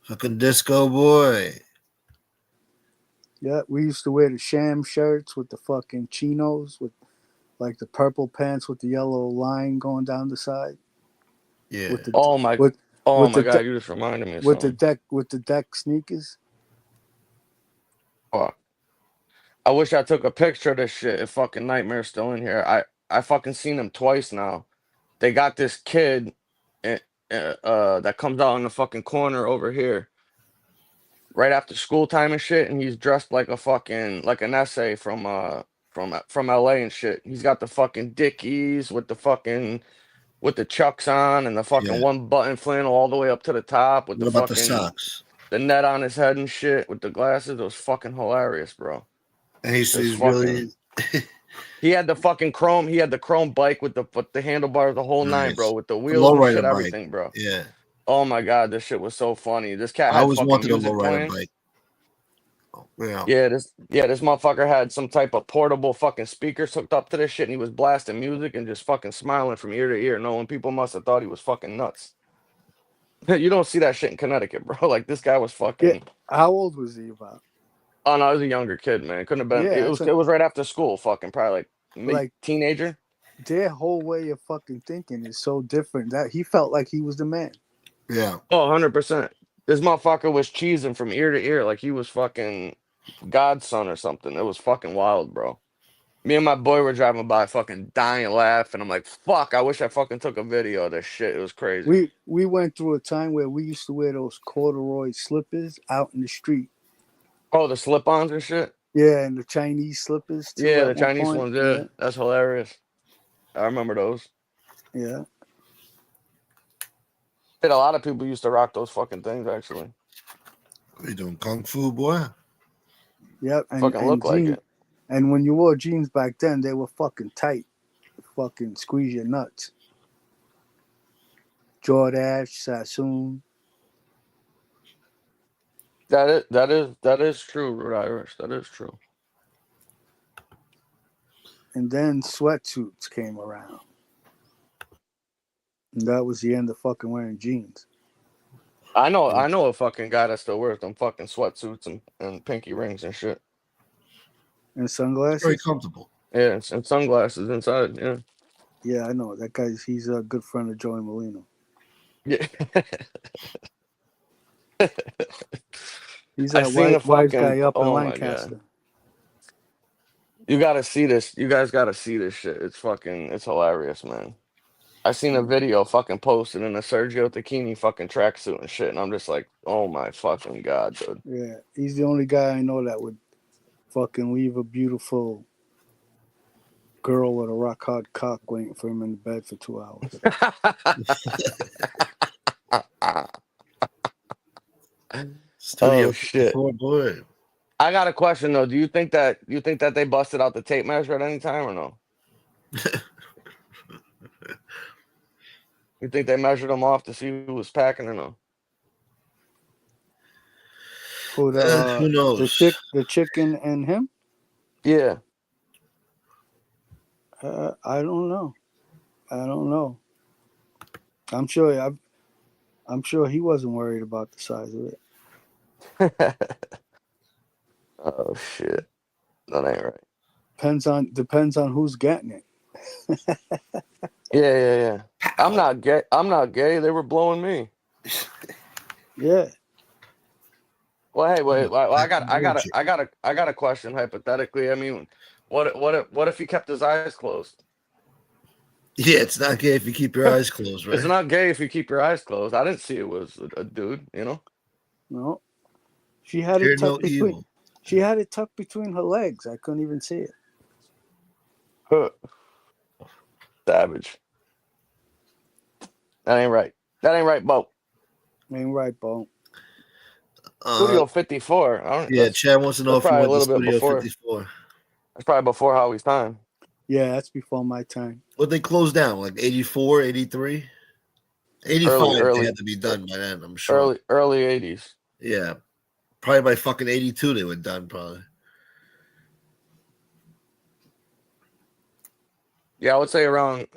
Fucking disco boy. Yeah, we used to wear the sham shirts with the fucking chinos with like the purple pants with the yellow line going down the side. Yeah. With the Oh my with oh with my the god, de- you just reminded me of with the something. deck sneakers. Fuck. I wish I took a picture of this shit if fucking Nightmare's still in here. I fucking seen him twice now. They got this kid eh, that comes out in the fucking corner over here right after school time and shit, and he's dressed like a fucking like an essay from LA and shit. He's got the fucking Dickies with the chucks on and the fucking Yeah. one button flannel all the way up to the top with What the about the fucking socks? the net on his head and shit with the glasses. It was fucking hilarious, bro. And he's Just really fucking. He had the fucking chrome. He had the chrome bike with the handlebars, the whole nine, bro, nice. with the A wheels and shit, lowrider bike. everything, bro. Yeah. Oh my god, this shit was so funny. This cat I had always fucking wanted a music lowrider playing. bike. Yeah. This motherfucker had some type of portable fucking speakers hooked up to this shit, and he was blasting music and just fucking smiling from ear to ear, knowing people must have thought he was fucking nuts. You don't see that shit in Connecticut, bro. Like this guy was Yeah. fucking. How old was he about? Oh no, I was a younger kid, man. Couldn't have been. Yeah, It was right after school, fucking probably like mid like teenager. their whole way of fucking thinking is so different that he felt like he was the man. Yeah. Oh, 100%. This motherfucker was cheesing from ear to ear like he was fucking godson or something. It was fucking wild, bro. Me and my boy were driving by fucking dying laughing. I'm like, fuck, I wish I fucking took a video of this shit. It was crazy. We went through a time where we used to wear those corduroy slippers out in the street. Oh, the slip-ons and shit? Yeah, and the Chinese slippers too Yeah, at the one Chinese point. ones, Yeah, yeah. That's hilarious. I remember those. yeah. Shit, a lot of people used to rock those fucking things, actually. What you doing, kung fu, boy? Yep, Fucking look like it. and when you wore jeans back then, they were fucking tight. Fucking squeeze your nuts. Jordache, Sassoon. That is true, Rhode Irish. That is true. And then sweatsuits came around. And that was the end of fucking wearing jeans. I know a fucking guy that still wears them fucking sweatsuits and pinky rings and shit. And It's sunglasses. very comfortable. Yeah, and sunglasses inside. Yeah. Yeah, I know that guy's. He's a good friend of Joey Molino. Yeah. He's I that seen a wise fucking. guy up in Oh my Lancaster. god! You gotta see this. You guys gotta see this shit. It's fucking. It's hilarious, man. I seen a video fucking posted in a Sergio Tacchini fucking tracksuit and shit, and I'm just like, oh my fucking god, dude. Yeah, he's the only guy I know that would fucking leave a beautiful girl with a rock hard cock waiting for him in the bed for 2 hours. Studio Oh shit! 54, boy. I got a question though. Do you think that they busted out the tape measure at any time or no? You think they measured them off to see who was packing or no? Who Who knows? the chicken and him? Yeah. I don't know. I'm sure he wasn't worried about the size of it. Oh shit! That ain't right. Depends on who's getting it. Yeah. I'm not gay. They were blowing me. Yeah. Well, hey, wait. Well, I got a question. Hypothetically, I mean, what if he kept his eyes closed? Yeah, it's not gay if you keep your eyes closed, right? It's not gay if you keep your eyes closed. I didn't see it was a dude. You know. No. She had it tucked between. She had it tucked between her legs. I couldn't even see it. Huh. Savage. That ain't right. Bo. Ain't right, Bo. Studio 54. Yeah, Chad wants to know if you went to Studio 54. That's probably before Howie's time. Yeah, that's before my time. What they closed down, like 84, 83? 85 they had to be done by then, I'm sure. Early 80s. Yeah. Probably by fucking 82 they were done, probably. Yeah, I would say around,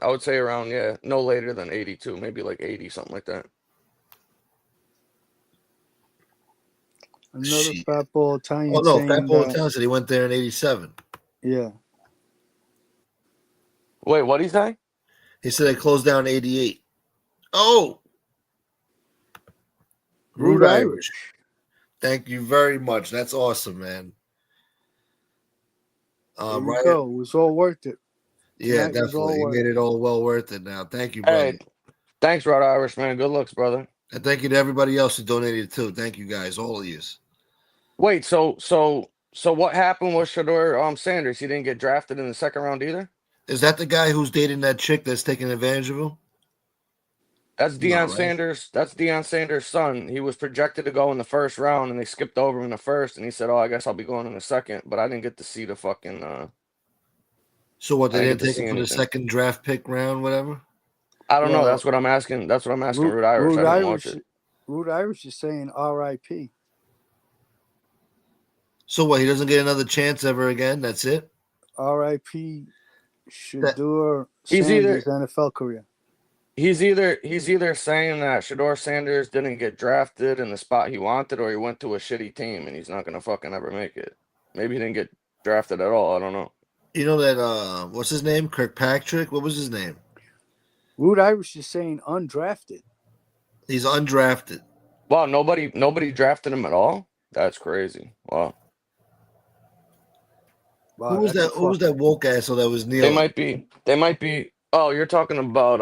yeah, no later than 82, maybe like 80, something like that. Another fat ball Italian. Oh, no, fat ball Italian said he went there in 87. Yeah. Wait, what did he say? He said they closed down in 88. Oh! Rude Irish. Thank you very much. That's awesome, man. There you go. It was all worth it. Yeah, definitely. You made it all well worth it now. Thank you, brother. Hey, thanks, Rod Irish, man. Good looks, brother. And thank you to everybody else who donated too. Thank you guys, all of you. Wait, so what happened with Shedeur Sanders? He didn't get drafted in the second round either? Is that the guy who's dating that chick that's taking advantage of him? That's Deion Sanders. That's Deion Sanders' son. He was projected to go in the first round, and they skipped over him in the first. And he said, "Oh, I guess I'll be going in the second." But I didn't get to see the fucking. So what? They didn't take him for the second draft pick round, whatever. I don't know. That's what I'm asking. That's what I'm asking. Rude Irish. I didn't watch it. Rude Irish is saying R.I.P. So what? He doesn't get another chance ever again. That's it. R.I.P. Shedeur Sanders' NFL career. He's either saying that Shedeur Sanders didn't get drafted in the spot he wanted, or he went to a shitty team and he's not gonna fucking ever make it. Maybe he didn't get drafted at all. I don't know. You know that what's his name? Kirkpatrick? What was his name? Rude Irish is saying undrafted. He's undrafted. Wow, nobody drafted him at all? That's crazy. Wow. Who was that? Who was that woke asshole that was kneeling? They might be. Oh, you're talking about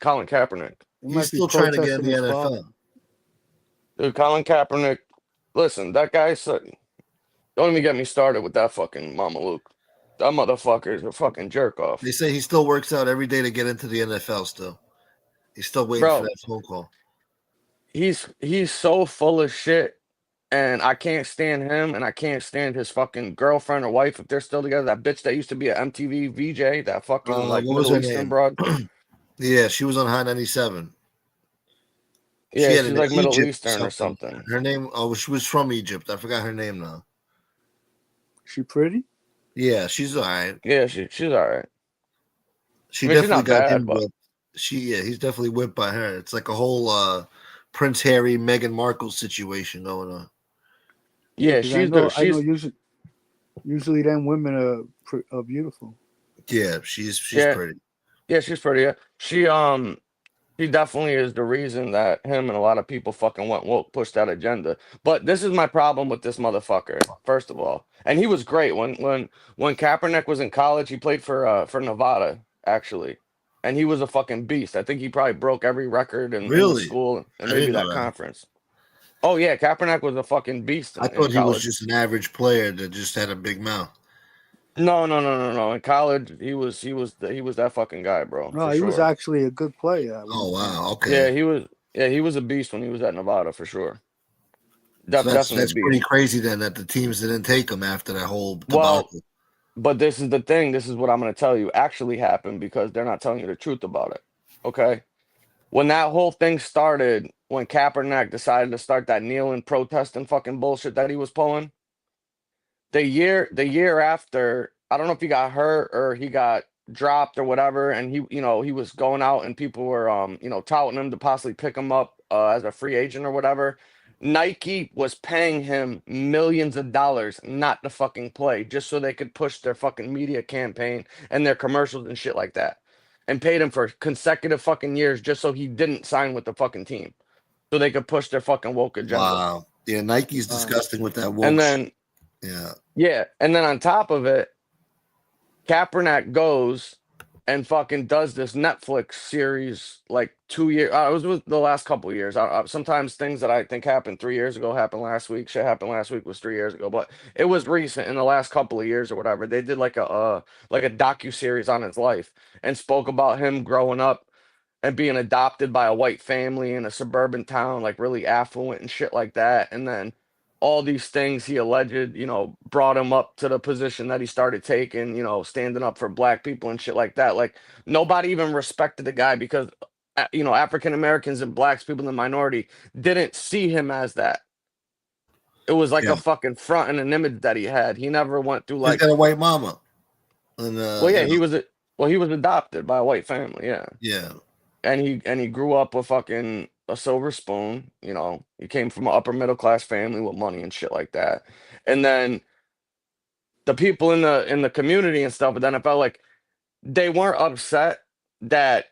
Colin Kaepernick. He's still trying to get in the NFL. Dude, Colin Kaepernick. Listen, that guy said. Don't even get me started with that fucking Mama Luke. That motherfucker's a fucking jerk off. They say he still works out every day to get into the NFL. Still, he's still waiting for that phone call. He's so full of shit. And I can't stand him, and I can't stand his fucking girlfriend or wife if they're still together. That bitch that used to be an MTV VJ, that fucking like Middle Eastern broad. Yeah, she was on High 97. She Yeah, had she's an like Middle Egypt Eastern or something. something. Her name. Oh, she was from Egypt. I forgot her name now. She pretty? Yeah, she's all right. Yeah, she's all right. She I mean, she's definitely not got bad, him but whipped. He's definitely whipped by her. It's like a whole Prince Harry, Meghan Markle situation going on. Yeah, yeah, because I she's know the I know she's usually them women are beautiful. Yeah, she's yeah pretty. yeah she's pretty. Yeah. She definitely is the reason that him and a lot of people fucking went woke, pushed that agenda. But this is my problem with this motherfucker. First of all, and he was great when Kaepernick was in college. He played for Nevada actually, and he was a fucking beast. I think he probably broke every record in the Really, school and I maybe didn't know that that. conference. Oh yeah, Kaepernick was a fucking beast I in thought he was college. just an average player that just had a big mouth. No, no, no, no, no. In college, he was that fucking guy, bro, No, for he was sure. actually a good player at one Oh point. wow, Yeah, okay. he was a beast when he was at Nevada for sure. So Definitely a that's pretty beast. crazy then that the teams didn't take him after that whole Well, debacle. but this is the thing. This is what I'm going to tell you actually happened because they're not telling you the truth about it. Okay. When that whole thing started, when Kaepernick decided to start that kneeling, protesting fucking bullshit that he was pulling, the year after, I don't know if he got hurt or he got dropped or whatever, and he was going out and people were touting him to possibly pick him up as a free agent or whatever. Nike was paying him millions of dollars not to fucking play just so they could push their fucking media campaign and their commercials and shit like that. And paid him for consecutive fucking years just so he didn't sign with the fucking team. So they could push their fucking woke agenda. Wow. Yeah, Nike's Wow. disgusting with that And woke shit. then Yeah. yeah, and then on top of it, Kaepernick goes and fucking does this Netflix series like 2 years. It was with the last couple of years. Sometimes things that I think happened 3 years ago happened last week. Shit happened last week was 3 years ago, but it was recent in the last couple of years or whatever. They did like a docu series on his life and spoke about him growing up and being adopted by a white family in a suburban town, like really affluent and shit like that. And then all these things he alleged, brought him up to the position that he started taking, standing up for black people and shit like that. Like nobody even respected the guy because, African Americans and blacks, people in the minority, didn't see him as that. It was like Yeah. a fucking front and an image that he had. He never went through He's like, got a white mama. And well, yeah, he was adopted by a white family, yeah. yeah. And he grew up with fucking a silver spoon. He came from an upper middle class family with money and shit like that. And then the people in the community and stuff, but then I felt like they weren't upset that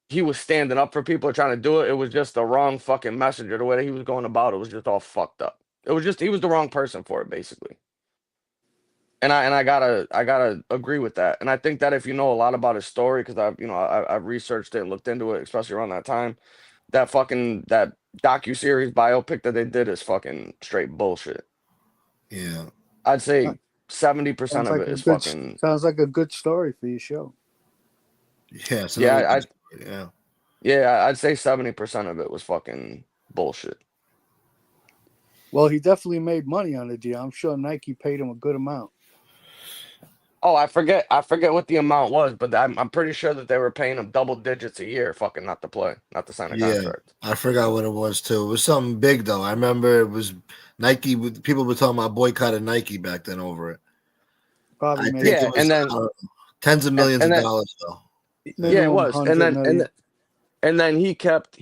he was standing up for people trying to do it. It was just the wrong fucking message, or the way that he was going about it was just all fucked up. It was just he was the wrong person for it, basically. And I gotta agree with that. And I think that if you know a lot about his story, because I've researched it and looked into it, especially around that time, that docu-series biopic that they did is fucking straight bullshit. Yeah. I'd Uh, say 70% Sounds of like it a is good fucking sounds like a good story for your show. Yeah, it's yeah, another I good story. Yeah. yeah, I'd say 70% of it was fucking bullshit. Well, he definitely made money on the deal. I'm sure Nike paid him a good amount. Oh, I forget what the amount was, but I'm pretty sure that they were paying him double digits a year, fucking not to play, not to sign a Yeah. contract. I forgot what it was too. It was something big though. I remember it was Nike. People were talking about boycotting Nike back then over it. Probably I made think it Yeah, was and then tens of millions and of then dollars though. yeah, it minimum was, and 100 then and million. And then he kept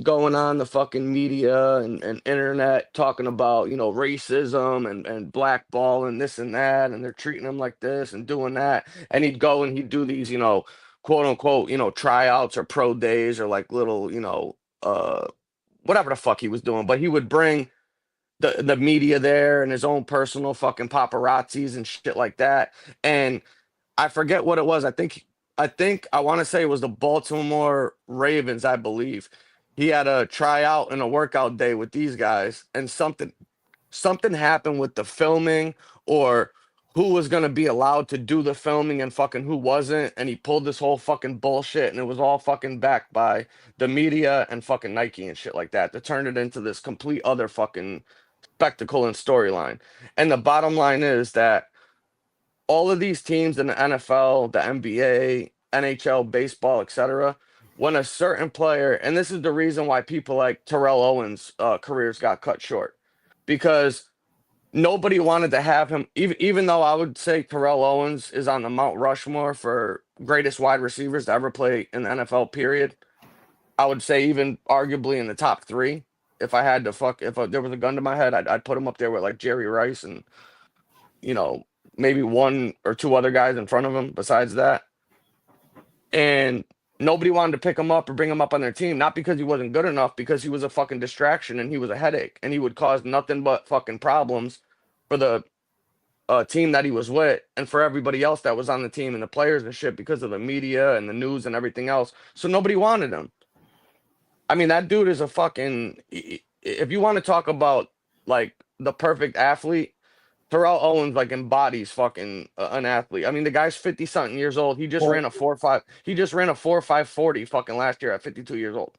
going on the fucking media and internet talking about, racism and blackball and this and that, and they're treating him like this and doing that. And he'd go and he'd do these, quote unquote, tryouts or pro days or like little, whatever the fuck he was doing. But he would bring the media there and his own personal fucking paparazzis and shit like that. And I forget what it was. I think I want to say it was the Baltimore Ravens, I believe. He had a tryout and a workout day with these guys, and something happened with the filming or who was gonna be allowed to do the filming and fucking who wasn't, and he pulled this whole fucking bullshit, and it was all fucking backed by the media and fucking Nike and shit like that to turn it into this complete other fucking spectacle and storyline. And the bottom line is that all of these teams in the NFL, the NBA, NHL, baseball, etc., when a certain player, and this is the reason why people like Terrell Owens' careers got cut short, because nobody wanted to have him. Even though I would say Terrell Owens is on the Mount Rushmore for greatest wide receivers to ever play in the NFL. Period. I would say even arguably in the top three. If I had to if there was a gun to my head, I'd put him up there with like Jerry Rice and you know maybe one or two other guys in front of him besides that. And nobody wanted to pick him up or bring him up on their team, not because he wasn't good enough, because he was a fucking distraction and he was a headache and he would cause nothing but fucking problems for the team that he was with and for everybody else that was on the team and the players and shit because of the media and the news and everything else. So nobody wanted him. I mean, that dude is a fucking. If you want to talk about like the perfect athlete, Terrell Owens like embodies fucking an athlete. I mean, the guy's 50 something years old. He just Well, ran a 4.5. He just ran a 4.5 40 fucking last year at 52 years old.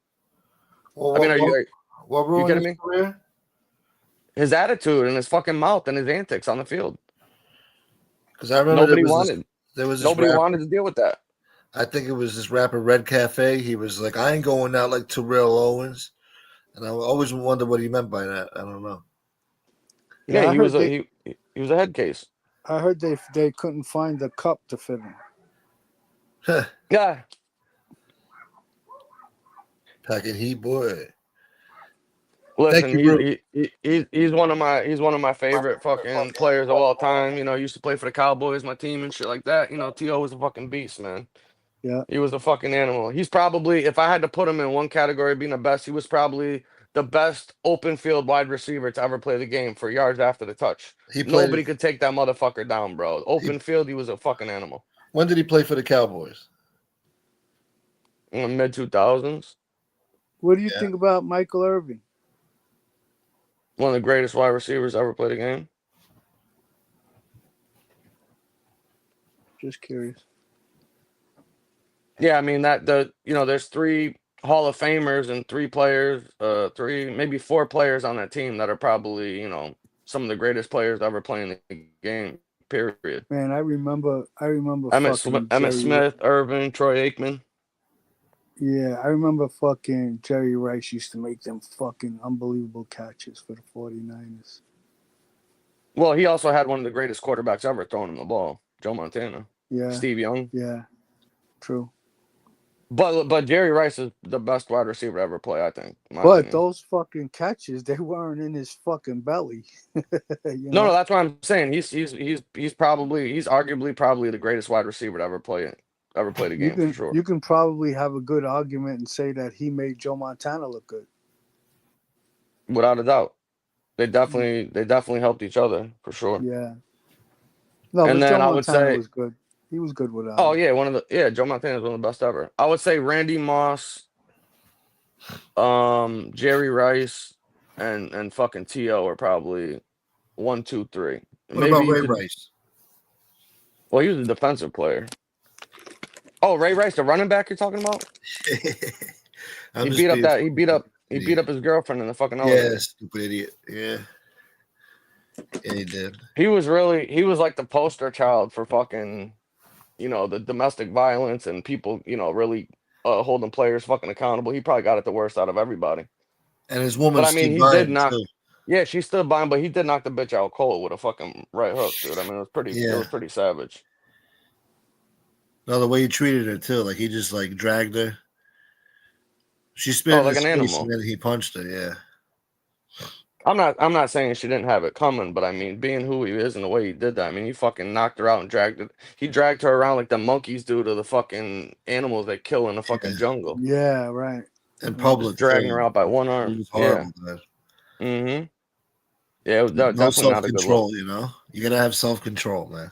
well, I mean, what you ruined kidding his me? career? His attitude and his fucking mouth and his antics on the field. Because I remember Nobody wanted. there was this Nobody rapper. wanted to deal with that. I think it was this rapper Red Cafe. He was like, I ain't going out like Terrell Owens, and I always wonder what he meant by that. I don't know. Yeah, Yeah, I he was heard a they. he was a head case. I heard they couldn't find the cup to fit him. Yeah. Packing heat, boy. Thank Listen, you, bro. he's one of my favorite fucking players of all time. You know, used to play for the Cowboys, my team and shit like that. You know, T.O. was a fucking beast, man. Yeah. He was a fucking animal. He's probably, if I had to put him in one category being the best, he was probably the best open field wide receiver to ever play the game for yards after the touch. He played. Nobody could take that motherfucker down, bro. He, Open field, he was a fucking animal. when did he play for the Cowboys? In the mid 2000s, What do you Yeah. think about Michael Irvin? one of the greatest wide receivers ever played the game. Just curious. Yeah, I mean there's three Hall of Famers and three players, maybe four players on that team that are probably, some of the greatest players ever playing the game, period. Man, I remember Emmett fucking Jerry. Smith, Irvin, Troy Aikman. Yeah, I remember fucking Jerry Rice used to make them fucking unbelievable catches for the 49ers. Well, he also had one of the greatest quarterbacks ever throwing him the ball, Joe Montana. Yeah. Steve Young. Yeah. True. But Jerry Rice is the best wide receiver to ever play, I think. But those fucking catches, they weren't in his fucking belly. No, that's what I'm saying. He's arguably probably the greatest wide receiver to ever play the game for sure. You can probably have a good argument and say that he made Joe Montana look good. Without a doubt. They definitely helped each other for sure. Yeah. No, and but then Joe I would Montana say was good. He was good without. Oh yeah, Joe Montana is one of the best ever. I would say Randy Moss, Jerry Rice, and fucking T.O. are probably 1, 2, 3. What about Ray Rice? Well, he was a defensive player. Oh, Ray Rice, the running back you're talking about? He beat up his girlfriend in the fucking elevator. Yeah, stupid idiot. Yeah. Yeah, he did. He was like the poster child for fucking, the domestic violence and people, really holding players fucking accountable. He probably got it the worst out of everybody. And his woman, but I mean, he did knock. too. Yeah, she stood by him, but he did knock the bitch out cold with a fucking right hook, dude. I mean, it was pretty savage. No, the way he treated her too, like he just like dragged her. She spit like an animal, and then he punched her. Yeah. I'm not saying she didn't have it coming, but I mean, being who he is and the way he did that, I mean, he fucking knocked her out and he dragged her around like the monkeys do to the fucking animals they kill in the fucking jungle. Yeah, right. In public, just dragging her out by one arm. It was horrible, Yeah, it was definitely not a good look. You know, you gotta have self-control, man.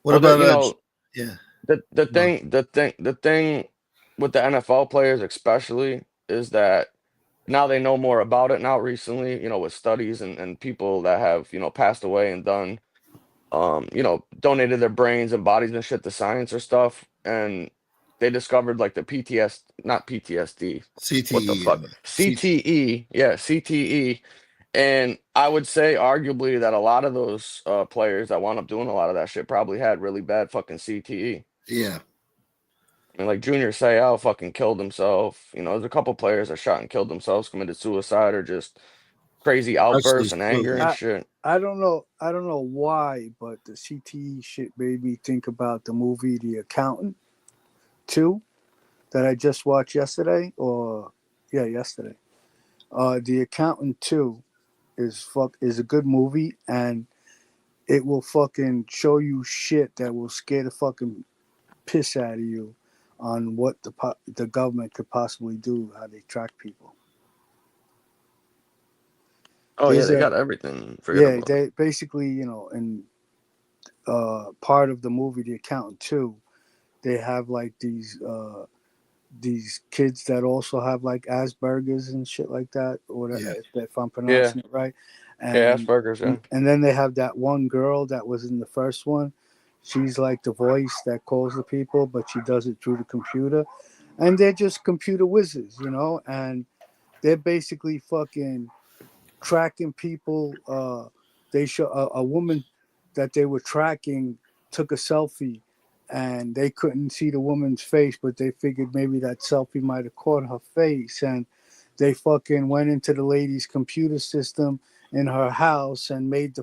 What about yeah? The thing with the NFL players especially is that now they know more about it now recently, with studies and people that have, passed away and done, donated their brains and bodies and shit to science or stuff. And they discovered like the not PTSD. CTE. What the fuck? CTE. Yeah, CTE. And I would say arguably that a lot of those players that wound up doing a lot of that shit probably had really bad fucking CTE. Yeah. I mean, like Junior Seau fucking killed himself. You know, there's a couple players that shot and killed themselves, committed suicide, or just crazy outbursts Wrestlers and too. anger and shit. I don't know. I don't know why, but the CTE shit made me think about the movie The Accountant 2 that I just watched yesterday. Yesterday. The Accountant 2 is a good movie, and it will fucking show you shit that will scare the fucking piss out of you on what the government could possibly do, how they track people. Oh yeah, There's they a got everything. Forget Yeah, about it. they basically, in part of the movie The Accountant 2, they have like these kids that also have like Asperger's and shit like that, or Yeah. if I'm Yeah, pronouncing it right. yeah, And Asperger's. Yeah. and then they have that one girl that was in the first one. She's like the voice that calls the people, but she does it through the computer. And they're just computer wizards, and they're basically fucking tracking people. They show a woman that they were tracking took a selfie, and they couldn't see the woman's face, but they figured maybe that selfie might have caught her face, and they fucking went into the lady's computer system in her house and made the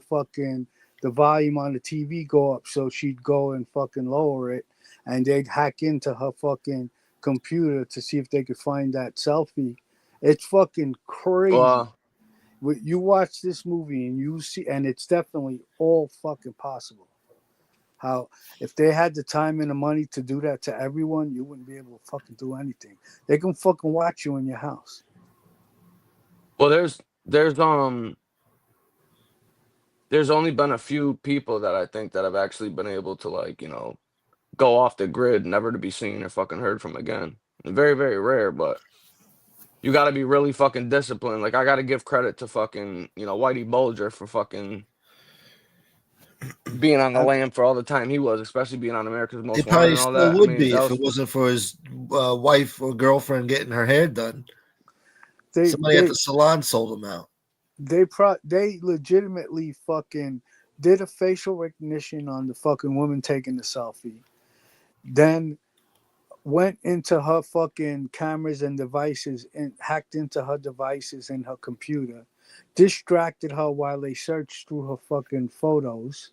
volume on the TV go up so she'd go and fucking lower it, and they'd hack into her fucking computer to see if they could find that selfie. It's fucking crazy. Well, You watch this movie and you see, and it's definitely all fucking possible. How if they had the time and the money to do that to everyone, you wouldn't be able to fucking do anything. They can fucking watch you in your house. well, there's only been a few people that I think that have actually been able to, like, go off the grid, never to be seen or fucking heard from again. Very, very rare, but you got to be really fucking disciplined. Like, I got to give credit to fucking, Whitey Bulger for fucking being on the I, lam for all the time he was, especially being on America's He Most Wanted probably and all still that. I would mean, be that if was, it wasn't for his wife or girlfriend getting her hair done. they Somebody at they the salon sold him out. they legitimately fucking did a facial recognition on the fucking woman taking the selfie. Then went into her fucking cameras and devices and hacked into her devices and her computer, distracted her while they searched through her fucking photos.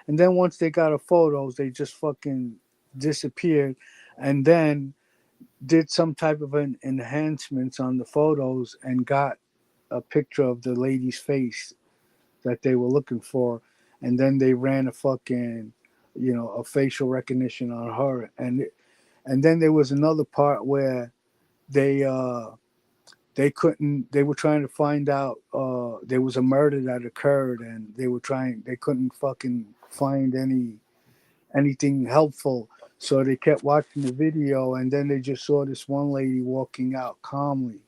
And then once they got her photos, they just fucking disappeared, and then did some type of an enhancements on the photos and got a picture of the lady's face that they were looking for. And then they ran a fucking, a facial recognition on her. And then there was another part where they they couldn't they were trying to find out there was a murder that occurred, and they couldn't fucking find anything helpful, so they kept watching the video, and then they just saw this one lady walking out calmly,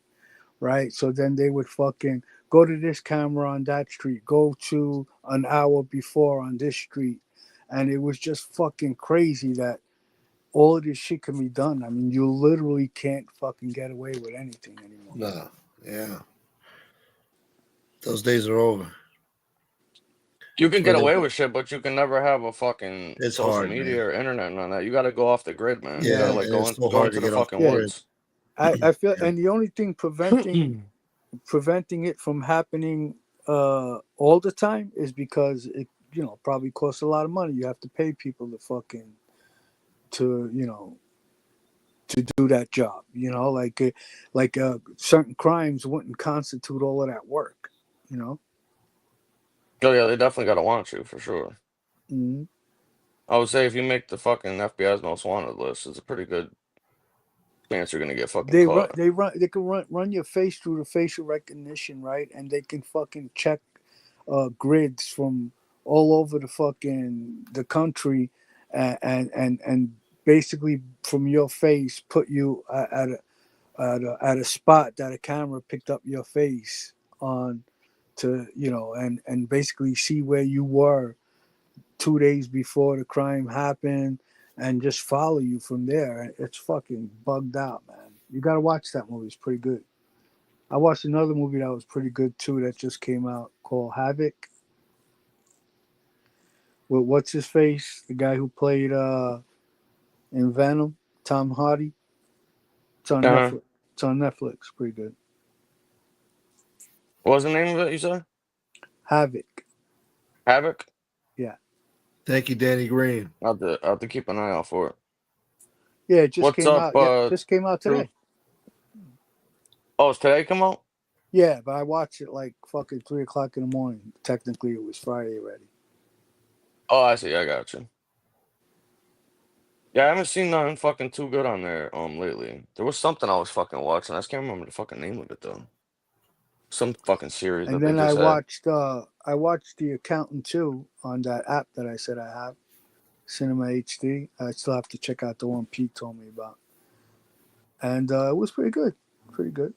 right? So then they would fucking go to this camera on that street, go to an hour before on this street, and it was just fucking crazy that all of this shit can be done. I mean, you literally can't fucking get away with anything anymore. No, yeah, those days are over. you can For get the, away with shit, but you can never have a fucking it's social hard, man. media or internet and all that. You got to go off the grid, man. You got to, Yeah, Yeah, like, and it's so go hard to into the get off fucking the yeah. grid. woods. I feel, Yeah. and the only thing preventing it from happening all the time is because it probably costs a lot of money. You have to pay people to to do that job. Certain crimes wouldn't constitute all of that work. You know. Oh yeah, they definitely got to want you for sure. Mhm. I would say if you make the fucking FBI's most wanted list, it's a pretty good chance you're gonna get fucking caught. They can run your face through the facial recognition, right? And they can fucking check grids from all over the country, and basically from your face put you at a spot that a camera picked up your face on, to and basically see where you were 2 days before the crime happened, and just follow you from there. It's fucking bugged out, man. You gotta watch that movie. It's pretty good. I watched another movie that was pretty good too that just came out called Havoc, with what's his face, the guy who played in Venom. Tom Hardy. It's on Uh-huh. Netflix. It's on Netflix. Pretty good. What was the name of it? You said Havoc. Havoc. Yeah. Thank you, Danny Green. I'll have to keep an eye out for it. Yeah, it just What's came up, out. Yeah, just came out Drew? today. Oh, it's today come out? Yeah, but I watched it like fucking 3 o'clock in the morning. Technically, it was Friday already. Oh, I see. I got you. Yeah, I haven't seen nothing fucking too good on there lately. There was something I was fucking watching. I just can't remember the fucking name of it though. Some fucking series And that they then just had. I watched The Accountant too on that app that I said I have, Cinema HD. I still have to check out the one Pete told me about, and it was pretty good. Pretty good.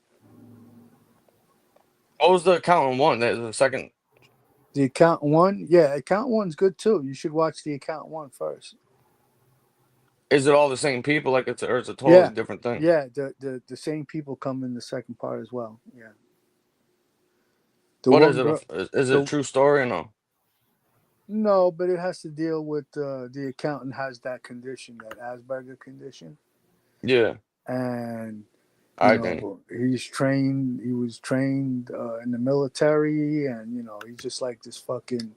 What was the Accountant one? That the second. The Accountant one, yeah, Accountant one's good too. You should watch The Accountant one first. Is it all the same people? Like or it's a totally Yeah, different thing? yeah. The same people come in the second part as well. Yeah. The What is one it? girl. Is it a The true story or no? No, but it has to deal with the accountant has that condition, that Asperger condition, Yeah. and All right, Danny. he's trained. He was trained in the military, and he's just like this fucking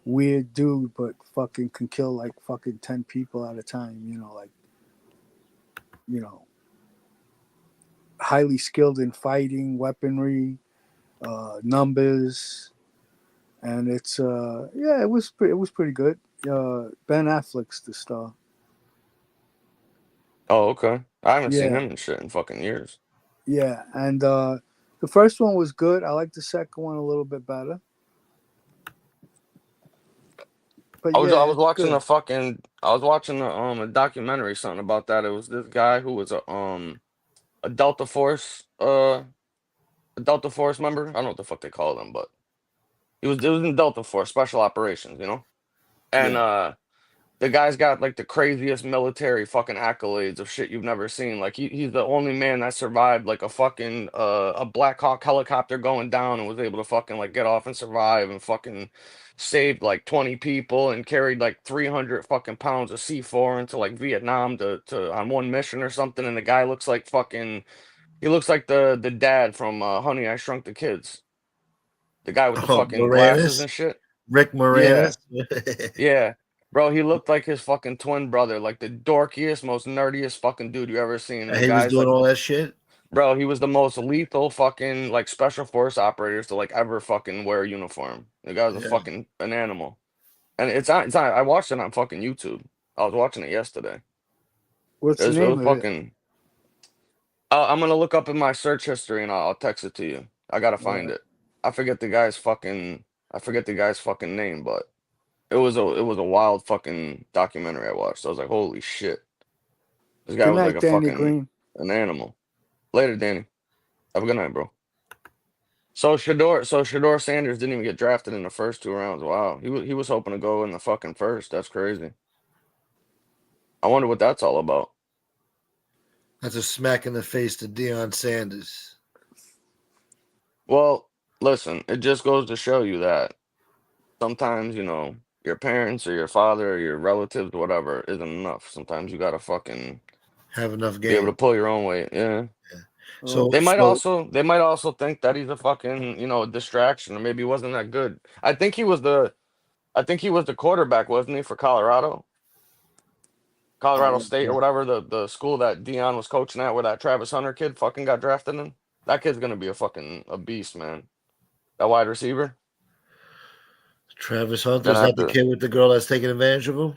weird dude, but fucking can kill like fucking 10 people at a time. You know, highly skilled in fighting, weaponry, numbers. And it's yeah, it was pretty good. Ben Affleck's the star. Oh, okay. I haven't seen Yeah, him in shit in fucking years. yeah, and the first one was good. I like the second one a little bit better. But I yeah, was it's watching good. a documentary something about that. It was this guy who was a Delta Force member. I don't know what the fuck they call them, but it was in Delta Force Special Operations, you know? And Yeah. the guy's got like the craziest military fucking accolades of shit you've never seen. Like he's the only man that survived like a Black Hawk helicopter going down and was able to fucking like get off and survive and fucking saved like 20 people and carried like 300 fucking pounds of C4 into like Vietnam to on one mission or something. And the guy looks like fucking he looks like the dad from Honey I Shrunk the Kids. The guy with the Oh, fucking glasses Moranis, and shit. Rick Yeah. Moranis. Yeah. Bro, he looked like his fucking twin brother, like the dorkiest, most nerdiest fucking dude you ever seen. And the He was guy's doing like, all that shit. bro, he was the most lethal fucking like special force operators to like ever fucking wear a uniform. The guy was a Yeah. fucking an animal. And it's on I watched it on fucking YouTube. I was watching it yesterday. What's the It name was of it? fucking I'm gonna look up in my search history and I'll text it to you. I gotta All find right. it. I forget the guy's fucking I forget the guy's fucking name, but it was a wild fucking documentary I watched. I was like, holy shit. This guy Good was like night, a Danny fucking Green. an animal. Later, Danny. Have a good night, bro. So Shador Sanders didn't even get drafted in the first 2 rounds. Wow. He was hoping to go in the fucking first. That's crazy. I wonder what that's all about. That's a smack in the face to Deion Sanders. Well, listen, it just goes to show you that sometimes, your parents or your father or your relatives, whatever, isn't enough. Sometimes you gotta fucking Have enough be able to game. pull your own weight. Yeah. Oh, They might also think that he's a fucking, distraction, or maybe he wasn't that good. I think he was the quarterback, wasn't he, for Colorado State or Yeah. whatever, the school that Dion was coaching at, where that Travis Hunter kid fucking got drafted in. That kid's gonna be a beast, man. That wide receiver. Travis Hunter, Gonna is have that the to. kid with the girl that's taking advantage of him?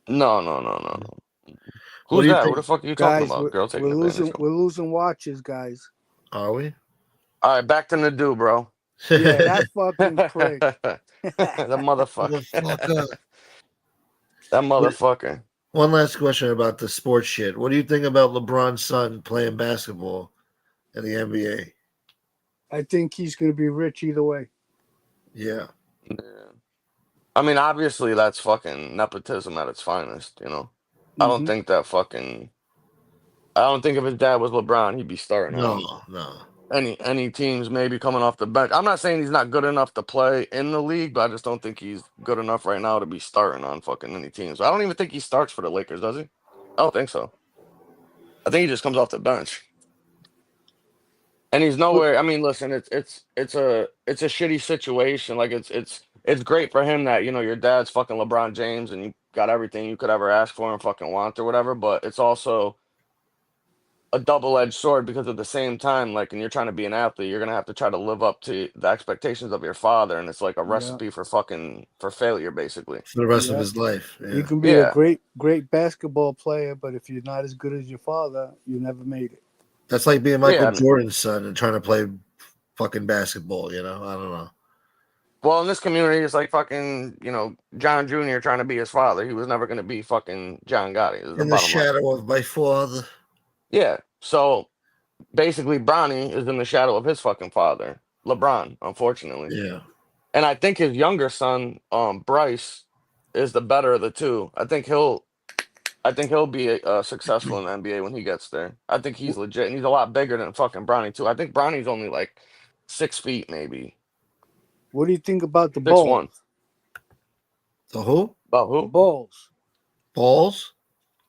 No, no, no, no, no. What Who's do you that? Who think? the fuck are you talking guys, about? Girl we're taking advantage losing of him. we're losing watches, guys. Are we? All right, back to Nadu, bro. Yeah, that fucking prick. The motherfucker. Motherfucker. That What- motherfucker. One last question about the sports shit. What do you think about LeBron's son playing basketball in the NBA? I think he's gonna be rich either way. Yeah. Yeah. I mean, obviously, that's fucking nepotism at its finest, I don't Mm-hmm. think that fucking. I don't think if his dad was LeBron, he'd be starting on No, no. any teams maybe coming off the bench. I'm not saying he's not good enough to play in the league, but I just don't think he's good enough right now to be starting on fucking any teams. I don't even think he starts for the Lakers, does he? I don't think so. I think he just comes off the bench. And he's What? nowhere. I mean, listen, it's a shitty situation. Like it's great for him that, you know, your dad's fucking LeBron James and you got everything you could ever ask for and fucking want or whatever, but it's also a double-edged sword because at the same time, like, when you're trying to be an athlete, you're gonna have to try to live up to the expectations of your father, and it's like a Yeah, recipe for fucking for failure, basically. For the rest of yeah. his life. You Yeah. can be a Yeah. great basketball player, but if you're not as good as your father, you never made it. That's like being Yeah, Michael I mean, Jordan's son and trying to play fucking basketball, you know? I don't know. well, in this community, it's like fucking, you know, John Jr. trying to be his father. He was never gonna be fucking John Gotti, is the In the bottom line. shadow of my father. Yeah. So basically Bronny is in the shadow of his fucking father, LeBron, unfortunately. Yeah. And I think his younger son, Bryce, is the better of the two. I think he'll be successful in the NBA when he gets there. I think he's legit, and he's a lot bigger than fucking Bronny too. I think Bronny's only like 6 feet, maybe What do you think about the 6'1". balls? So who? About The who? balls. Balls?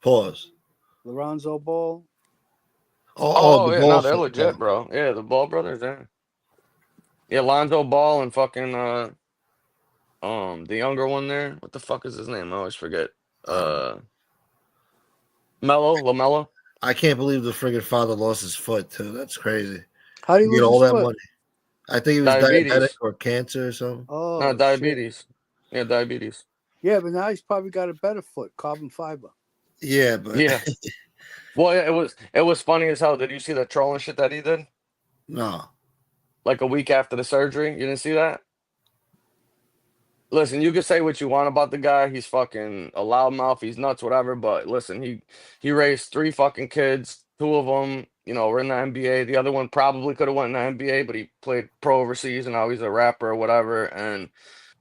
Pause. Lorenzo Ball. Oh, Oh the yeah, no, balls. they're Yeah. legit, bro. Yeah, the Ball brothers, yeah. Yeah, Lonzo Ball and fucking the younger one there. What the fuck is his name? I always forget. I don't know. Uh, LaMelo. I can't believe the friggin' father lost his foot, too. That's crazy. How do you You get lose all his that foot? money. I think he was diabetic Diabetes. or cancer or something. No, Oh shit. diabetes. Yeah, diabetes. Yeah, but now he's probably got a better foot, carbon fiber. Yeah, but Yeah. Well, yeah, it was funny as hell. Did you see the trolling shit that he did? no. Like a week after the surgery? You didn't see that? Listen, you can say what you want about the guy. He's fucking a loudmouth. He's nuts, whatever. But listen, he raised 3 fucking kids. 2 of them, you know, were in the NBA. The other one probably could have went in the NBA, but he played pro overseas, and now he's a rapper or whatever. And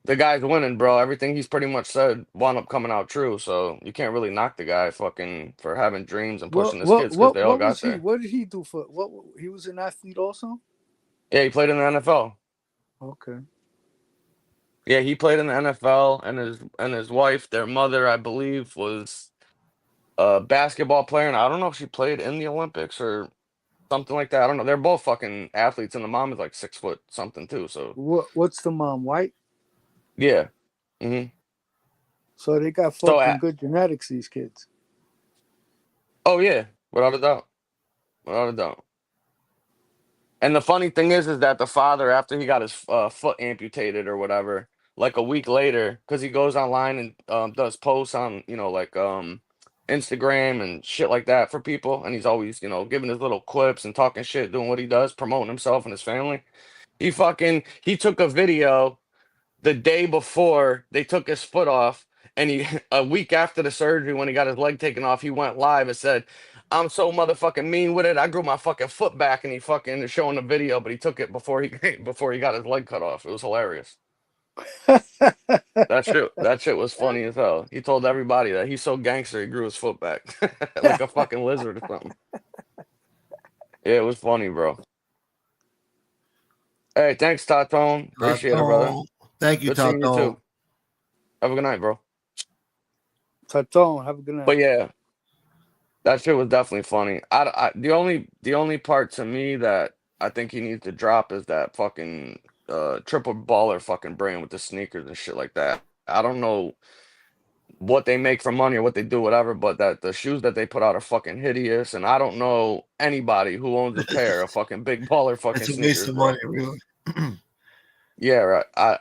the guy's winning, bro. Everything he's pretty much said wound up coming out true. So you can't really knock the guy fucking for having dreams and What pushing his what kids because what they all what was got he? there. What did he do for what? He was an athlete also. Yeah, he played in the NFL. Okay. Yeah, he played in the NFL, and his wife, their mother, I believe, was a basketball player, and I don't know if she played in the Olympics or something like that. I don't know. They're both fucking athletes, and the mom is like 6 foot something too. So What's the mom? White. yeah. So they got So fucking good genetics. These kids. oh yeah, without a doubt, without a doubt. And the funny thing is that the father, after he got his foot amputated or whatever, like a week later, because he goes online and does posts on, you know, like Instagram and shit like that for people, and he's always, you know, giving his little clips and talking shit, doing what he does, promoting himself and his family. He took a video the day before they took his foot off, and he a week after the surgery when he got his leg taken off, he went live and said, "I'm so motherfucking mean with it. I grew my fucking foot back," and he fucking is showing the video, but he took it before he before he got his leg cut off. It was hilarious. That shit was funny as hell. He told everybody that he's so gangster he grew his foot back like a fucking lizard or something. Yeah, it was funny, bro. Hey, thanks, Tatone. Appreciate it, brother. Tato. Thank you, Good seeing you Tato. too. Have a good night, bro. Tatone, have a good night. But yeah, that shit was definitely funny. The only part to me that I think he needs to drop is that fucking triple baller fucking brand with the sneakers and shit like that. I don't know what they make for money or what they do, whatever, but that the shoes that they put out are fucking hideous, and I don't know anybody who owns a pair of fucking big baller fucking It's a waste sneakers, of money, bro. really. Yeah, right.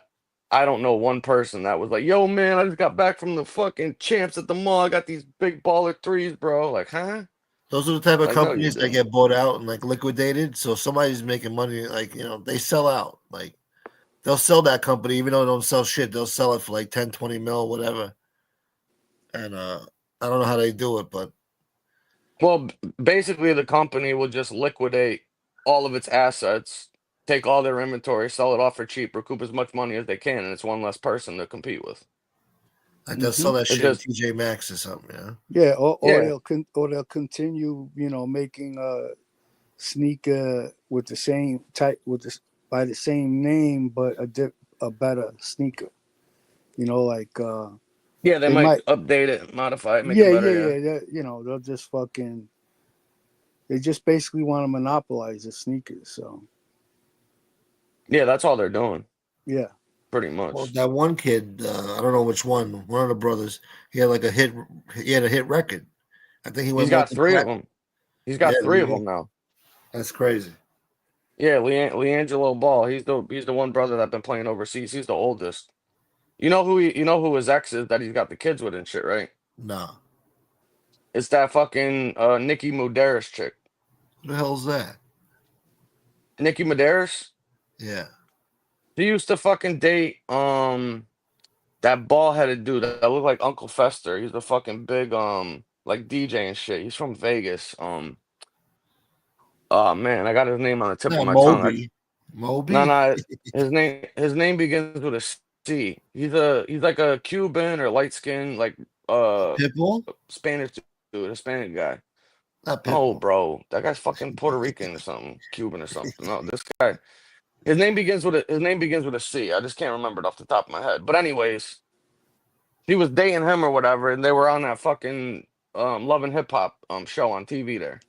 I don't know one person that was like, "Yo, man, I just got back from the fucking champs at the mall. I got these big baller threes, bro." Like, huh? Those are the type of Like, no, you companies that didn't. get bought out and like liquidated. So somebody's making money, like, they sell out. Like they'll sell that company, even though they don't sell shit, they'll sell it for like 10, 20 mil, whatever. And I don't know how they do it, but Well, basically, the company will just liquidate all of its assets, take all their inventory, sell it off for cheap, recoup as much money as they can, and it's one less person to compete with. like they'll sell that It shit in just, TJ Maxx or something, Yeah, or yeah. they'll continue, making a sneaker with the same type by the same name, but a better sneaker. Like Yeah, they They might might. update it, modify it, make it Yeah, better. yeah, Yeah, yeah. You know, they'll just fucking. They just basically want to monopolize the sneakers. So yeah, that's all they're doing, yeah. pretty Well, much. that one kid, I don't know which one of the brothers, he had like a hit. He had a hit record. I think he He's went got three of multi-platinum. them. He's Yeah, got there three you of go. them now. That's crazy. Yeah, Leangelo Ball. He's the one brother that been playing overseas. He's the oldest. You know who his ex is that he's got the kids with and shit, right? No, It's that fucking Nicki Muderis chick. who the hell's that? Nicki Muderis. Yeah. He used to fucking date that bald headed dude that looked like Uncle Fester. He's the fucking big like DJ and shit. He's from Vegas. Oh man, I got his name on the tip of Not my tongue. Moby. No, Moby? no, his name begins with a C. He's like a Cuban or light skinned like Pitbull? Spanish dude, Hispanic guy. Not No, Pitbull. bro, that guy's fucking Puerto Rican or something, Cuban or something. No, this guy. His name begins with a C. I just can't remember it off the top of my head. But anyways, he was dating him or whatever, and they were on that fucking Love and Hip Hop show on TV there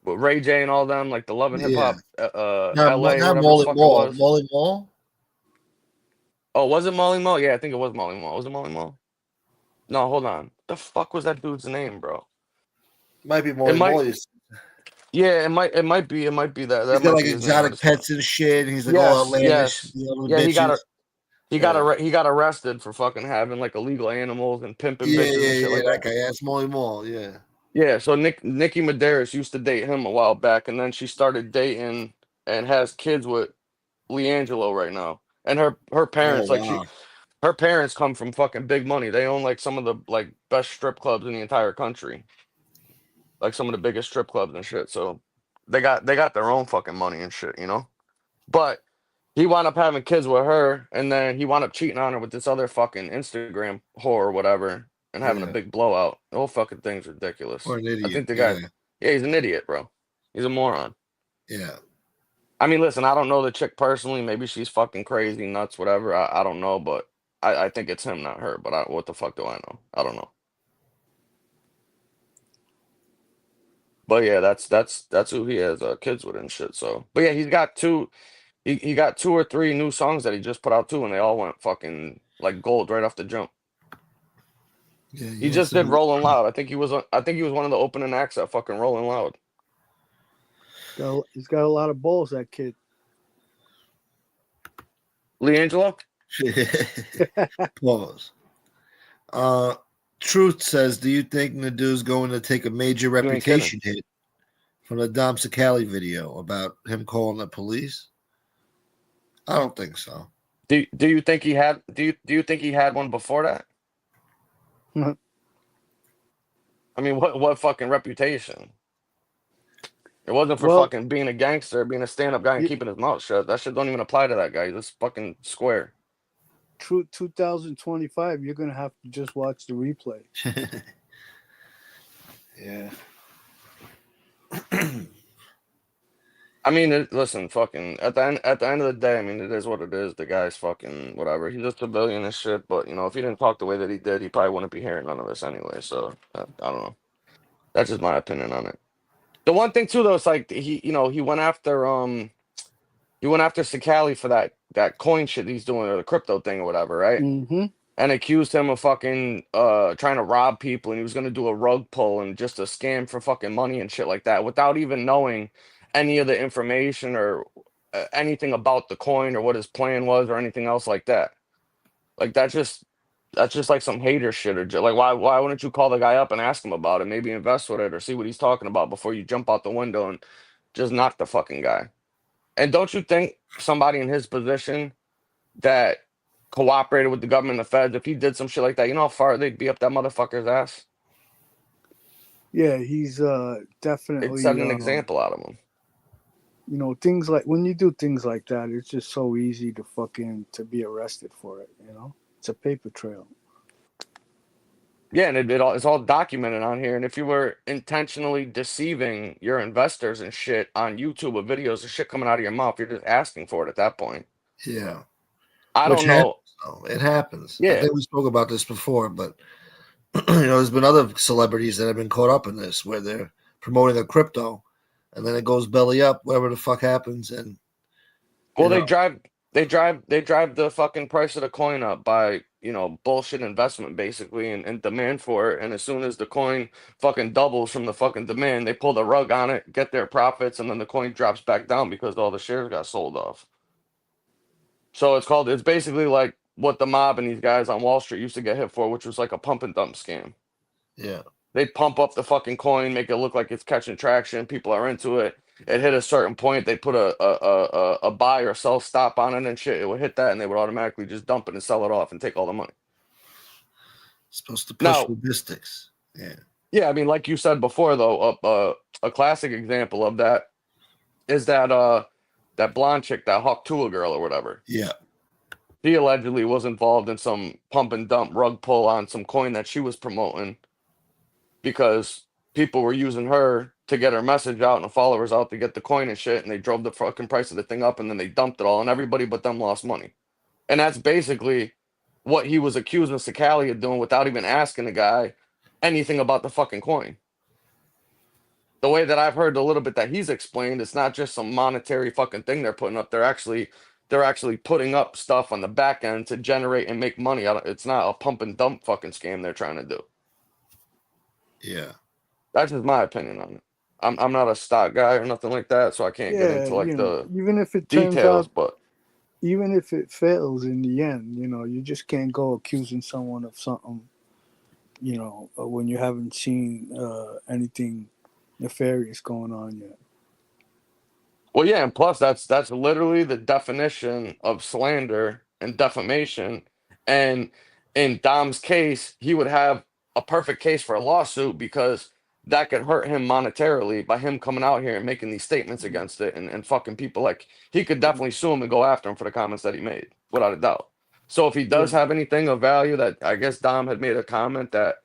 with Ray J and all them, like the Love and Hip Yeah. Hop Not LA or not whatever the Molly fuck it Mall. was. Molly Mall? Oh, was it Molly Mall? Yeah, I think it was Molly Mall. Was it Molly Mall? No, hold on. The fuck was that dude's name, bro? Might be It Molly might. Mall. Yeah, it might be that. He's That got might like be his name. I exotic just can't. pets and shit. And he's like all Yes, outlandish. yes. The other Yeah, he got bitches. a he got Yeah. he got arrested for fucking having like illegal animals and pimping Yeah, bitches yeah, and shit yeah. like That that. guy. That's Molly Mall. Yeah. Yeah, so Nicki Medeiros used to date him a while back, and then she started dating and has kids with Leangelo right now. And her Oh parents, like wow. her parents come from fucking big money. They own like some of the like best strip clubs in the entire country, like some of the biggest strip clubs and shit. So they got their own fucking money and shit, you know. But he wound up having kids with her, and then he wound up cheating on her with this other fucking Instagram whore or whatever, and having a Yeah. big blowout. The whole fucking thing's Or ridiculous. an I idiot. think the guy, Yeah. yeah, he's an idiot, bro. He's a moron. Yeah. I mean, listen, I don't know the chick personally. Maybe she's fucking crazy, nuts, whatever. I don't know, but I think it's him, not her. But what the fuck do I know? I don't know. But yeah, that's who he has kids with and shit. So, but yeah, he's got two. He got two or three new songs that he just put out too, and they all went fucking like gold right off the jump. Yeah. He He wants just to did be. Rolling Loud. I think he was one of the opening acts at fucking Rolling Loud. He's got a lot of balls, that kid. Leangelo? Pause. Truth says, do you think Nadu's going to take a major You ain't kidding. reputation hit from the Dom Sakali video about him calling the police? I don't think so. Do you think he had do you think he had one before that? I mean, what fucking reputation? It wasn't for Well, fucking being a gangster, being a stand-up guy and y- keeping his mouth shut. That shit don't even apply to that guy. He's just fucking square. true 2025, you're gonna have to just watch the replay. Yeah. I mean, listen, fucking at the end of the day, I mean, it is what it is. The guy's fucking whatever. He's a civilian and shit. But if he didn't talk the way that he did, he probably wouldn't be hearing none of this anyway. So I don't know. That's just my opinion on it. The one thing too, though, it's like he went after Sakali for that coin shit he's doing or the crypto thing or whatever, right? Mm-hmm. And accused him of fucking trying to rob people, and he was gonna do a rug pull and just a scam for fucking money and shit like that without even knowing any of the information or anything about the coin or what his plan was or anything else like that. Like that's just like some hater shit or like why wouldn't you call the guy up and ask him about it, maybe invest with it or see what he's talking about before you jump out the window and just knock the fucking guy. And don't you think somebody in his position that cooperated with the government and the feds, if he did some shit like that, you know how far they'd be up that motherfucker's ass? Yeah, he's It definitely set an example out of him. things like when you do things like that, it's just so easy to be arrested for it. It's a paper trail. Yeah, and it's all documented on here. And if you were intentionally deceiving your investors and shit on YouTube with videos of shit coming out of your mouth, you're just asking for it at that point. Yeah. I Which don't know. Oh, it happens. I Yeah. think we spoke about this before, but there's been other celebrities that have been caught up in this where they're promoting a crypto, and then it goes belly up, whatever the fuck happens, and Well, you know, they drive the fucking price of the coin up by, bullshit investment basically and demand for it. And as soon as the coin fucking doubles from the fucking demand, they pull the rug on it, get their profits, and then the coin drops back down because all the shares got sold off. So it's basically like what the mob and these guys on Wall Street used to get hit for, which was like a pump and dump scam. yeah, They pump up the fucking coin, make it look like it's catching traction. People are into it. It hit a certain point, they put a buy or sell stop on it and shit. It would hit that, and they would automatically just dump it and sell it off and take all the money. supposed to push Now, logistics. Yeah, yeah, I mean, like you said before, though, a classic example of that is that blonde chick, that Hawk Tuah girl or whatever. yeah, She allegedly was involved in some pump and dump rug pull on some coin that she was promoting because people were using her to get her message out and the followers out to get the coin and shit, and they drove the fucking price of the thing up, and then they dumped it all, and everybody but them lost money. And that's basically what he was accusing Sakali of doing without even asking the guy anything about the fucking coin. The way that I've heard a little bit that he's explained, it's not just some monetary fucking thing they're putting up. They're actually putting up stuff on the back end to generate and make money. It's not a pump and dump fucking scam they're trying to do. yeah. That's just my opinion on it. I'm not a stock guy or nothing like that, so I can't get Yeah, into like the even if it turns details. out, But even if it fails in the end, you just can't go accusing someone of something, when you haven't seen anything nefarious going on yet. well, yeah, and plus that's literally the definition of slander and defamation. And in Dom's case, he would have a perfect case for a lawsuit because that could hurt him monetarily by him coming out here and making these statements against it and fucking people. Like, he could definitely sue him and go after him for the comments that he made, without a doubt. So if he does Yeah, have anything of value, that I guess Dom had made a comment that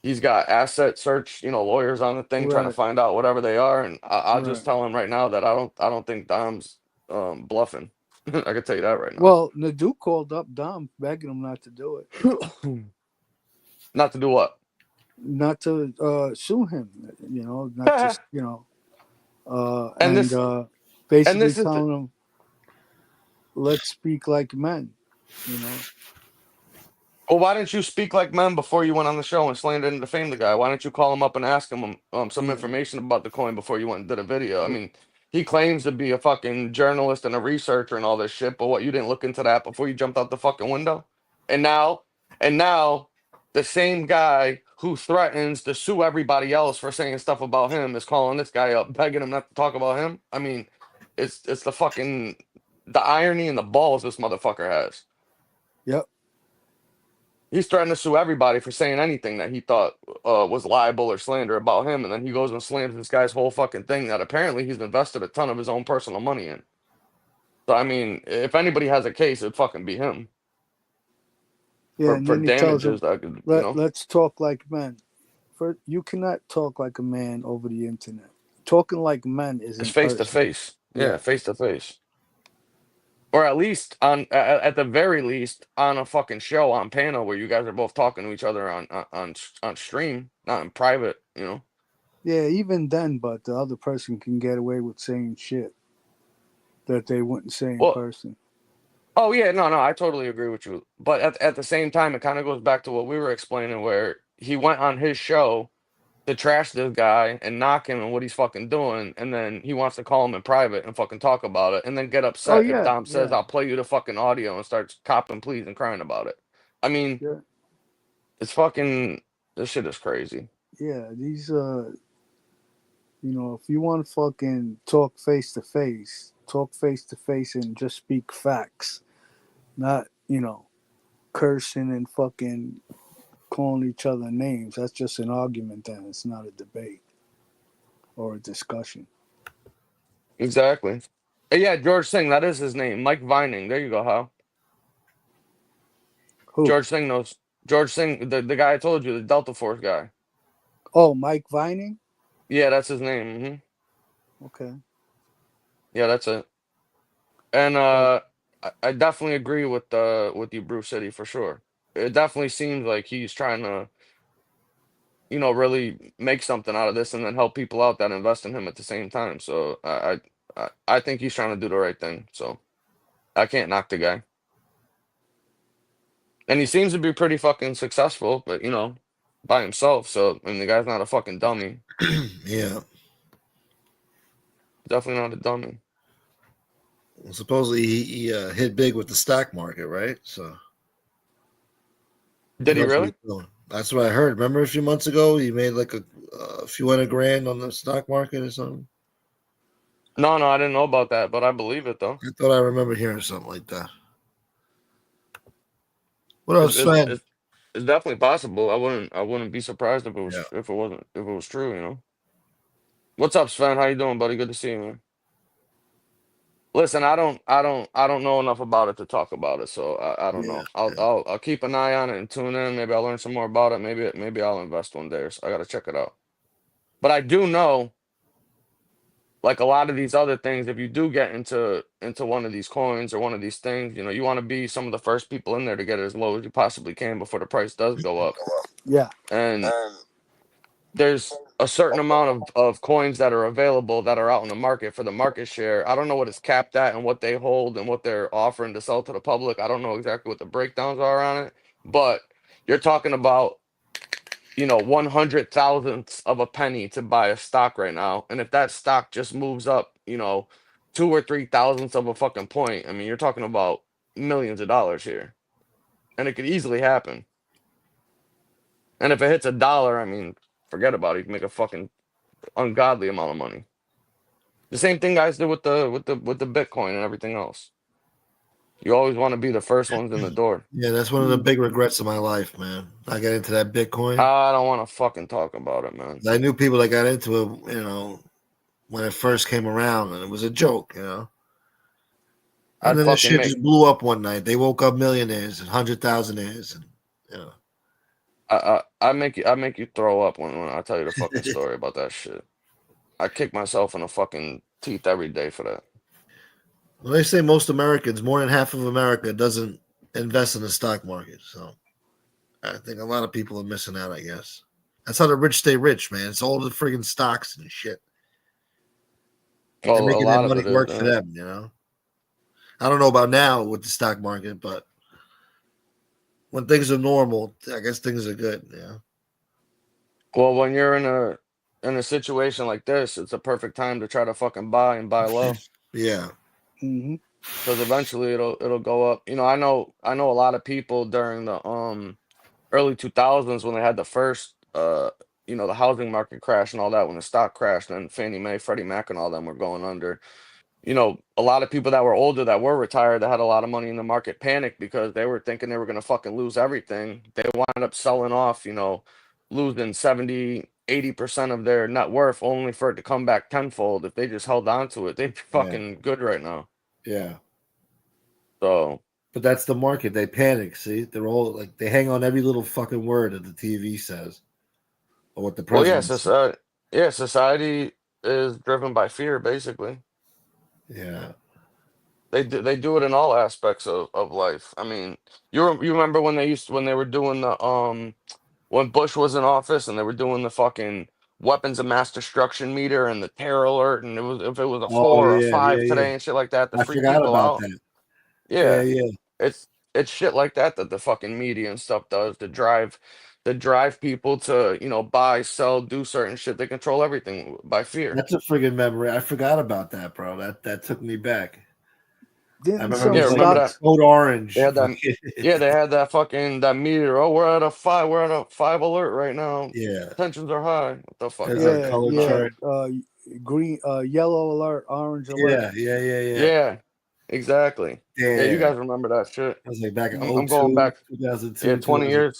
he's got asset search, lawyers on the thing trying to right, find out whatever they are. And I'll just right. tell him right now that I don't think Dom's bluffing. I can tell you that right now. Well, Nadu called up Dom begging him not to do it, Not to do what? not to sue him, not to, and and this and basically this is the telling him, let's speak like men, you know. well, why didn't you speak like men before you went on the show and slander and defame the guy? Why didn't you call him up and ask him some Yeah, information about the coin before you went and did a video? I mean, he claims to be a fucking journalist and a researcher and all this shit, but what, you didn't look into that before you jumped out the fucking window? And now the same guy who threatens to sue everybody else for saying stuff about him is calling this guy up, begging him not to talk about him. I mean, it's the irony and the balls this motherfucker has. yep. He's threatening to sue everybody for saying anything that he thought was libel or slander about him, and then he goes and slanders this guy's whole fucking thing that apparently he's invested a ton of his own personal money in. So I mean, if anybody has a case, it'd fucking be him Yeah, for and for then he tells him, damages that could, let's talk like men. You cannot talk like a man over the internet. Talking like men is it's in face to person. face. Yeah, Yeah, face to face. Or at least at the very least on a fucking show on panel where you guys are both talking to each other on stream, not in private. yeah. Even then, but the other person can get away with saying shit that they wouldn't say in Well, person. oh yeah, no, I totally agree with you. But at the same time, it kind of goes back to what we were explaining, where he went on his show to trash this guy and knock him and what he's fucking doing, and then he wants to call him in private and fucking talk about it, and then get Oh upset if yeah, Dom says, yeah, "I'll play you the fucking audio," and starts copping pleas and crying about it. I mean, yeah, it's fucking this shit is crazy. yeah. These if you want to fucking talk face to face, and just speak facts, not cursing and fucking calling each other names. That's just an argument. Then it's not a debate or a discussion. Exactly. Yeah, George Singh, that is his name. Mike Vining. There you go, How. Who? George Singh knows. George Singh, the guy I told you, the Delta Force guy. Oh, Mike Vining. Yeah, that's his name. Okay. Yeah, that's it. And Well, I definitely agree with you, Bruce City, for sure. It definitely seems like he's trying to, really make something out of this and then help people out that invest in him at the same time. So I think he's trying to do the right thing. So I can't knock the guy. And he seems to be pretty fucking successful, but by himself. So I mean, the guy's not a fucking dummy. Yeah. Definitely not a dummy. Well, supposedly he hit big with the stock market, right? So he Did he knows what really? he's doing. That's what I heard. Remember a few months ago, he made like a few $100,000 on the stock market or something. No, I didn't know about that, but I believe it though. I thought I remember hearing something like that. What It's else, it's, Sven? it's, it's definitely possible. I wouldn't be surprised Yeah. if it was true. What's up, Sven? How you doing, buddy? Good to see you, man. Listen, I don't know enough about it to talk about it, so I don't Yeah. know. I'll keep an eye on it and tune in. Maybe I'll learn some more about it. Maybe I'll invest one day. So I gotta check it out. But I do know, like a lot of these other things, if you do get into one of these coins or one of these things, you want to be some of the first people in there to get it as low as you possibly can before the price does go up. Yeah. And there's a certain amount of coins that are available that are out in the market for the market share. I don't know what it's capped at and what they hold and what they're offering to sell to the public. I don't know exactly what the breakdowns are on it, but you're talking about 100 thousandths of a penny to buy a stock right now. And if that stock just moves up, 2 or 3 thousandths of a fucking point, I mean, you're talking about millions of dollars here. And it could easily happen. And if it hits $1, I mean, forget about it. You can make a fucking ungodly amount of money. The same thing guys do with the Bitcoin and everything else. You always want to be the first ones in the door. Yeah, that's one of the big regrets of my life, man. I got into that Bitcoin. I don't want to fucking talk about it, man. I knew people that got into it, when it first came around, and it was a joke. And I'd then that fucking shit make just blew up one night. They woke up millionaires and 100,000 and I make you throw up when I tell you the fucking story about that shit. I kick myself in the fucking teeth every day for that. Well, they say most Americans, more than half of America, doesn't invest in the stock market. So I think a lot of people are missing out. I guess that's how the rich stay rich, man. It's all the friggin' stocks and shit. Well, They're a making their lot of money it is work for them. I don't know about now with the stock market, but when things are normal, I guess things are good. Yeah. Well, when you're in a situation like this, it's a perfect time to try to fucking buy and buy low. Yeah. Mm-hmm. Because eventually it'll go up. I know a lot of people during the early 2000s when they had the first the housing market crash and all that, when the stock crashed and Fannie Mae, Freddie Mac and all them were going under. A lot of people that were older that were retired that had a lot of money in the market panicked because they were thinking they were going to fucking lose everything. They wound up selling off, losing 70-80% of their net worth only for it to come back tenfold. If they just held on to it, they'd be Yeah. fucking good right now. Yeah. So, But that's the market. They panic. See, they're all like they hang on every little fucking word that the TV says or what the well, yeah, president says. society is driven by fear, basically. Yeah. They do it in all aspects of life. I mean, you remember when they were doing the when Bush was in office and they were doing the fucking weapons of mass destruction meter and the terror alert, and it was if it was a Oh 4 or a yeah, 5 yeah, yeah. today and shit like that to I freak forgot people about out. that. Yeah, Yeah, yeah. it's shit like that the fucking media and stuff does to drive people to buy, sell, do certain shit. They control everything by fear. That's a friggin' memory. I forgot about that, bro. That took me back. I Didn't remember it some Yeah, was like remember that? stocks? code They orange. had that. Yeah, they had that fucking that meter. Oh, we're at a 5. We're at a 5 alert right now. Yeah. Tensions are high. What the fuck There's out a of Yeah, here? color yeah. No. chart. Green, yellow alert, orange alert. Yeah, yeah, yeah, yeah. Yeah, exactly. Yeah, you Damn. guys remember that shit. I was like back in Mm. I'm going 02, back. Yeah, 2002, 20 2000. years.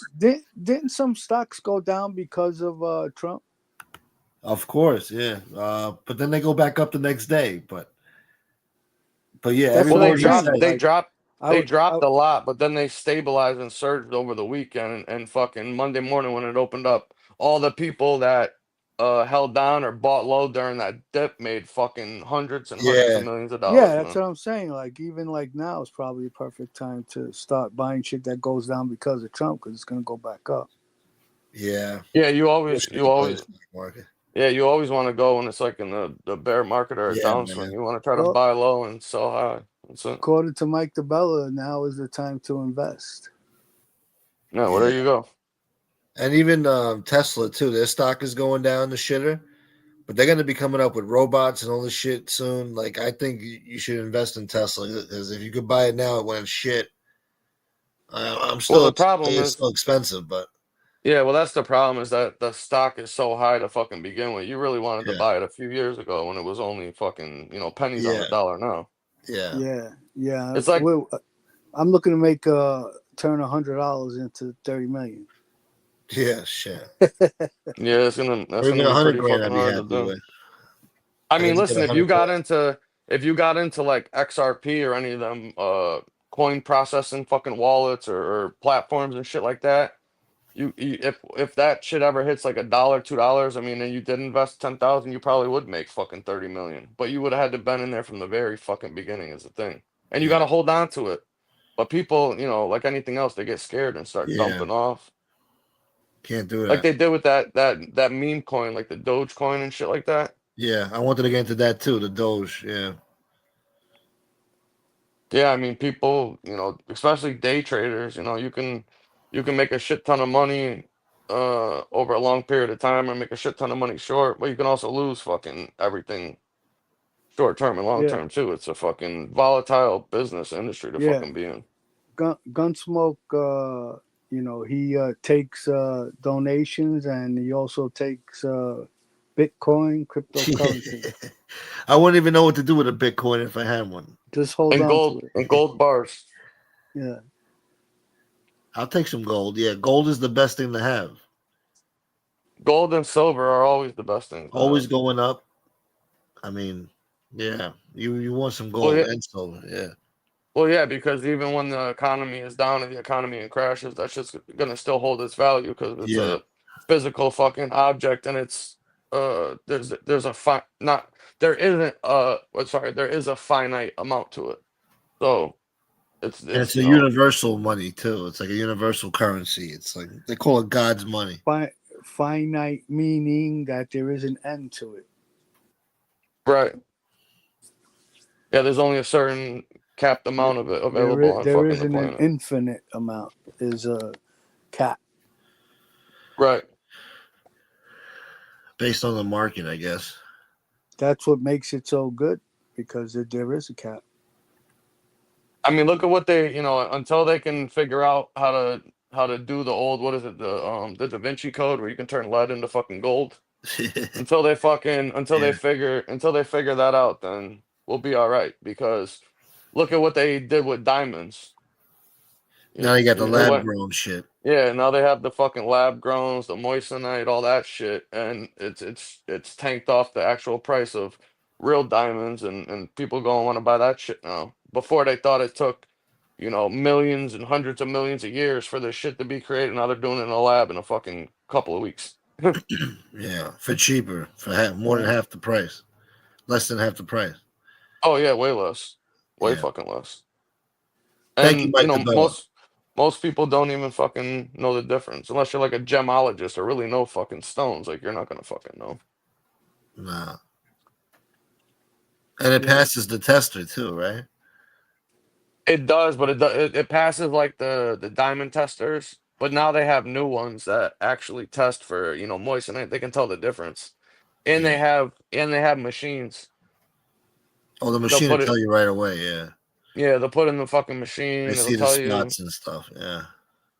Didn't some stocks go down because of Trump? Of course, yeah. But then they go back up the next day. But yeah, That's Well, what everyone I'm they was just dropped. saying. saying, They Like dropped. I They would, dropped a lot, but then they stabilized and surged over the weekend. And fucking Monday morning when it opened up, all the people that held down or bought low during that dip made fucking hundreds and hundreds Yeah. of millions of Yeah, dollars, that's man. what I'm saying. Like even like now is probably a perfect time to start buying shit that goes down because of Trump, because it's gonna go back up. Yeah. Yeah, you always, Wish we you could play the always, stock market. yeah, you always want to go when it's like in the bear market or a Yeah, downswing. man. You want to try to Well, buy low and sell high. That's it. according to Mike DeBella, now is the time to invest. Yeah, well, Yeah. there you go. And even Tesla too. Their stock is going down the shitter, but they're going to be coming up with robots and all this shit soon. Like I think you should invest in Tesla because if you could buy it now, it went shit. I'm Well, still the problem it's is, still expensive, but yeah, well, that's the problem is that the stock is so high to fucking begin with. You really wanted to yeah, buy it a few years ago when it was only fucking, pennies on yeah, the dollar now. yeah, Yeah. It's like, I'm looking to make turn $100 into 30 million. yeah. Shit. yeah, that's Or gonna even be 100 pretty grand, fucking I'd be hard to happy do. with. I I can mean, just get listen, 100 grand. if you got into like XRP or any of them coin processing fucking wallets or platforms and shit like that, if that shit ever hits like $1, $2, I mean, and you did invest 10,000, you probably would make fucking 30 million. But you would have had to been in there from the very fucking beginning is the thing. And you Yeah, gotta hold on to it. But people, like anything else, they get scared and start yeah. dumping off. Can't do Like that. they did with that meme coin, like the Doge coin and shit like that. Yeah, I wanted to get into that too. The Doge. Yeah, Yeah, I mean, people, especially day traders, you can make a shit ton of money over a long period of time or make a shit ton of money short, but you can also lose fucking everything short term and long Yeah, term too. It's a fucking volatile business industry to yeah. fucking be in. Gunsmoke, he takes donations, and he also takes Bitcoin, cryptocurrency. I wouldn't even know what to do with a Bitcoin if I had one. Just hold And on gold to it. and gold bars. Yeah, I'll take some gold. Yeah, gold is the best thing to have. Gold and silver are always the best things to Always have. going up. I mean, yeah, you want some Well, gold yeah, and silver. Yeah, well, yeah, because even when the economy is down and the economy crashes, that shit's gonna still hold its value because it's yeah. a physical fucking object and it's there's a fi not there isn't sorry, there is a finite amount to it. So it's And it's it's a you know universal money too. It's like a universal currency. It's like they call it God's money. finite meaning that there is an end to it. right. Yeah, there's only a certain capped amount of it available on There fucking the isn't an planet. infinite amount. Is a cap. Right. Based on the market, I guess. That's what makes it so good, because there is a cap. I mean, look at what they, until they can figure out how to do the old, what is it, the Da Vinci Code where you can turn lead into fucking gold. Yeah. Until they figure that out, then we'll be all right. Because look at what they did with diamonds. Now you got the It lab went, grown shit. yeah. Now they have the fucking lab growns, the moissanite, all that shit, and it's tanked off the actual price of real diamonds, and people go and want to buy that shit now. Before they thought it took, millions and hundreds of millions of years for this shit to be created. Now they're doing it in a lab in a fucking couple of weeks. Yeah, for cheaper, for more than Right. half the price, less than half the price. Oh yeah, way less, way Yeah. fucking less. Thank you, And Mike DeBella. most people don't even fucking know the difference unless you're like a gemologist or really know fucking stones. Like you're not gonna fucking know. Nah. And it Yeah. passes the tester too, right? It does, but it passes like the diamond testers. But now they have new ones that actually test for moissanite. They can tell the difference, and Yeah. they have machines. Oh, the They'll machine will put it tell you right away. Yeah. Yeah, they'll put it in the fucking They machine. It'll see the tell you. spots and stuff. Yeah.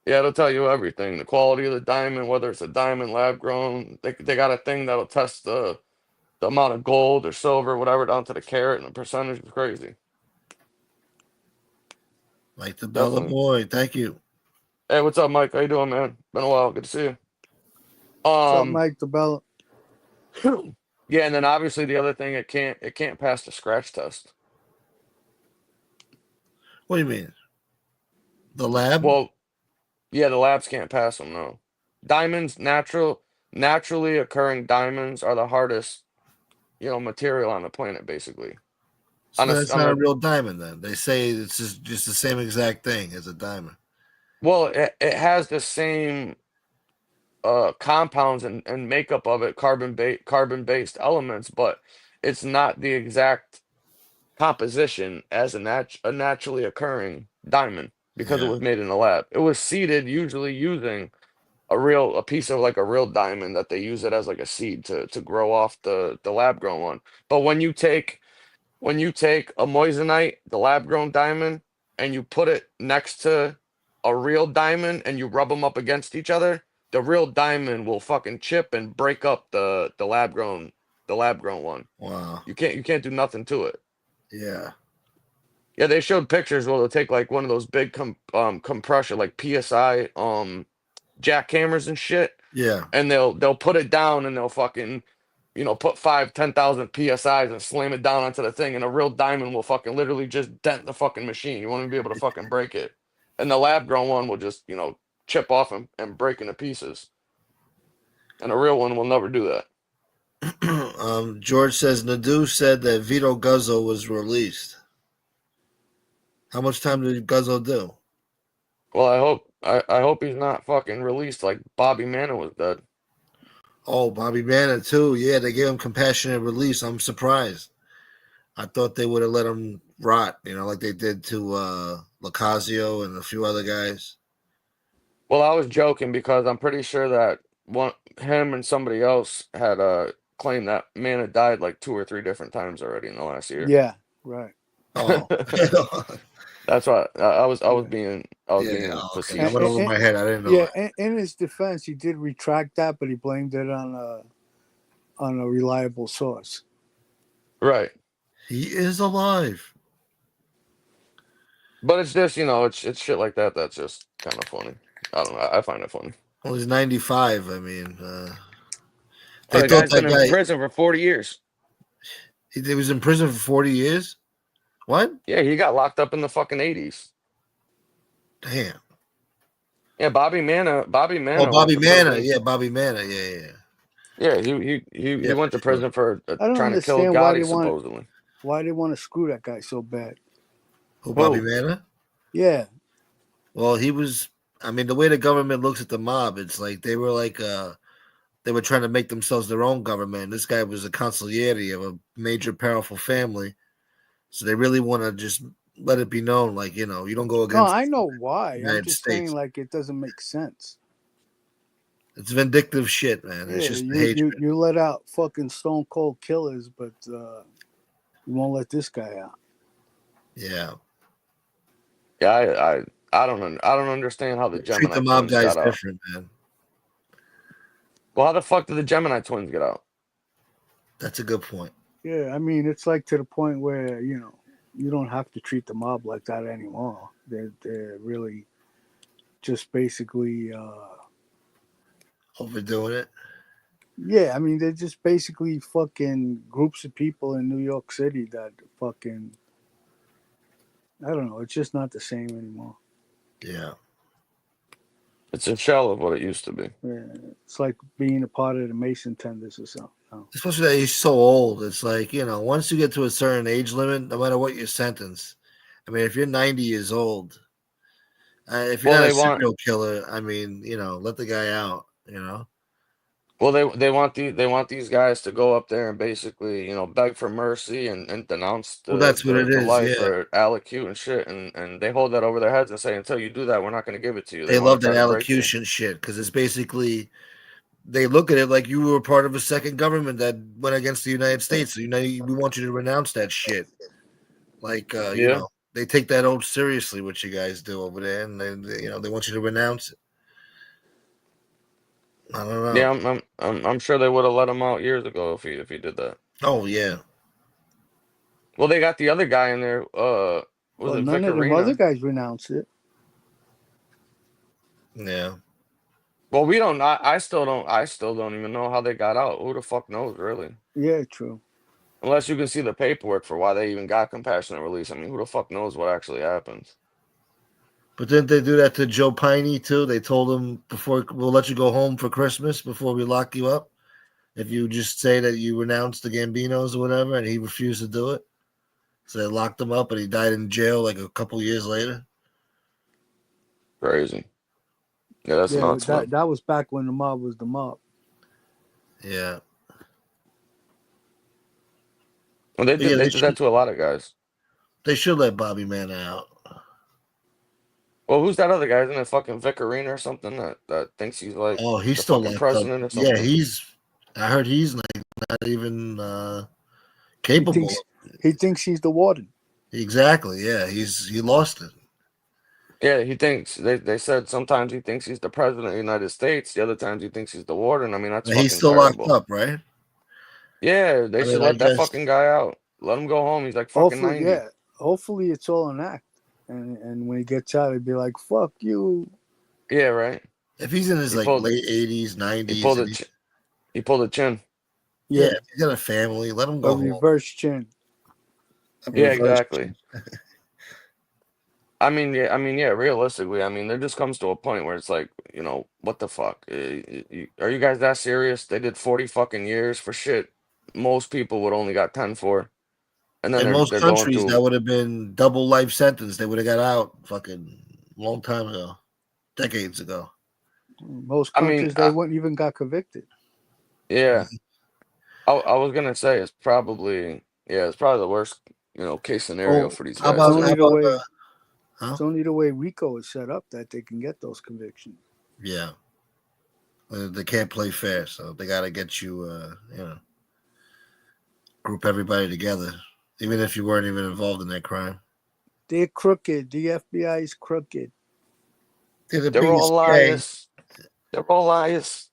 Yeah, it'll tell you everything. The quality of the diamond, whether it's a diamond lab grown. They got a thing that'll test the amount of gold or silver, whatever, down to the carat, and the percentage is crazy. Mike DeBella Definitely. boy. Thank you. Hey, what's up, Mike? How you doing, man? Been a while. Good to see you. What's up, Um, Mike DeBella? yeah, and then obviously the other thing, it can't pass the scratch test. What do you mean? The lab? Well, yeah, the labs can't pass them. No, diamonds, natural. naturally occurring diamonds are the hardest, material on the planet, basically. So that's not a real diamond then. They say it's just the same exact thing as a diamond. Well, it has the same compounds and makeup of it, carbon-based elements, but it's not the exact composition as a naturally occurring diamond because it Yeah. was made in a lab. It was seeded usually using a piece of like a real diamond that they use it as like a seed to grow off the lab grown one. But when you take a moissanite, the lab grown diamond, and you put it next to a real diamond and you rub them up against each other, the real diamond will fucking chip and break up the lab grown one. Wow. You can't do nothing to it. Yeah. Yeah, they showed pictures where they'll take like one of those big compression like PSI jackhammers and shit, Yeah. and they'll put it down and they'll fucking put 5, 10,000 PSIs and slam it down onto the thing, and a real diamond will fucking literally just dent the fucking machine. You won't even be able to fucking break it. And the lab grown one will just, chip off and break into pieces. And a real one will never do that. George says Nadu said that Vito Guzzo was released. How much time did Guzzo do? Well, I hope he's not fucking released like Bobby Manning was dead. Oh, Bobby Manna too. Yeah, they gave him compassionate release. I'm surprised. I thought they would have let him rot, like they did to Lacazio and a few other guys. Well, I was joking because I'm pretty sure that him and somebody else had claimed that man had died like 2 or 3 different times already in the last year. Yeah, right. Oh, That's why I was Yeah. being okay. I facetious. went over my head. I didn't know. Yeah, in his defense, he did retract that, but he blamed it on a reliable source. Right. He is alive. But it's just, it's shit like that that's just kind of funny. I don't know. I find it funny. Well, he's 95. I mean, Oh, they the thought guy's that been in guy. prison for 40 years. He was in prison for 40 years. What? Yeah, he got locked up in the fucking 80s. Damn. Yeah, Bobby Manna. Bobby Manna Oh, went Bobby to Manna. prison. Yeah, Bobby Manna. Yeah. Yeah, he went to for sure. prison for I don't trying to kill understand why Gotti, supposedly. they want to screw that guy so bad. Who, Bobby Who? Manna? Yeah, Well, he was. I mean, the way the government looks at the mob, it's like they were trying to make themselves their own government. This guy was a consigliere of a major, powerful family, so they really want to just let it be known, like you don't go no, against I know the why. I'm United just States. saying, like, it doesn't make sense. It's vindictive shit, man. Yeah, It's just you hatred. you let out fucking stone cold killers, but you won't let this guy out. Yeah. Yeah, I don't understand how the Treat the Gemini mob twins guys got out. different, man. Well, how the fuck did the Gemini twins get out? That's a good point. Yeah, I mean, it's like to the point where you don't have to treat the mob like that anymore. They're really just basically Overdoing it. yeah. I mean, they're just basically fucking groups of people in New York City that fucking I don't know. It's just not the same anymore. Yeah. It's a shell of what it used to be. Yeah, it's like being a part of the Mason tenders or something. No. Especially that he's so old. It's like, once you get to a certain age limit, no matter what your sentence. I mean, if you're 90 years old, if you're Well, not a they want serial killer, I mean, let the guy out, well they want these guys to go up there and basically beg for mercy and denounce Well, the that's what the, it the is. life Yeah. or allocute and shit, and they hold that over their heads and say until you do that we're not going to give it to you. They They want to love that try to break you. allocution shit because it's basically, they look at it like you were part of a second government that went against the United States. So, we want you to renounce that shit. Like, Yeah. they take that old seriously, what you guys do over there, and they want you to renounce it. I don't know. Yeah, I'm sure they would have let him out years ago if he did that. Oh yeah. Well, they got the other guy in there. Was Well, it none of them other Vicarina? guys renounced it. Yeah. Well, we don't. I still don't. I still don't even know how they got out. Who the fuck knows, really? Yeah, true. Unless you can see the paperwork for why they even got compassionate release. I mean, who the fuck knows what actually happens? But didn't they do that to Joe Piney too? They told him before we'll let you go home for Christmas before we lock you up. If you just say that you renounced the Gambinos or whatever, and he refused to do it, so they locked him up, and he died in jail like a couple years later. Crazy. Yeah, that's Yeah, nuts, man. that was back when the mob was the mob. Yeah. Well, they Yeah, did that to a lot of guys. They should let Bobby Mann out. Well, who's that other guy? Isn't it fucking Vic Arena or something that thinks he's like Oh, he's the still fucking locked up. president or Yeah, something? I heard he's like not even capable. He thinks he's the warden. Exactly. Yeah, he lost it. Yeah, he thinks they said sometimes he thinks he's the president of the United States. The other times he thinks he's the warden. I mean, that's But he's fucking still terrible. locked up, right? Yeah, they should I let that guess fucking guy out. Let him go home. He's like fucking 90. Hopefully it's all an act. And when he gets out, he'd be like, "Fuck you." Yeah, right. if he's in his He like pulled late 80s, he 90s, pulled and a he pulled a chin. yeah, if he's got a family, let him A go home. reverse chin. Yeah, exactly. I mean, yeah, realistically, I mean, there just comes to a point where it's like, what the fuck? Are you guys that serious? They did 40 fucking years for shit most people would only got 10 for. And then In most they're going countries, that through. would have been double life sentence. They would have got out fucking long time ago, decades ago. Most I mean, countries they wouldn't even got convicted. yeah. I was gonna say it's probably the worst, case scenario for these How guys about, too. It's only the way RICO is set up that they can get those convictions. Yeah. They can't play fair, so they got to get you, group everybody together, even if you weren't even involved in that crime. They're crooked. The FBI is crooked. They're all liars. They're all liars.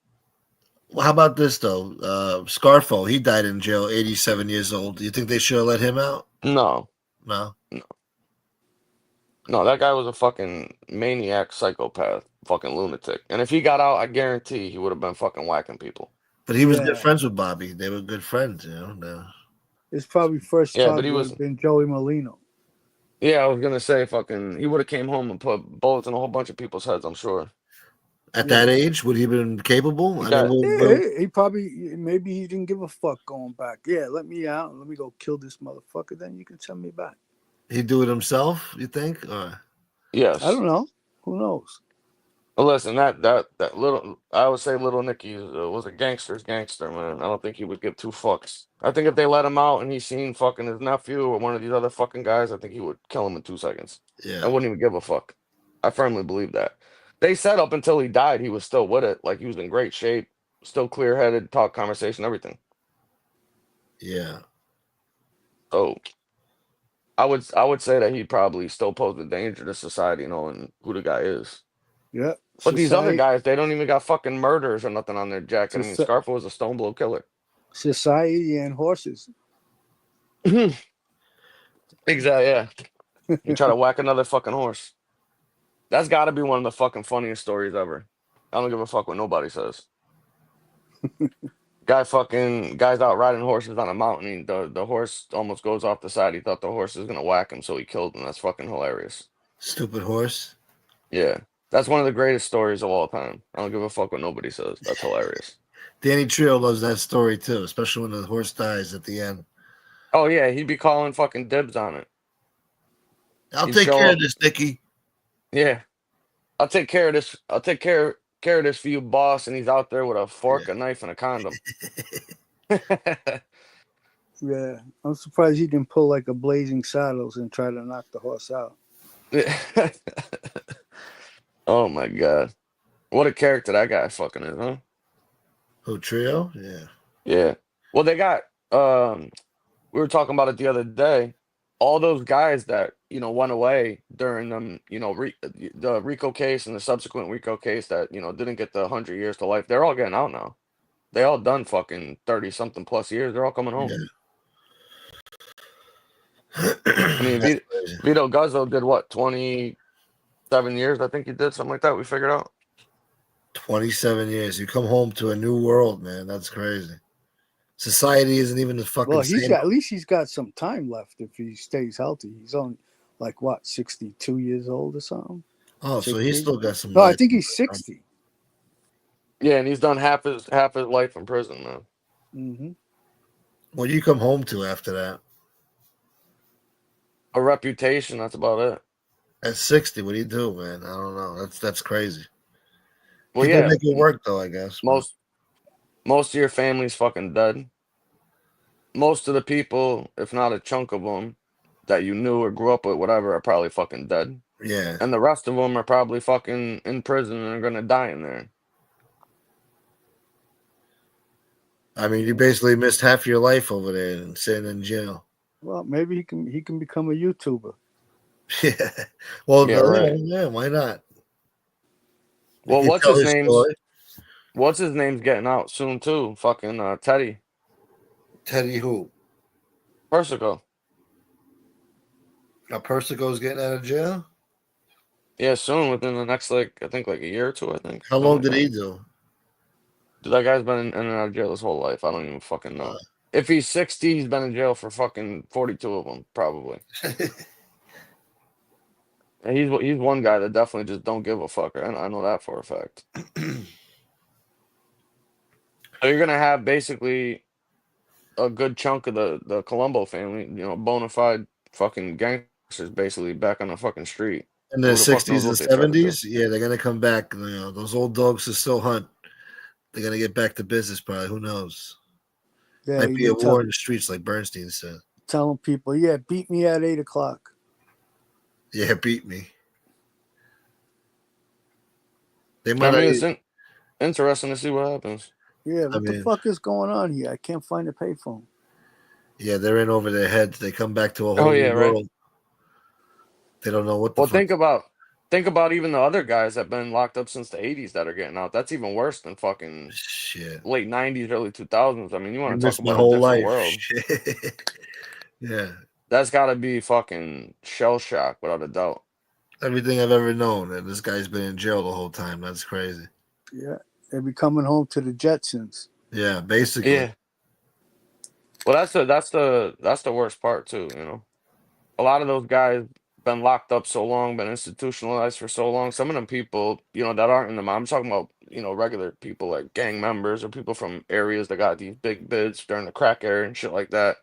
Well, how about this, though? Scarfo, he died in jail, 87 years old. Do you think they should have let him out? No. No? No, that guy was a fucking maniac, psychopath, fucking lunatic. And if he got out, I guarantee he would have been fucking whacking people. But he was good friends with Bobby. They were good friends, His probably first but target he would was. have been Joey Molino. Yeah, I was gonna say fucking. He would have came home and put bullets in a whole bunch of people's heads. I'm sure. At that age, would he have been capable? He probably, maybe he didn't give a fuck going back. Yeah, let me out. Let me go kill this motherfucker. Then you can send me back. He'd do it himself, you think? Yes. I don't know. Who knows? Well, listen, that little, I would say little Nicky was a gangster's gangster, man. I don't think he would give two fucks. I think if they let him out and he's seen fucking his nephew or one of these other fucking guys, I think he would kill him in 2 seconds. Yeah. I wouldn't even give a fuck. I firmly believe that. They said up until he died, he was still with it. Like he was in great shape, still clear-headed, talk, conversation, everything. Yeah. So I would say that he probably still posed a danger to society, knowing who the guy is. Yeah. But these other guys, they don't even got fucking murders or nothing on their jacket. I mean, Scarfo was a stone blow killer. Society and horses. Exactly, yeah. You try to whack another fucking horse. That's got to be one of the fucking funniest stories ever. I don't give a fuck what nobody says. Guy's out riding horses on a mountain. The horse almost goes off the side. He thought the horse was gonna whack him, so he killed him. That's fucking hilarious. Stupid horse. Yeah, that's one of the greatest stories of all time. I don't give a fuck what nobody says. That's hilarious. Danny Trio loves that story too, especially when the horse dies at the end. Oh yeah, he'd be calling fucking dibs on it. He'd take care of this, Nicky. Yeah, I'll take care of this. I'll take care of this for you, boss. And he's out there with a fork, a knife, and a condom. Yeah, I'm surprised he didn't pull like a Blazing Saddles and try to knock the horse out. Oh my god, what a character that guy fucking is, huh? Who, Trio? Yeah. Yeah. Well, they got. We were talking about it the other day. All those guys that went away during the RICO case and the subsequent RICO case that didn't get the 100 years to life. They're all getting out now. They all done fucking 30 something plus years. They're all coming home. Yeah. I mean, Vito Guzzo did what, 27 years? I think he did something like that. We figured out 27 years. You come home to a new world, man. That's crazy. Society isn't even the fucking. Well, at least he's got some time left if he stays healthy. He's only like what, 62 years old or something. Oh, so 60. he's still got some No, I life. think he's 60. Yeah, and he's done half his life in prison, man. Mm-hmm. What do you come home to after that? A reputation, that's about it. At 60, what do you do, man? I don't know. That's crazy. Well, People yeah, make it work though, I guess. But most of your family's fucking dead. Most of the people, if not a chunk of them, that you knew or grew up with, whatever, are probably fucking dead. yeah, And the rest of them are probably fucking in prison and are gonna die in there. I mean, you basically missed half your life over there and sitting in jail. Well, maybe he can become a YouTuber. Yeah. Well, Yeah, right. yeah, why not? He Well, can tell his story. what's his name's getting out soon too? Fucking Teddy Teddy who? Persico. Now Persico's getting out of jail? Yeah, soon within the next I think a year or two. I think How something long like did that. he do? Dude, that guy's been in and out of jail his whole life. I don't even fucking know. If he's 60, he's been in jail for fucking 42 of them, probably. And he's one guy that definitely just don't give a fuck. I know that for a fact. So you're gonna have basically a good chunk of the Colombo family, bona fide fucking gangsters, basically back on the fucking street. In Who the the fuck knows 60s and what they try to do? 70s, yeah, they're gonna come back. Those old dogs who still hunt. They're gonna get back to business, probably. Who knows? Yeah, Might he be a been war in the streets, like Bernstein said. telling people, yeah, beat me at 8 o'clock. Yeah, beat me. They I might not. mean, it's interesting to see what happens. Yeah, I what the mean, fuck is going on here? I can't find a payphone. yeah, they're in over their heads. They come back to a Oh whole yeah, new right. world. They don't know what the Well, fuck. think about even the other guys that been locked up since the 80s that are getting out. That's even worse than fucking Shit. late 90s, early 2000s. I mean, you They want to talk missed my about a whole different life. world. Shit. Yeah. That's got to be fucking shell shock without a doubt. Everything I've ever known, and this guy's been in jail the whole time. That's crazy. Yeah, they be coming home to the Jetsons. Yeah, basically. Yeah. Well, that's the worst part too. A lot of those guys been locked up so long, been institutionalized for so long. Some of them people, that aren't in the mob. I'm talking about, regular people like gang members or people from areas that got these big bids during the crack era and shit like that.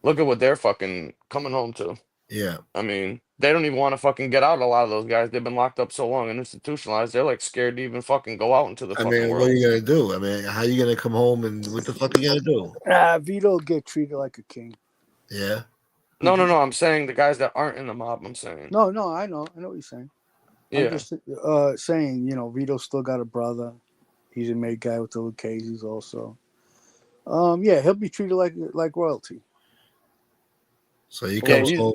Look at what they're fucking coming home to. Yeah. I mean, they don't even want to fucking get out. A lot of those guys, they've been locked up so long and institutionalized. They're like scared to even fucking go out into the I fucking mean, what are world. you gonna do? I mean, how you gonna come home and what the fuck are you gonna do? Vito get treated like a king. Yeah. No, no, no. I'm saying the guys that aren't in the mob. I'm saying. No, I know what you're saying. I'm Yeah. just saying, Vito still got a brother. He's a made guy with the Lucchese's also. Yeah, he'll be treated like royalty. So he Yeah. comes home.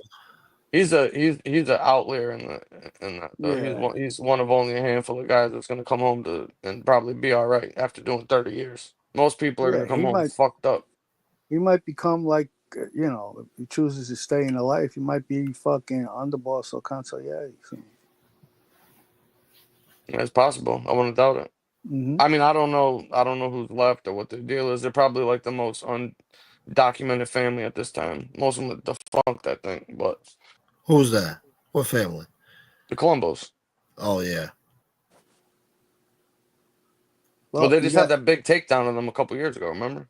He's an outlier in that though. Yeah. He's one of only a handful of guys that's gonna come home to and probably be all right after doing 30 years. Most people are Yeah, gonna come home fucked up. he might become like, if he chooses to stay in the life, he might be fucking underboss or consigliere. It's possible. I wouldn't doubt it. Mm-hmm. I mean, I don't know. I don't know who's left or what their deal is. They're probably like the most undocumented family at this time. Most of them are defunct, I think. But Who's that? What family? the Columbos. Oh yeah. Well, Well, they just had that big takedown of them a couple years ago. Remember?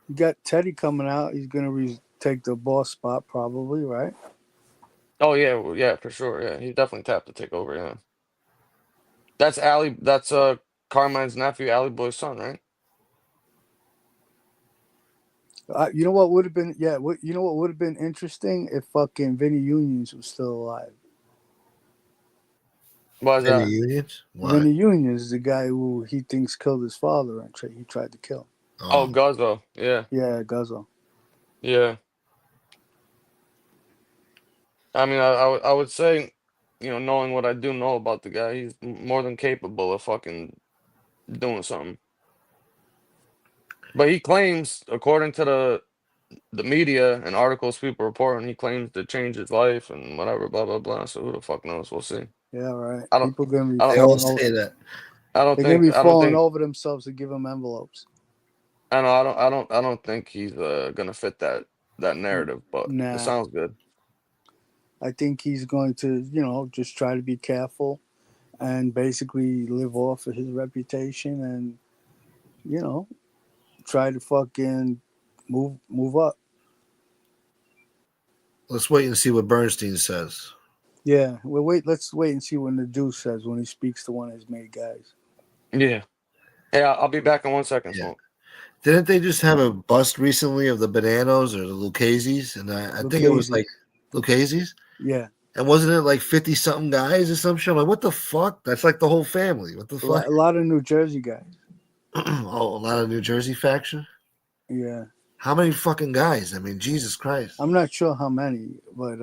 you got Teddy coming out. He's gonna take the boss spot, probably, right? Oh yeah, well, yeah, for sure. Yeah, he's definitely tapped to take over. Yeah, that's Allie. That's Carmine's nephew, Allie Boy's son, right? You know what would have been? Yeah, you know what would have been interesting if fucking Vinny Unions was still alive. Why is Any that? unions? Why? Vinny Unions is the guy who he thinks killed his father and he tried to kill. Oh, Guzzo. Yeah, Yeah, Guzzo. yeah. I mean, I would say, knowing what I do know about the guy, he's more than capable of fucking doing something. But he claims, according to the media and articles people reporting, he claims to change his life and whatever, blah blah blah. So who the fuck knows? We'll see. Yeah, right. I don't. People gonna be I don't. They all falling say over. that. They're gonna be falling over themselves to give him envelopes. I know. I don't think he's gonna fit that narrative. But it Nah. sounds good. I think he's going to, just try to be careful and basically live off of his reputation and, you know, try to fucking move up. Let's wait and see what Bernstein says. Yeah, let's wait and see what the Deuce says when he speaks to one of his main guys. Yeah. Yeah, I'll be back in 1 second, Yeah. Smoke. Didn't they just have a bust recently of the Bananos or the Lucchese's? And I think it was like Lucchese's. Yeah. And wasn't it like 50 something guys or some shit? I'm like, what the fuck? That's like the whole family. What the fuck? A lot of New Jersey guys. Oh, a lot of New Jersey faction? Yeah. How many fucking guys? I mean, Jesus Christ. I'm not sure how many, but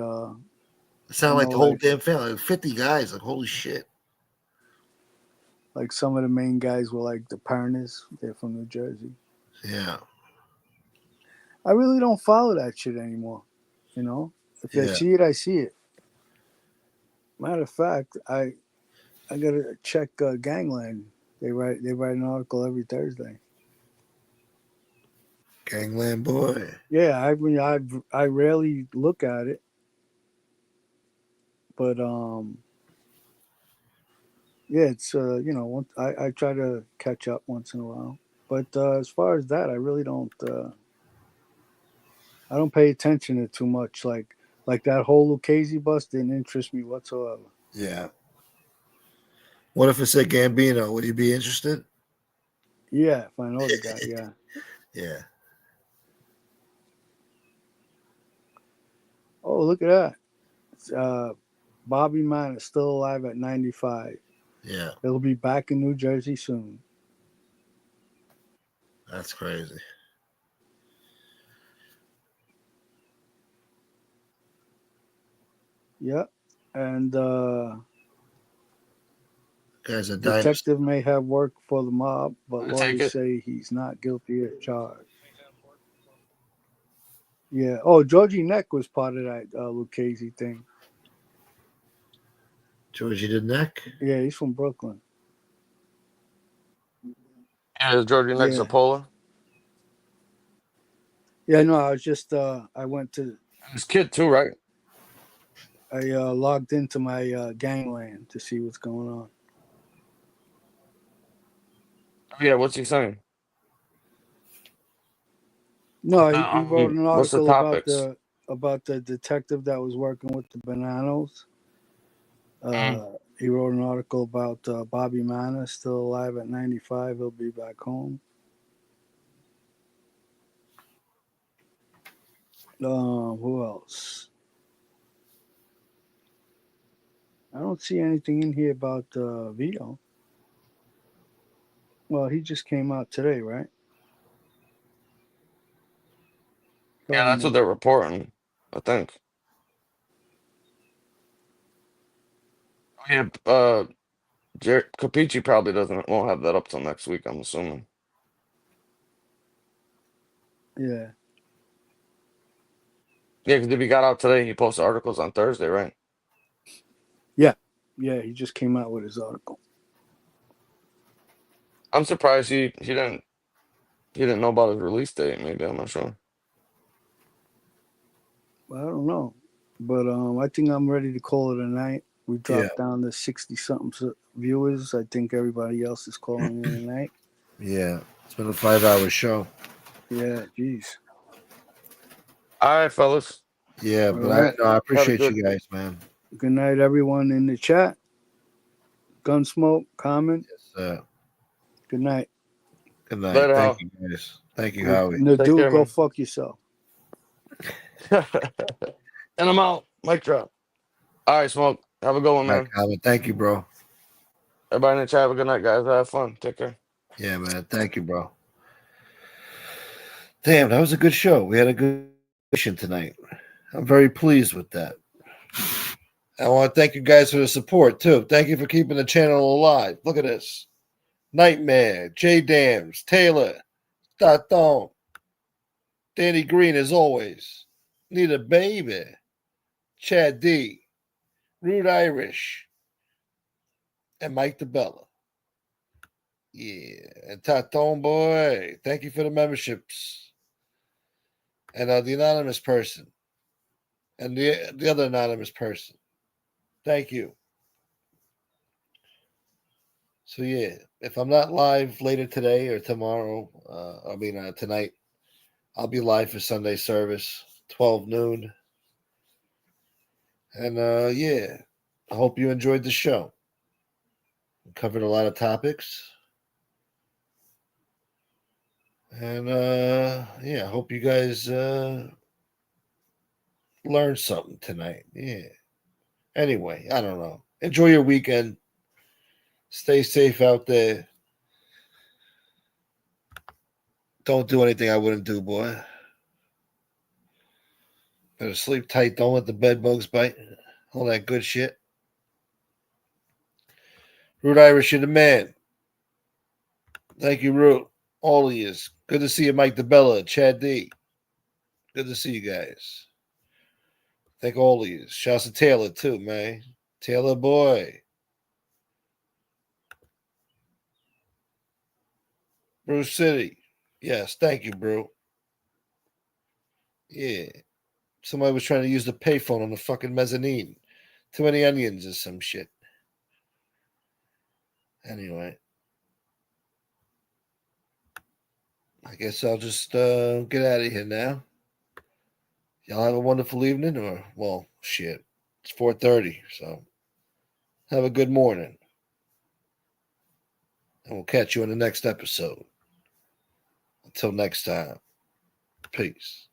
It sounded like the whole damn family. Like 50 guys. Like, holy shit. Like some of the main guys were like the Parners. They're from New Jersey. Yeah. I really don't follow that shit anymore. If I see it, I see it. Matter of fact, I gotta check Gangland. They write an article every Thursday. Gangland boy. Yeah, I rarely look at it, but yeah, it's I try to catch up once in a while. But as far as that, I really don't. I don't pay attention to too much. Like that whole Lucchese bus didn't interest me whatsoever. Yeah. What if it said Gambino? Would you be interested? Yeah, if I know the guy, yeah. Yeah. Oh, look at that. Bobby Mann is still alive at 95. Yeah. He'll be back in New Jersey soon. That's crazy. Yep. And Guy's a detective may have worked for the mob, but I take lawyers it. say he's not guilty of charge. Yeah. Oh, Georgie Neck was part of that Lucchese thing. Georgie the Neck? Yeah, he's from Brooklyn. Yeah, is Georgie next to Polar? Yeah, no, I was just I went to His kid too, right? I logged into my Gangland to see what's going on. Yeah, what's he saying? No, he wrote an What's the article topics? about the detective that was working with the Bananos. He wrote an article about Bobby Manor, still alive at 95. He'll be back home. Who else? I don't see anything in here about Vito. Well, he just came out today, right? Yeah, that's what they're reporting, I think. Yeah, Capici probably won't have that up till next week, I'm assuming. Yeah. Yeah, because if he got out today, he posted articles on Thursday, right? Yeah. Yeah, he just came out with his article. I'm surprised he didn't know about his release date. Maybe, I'm not sure. Well, I don't know, but I think I'm ready to call it a night. We dropped down to 60 something viewers. I think everybody else is calling it a night. Yeah, it's been a 5-hour show. Yeah, geez. All right, fellas. Yeah, All but right. I appreciate you guys, man. Good night, everyone in the chat. Gunsmoke, Common. Yes, Good night. good night. Later, Thank Hal. you, guys. Thank you, Howie. Nadu, care, go man. fuck yourself. And I'm out. Mic drop. All right, Smoke. Have a good one, man. Thank you, bro. Everybody in the chat, have a good night, guys. Have fun. Take care. Yeah, man. Thank you, bro. Damn, that was a good show. We had a good mission tonight. I'm very pleased with that. I want to thank you guys for the support, too. Thank you for keeping the channel alive. Look at this. Nightmare, J Dams, Taylor, Taton, Danny Green, as always. Need a baby. Chad D, Rude Irish, and Mike DeBella. Yeah, and Taton boy, thank you for the memberships. And the anonymous person. and the other anonymous person. Thank you. So yeah, if I'm not live later today or tomorrow, tonight, I'll be live for Sunday service, 12 noon. And yeah, I hope you enjoyed the show. We covered a lot of topics. And yeah, I hope you guys learned something tonight. Yeah. Anyway, I don't know. Enjoy your weekend. Stay safe out there. Don't do anything I wouldn't do, boy. Better sleep tight. Don't let the bed bugs bite. All that good shit. Root Irish, you're the man. Thank you, Root. All of you. Good to see you, Mike DeBella, Chad D. Good to see you guys. Thank all of you. Shouts to Taylor, too, man. Taylor boy. Bruce City. Yes, thank you, bro. Yeah. Somebody was trying to use the payphone on the fucking mezzanine. Too many onions or some shit. Anyway. I guess I'll just get out of here now. Y'all have a wonderful evening, or, well, shit. It's 4:30, so have a good morning. And we'll catch you in the next episode. Until next time, peace.